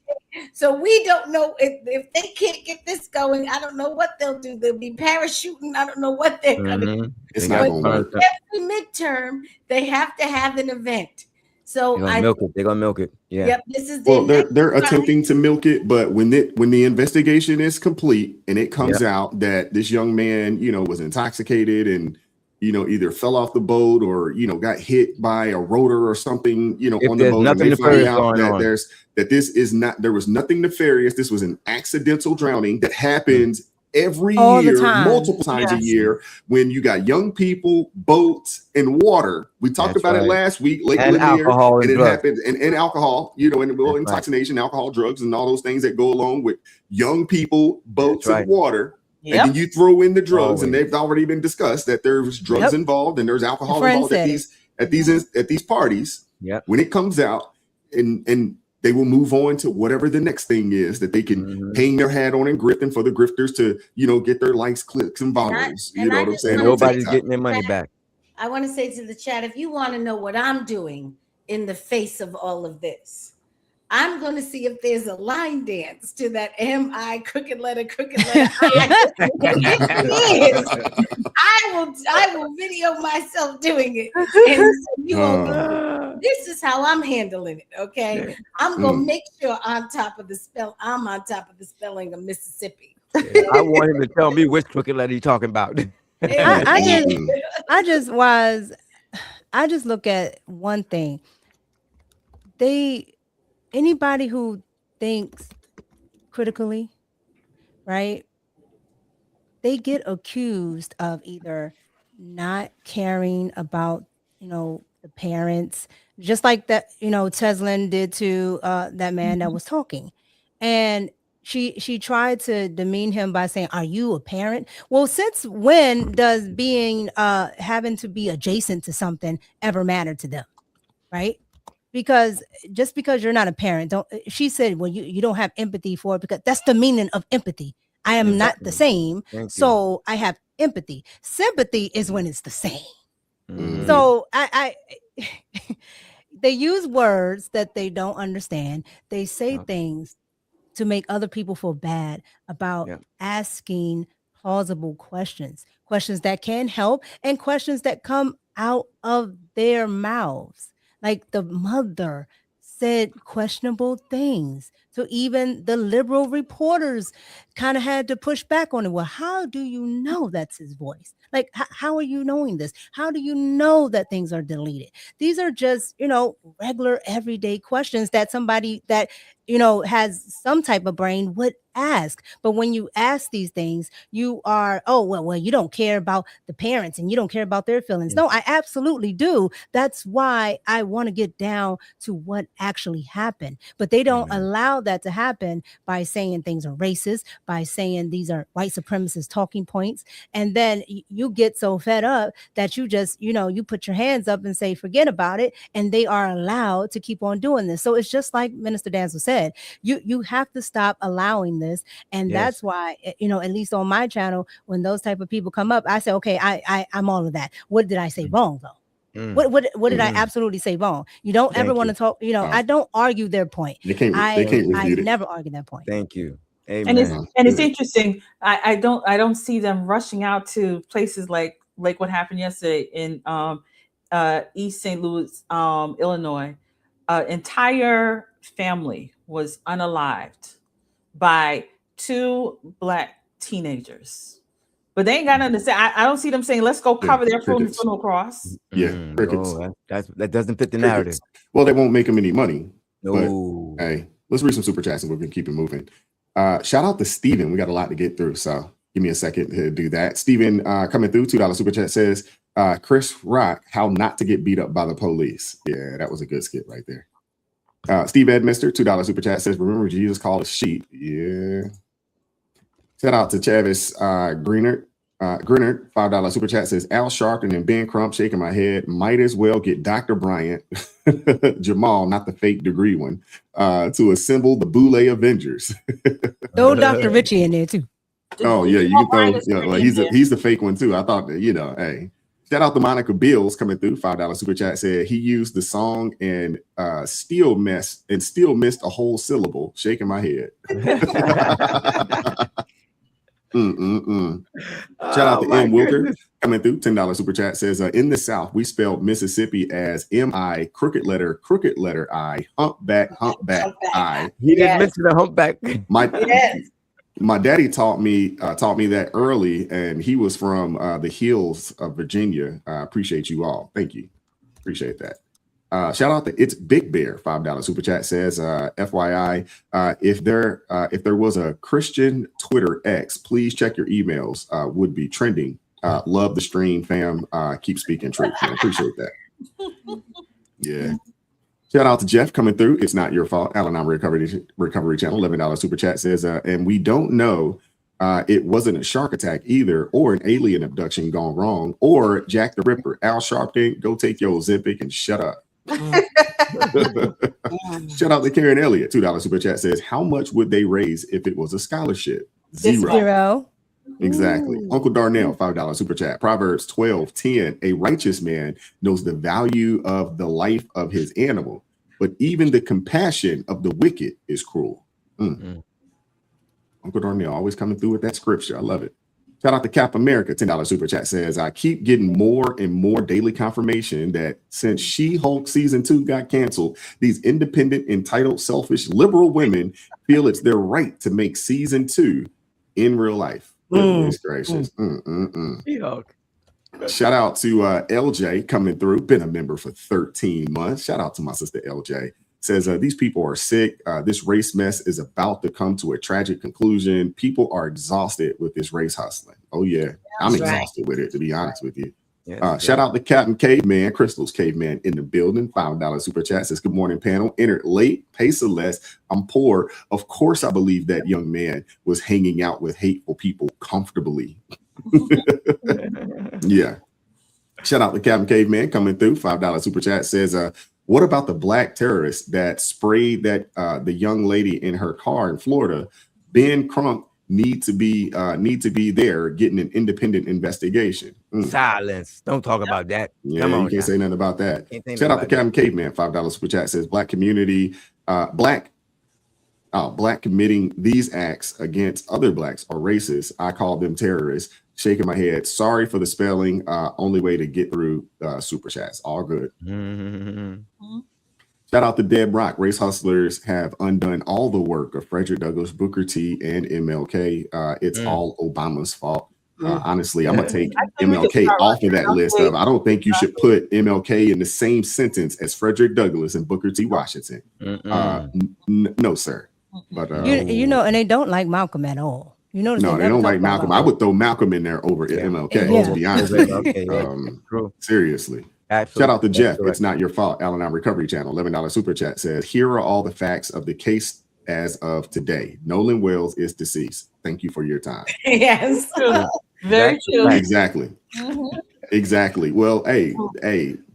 So we don't know if they can't get this going. I don't know what they'll do. They'll be parachuting. I don't know what they're going to do. It's not going to work. Every midterm, they have to have an event. So They're gonna milk it. Yeah. Yep. This is they're attempting to milk it, but when the investigation is complete and it comes out that this young man, was intoxicated and either fell off the boat or got hit by a rotor or something, on the boat, and they find out that there was nothing nefarious. This was an accidental drowning that happens every All the year, time. multiple times a Yes. year, when you got young people, boats, and water. We talked That's about right. it last week, Lake And Lanier, alcohol and and it drugs. happens, and alcohol, you know, and well, That's intoxication, alcohol, drugs, and all those things that go along with young people, boats, That's right. and water. Yep. And then you throw in the drugs, and Always. they've already been discussed that there's drugs Yep. involved and there's alcohol friend involved at said these parties. Yep. When it comes out, and they will move on to whatever the next thing is that they can hang their hat on and grifting for the grifters to, you know, get their likes, clicks, and bottles. You know what I'm saying? And on nobody's TikTok. getting their money back. I want to say to the chat, if you want to know what I'm doing in the face of all of this, I'm going to see if there's a line dance to that M-I crooked letter I. I will video myself doing it. And you all this is how I'm handling it, okay? I'm going to make sure I'm on top of the spelling of Mississippi. I want him to tell me which crooked letter he's talking about. I just look at one thing. Anybody who thinks critically, right? They get accused of either not caring about, you know, the parents, just like that, you know, Teslin did to that man that was talking. And she tried to demean him by saying, "Are you a parent?" Well, since when does being having to be adjacent to something ever matter to them, right? Because just because you're not a parent, she said, well, you don't have empathy for it, because that's the meaning of empathy. I am not the same, so I have empathy. Sympathy is when it's the same. So I they use words that they don't understand. They say things to make other people feel bad about asking plausible questions that can help, and questions that come out of their mouths. Like the mother said questionable things. So even the liberal reporters kind of had to push back on it. Well, how do you know that's his voice? Like, how are you knowing this? How do you know that things are deleted? These are just, you know, regular everyday questions that somebody that, you know, has some type of brain would ask. But when you ask these things, you are, oh, well, you don't care about the parents and you don't care about their feelings. No, I absolutely do. That's why I want to get down to what actually happened. But they don't allow that to happen by saying things are racist, by saying these are white supremacist talking points. And then you get so fed up that you just, you know, you put your hands up and say, forget about it. And they are allowed to keep on doing this. So it's just like Minister Danzel said, you have to stop allowing this. And that's why, you know, at least on my channel, when those type of people come up, I say, okay, I'm all of that. What did I say wrong though? What did I absolutely say wrong? You don't ever want to talk, you know, I don't argue their point. They can't I never argue that point. Thank you. Amen. And it's interesting. I don't see them rushing out to places like what happened yesterday in East St. Louis, Illinois. Entire family was unalived by 2 Black teenagers. But they ain't got nothing to say. I don't see them saying, let's go cover their funeral cross. Crickets. That doesn't fit the narrative. Well, they won't make them any money. No. But, hey, let's read some super chats and we're going to keep it moving. Shout out to Steven. We got a lot to get through, so give me a second to do that. Steven coming through, $2 super chat says, Chris Rock, how not to get beat up by the police. Yeah, that was a good skit right there. Steve Edmister, $2 super chat says, remember Jesus called us sheep. Yeah. Shout out to Chavis Greenert, $5 super chat says, Al Sharpton and Ben Crump shaking my head. Might as well get Dr. Bryant, Jamal, not the fake degree one, to assemble the Boule Avengers. Throw Dr. Richie in there too. Oh yeah, you can throw. You know, like he's the fake one too. I thought that, you know, hey. Shout out to Monica Bills coming through, $5 super chat said he used the song and still missed a whole syllable. Shaking my head. Shout out to M. Wilker coming through, $10 super chat says in the South we spelled Mississippi as M-I crooked letter I humpback I. He didn't mention the humpback. My daddy taught me that early, and he was from the hills of Virginia. I appreciate you all. Thank you. Appreciate that. Shout out to It's Big Bear, $5 super chat says, FYI, if there was a Christian Twitter X, please check your emails. Would be trending. Love the stream, fam. Keep speaking truth, man. Appreciate that. Yeah. Shout out to Jeff coming through. It's not your fault. Al-Anon Recovery Channel, $11 super chat says, and we don't know it wasn't a shark attack either, or an alien abduction gone wrong, or Jack the Ripper. Al Sharpton, go take your Ozempic and shut up. Shout out to Karen Elliott, $2 super chat says, how much would they raise if it was a scholarship? Zero. Exactly. Uncle Darnell, $5 super chat. Proverbs 12:10. A righteous man knows the value of the life of his animal, but even the compassion of the wicked is cruel. Uncle Darnell always coming through with that scripture. I love it. Shout out to Cap America, $10 super chat says, I keep getting more and more daily confirmation that since She-Hulk season 2 got canceled, these independent, entitled, selfish, liberal women feel it's their right to make season 2 in real life. Goodness gracious. She-Hulk. Shout out to LJ coming through, been a member for 13 months. Shout out to my sister LJ. Says these people are sick. This race mess is about to come to a tragic conclusion. People are exhausted with this race hustling. Oh yeah, I'm exhausted with it, to be honest with you. Shout out to Captain Caveman, Crystal's Caveman in the building. $5 super chat says, good morning, panel. Entered late, pay Celeste. I'm poor. Of course, I believe that young man was hanging out with hateful people comfortably. Yeah. Shout out to Captain Caveman coming through. $5 super chat says, what about the black terrorist that sprayed that the young lady in her car in Florida? Ben Crump need to be there getting an independent investigation. Silence. Don't talk about that. Yeah, Come on, you can't say nothing about that. Shout out to Captain Caveman, $5 super chat says, black community, black committing these acts against other blacks are racist. I call them terrorists. Shaking my head. Sorry for the spelling. Only way to get through super chats. All good. Shout out to Deb Rock. Race hustlers have undone all the work of Frederick Douglass, Booker T, and MLK. It's all Obama's fault. Honestly, I'm gonna take MLK off of that list. I don't think you should put MLK in the same sentence as Frederick Douglass and Booker T. Washington. No, sir. But you know, and they don't like Malcolm at all. You notice no, they don't like Malcolm. I would throw Malcolm in there over MLK, to be honest with you. Seriously. Absolutely. Shout out to Jeff. It's not your fault. Al-Anon Recovery Channel, $11 super chat says, here are all the facts of the case as of today. Nolan Wells is deceased. Thank you for your time. Yes. Very true. Exactly. Exactly. Well, hey,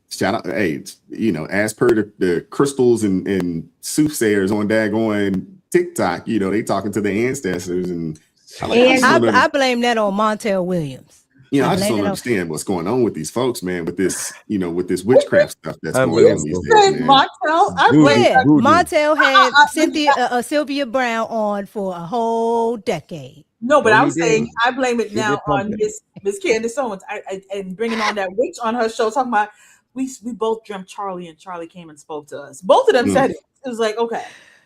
shout out, you know, as per the crystals and soothsayers on daggone TikTok, you know, they talking to the ancestors and I blame that on Montel Williams. You know, I just don't understand what's going on with these folks, man, with this, you know, with this witchcraft stuff that's going on these days, man. Montel had Sylvia Brown on for a whole decade. No, but I'm saying I blame it now on Miss Candace Owens. And bringing on that witch on her show, talking about we both dreamt Charlie and Charlie came and spoke to us. Both of them said it. It was like, okay.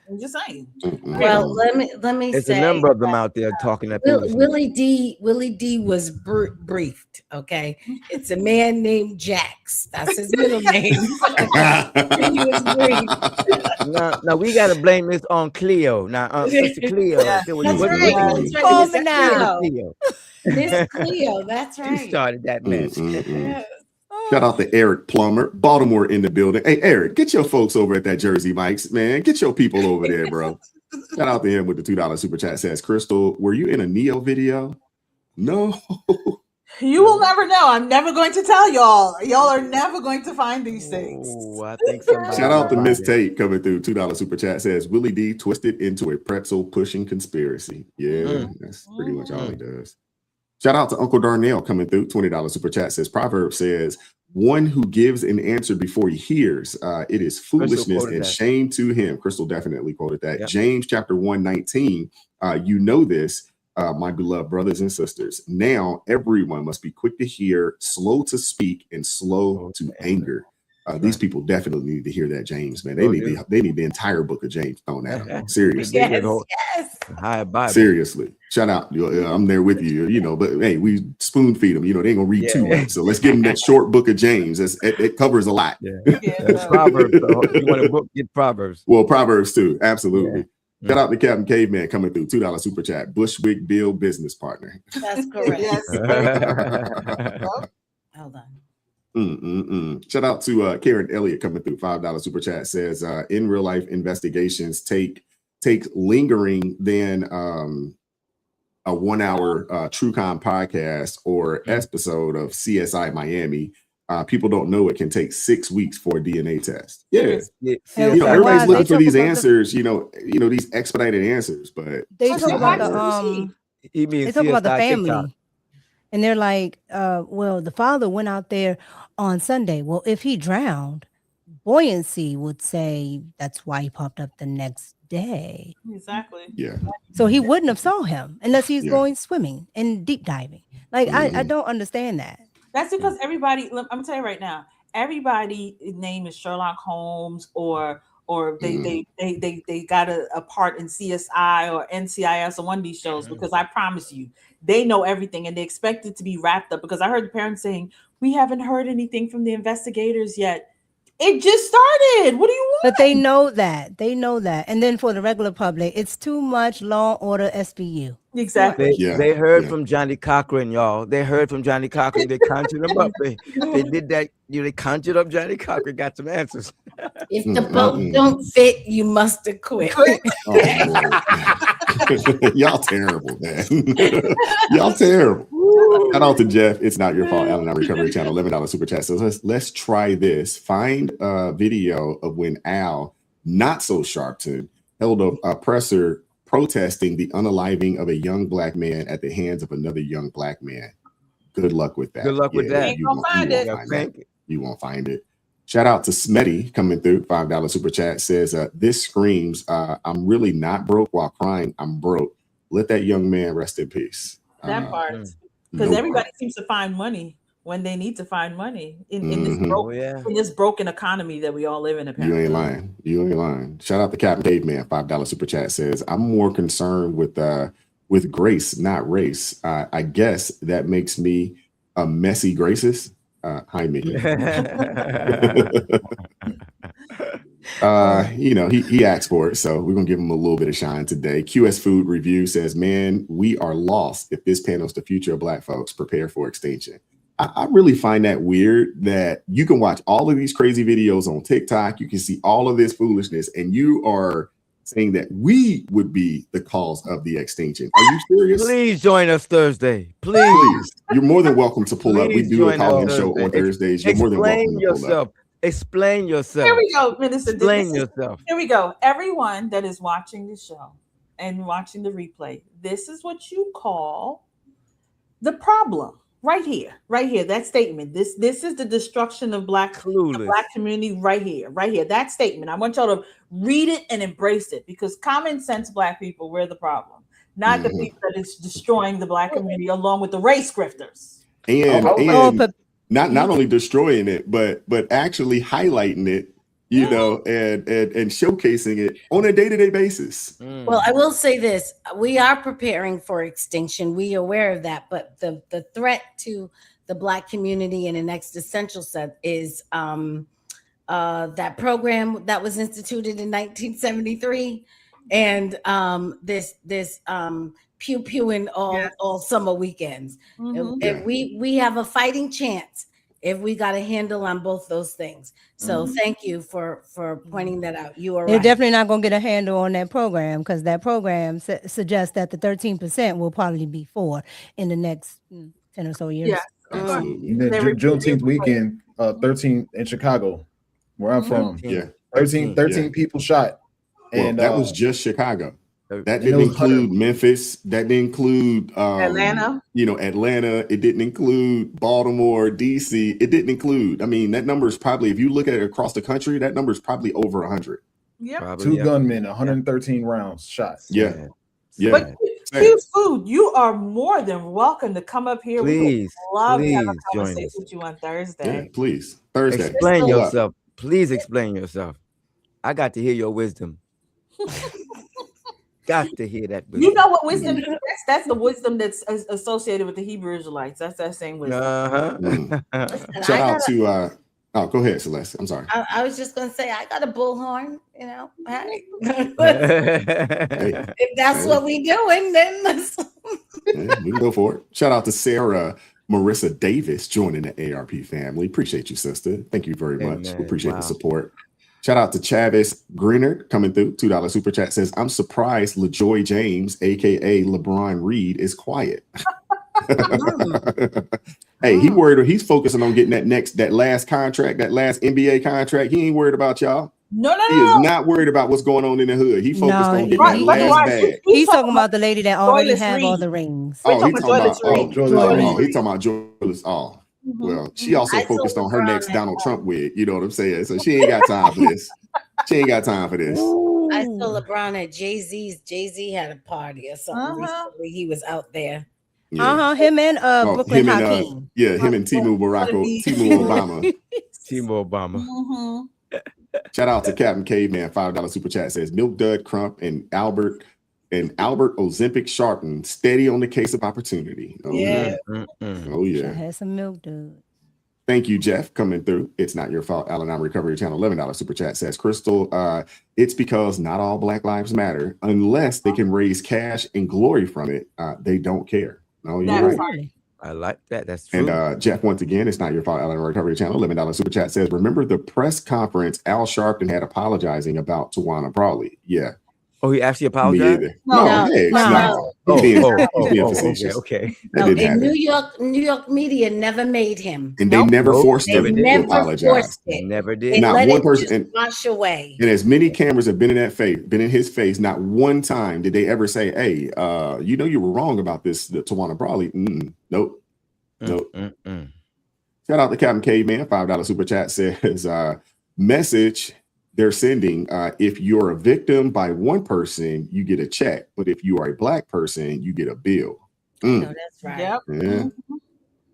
I'm just saying. Well, let me There's say a number of them out there talking that Willie D was briefed. Okay, it's a man named Jax. That's his middle name. He was briefed. Now we got to blame this on Cleo. Now, Sister Cleo. That's right. Miss Cleo. That's right. She started that mess. Shout out to Eric Plummer, Baltimore in the building. Hey, Eric, get your folks over at that Jersey Mike's, man. Get your people over there, bro. Shout out to him with the $2 super chat. Says, Crystal, were you in a Neo video? No. You will never know. I'm never going to tell y'all. Y'all are never going to find these things. I think somebody. Shout out to Miss Tate coming through. $2 super chat says, Willie D twisted into a pretzel pushing conspiracy. Yeah, that's pretty much all he does. Shout out to Uncle Darnell coming through. $20 super chat says, Proverb says, one who gives an answer before he hears, it is foolishness and shame to him. Crystal definitely quoted that. Yep. James chapter 1:19. You know this, my beloved brothers and sisters. Now everyone must be quick to hear, slow to speak, and slow to anger. These people definitely need to hear that, James, man. They need the entire book of James thrown at them. Seriously. Yes. High Bible. Seriously. Shout out. I'm there with you, but hey, we spoon feed them. They ain't gonna read too much. So let's give them that short book of James. It covers a lot. Proverbs. You want a book? Get Proverbs. Well, Proverbs too. Absolutely. Shout out to Captain Caveman coming through. $2 super chat. Bushwick Bill business partner. That's correct. Yes. Hold on. Shout out to Karen Elliott coming through. $5 super chat says in real life investigations take lingering than a 1 hour True Crime podcast or episode of CSI Miami. People don't know it can take 6 weeks for a DNA test. Everybody's looking for these answers. These expedited answers, but they talk about the family. TikTok. And they're like, well, the father went out there on Sunday. Well, if he drowned, buoyancy would say that's why he popped up the next day. Exactly. Yeah. So he wouldn't have saw him unless he's going swimming and deep diving. Like, I don't understand that. That's because everybody, I'm gonna tell you right now, everybody's name is Sherlock Holmes or they got a part in CSI or NCIS or one of these shows, because I promise you, they know everything and they expect it to be wrapped up. Because I heard the parents saying, we haven't heard anything from the investigators yet. It just started. What do you want? But they know that. And then for the regular public, it's too much Law and Order SVU. Exactly. They heard from Johnny Cochran, y'all. They heard from Johnny Cochran. They conjured him up. They did that. They conjured up Johnny Cochran, got some answers. If the boat don't fit, you must have quit. Y'all terrible, man. Y'all terrible. Shout out to Jeff. It's not your fault. Allen Recovery Channel. $11 super chat. So let's try this. Find a video of when Al, not so Sharpton, held a presser protesting the unaliving of a young black man at the hands of another young black man. Good luck with that. Good luck with that. You won't find it. Shout out to Smetty coming through. $5 super chat says, this screams, I'm really not broke while crying. I'm broke. Let that young man rest in peace. That part. Because everybody seems to find money when they need to find money in this broken economy that we all live in. Apparently. You ain't lying. Shout out to Captain Caveman. $5 super chat says, I'm more concerned with grace, not race. I guess that makes me a messy racist. Hi, Mickey. He asked for it, so we're gonna give him a little bit of shine today. QS Food Review says, man, we are lost if this panel's the future of black folks. Prepare for extinction. I really find that weird that you can watch all of these crazy videos on TikTok, you can see all of this foolishness, and you are saying that we would be the cause of the extinction. Are you serious? Please join us Thursday. Please. You're more than welcome to pull up. We do a call-in show on Thursdays. You're more than welcome to pull up. Explain yourself. Here we go, Minister. Explain yourself. Here we go. Everyone that is watching the show and watching the replay, this is what you call the problem. Right here. That statement. This is the destruction of the black community. Right here. That statement. I want y'all to read it and embrace it, because common sense black people, we're the problem, not the people that is destroying the black community along with the race grifters. And not only destroying it, but actually highlighting it, and showcasing it on a day-to-day basis. Well, I will say this. We are preparing for extinction. We are aware of that. But the threat to the black community in an existential sense is that program that was instituted in 1973 and this pew-pewing all summer weekends. If we have a fighting chance if we got a handle on both those things. So thank you for pointing that out. You are They're right. definitely not going to get a handle on that program, because that program suggests that the 13% will probably be 4 in the next 10 or so years. Juneteenth weekend, 13 in Chicago, where I'm from. 13 people shot. And that was just Chicago. That didn't include Memphis. That didn't include Atlanta. Atlanta. It didn't include Baltimore, DC. It didn't include. I mean, that number is probably, if you look at it across the country, that number is probably over 100. Yeah. 2 gunmen, 113 rounds shot. Yeah. But Q's Food, you are more than welcome to come up here. Please, We would love to have a please join conversation us. with you on Thursday. Yeah, please. Thursday. Explain Pull up. yourself. Please explain yourself. I got to hear your wisdom. Got to hear that wisdom. You know what wisdom is? That's the wisdom that's associated with the Hebrew Israelites. That's that same wisdom. Shout out to oh, go ahead, Celeste. I'm sorry. I was just gonna say I got a bullhorn, you know. Hey. Hey, If that's what we doing, then let's yeah, we can go for it. Shout out to Sarah Marissa Davis joining the ARP family. Appreciate you, sister. Thank you very much. Amen. We appreciate Wow. the support. Shout out to Chavis Greener coming through. $2 super chat says, I'm surprised LaJoy James, aka LeBron Reed, is quiet. Hey, he worried, he's focusing on getting that last contract, that last NBA contract. He ain't worried about y'all. No. He is not worried about what's going on in the hood. He focused on getting that last bag. He's talking about the lady that already Joyless have all Reed. the rings. Oh, he's talking about Joyless Reed. he's talking about Joyless. Oh, well, she also I focused saw on her LeBron next at Donald Trump wig. You know what I'm saying? So she ain't got time for this. She ain't got time for this. I saw LeBron at Jay-Z's. Jay-Z had a party or something recently. He was out there. Him and Brooklyn him and Hakeem. him and Timu Obama. Timu Obama. Shout out to Captain Caveman, $5 super chat says Milk Dud Crump and Albert Ozempic Sharpton steady on the case of opportunity. Oh yeah. Oh yeah. Had some milk, dude. Thank you, Jeff, coming through. It's not your fault. Al Anon Recovery Channel, $11 super chat says Crystal. It's because not all Black lives matter unless they can raise cash and glory from it. They don't care. No, you're right. I like that. That's true. And Jeff, once again, it's not your fault. Al Anon Recovery Channel, $11 super chat says, remember the press conference Al Sharpton had apologizing about Tawana Brawley? Yeah. Oh, he actually Me apologized? either. No. He's being facetious. Okay. That No, didn't and happen. New York media never made him. And they never forced him to Never apologize. forced it. Never They did. Not let one it person. just wash away. And as many cameras have been in his face, not one time did they ever say, "Hey, you know you were wrong about this, the Tawana Brawley." Nope. Shout out to Captain Caveman, $5 super chat says, message they're sending: if you're a victim by one person, you get a check, but if you are a Black person, you get a bill. No, that's right. Yep.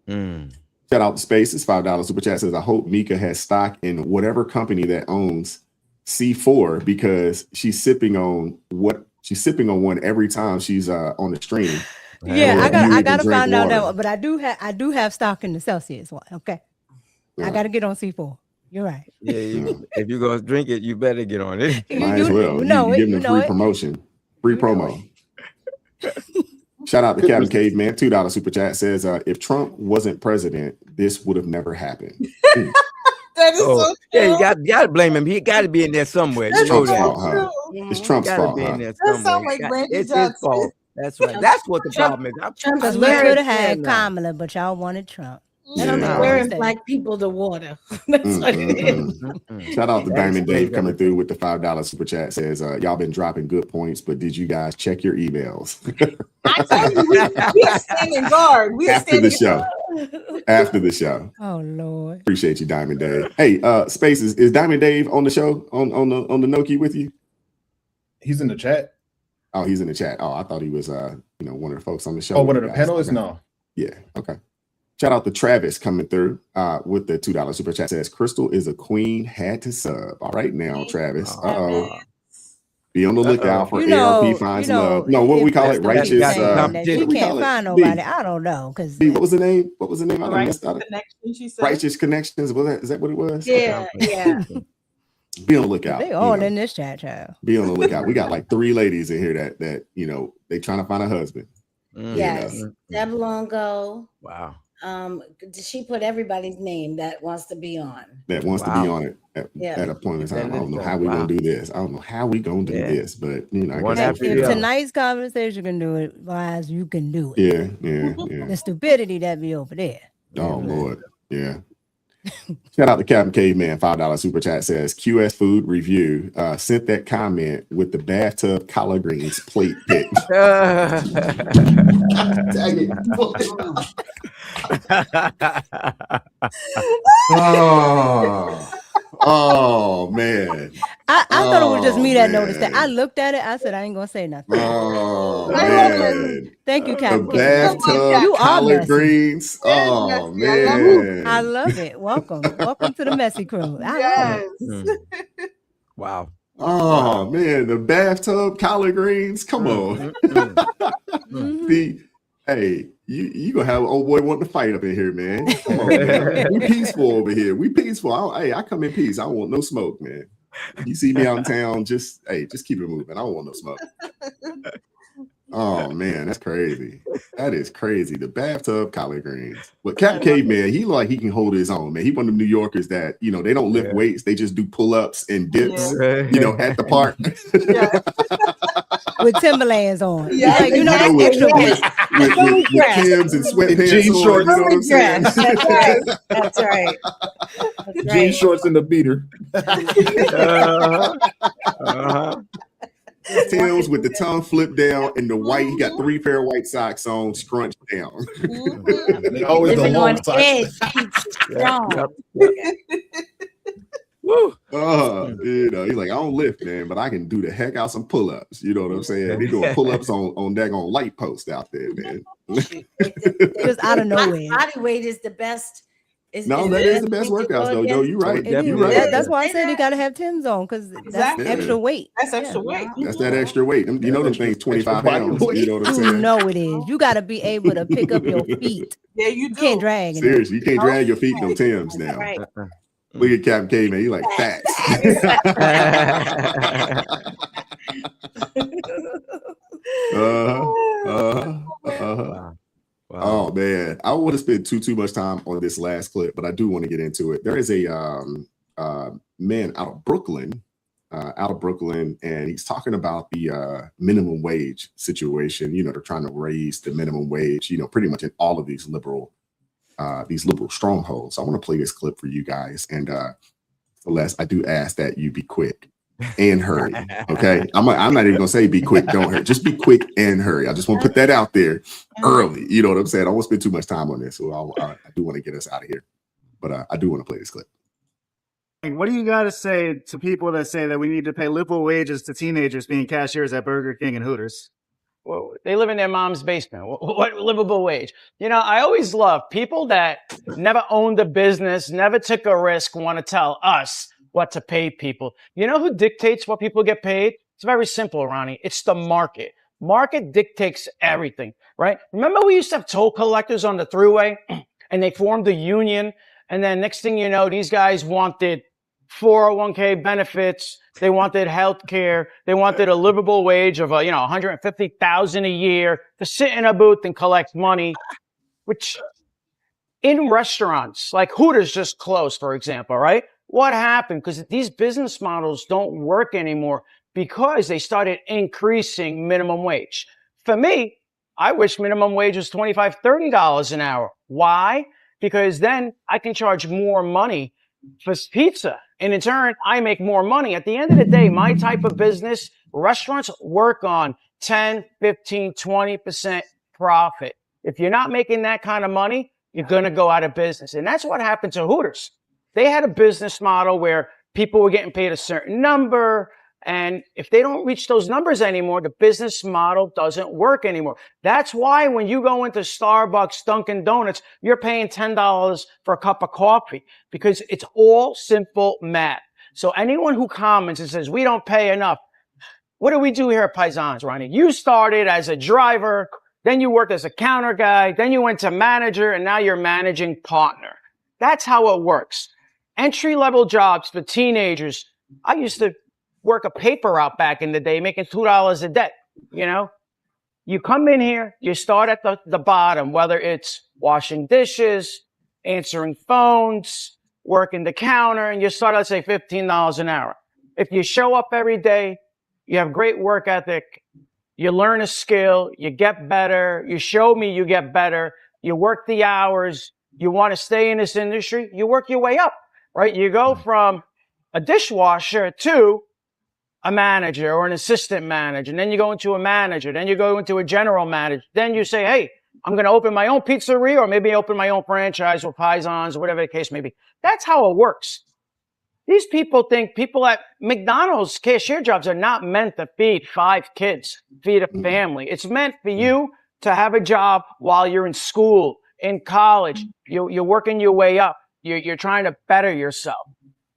Yeah. Shout out to Spaces, $5 super chat says, I hope Mika has stock in whatever company that owns C4 because she's sipping on one every time she's on the stream. Yeah, I gotta find out that one, but I do have stock in the Celsius one. Okay. I gotta get on C4. You're right. Yeah, if you're gonna drink it, you better get on it. Might as well. You give them free promotion. Free promo. Shout out to Captain Caveman, $2 super chat says, if Trump wasn't president, this would have never happened. That is so true. Yeah, you got to blame him. He got to be in there somewhere. It's You know Trump's that. fault, huh? It's Trump's fault, Be huh? in there That sounds somewhere. like Randy It's his Johnson. fault. That's right. That's what the problem is. Because we could have had Kamala, but y'all wanted Trump. Trump's wearing Black people to water. That's what it is. Shout out to Diamond Dave coming through with the $5 super chat says, y'all been dropping good points, but did you guys check your emails? I told you we are standing guard. We are After the standing show. guard. After the show. Oh Lord. Appreciate you, Diamond Dave. Hey, Spaces, is Diamond Dave on the show on the Noki with you? He's in the chat. Oh, he's in the chat. Oh, I thought he was one of the folks on the show. Oh, one of the guys. panelists? Okay. No. Yeah, okay. Shout out to Travis coming through with the $2 super chat says Crystal is a queen, had to sub. All right now, Travis. Be on the lookout for ARP finds love. No, what we call it, righteous. You can't find nobody. I don't know. What was the name? What was the name? Righteous Connection, she said. Righteous Connections. Is that what it was? Yeah, yeah. Be on the lookout. They all in this chat, child. Be on the lookout. We got like 3 ladies in here that they trying to find a husband. Yes. Deb Longo. Wow. She put everybody's name that wants to be on. That wants to be on it at a point in time. I don't know how we gonna do this. I don't know how we gonna do this, but I guess if tonight's conversation can do it, wise, you can do it. Yeah. The stupidity that be over there. Oh Lord, yeah. Shout out to Captain Caveman, $5 super chat says QS Food Review sent that comment with the bathtub collard greens plate pic. Dang it. Oh. Oh man. I thought it was just me that noticed that. Man. I looked at it. I said, I ain't gonna say nothing. Oh I love it. man. Thank you, The Captain. bathtub You are collard messy. greens. Yes, Oh messy. I love it. man. I love it. Welcome. Welcome to the messy crew. I love it. Yes. Wow. Oh man, the bathtub collard greens. Come on. See, hey, you gonna have an old boy wanting to fight up in here, man. Come on, man. We peaceful over here. We peaceful. I come in peace. I don't want no smoke, man. You see me out in town, just keep it moving. I don't want no smoke. Oh man, that's crazy. That is crazy. The bathtub collard greens. But Cap Caveman, he can hold his own, man. He one of them New Yorkers that, they don't lift weights, they just do pull-ups and dips, at the park. With Timberlands on. Yeah, Like, that's extra weight. with Timbs and sweatpants jean on, shorts. you know what I'm saying? That's right. Jean shorts and the beater. Tim's with the tongue flipped down and the white. He got 3 pair of white socks on, scrunched down. They always the long socks. Woo. He's like, I don't lift, man, but I can do the heck out some pull-ups. You know what I'm saying? They doing pull-ups on daggone light post out there, man. Just out of nowhere. Body weight is the best. That is the best workouts, though. Yo, you're right. You're right. That's why I said you gotta have Tim's on, because that's extra weight. That's extra weight. That's that extra weight. You know them things 25 pounds. You know what I'm You saying? know it is. You gotta be able to pick up your feet. Yeah, you You can't drag. Seriously, you can't drag your feet no Tim's now. Right. Look at Captain K, man. He like facts. Wow. Oh man, I don't want to spend too much time on this last clip, but I do want to get into it. There is a man out of Brooklyn, and he's talking about the minimum wage situation. They're trying to raise the minimum wage. Pretty much in all of these liberal strongholds. So I want to play this clip for you guys, and Celeste, I do ask that you be quick and hurry. Okay, I'm not even gonna say be quick, don't hurry. Just be quick and hurry. I just want to put that out there early. You know what I'm saying? I don't want to spend too much time on this, so I do want to get us out of here. But I do want to play this clip. What do you got to say to people that say that we need to pay livable wages to teenagers being cashiers at Burger King and Hooters? Well, they live in their mom's basement. What livable wage? I always love people that never owned a business, never took a risk, want to tell us what to pay people. You know who dictates what people get paid? It's very simple, Ronnie. It's the market. Market dictates everything, right? Remember we used to have toll collectors on the thruway and they formed a union. And then next thing you know, these guys wanted 401k benefits. They wanted health care. They wanted a livable wage of, $150,000 a year to sit in a booth and collect money, which in restaurants, like Hooters just closed, for example, right? What happened? Because these business models don't work anymore because they started increasing minimum wage. For me, I wish minimum wage was $25, $30 an hour. Why? Because then I can charge more money for pizza. And in turn, I make more money. At the end of the day, my type of business, restaurants work on 10, 15, 20% profit. If you're not making that kind of money, you're going to go out of business. And that's what happened to Hooters. They had a business model where people were getting paid a certain number. And if they don't reach those numbers anymore, the business model doesn't work anymore. That's why when you go into Starbucks, Dunkin' Donuts, you're paying $10 for a cup of coffee because it's all simple math. So anyone who comments and says, we don't pay enough, what do we do here at Paisans, Ronnie? You started as a driver, then you worked as a counter guy, then you went to manager, and now you're managing partner. That's how it works. Entry-level jobs for teenagers. I used to work a paper route back in the day, making $2 a day. You come in here, you start at the bottom, whether it's washing dishes, answering phones, working the counter, and you start at, say, $15 an hour. If you show up every day, you have great work ethic, you learn a skill, you get better, you show me you get better, you work the hours, you want to stay in this industry, you work your way up, right? You go from a dishwasher to a manager or an assistant manager, and then you go into a manager, then you go into a general manager, then you say, hey, I'm going to open my own pizzeria or maybe open my own franchise or Paisans or whatever the case may be. That's how it works. These people think people at McDonald's cashier jobs are not meant to feed 5 kids, feed a family. It's meant for you to have a job while you're in school, in college. You're working your way up. You're trying to better yourself.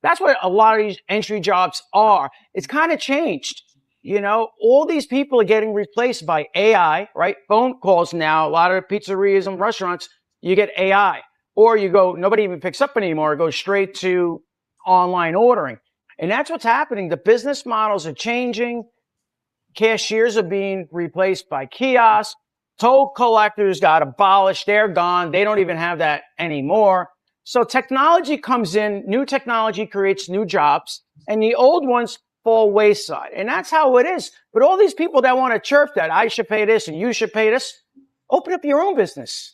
That's what a lot of these entry jobs are. It's kind of changed. You know, all these people are getting replaced by AI, right? Phone calls now. A lot of pizzerias and restaurants, you get AI. Or you go, nobody even picks up anymore. It goes straight to online ordering. And that's what's happening. The business models are changing. Cashiers are being replaced by kiosks. Toll collectors got abolished. They're gone. They don't even have that anymore. So technology comes in. New technology creates new jobs. And the old ones fall wayside. And that's how it is. But all these people that want to chirp that I should pay this and you should pay this, open up your own business.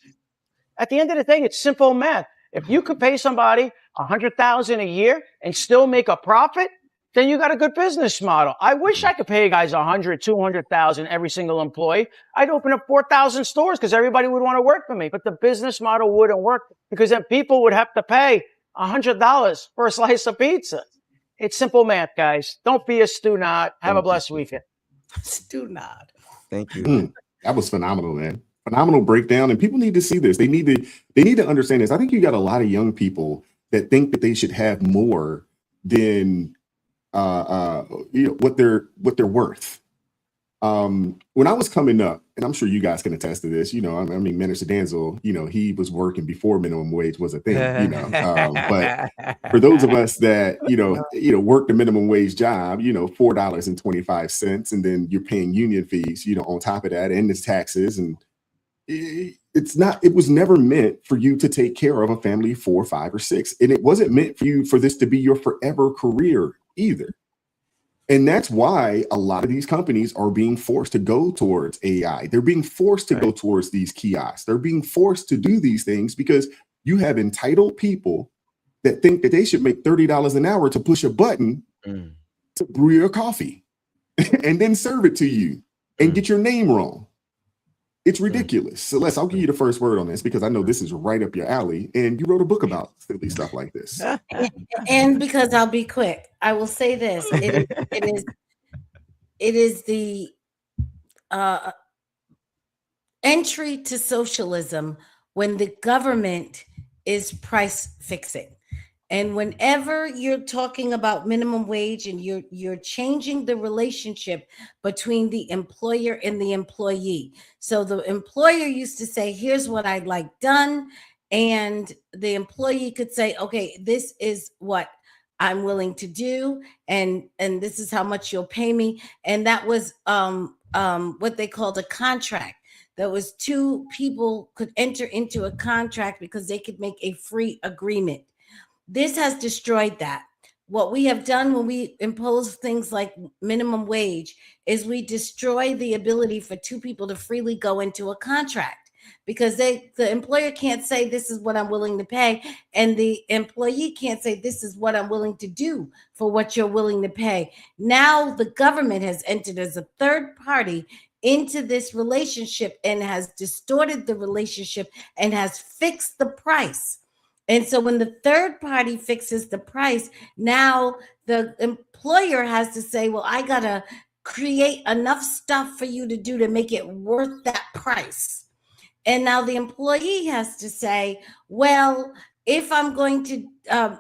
At the end of the day, it's simple math. If you could pay somebody $100,000 a year and still make a profit, then you got a good business model. I wish I could pay guys $100,000, $200,000 every single employee. I'd open up 4,000 stores because everybody would want to work for me. But the business model wouldn't work because then people would have to pay $100 for a slice of pizza. It's simple math, guys. Don't be a stu-nod. Have a blessed weekend. Stu-nod. Thank you. That was phenomenal, man. Phenomenal breakdown, and people need to see this. They need to understand this. I think you got a lot of young people that think that they should have more than what they're worth. When I was coming up, and I'm sure you guys can attest to this, Minister Danzel, he was working before minimum wage was a thing, but for those of us that, work the minimum wage job, $4.25, and then you're paying union fees, on top of that, and the taxes, and it was never meant for you to take care of a family of 4, 5, or 6. And it wasn't meant for this to be your forever career either. And that's why a lot of these companies are being forced to go towards AI. They're being forced to go towards these kiosks. They're being forced to do these things because you have entitled people that think that they should make $30 an hour to push a button to brew your coffee and then serve it to you and get your name wrong. It's ridiculous. So I'll give you the first word on this because I know this is right up your alley, and you wrote a book about silly stuff like this. And because I'll be quick, I will say this: it is the entry to socialism when the government is price fixing. And whenever you're talking about minimum wage and you're changing the relationship between the employer and the employee. So the employer used to say, here's what I'd like done. And the employee could say, okay, this is what I'm willing to do. And this is how much you'll pay me. And that was what they called a contract. That was 2 people could enter into a contract because they could make a free agreement. This has destroyed that. What we have done when we impose things like minimum wage is we destroy the ability for 2 people to freely go into a contract because the employer can't say this is what I'm willing to pay, and the employee can't say this is what I'm willing to do for what you're willing to pay. Now the government has entered as a third party into this relationship and has distorted the relationship and has fixed the price. And so when the third party fixes the price, now the employer has to say, well, I got to create enough stuff for you to do to make it worth that price. And now the employee has to say, well, if I'm going to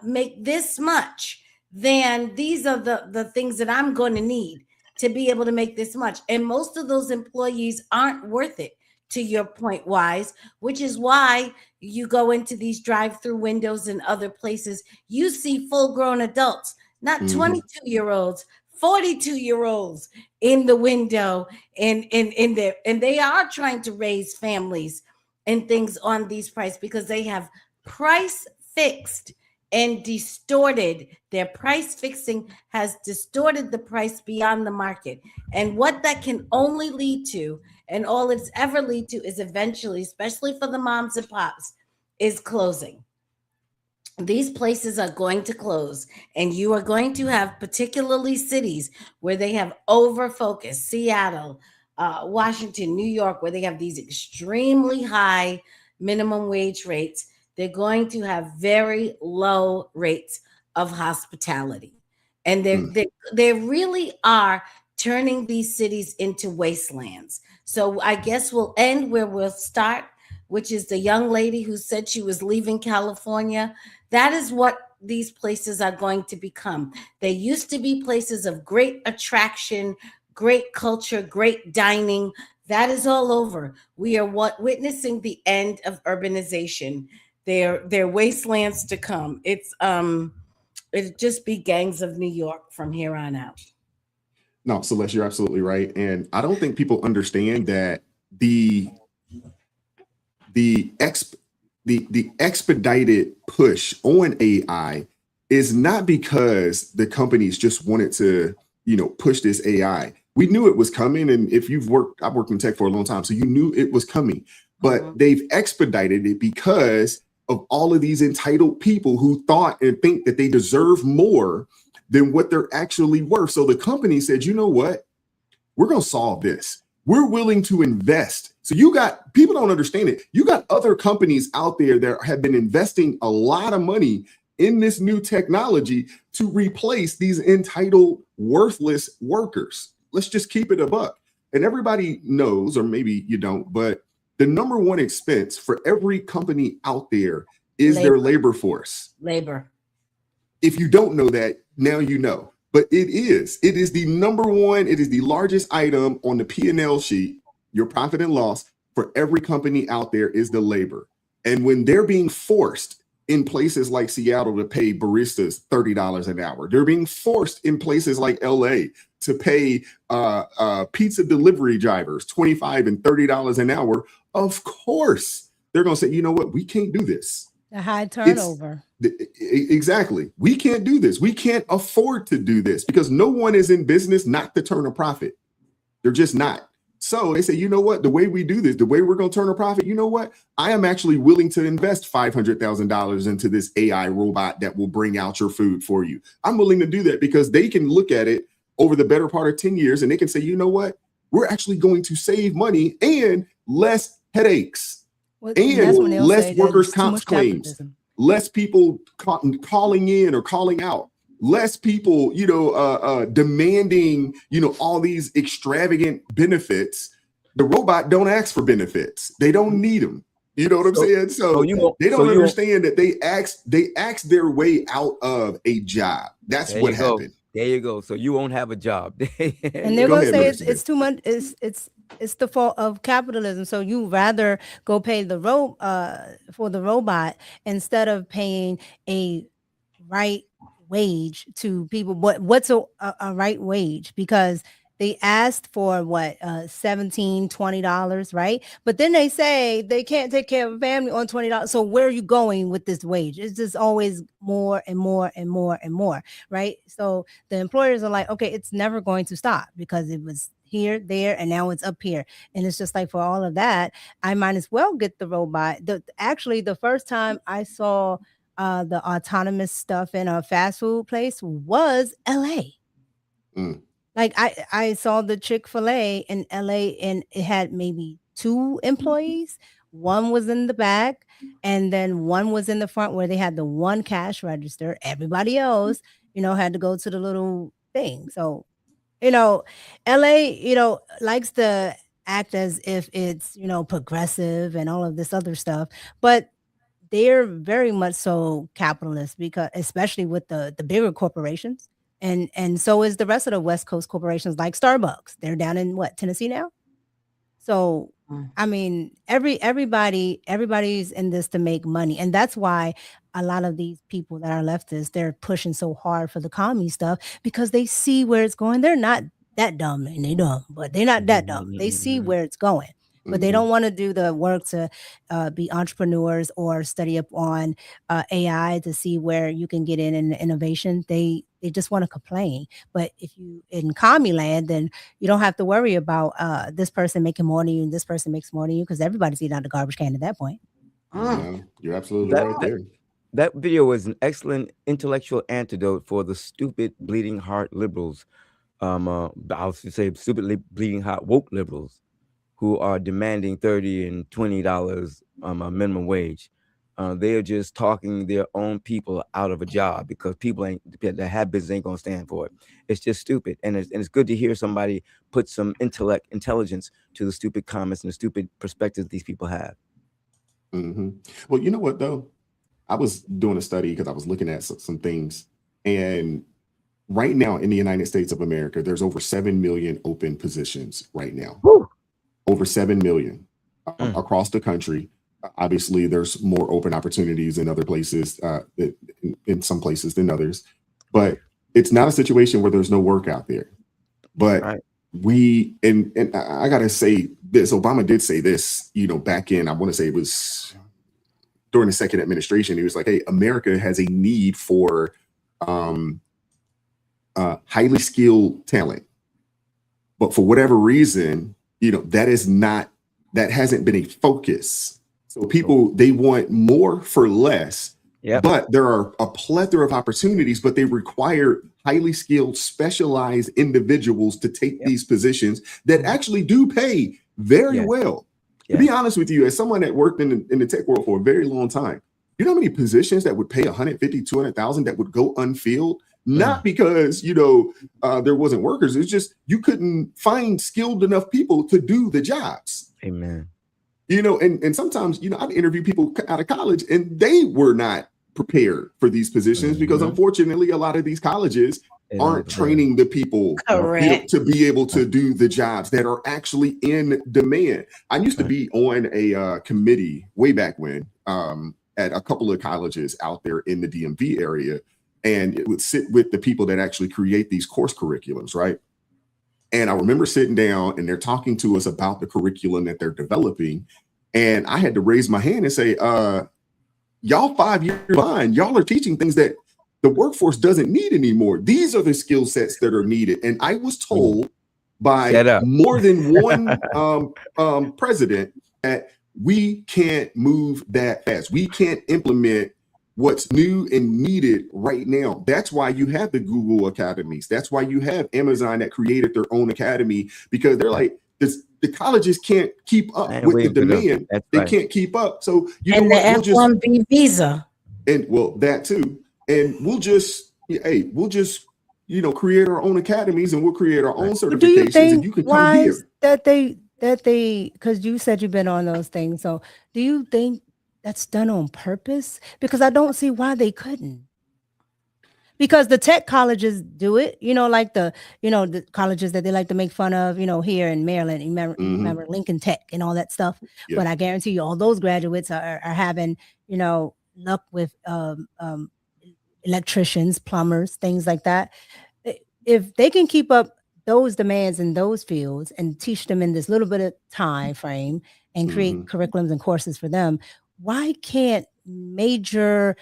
make this much, then these are the things that I'm going to need to be able to make this much. And most of those employees aren't worth it, to your point, Wise, which is why you go into these drive-through windows and other places, you see full-grown adults, not 22-year-olds, 42-year-olds in the window, and they are trying to raise families and things on these prices because they have price fixed and distorted. Their price fixing has distorted the price beyond the market. And what that can only lead to, and all it's ever lead to, is eventually, especially for the moms and pops, is closing. These places are going to close, and you are going to have particularly cities where they have over-focused, Seattle, Washington, New York, where they have these extremely high minimum wage rates. They're going to have very low rates of hospitality. And they really are turning these cities into wastelands. So I guess we'll end where we'll start, which is the young lady who said she was leaving California. That is what these places are going to become. They used to be places of great attraction, great culture, great dining. That is all over. We are witnessing the end of urbanization. They're wastelands to come. It'll just be gangs of New York from here on out. No, Celeste, you're absolutely right. And I don't think people understand that the expedited push on AI is not because the companies just wanted to, push this AI. We knew it was coming. And if I've worked in tech for a long time, so you knew it was coming, but they've expedited it because of all of these entitled people who thought and think that they deserve more than what they're actually worth. So the company said, you know what? We're going to solve this. We're willing to invest. So people don't understand it. You got other companies out there that have been investing a lot of money in this new technology to replace these entitled, worthless workers. Let's just keep it a buck. And everybody knows, or maybe you don't, but the number one expense for every company out there is their labor force. Labor. If you don't know that, now you know. But it is the number one, it is the largest item on the P&L sheet, your profit and loss for every company out there is the labor. And when they're being forced in places like Seattle to pay baristas $30 an hour, they're being forced in places like LA to pay pizza delivery drivers $25 and $30 an hour. Of course, they're going to say, you know what, we can't do this. The high turnover. Exactly. We can't do this. We can't afford to do this because no one is in business not to turn a profit. They're just not. So they say, you know what, the way we do this, the way we're going to turn a profit, you know what, I am actually willing to invest $500,000 into this AI robot that will bring out your food for you. I'm willing to do that because they can look at it over the better part of 10 years and they can say, you know what, we're actually going to save money and less headaches. And less workers' comp claims, less people calling in or calling out, less people, demanding, all these extravagant benefits. The robot don't ask for benefits. They don't need them. You know what I'm saying? So they don't understand that they ask their way out of a job. That's what happened. There you go. So you won't have a job. And they're going to say it's too much. It's the fault of capitalism. So you rather go pay for the robot instead of paying a right wage to people. But what's a right wage? Because they asked for what, $17, $20, right? But then they say they can't take care of a family on $20. So where are you going with this wage? It's just always more and more and more and more, right? So the employers are like, okay, it's never going to stop because it was here, there, and now it's up here. And it's just like for all of that, I might as well get the robot. Actually, the first time I saw the autonomous stuff in a fast food place was LA. Like I saw the Chick-fil-A in LA and it had maybe 2 employees. One was in the back and then one was in the front where they had the one cash register. Everybody else, had to go to the little thing. So, LA, likes to act as if it's, progressive and all of this other stuff, but they're very much so capitalist because especially with the bigger corporations. And so is the rest of the West Coast corporations like Starbucks. They're down in Tennessee now. So, I mean, everybody's in this to make money. And that's why a lot of these people that are leftists, they're pushing so hard for the commie stuff because they see where it's going. They're not that dumb and they dumb, but they're not that dumb. They see where it's going. But they don't want to do the work to be entrepreneurs or study up on AI to see where you can get in innovation. They just want to complain. But if you in commie land, then you don't have to worry about this person making more than you and this person makes more than you because everybody's eating out the garbage can at that point. Yeah, you're absolutely right there. That video was an excellent intellectual antidote for the stupid bleeding heart liberals. I was to say stupidly bleeding heart woke liberals who are demanding $30 and $20 minimum wage. They are just talking their own people out of a job because people that have business ain't gonna stand for it. It's just stupid, and it's good to hear somebody put some intelligence to the stupid comments and the stupid perspectives these people have. Well, you know what though, I was doing a study because I was looking at some things, and right now in the United States of America, there's over 7 million open positions right now. Woo. Over 7 million across the country. Obviously, there's more open opportunities in other places, in some places than others, but it's not a situation where there's no work out there. But and I gotta say this, Obama did say this, back in, I want to say it was during the second administration. He was like, hey, America has a need for highly skilled talent. But for whatever reason, that hasn't been a focus. So people, they want more for less, but there are a plethora of opportunities, but they require highly skilled, specialized individuals to take these positions that actually do pay very well. To be honest with you, as someone that worked in the tech world for a very long time, you know how many positions that would pay 150, 200,000 that would go unfilled? Not because, there wasn't workers. It's just you couldn't find skilled enough people to do the jobs. Amen. And sometimes, I've interviewed people out of college and they were not prepared for these positions because unfortunately, a lot of these colleges aren't training the people to be able to do the jobs that are actually in demand. I used to be on a committee way back when at a couple of colleges out there in the DMV area. And it would sit with the people that actually create these course curriculums, right? And I remember sitting down and they're talking to us about the curriculum that they're developing. And I had to raise my hand and say, y'all 5 years behind, y'all are teaching things that the workforce doesn't need anymore. These are the skill sets that are needed. And I was told by more than one president that we can't move that fast. We can't implement what's new and needed right now. That's why you have the Google academies. That's why you have Amazon that created their own academy, because they're like, the colleges can't keep up with the demand. They can't keep up. So the F1B visa. And that too. And we'll just create our own academies and we'll create our own certifications. Do you think and you can come here. that they because you said you've been on those things. So do you think that's done on purpose? Because I don't see why they couldn't. Because the tech colleges do it, like the colleges that they like to make fun of, here in Maryland. Remember Lincoln Tech and all that stuff. Yeah. But I guarantee you, all those graduates are having, luck with electricians, plumbers, things like that. If they can keep up those demands in those fields and teach them in this little bit of time frame and create curriculums and courses for them, why can't major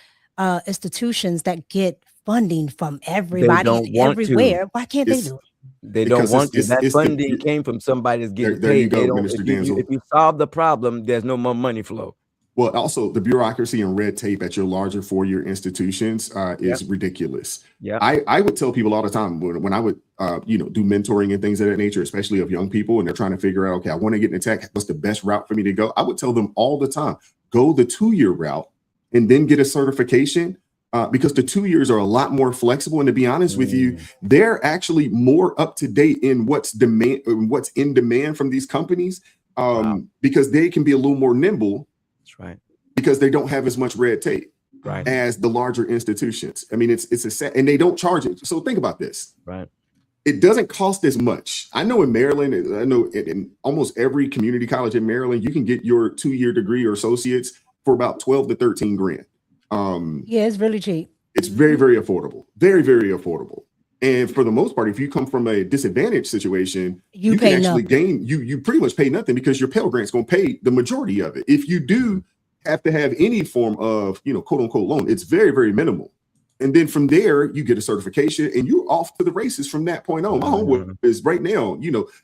institutions that get funding from everybody everywhere, why can't they do it? They don't want to. That funding came from somebody that's getting paid. There you go, Minister Denzel. If you solve the problem, there's no more money flow. Well, also the bureaucracy and red tape at your larger four-year institutions is ridiculous. Yeah, I would tell people all the time when I would do mentoring and things of that nature, especially of young people, and they're trying to figure out, okay, I want to get into tech. What's the best route for me to go? I would tell them all the time, go the 2-year route and then get a certification. Because the 2 years are a lot more flexible, and to be honest with you, they're actually more up to date in what's in demand from these companies, because they can be a little more nimble. That's right. Because they don't have as much red tape as the larger institutions. I mean, it's a set, and they don't charge it. So think about this. Right. It doesn't cost as much. I know in Maryland, I know in almost every community college in Maryland, you can get your 2-year degree or associates for about 12 to 13 grand. Yeah, it's really cheap. It's very, very affordable. Very, very affordable. And for the most part, if you come from a disadvantaged situation, you can actually gain, you pretty much pay nothing because your Pell Grant's going to pay the majority of it. If you do have to have any form of, quote unquote loan, it's very, very minimal. And then from there, you get a certification and you're off to the races from that point on. My homework is right now,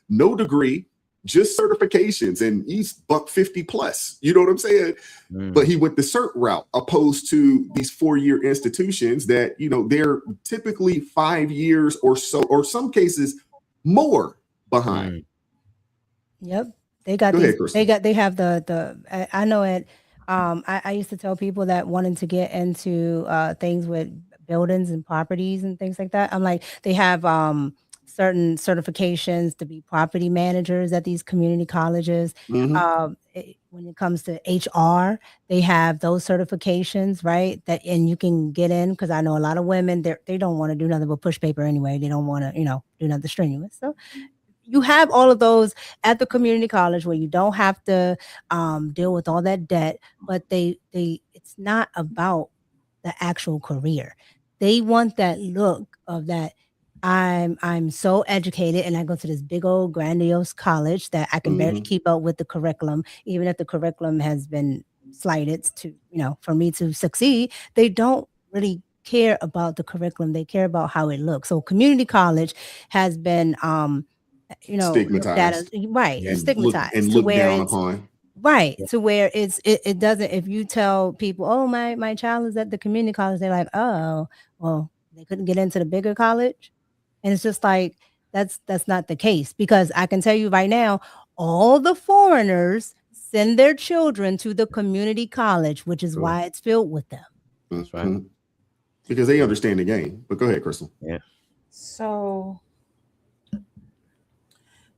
no degree, just certifications, and he's $150 plus, you know what I'm saying? But he went the cert route opposed to these 4-year institutions that, they're typically 5 years or so, or some cases more behind. Yep. They got, I know at I used to tell people that wanted to get into things with buildings and properties and things like that. I'm like, they have certain certifications to be property managers at these community colleges. When it comes to HR, they have those certifications, right? That and you can get in, because I know a lot of women they don't want to do nothing but push paper anyway. They don't want to, do nothing strenuous. So you have all of those at the community college where you don't have to deal with all that debt, but it's not about the actual career. They want that look of that I'm so educated and I go to this big old grandiose college that I can barely keep up with the curriculum, even if the curriculum has been slighted to, for me to succeed. They don't really care about the curriculum. They care about how it looks. So community college has been looked at as stigmatized, right, and stigmatized to looked where down it's upon. right to where it doesn't. If you tell people, oh, my child is at the community college, they're like, oh, well, they couldn't get into the bigger college. And it's just like that's not the case, because I can tell you right now, all the foreigners send their children to the community college, which is why it's filled with them. That's right. Because they understand the game. But go ahead, Crystal. Yeah. So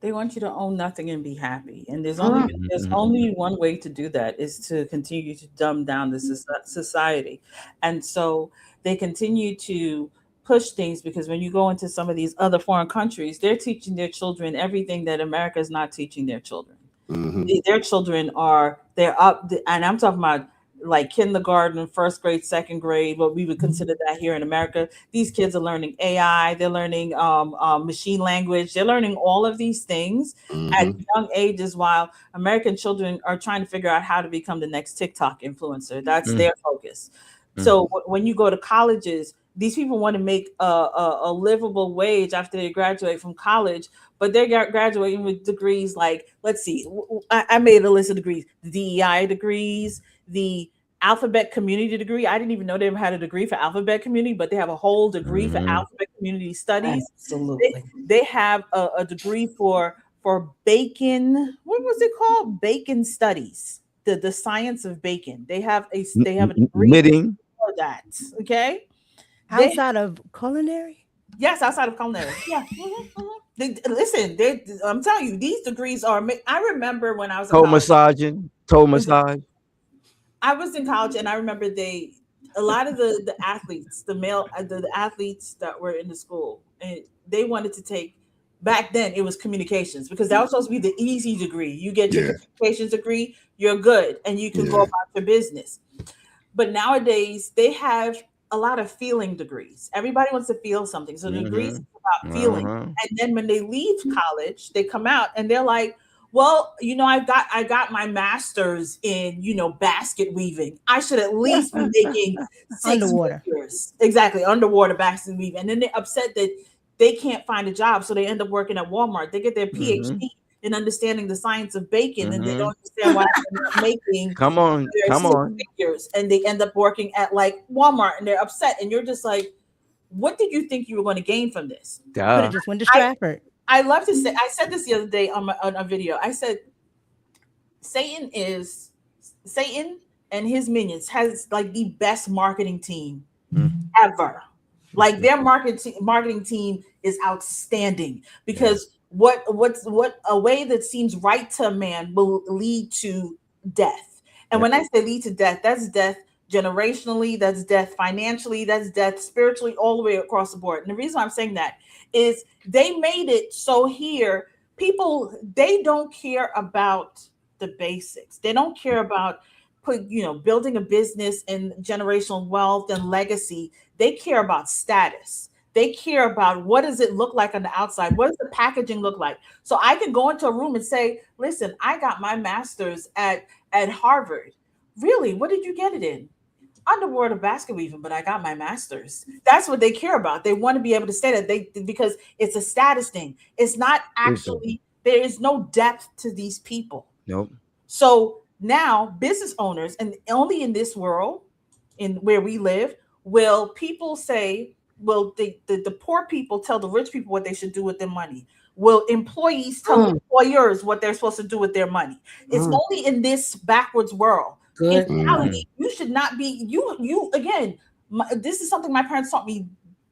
they want you to own nothing and be happy. And there's only one way to do that, is to continue to dumb down the society. And so they continue to push things, because when you go into some of these other foreign countries, they're teaching their children everything that America is not teaching their children. Their children they're up, and I'm talking about like kindergarten, first grade, second grade, what we would consider that here in America. These kids are learning AI, they're learning machine language, they're learning all of these things at young ages, while American children are trying to figure out how to become the next TikTok influencer. That's their focus. So when you go to colleges, these people want to make a livable wage after they graduate from college, but they're graduating with degrees like, let's see, I made a list of degrees: the DEI degrees, the alphabet community degree. I didn't even know they ever had a degree for alphabet community, but they have a whole degree for alphabet community studies. Absolutely. They have a degree for bacon. What was it called? Bacon studies. The science of bacon. They have a degree knitting for that. Okay. Outside of culinary? Yes, outside of culinary. Yeah. Listen, I'm telling you, these degrees are. I remember when I was toe massage. I was in college, and I remember a lot of the athletes, the athletes that were in the school, and they wanted to take. Back then, it was communications, because that was supposed to be the easy degree. You get your communications degree, you're good, and you can go about your business. But nowadays, they have a lot of feeling degrees. Everybody wants to feel something. So the degrees are about feeling. And then when they leave college, they come out and they're like, well, I got my master's in, basket weaving. I should at least be making underwater. figures. Exactly. Underwater basket weaving. And then they're upset that they can't find a job. So they end up working at Walmart. They get their PhD in understanding the science of bacon, and they don't understand why they're not making come on figures, and they end up working at like Walmart, and they're upset, and you're just like, what did you think you were going to gain from this? Could have just went to Stratford. I love to say, I said this the other day on a video. I said Satan and his minions has like the best marketing team ever. Like their marketing team is outstanding, because what a way that seems right to a man will lead to death. And when I say lead to death, that's death generationally, that's death financially, that's death spiritually, all the way across the board. And the reason why I'm saying that is they made it so here people, they don't care about the basics. They don't care about building a business and generational wealth and legacy. They care about status. They care about what does it look like on the outside? What does the packaging look like? So I can go into a room and say, listen, I got my master's at Harvard. Really? What did you get it in? Underwater basket weaving, but I got my master's. That's what they care about. They want to be able to say that because it's a status thing. It's not actually, there is no depth to these people. Nope. So now business owners, and only in this world, in where we live, will people say, will the poor people tell the rich people what they should do with their money? Will employees tell employers what they're supposed to do with their money? It's only in this backwards world. Good. In reality, you should not be, you again, this is something my parents taught me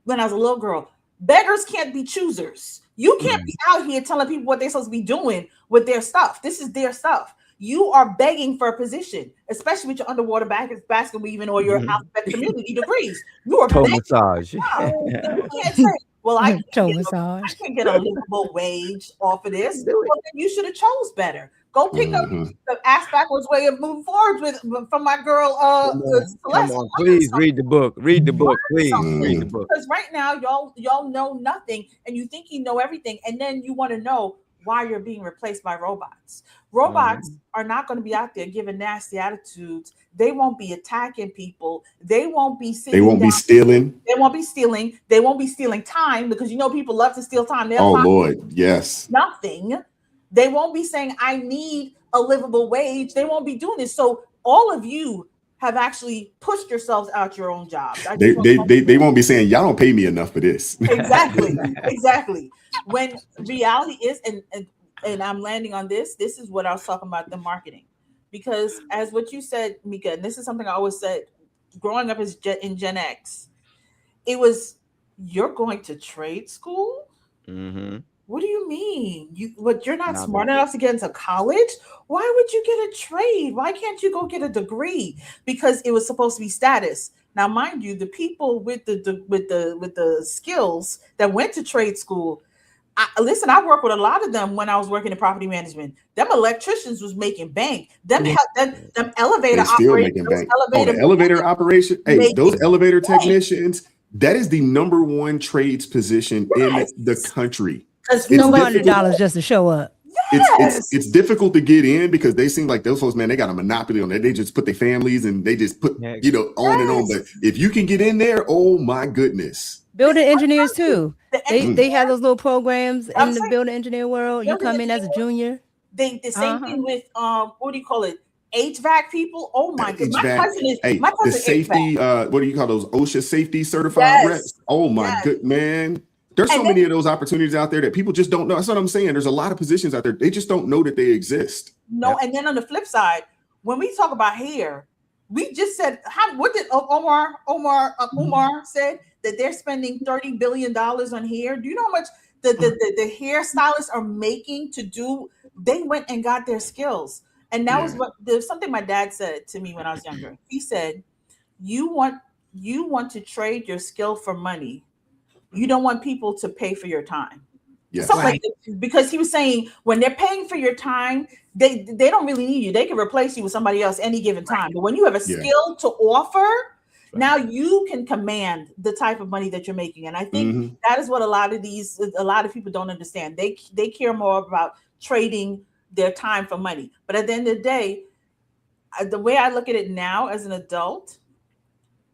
when I was a little girl. Beggars can't be choosers. You can't be out here telling people what they're supposed to be doing with their stuff. This is their stuff. You are begging for a position, especially with your underwater basket weaving or your alphabet community degrees. You are toe begging. massage. You can't say, well, I massage. can't get a livable wage off of this. Well, then you should have chose better. Go pick up the ass backwards way of moving forward with from my girl Celeste. Come on, please read the book. Read the book, please. Read the book. Because right now y'all know nothing and you think you know everything, and then you want to know why you're being replaced by robots. Robots are not going to be out there giving nasty attitudes. They won't be attacking people. They won't be sitting They won't be stealing. They won't be stealing. They won't be stealing time, because you know people love to steal time. Oh Lord, yes. Nothing. They won't be saying, I need a livable wage. They won't be doing this. So all of you have actually pushed yourselves out your own jobs. They won't be saying, y'all don't pay me enough for this. Exactly. When reality is, and I'm landing on this is what I was talking about, the marketing. Because as what you said, Mika, and this is something I always said, growing up in Gen X, it was, you're going to trade school? What do you mean? You're not smart enough to get into college? Why would you get a trade? Why can't you go get a degree? Because it was supposed to be status. Now, mind you, the people with the skills that went to trade school, I worked with a lot of them when I was working in property management. Them electricians was making bank. Them elevator operators. The elevator operation. Hey, those elevator technicians, that is the number one trades position in the country. It's $200 just to show up. It's difficult to get in because they seem like those folks, man, they got a monopoly on that. They just put their families and they just put, on and on. But if you can get in there, oh my goodness. Building engineers too. They have those little programs in the building engineer world. You come in as a junior. The same thing with what do you call it? HVAC people. Oh my god. My cousin is the safety, what do you call those? OSHA safety certified reps. Oh my good man. There's so many of those opportunities out there that people just don't know. That's what I'm saying. There's a lot of positions out there. They just don't know that they exist. No, and then on the flip side, when we talk about hair, we just said, what did Omar said that they're spending $30 billion on hair? Do you know how much the hairstylists are making to do? They went and got their skills. And that was there's something my dad said to me when I was younger. He said, you want to trade your skill for money. You don't want people to pay for your time. Yes. Like because he was saying when they're paying for your time, they don't really need you. They can replace you with somebody else any given time. But when you have a skill to offer, now you can command the type of money that you're making. And I think that is what a lot of people don't understand. They care more about trading their time for money. But at the end of the day, the way I look at it now as an adult,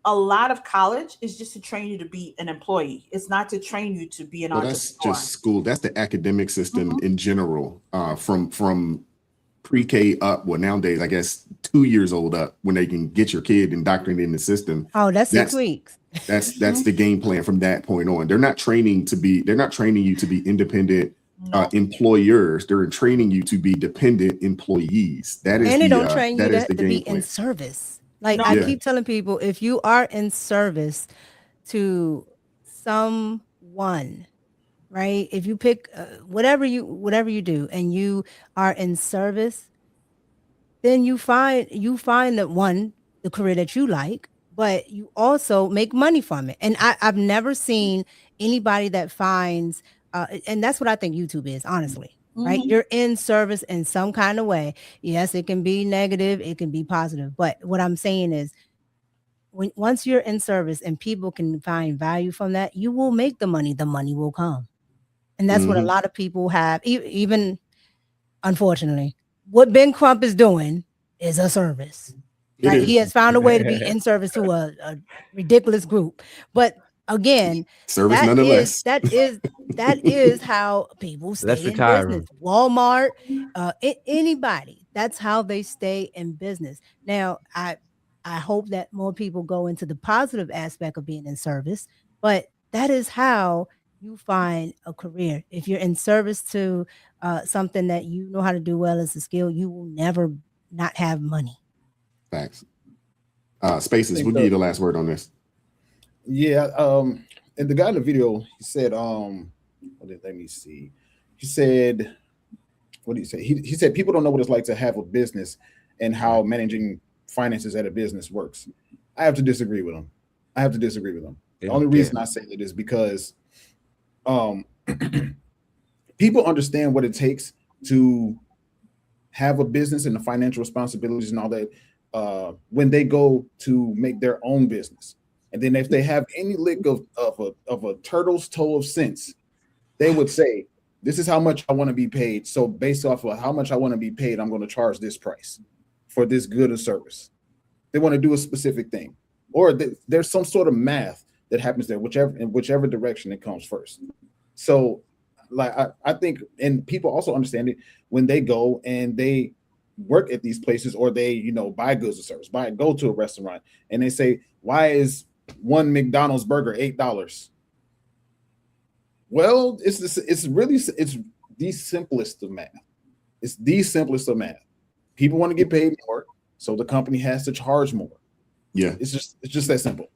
a lot of college is just to train you to be an employee. It's not to train you to be an entrepreneur. That's just school. That's the academic system in general, from pre-K up. Well, nowadays, I guess 2 years old up when they can get your kid indoctrinated in the system. Oh, that's 6 weeks. That's the game plan from that point on. They're not training you to be independent employers. They're training you to be dependent employees. That is, and they don't train you to be in service. Like I keep telling people, if you are in service to someone, right? If you pick whatever you do, and you are in service, then you find that one, the career that you like, but you also make money from it. And I've never seen anybody that finds, and that's what I think YouTube is, honestly. Right? You're in service in some kind of way. Yes, it can be negative, it can be positive. But what I'm saying is once you're in service and people can find value from that, you will make the money will come. And that's what a lot of people have, even unfortunately. What Ben Crump is doing is a service. Right? He has found a way to be in service to a ridiculous group. But again, service nonetheless. That is how people stay in business. Walmart, anybody. That's how they stay in business. Now, I hope that more people go into the positive aspect of being in service, but that is how you find a career. If you're in service to something that you know how to do well as a skill, you will never not have money. Facts. Spaces, we'll give you the last word on this. Yeah. And the guy in the video, he said, let me see. He said, what did he say? He said people don't know what it's like to have a business and how managing finances at a business works. I have to disagree with him. The only reason I say that is because people understand what it takes to have a business and the financial responsibilities and all that when they go to make their own business. And then if they have any lick of a turtle's toe of sense, they would say, this is how much I want to be paid. So based off of how much I want to be paid, I'm going to charge this price for this good or service. They want to do a specific thing. Or there's some sort of math that happens there, in whichever direction it comes first. So like I think, and people also understand it when they go and they work at these places, or they, buy goods or service, go to a restaurant, and they say, why is one McDonald's burger $8? Well, it's the simplest of math. It's the simplest of math. People want to get paid more, so the company has to charge more. Yeah. It's just that simple.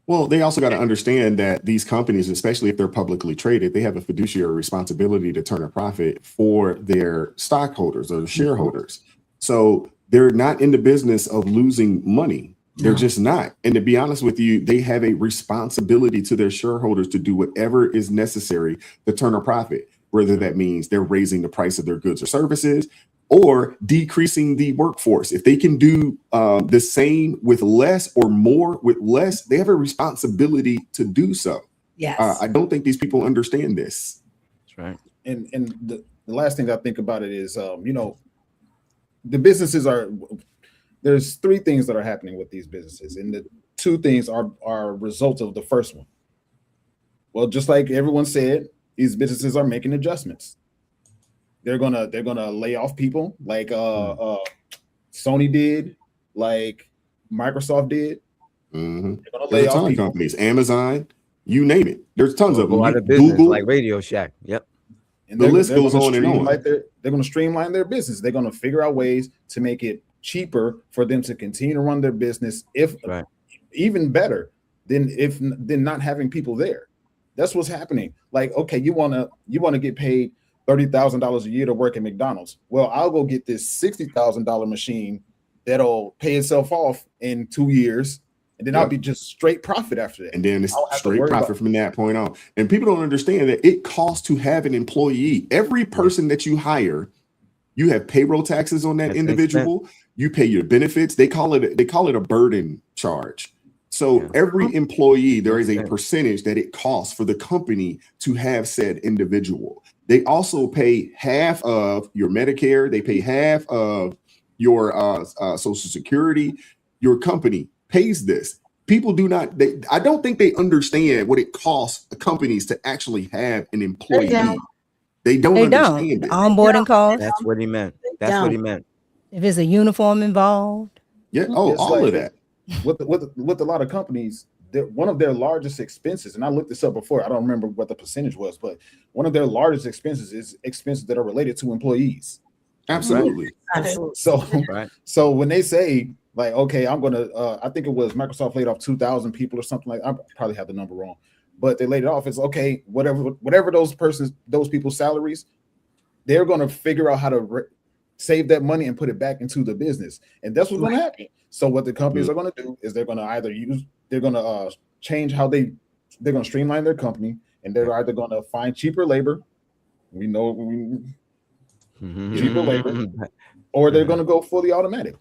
Well, they also got to understand that these companies, especially if they're publicly traded, they have a fiduciary responsibility to turn a profit for their stockholders or shareholders. So they're not in the business of losing money. They're just not. And to be honest with you, they have a responsibility to their shareholders to do whatever is necessary to turn a profit, whether that means they're raising the price of their goods or services or decreasing the workforce. If they can do the same with less or more with less, they have a responsibility to do so. Yes. I don't think these people understand this. That's right. And the last thing I think about it is, the businesses there's three things that are happening with these businesses, and the two things are a result of the first one. Well, just like everyone said, these businesses are making adjustments. They're gonna lay off people like Sony did, like Microsoft did. Mm-hmm. They're gonna There's lay a ton off of people. companies, Amazon, you name it. There's tons of them. A lot of business, Google, like Radio Shack. Yep. And the list goes on and on. They're going to streamline their business. They're going to figure out ways to make it cheaper for them to continue to run their business, even better than not having people there. That's what's happening. Like, okay, you want to get paid $30,000 a year to work at McDonald's. Well, I'll go get this $60,000 machine that'll pay itself off in 2 years. And then I'll be just straight profit after that. And then it's straight profit from that point on. And people don't understand that it costs to have an employee. Every person that you hire, you have payroll taxes on that individual. You pay your benefits. They call it a burden charge. So every employee, there is a percentage that it costs for the company to have said individual. They also pay half of your Medicare. They pay half of your Social Security. Your company pays this. People do not. I don't think they understand what it costs companies to actually have an employee. They don't understand it. Onboarding costs. That's what he meant. That's what he meant. If there's a uniform involved. Yeah. Oh, all of that. With a lot of companies, one of their largest expenses, and I looked this up before, I don't remember what the percentage was, but one of their largest expenses is expenses that are related to employees. Absolutely. So when they say, like, okay, I'm gonna I think it was Microsoft laid off 2,000 people or something like, I probably have the number wrong, but they laid it off. It's okay, whatever those people's salaries, they're gonna figure out how to save that money and put it back into the business, and that's what's gonna happen. So what the companies are gonna do is they're gonna change how they're gonna streamline their company, and they're either gonna find cheaper labor. Cheaper labor, or they're gonna go fully automatic.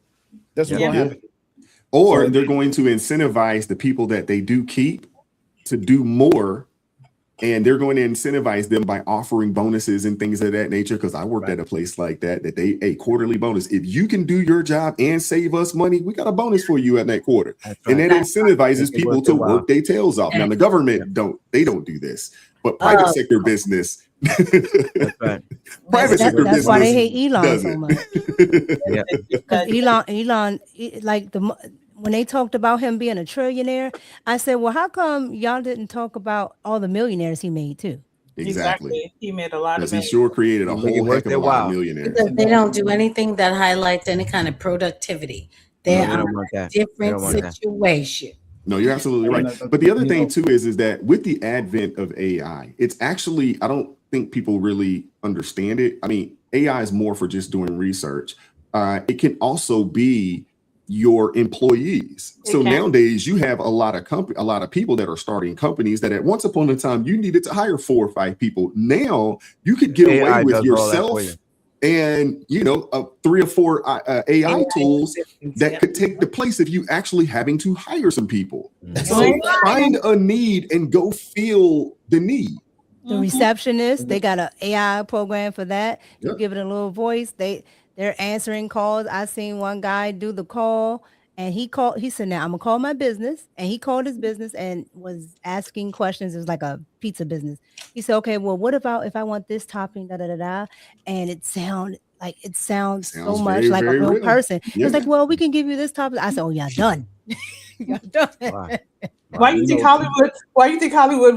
That's what's going to happen. Or they're going to incentivize the people that they do keep to do more, and they're going to incentivize them by offering bonuses and things of that nature. Because I worked at a place like that they a quarterly bonus. If you can do your job and save us money, we got a bonus for you at that quarter. And that incentivizes people to work their tails off. Now the government don't do this, but private sector business. Private sector business. That's why they hate Elon so much. Because Elon, like when they talked about him being a trillionaire, I said, well, how come y'all didn't talk about all the millionaires he made too? Exactly. He made a lot of money. He sure created a whole heck of a lot of millionaires. They don't do anything that highlights any kind of productivity. They're a different situation. No, you're absolutely right. But the other thing too is that with the advent of AI, it's actually, I don't think people really understand it. I mean, AI is more for just doing research. It can also be your employees. So nowadays you have a lot of people that are starting companies that at once upon a time you needed to hire 4 or 5 people. Now you could get away with yourself and 3 or 4 AI tools that could take the place of you actually having to hire some people. So find a need and go feel the need. The receptionist, they got an AI program for that. You give it a little voice. They're answering calls. I seen one guy do the call, and he said, now I'm gonna call my business. And he called his business and was asking questions. It was like a pizza business. He said, okay, well, what about if I want this topping, and it sounds so much like a real person. It was like, well, we can give you this topping. I said, oh yeah, done. Why do you think Hollywood? Why do you think Hollywood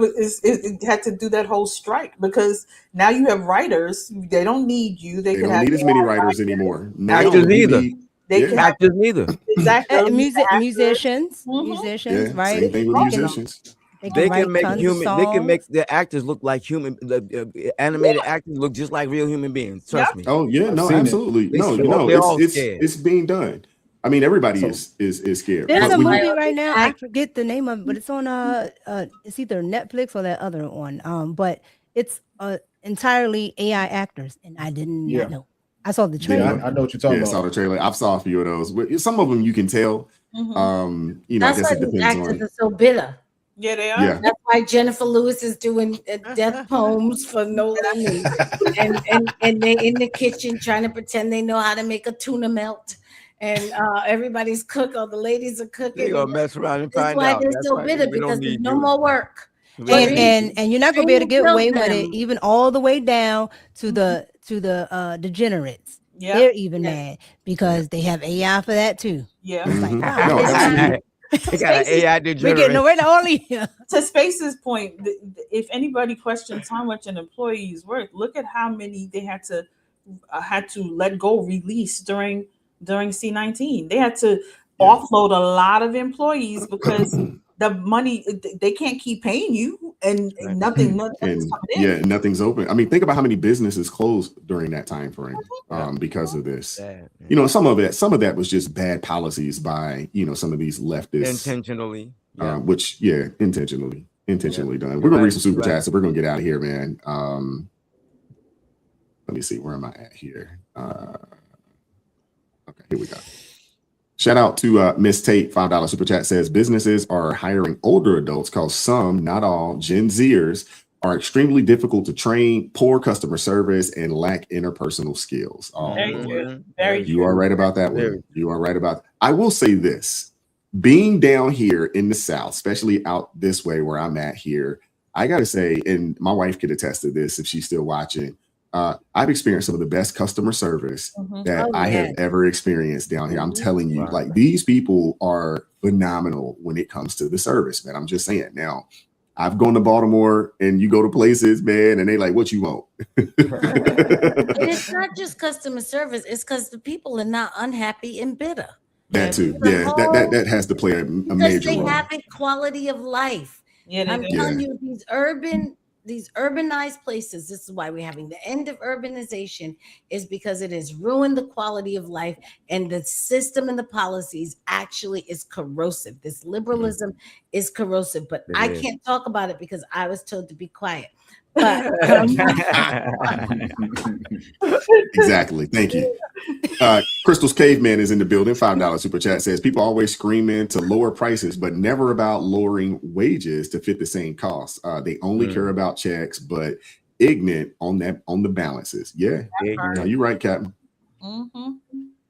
had to do that whole strike? Because now you have writers; they don't need you. They don't need as many writers anymore. Actors neither. Actors neither. Exactly. Musicians, right? Same thing with musicians. They can make They can make the actors look like human. The animated actors look just like real human beings. Trust me. Oh yeah, no, absolutely. It's being done. I mean, everybody is scared. There's a movie right now. I forget the name of it, but it's on it's either Netflix or that other one. But it's entirely AI actors, and I didn't know. I saw the trailer. Yeah, I know what you're talking about. I saw the trailer. I've saw a few of those. Some of them you can tell. That's I guess why it depends these actors on. are so bitter. Yeah, they are. Yeah. That's why Jennifer Lewis is doing death poems for no money, and they're in the kitchen trying to pretend they know how to make a tuna melt. And everybody's cooking, or the ladies are cooking. They're gonna mess around and find out. That's why they're so bitter, because there's no more work. And you're not gonna be able to get away with it, even all the way down to the degenerates. Yeah. They're even mad because they have AI for that too. Yeah. It's like, they got an AI degenerate. We're getting away only. To Space's point, if anybody questions how much an employee is worth, look at how many they had to let go, release during C-19. They had to offload a lot of employees because the money, they can't keep paying you, and nothing's coming in. Yeah, nothing's open. I mean, think about how many businesses closed during that time frame because of this. Some of that was just bad policies by some of these leftists intentionally. Intentionally done. We're gonna read some super chats, so we're gonna get out of here, man. Let me see, where am I at here? Okay, here we go. Shout out to Miss Tate, $5 super chat, says businesses are hiring older adults because some, not all, Gen Zers are extremely difficult to train, poor customer service, and lack interpersonal skills. You are right about that one. You are right about. I will say this: being down here in the South, especially out this way where I'm at here, I gotta say, and my wife could attest to this if she's still watching. I've experienced some of the best customer service that I have ever experienced down here. I'm telling you, like, these people are phenomenal when it comes to the service, man. I'm just saying. Now, I've gone to Baltimore and you go to places, man, and they like, what you want? And it's not just customer service, it's because the people are not unhappy and bitter. That too. Yeah, that has to play a major role. They have a quality of life. I'm telling you, these urbanized places, this is why we're having the end of urbanization, is because it has ruined the quality of life, and the system and the policies actually is corrosive. This liberalism is corrosive, but I can't talk about it because I was told to be quiet. But exactly. Thank you. Crystal's Caveman is in the building. $5 super chat, says people always screaming to lower prices, but never about lowering wages to fit the same costs. They only care about checks, but ignorant on the balances. Yeah. No, you're right, Captain.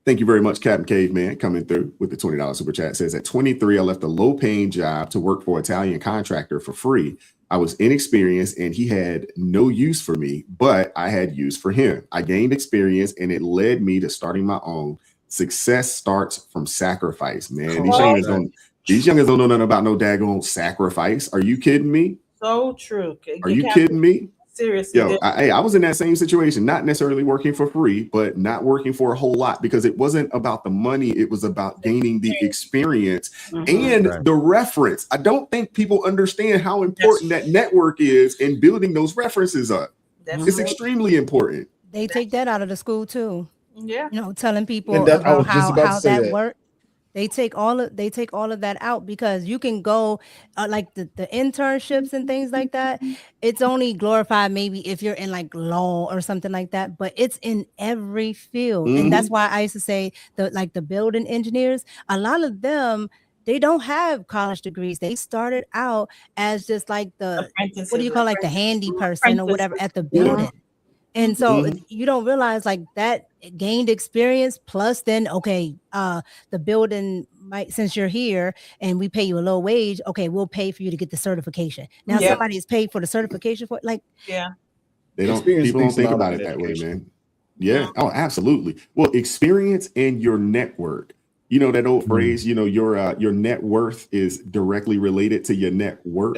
Thank you very much, Captain Caveman, coming through with the $20 super chat. Says at 23, I left a low-paying job to work for an Italian contractor for free. I was inexperienced and he had no use for me, but I had use for him. I gained experience and it led me to starting my own. Success starts from sacrifice, man. These youngins don't know nothing about no daggone sacrifice. Are you kidding me? So true. Are you kidding me? Seriously. Yo, I was in that same situation, not necessarily working for free, but not working for a whole lot, because it wasn't about the money. It was about gaining the experience and the reference. I don't think people understand how important that network is in building those references up. It's extremely important. They take that out of the school too. Yeah. You know, telling people And that, I about was just about to how say that that. works. They take all of that out, because you can go like the internships and things like that. It's only glorified maybe if you're in like law or something like that, but it's in every field. And that's why I used to say the building engineers, a lot of them, they don't have college degrees. They started out as just like the, what do you call, like the handy person or whatever at the building. And so you don't realize like that gained experience plus then, okay, the building might, since you're here and we pay you a low wage, okay, we'll pay for you to get the certification. Now somebody is paid for the certification for like, People don't think about it that way, man. Yeah. Oh, absolutely. Well, experience and your network. You know that old phrase, you know, your net worth is directly related to your net work.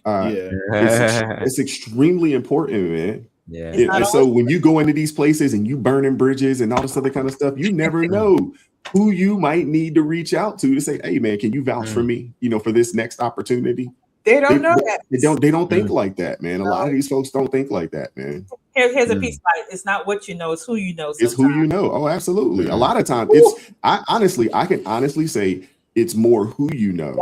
It's extremely important, man. Yeah. And so when you go into these places and you burning bridges and all this other kind of stuff, you never know who you might need to reach out to say, hey man, can you vouch for me, you know, for this next opportunity? They don't know that. They don't think like that, man. A lot of these folks don't think like that, man. Here's a piece like, it's not what you know, it's who you know. It's who you know. Oh, absolutely. A lot of times I can honestly say it's more who you know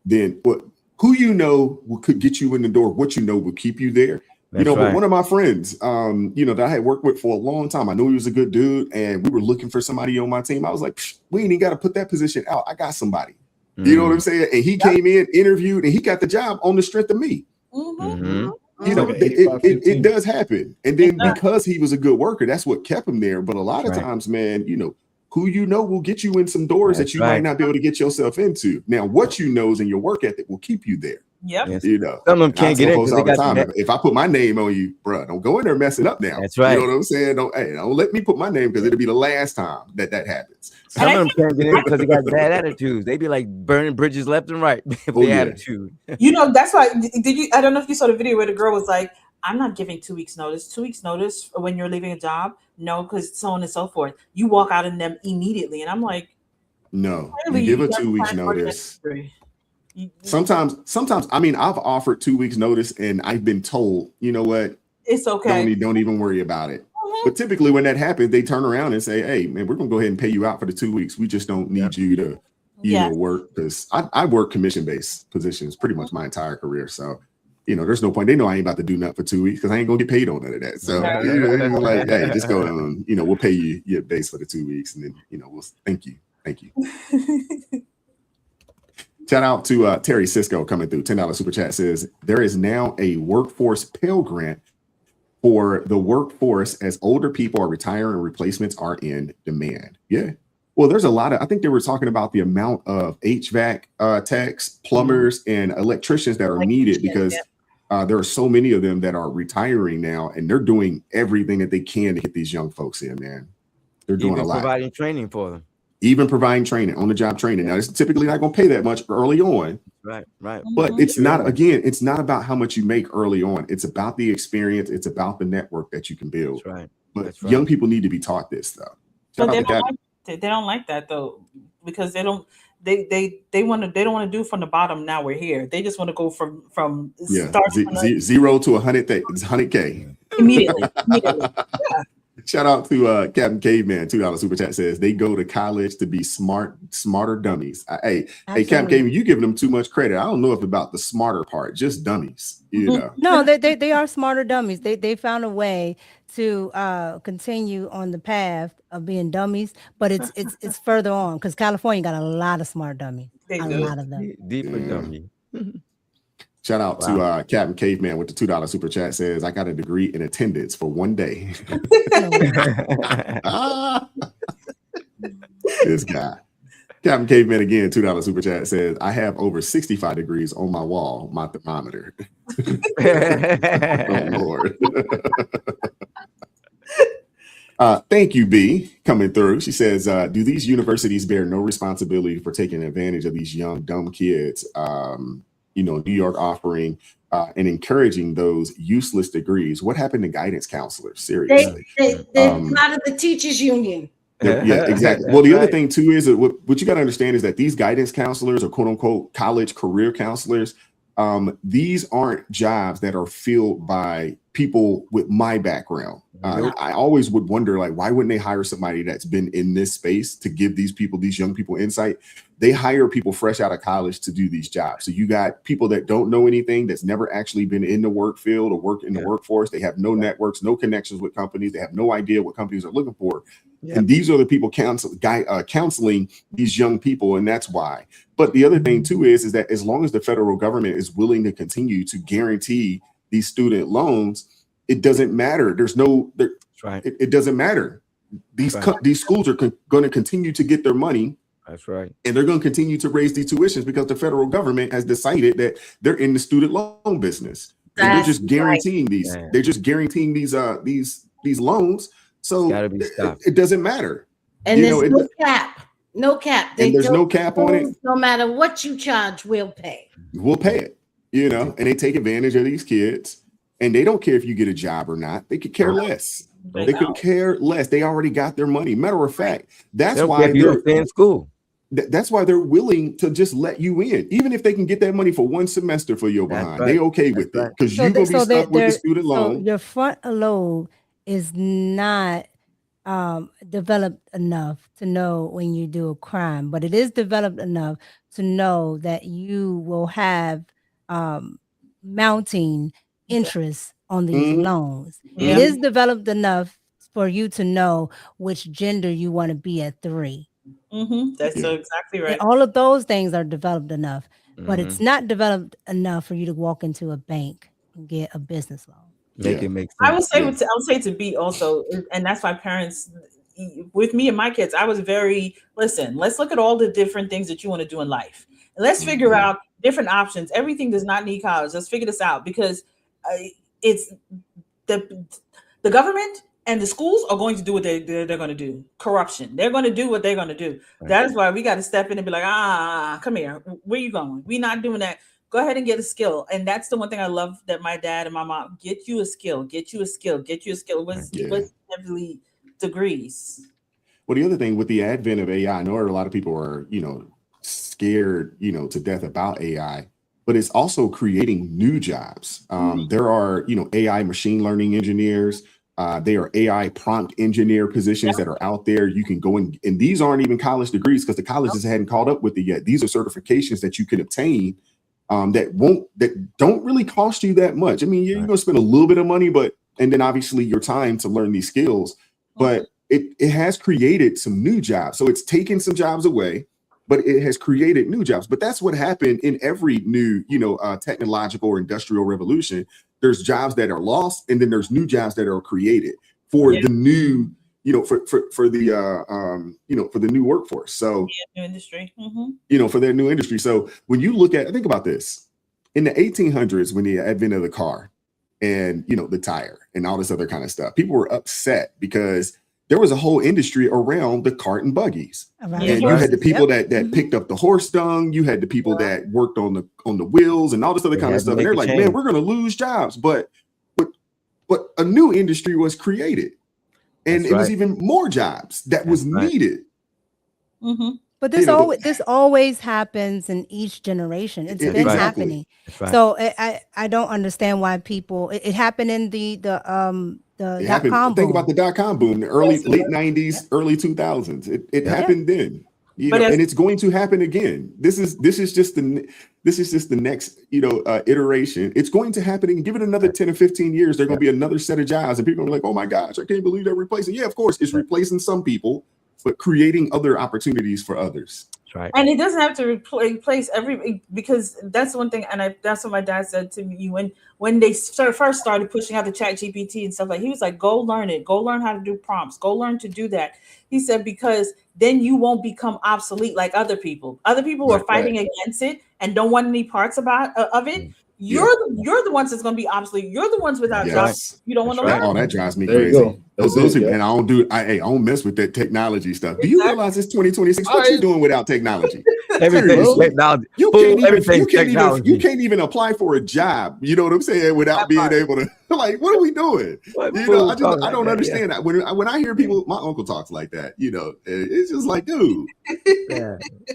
than what who you know could get you in the door. What you know will keep you there. That's but one of my friends, you know, that I had worked with for a long time, I knew he was a good dude, and we were looking for somebody on my team. I was like, we ain't even got to put that position out. I got somebody. You know what I'm saying? And he came in, interviewed, and he got the job on the strength of me. You know, it does happen. And then because he was a good worker, that's what kept him there. But a lot of times, man, you know, who you know will get you in some doors that you might not be able to get yourself into. Now, what you know is in your work ethic will keep you there. Yep. You know, some of them can't get in because they got time. If I put my name on you, bro, don't go in there messing up now. That's right. You know what I'm saying? Don't let me put my name, because it'll be the last time that happens. Some of them can't get in because they got bad attitudes. They be like burning bridges left and right with their attitude. You know, that's why. Did you? I don't know if you saw the video where the girl was like, "I'm not giving 2 weeks notice. 2 weeks notice when you're leaving a job. No, because so on and so forth. You walk out in them immediately." And I'm like, "No, you give a 2 weeks notice." Sometimes, I mean, I've offered 2 weeks notice and I've been told, you know what? It's okay. Don't even worry about it. But typically when that happens, they turn around and say, hey, man, we're going to go ahead and pay you out for the 2 weeks. We just don't need you to, you know, work. Because I work commission-based positions pretty much my entire career. So, you know, there's no point. They know I ain't about to do nothing for 2 weeks because I ain't going to get paid on none of that. So, you know, like, hey, just go on, you know, we'll pay you your base for the 2 weeks. And then, you know, we'll thank you. Shout out to Terry Cisco coming through. $10 super chat says, there is now a workforce Pell Grant for the workforce as older people are retiring and replacements are in demand. Yeah. Well, there's a lot of, I think they were talking about the amount of HVAC techs, plumbers, and electricians that are needed because there are so many of them that are retiring now, and they're doing everything that they can to get these young folks in, man. They're doing a lot. Providing training for them. Even providing training, on the job training. Now, it's typically not going to pay that much early on. Right. But it's not, again, it's not about how much you make early on. It's about the experience. It's about the network that you can build. That's right. But young people need to be taught this, though. But they don't like that, though, because they don't want to. They don't want to do from the bottom. Now we're here. They just want to go from zero to 100K immediately. Shout out to Captain Caveman, $2 super chat says they go to college to be smarter dummies. Hey, Captain Caveman, you giving them too much credit. I don't know if about the smarter part, just dummies. You know. No, they are smarter dummies. They found a way to continue on the path of being dummies, but it's further on because California got a lot of smart dummies. A lot of them. Deeper dummy. Shout out to Captain Caveman with the $2 super chat says, I got a degree in attendance for 1 day. This guy. Captain Caveman again, $2 super chat says, I have over 65 degrees on my wall, my thermometer. Oh, Lord. Thank you, B, coming through. She says, do these universities bear no responsibility for taking advantage of these young, dumb kids? New York offering and encouraging those useless degrees. What happened to guidance counselors? Seriously. They're part of the teachers union. Yeah, exactly. Well, the other thing too is that what you got to understand is that these guidance counselors or quote unquote college career counselors, these aren't jobs that are filled by people with my background. I always would wonder, like, why wouldn't they hire somebody that's been in this space to give these young people insight? They hire people fresh out of college to do these jobs. So you got people that don't know anything, that's never actually been in the work field or work in the workforce. They have no networks, no connections with companies. They have no idea what companies are looking for. And these are the people counseling these young people, and that's why. But the other thing too is that as long as the federal government is willing to continue to guarantee these student loans, it doesn't matter. There's no, it doesn't matter. These schools are going to continue to get their money. That's right. And they're going to continue to raise these tuitions because the federal government has decided that they're in the student loan business. And they're just guaranteeing these. They're just guaranteeing these loans. So it doesn't matter. And there's no cap. No cap. And there's no cap on it. No matter what you charge, we'll pay. We'll pay it. And they take advantage of these kids, and they don't care if you get a job or not. They could care less. They could care less. They already got their money. Matter of fact, that's why they're in school. That's why they're willing to just let you in, even if they can get that money for one semester for your behind. They okay with it because you're gonna be stuck with the student loan. So your frontal lobe is not developed enough to know when you do a crime, but it is developed enough to know that you will have mounting interest on these loans. It is developed enough for you to know which gender you want to be at 3. That's so exactly right. And all of those things are developed enough, but it's not developed enough for you to walk into a bank and get a business loan. Make it make sense. I would say to be also, and that's why parents, with me and my kids, I was listen, let's look at all the different things that you want to do in life. And let's figure out different options. Everything does not need college. Let's figure this out because it's the government and the schools are going to do what they're going to do. Corruption. They're going to do what they're going to do. Right. That is why we got to step in and be like, come here. Where you going? We're not doing that. Go ahead and get a skill. And that's the one thing I love that my dad and my mom, get you a skill. What's heavily degrees. Well, the other thing with the advent of AI, I know a lot of people are, scared, to death about AI, but it's also creating new jobs. There are, AI machine learning engineers. There are AI prompt engineer positions that are out there. You can go and these aren't even college degrees because the colleges hadn't caught up with it yet. These are certifications that you can obtain that don't really cost you that much. I mean, you're going to spend a little bit of money, and then obviously your time to learn these skills, but it has created some new jobs. So it's taken some jobs away, but it has created new jobs. But that's what happened in every new, technological or industrial revolution. There's jobs that are lost, and then there's new jobs that are created for the new, for the new workforce. So new industry, for their new industry. So when you think about this, in the 1800s, when the advent of the car and the tire and all this other kind of stuff, people were upset because there was a whole industry around the cart and buggies. And you had the people that picked up the horse dung. You had the people that worked on the wheels and all this other kind of stuff. And they're like, man, we're going to lose jobs. But a new industry was created. And it was even more jobs that was needed. But this always happens in each generation. It's been happening. So I don't understand why people. It happened in the .com boom. Think about the .com boom, the late 90s, early 2000s. It happened then. And it's going to happen again. This is just the next iteration. It's going to happen again. Give it another 10 or 15 years. There's going to be another set of jobs, and people are like, "Oh my gosh, I can't believe they're replacing." Yeah, of course, it's replacing some people, but creating other opportunities for others. Right. And it doesn't have to replace because that's one thing, and that's what my dad said to me when they first started pushing out the ChatGPT and stuff like. He was like, "Go learn it. Go learn how to do prompts. Go learn to do that." He said because then you won't become obsolete like other people. Other people who are fighting against it and don't want any parts of it. You're the ones that's going to be obsolete. You're the ones without jobs. You don't want to learn. Oh, that drives me crazy. Those people, and I don't mess with that technology stuff. Do you realize it's 2026? What you doing without technology? Everything's technology. You can't even apply for a job. You know what I'm saying? Without being able to, like, what are we doing? I don't understand that. When I hear people, my uncle talks like that. You know, it's just like, dude,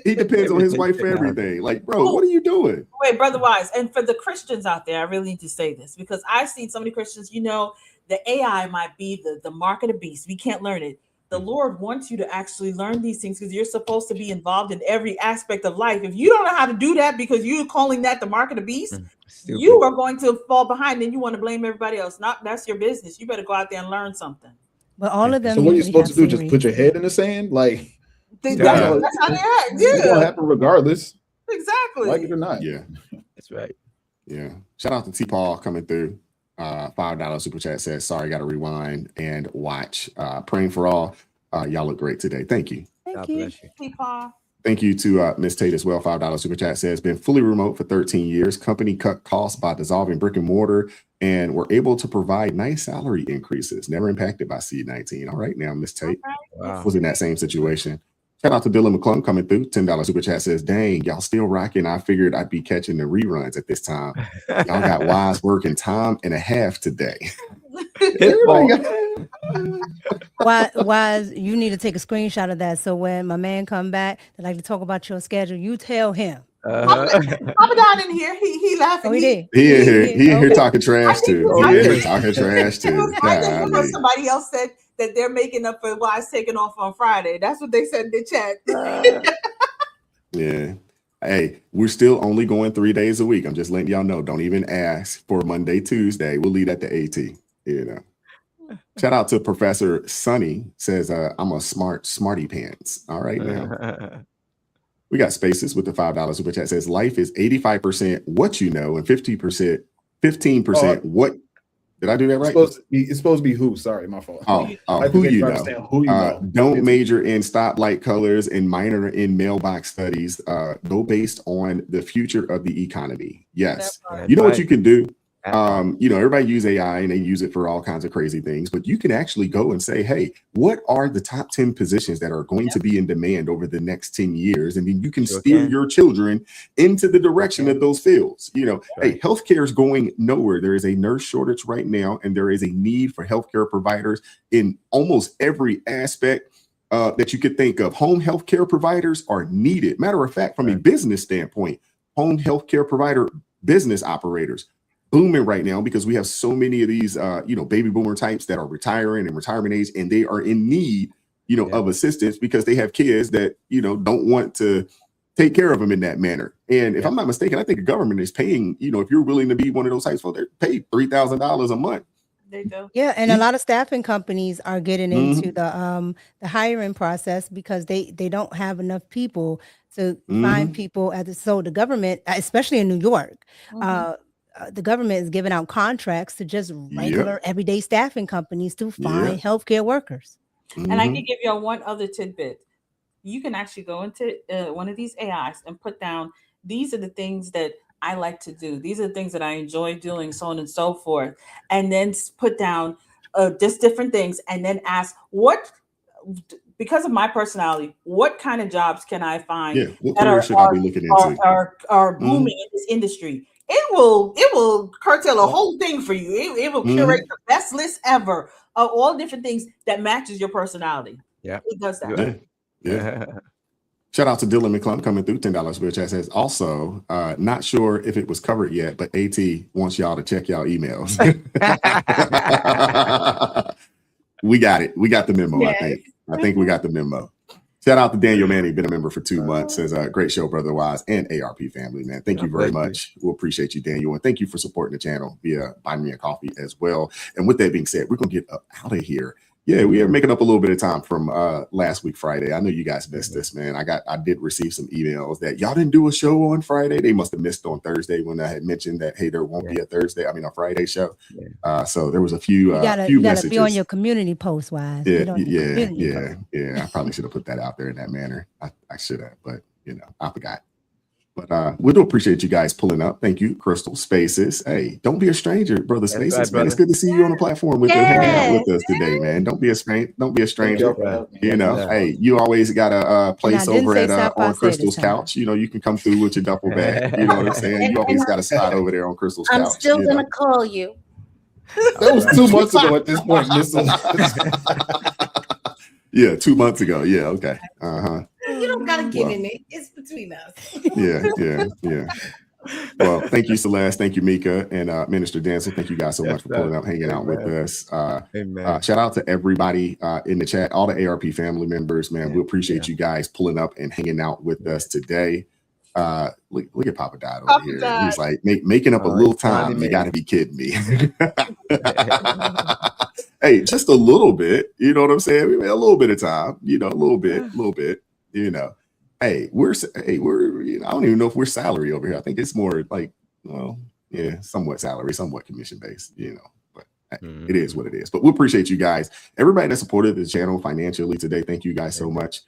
he depends on his wife for everything. Like, bro, what are you doing? Wait, Brother Wise, and for the Christians out there, I really need to say this because I've seen so many Christians. You know, the AI might be the mark of the beast. We can't learn it. The Lord wants you to actually learn these things because you're supposed to be involved in every aspect of life. If you don't know how to do that because you're calling that the mark of the beast, you are going to fall behind and you want to blame everybody else. That's your business. You better go out there and learn something. But all of them. So what are you supposed to do? Just put your head in the sand? Like that's how they act. It's gonna happen regardless. Exactly. Like it or not. Yeah. That's right. Yeah. Shout out to T Paul coming through. $5 super chat says, sorry, got to rewind and watch. Praying for all. Y'all look great today. Thank you. Thank you. Thank you to Miss Tate as well. $5 super chat says, been fully remote for 13 years. Company cut costs by dissolving brick and mortar and were able to provide nice salary increases. Never impacted by C-19. All right, now Miss Tate was in that same situation. Shout out to Dylan McClung coming through. $10 super chat says, dang, y'all still rocking. I figured I'd be catching the reruns at this time. Y'all got Wise working time and a half today. Wise, you need to take a screenshot of that. So when my man come back, they like to talk about your schedule. You tell him. Papa down in here. He laughing. Oh, he did. He in here talking trash too. He in here talking trash too. I think somebody else said that they're making up for Wise taking off on Friday. That's what they said in the chat. Yeah. Hey, we're still only going 3 days a week. I'm just letting y'all know. Don't even ask for Monday, Tuesday. We'll leave at the AT. You know. Shout out to Professor Sonny. Says, I'm a smarty pants. All right now. We got Spaces with the $5 super chat. Says life is 85% what you know and 15% what. Did I do that right? It's supposed to be who. Sorry, my fault. Who you know. Don't major in stoplight colors and minor in mailbox studies. Go based on the future of the economy. Yes. You know what you can do? You know, everybody use AI and they use it for all kinds of crazy things, but you can actually go and say, hey, what are the top 10 positions that are going to be in demand over the next 10 years? And then you can steer your children into the direction of those fields. You know, hey, healthcare is going nowhere. There is a nurse shortage right now, and there is a need for healthcare providers in almost every aspect that you could think of. Home healthcare providers are needed. Matter of fact, from a business standpoint, home healthcare provider business operators booming right now because we have so many of these, you know, baby boomer types that are retiring and retirement age, and they are in need, you know, of assistance because they have kids that, you know, don't want to take care of them in that manner. And if I'm not mistaken, I think the government is paying, you know, if you're willing to be one of those types, they're paid $3,000 a month. They do. Yeah, and a lot of staffing companies are getting into the hiring process because they don't have enough people to find people so the government, especially in New York, the government is giving out contracts to just regular everyday staffing companies to find healthcare workers. And I can give you one other tidbit. You can actually go into one of these AIs and put down, these are the things that I like to do. These are the things that I enjoy doing, so on and so forth. And then put down just different things and then ask because of my personality, what kind of jobs can I find that are booming in this industry? It will curtail a whole thing for you. It will curate the best list ever of all different things that matches your personality. Yeah, it does that. Yeah. Shout out to Dylan McClung coming through $10 super chat. Says also not sure if it was covered yet, but AT wants y'all to check y'all emails. We got it. We got the memo. Yes. I think we got the memo. Shout out to Daniel Manning, been a member for 2 months. Says great show, Brother Wise and ARP family, man. Thank you very much. We'll appreciate you, Daniel. And thank you for supporting the channel via Buy Me a Coffee as well. And with that being said, we're going to get out of here. Yeah, we are making up a little bit of time from last week, Friday. I know you guys missed this, man. I did receive some emails that y'all didn't do a show on Friday. They must have missed on Thursday when I had mentioned that, hey, there won't be a Friday show. So there was a few messages. You gotta be on your community post, Wise. Yeah. I probably should have put that out there in that manner. I should have, but you know, I forgot. But we do appreciate you guys pulling up. Thank you, Crystal Spaces. Hey, don't be a stranger, brother Spaces. Right, man, it's good to see you on the platform with us, hanging out with us today, man. Don't be a stranger. You know, hey, you always got a place over at on Crystal's couch. You know, you can come through with your duffel bag. You know what I'm saying? You always got a spot over there on Crystal's couch. I'm still gonna call you. That was 2 months ago at this point, Yeah, 2 months ago. Yeah, okay. You don't gotta get in it. It's between us. Yeah. Well, thank you, Celeste. Thank you, Mika, and Minister Dancer. Thank you guys so much for pulling up, hanging out with us. Shout out to everybody in the chat, all the ARP family members, man. We appreciate you guys pulling up and hanging out with us today. Look at Papa Dad over here. He's like making up a little time. You got to be kidding me. Hey, just a little bit. You know what I'm saying? We made a little bit of time. You know, a little bit. You know, hey, we're. You know, I don't even know if we're salary over here. I think it's more like, well, yeah, somewhat salary, somewhat commission based. You know, but it is what it is. But we appreciate you guys, everybody that supported the channel financially today. Thank you guys so much.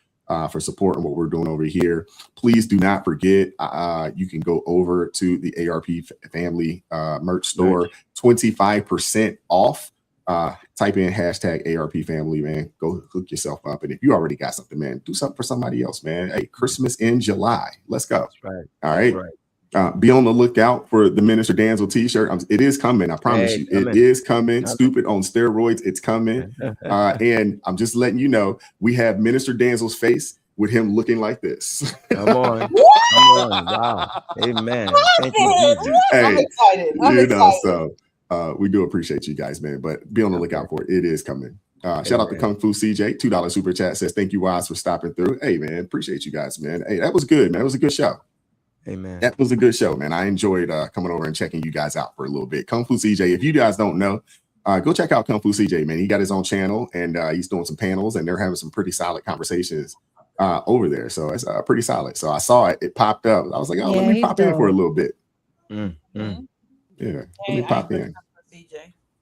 For supporting what we're doing over here. Please do not forget, you can go over to the ARP family merch store, 25% off. Type in hashtag ARP family, man. Go hook yourself up. And if you already got something, man, do something for somebody else, man. Hey, Christmas in July. Let's go. That's right. All right. Be on the lookout for the Minister Danzel t-shirt. It is coming. I promise you. It is coming. Stupid on steroids. It's coming. And I'm just letting you know, we have Minister Danzel's face with him looking like this. Come on. Come on. Wow. Amen. Thank you, Jesus. Hey, I'm excited. I'm excited. So we do appreciate you guys, man. But be on the lookout for it. It is coming. Shout out to Kung Fu CJ, $2 super chat, says thank you, Wise, for stopping through. Hey, man, appreciate you guys, man. Hey, that was good, man. It was a good show. Amen. That was a good show, man. I enjoyed coming over and checking you guys out for a little bit. Kung Fu CJ, if you guys don't know, go check out Kung Fu CJ, man. He got his own channel and he's doing some panels and they're having some pretty solid conversations over there. So it's pretty solid. So I saw it. It popped up. I was like, oh, let me pop in for a little bit. Yeah, let me pop in.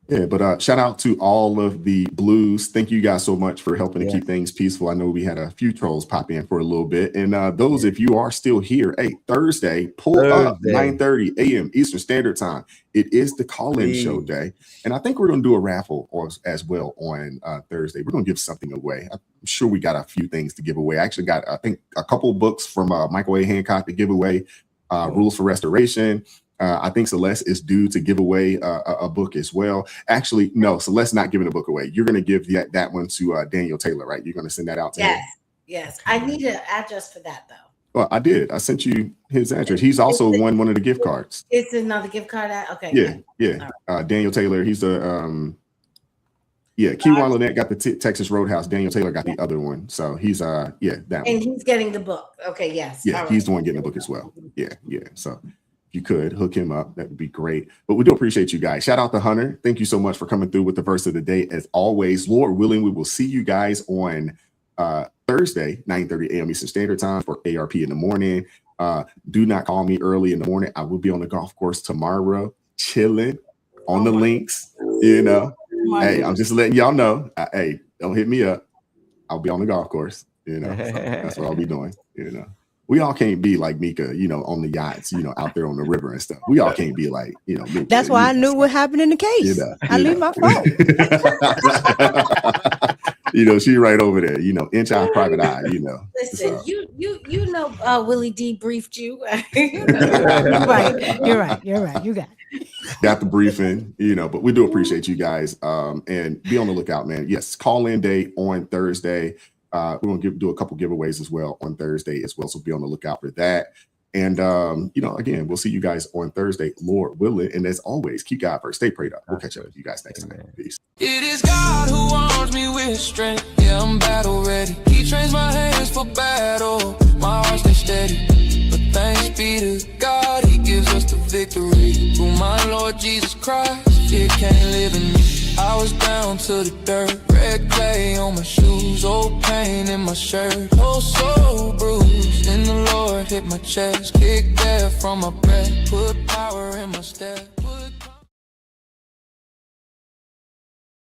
Yeah, but shout out to all of the blues. Thank you guys so much for helping to keep things peaceful. I know we had a few trolls pop in for a little bit. And those, if you are still here, hey, Thursday, pull up 9:30 a.m. Eastern Standard Time. It is the call-in show day. And I think we're going to do a raffle as well on Thursday. We're going to give something away. I'm sure we got a few things to give away. I actually got, I think, a couple books from Michael A. Hancock to give away, Rules for Restoration. I think Celeste is due to give away a book as well. Actually, no, Celeste's not giving a book away. You're going to give that one to Daniel Taylor, right? You're going to send that out to him? Yes. I need an address for that, though. Well, I did. I sent you his address. He's also won one of the gift cards. It's another gift card? Okay. Yeah. Right. Daniel Taylor, he's a Keywan Lynette got the Texas Roadhouse. Daniel Taylor got the other one. So he's that one. And he's getting the book. Okay, yes. Yeah, he's the one getting the book as well. Yeah. So you could hook him up, that would be great. But we do appreciate you guys. Shout out to Hunter. Thank you so much for coming through with the verse of the day. As always, Lord willing, we will see you guys on Thursday, 9:30 a.m. Eastern Standard Time for ARP in the morning. Do not call me early in the morning. I will be on the golf course tomorrow, chilling on the links. You know, hey, I'm just letting y'all know. Hey, don't hit me up. I'll be on the golf course. You know, so that's what I'll be doing. You know. We all can't be like Mika, you know, on the yachts, you know, out there on the river and stuff. We all can't be like, you know. Mika, that's why I knew what happened in the case. I leave my phone. You know, she right over there, you know, inch eye, private eye, you know. Listen, so. you know, Willie D briefed you. You're right. You got it. Got the briefing, you know, but we do appreciate you guys. And be on the lookout, man. Yes, call in day on Thursday. We're going to do a couple giveaways as well on Thursday as well. So be on the lookout for that. And, you know, again, we'll see you guys on Thursday, Lord willing. And as always, keep God first. Stay prayed up. We'll catch up with you guys next time. Peace. It is God who arms me with strength. Yeah, I'm battle ready. He trains my hands for battle. My heart stays steady. But thanks be to God, he gives us the victory. Through my Lord Jesus Christ, fear can't live in me. I was down to the dirt, red clay on my shoes, old pain in my shirt, oh so bruised. Then the Lord hit my chest, kicked air from my breath, put power in my step.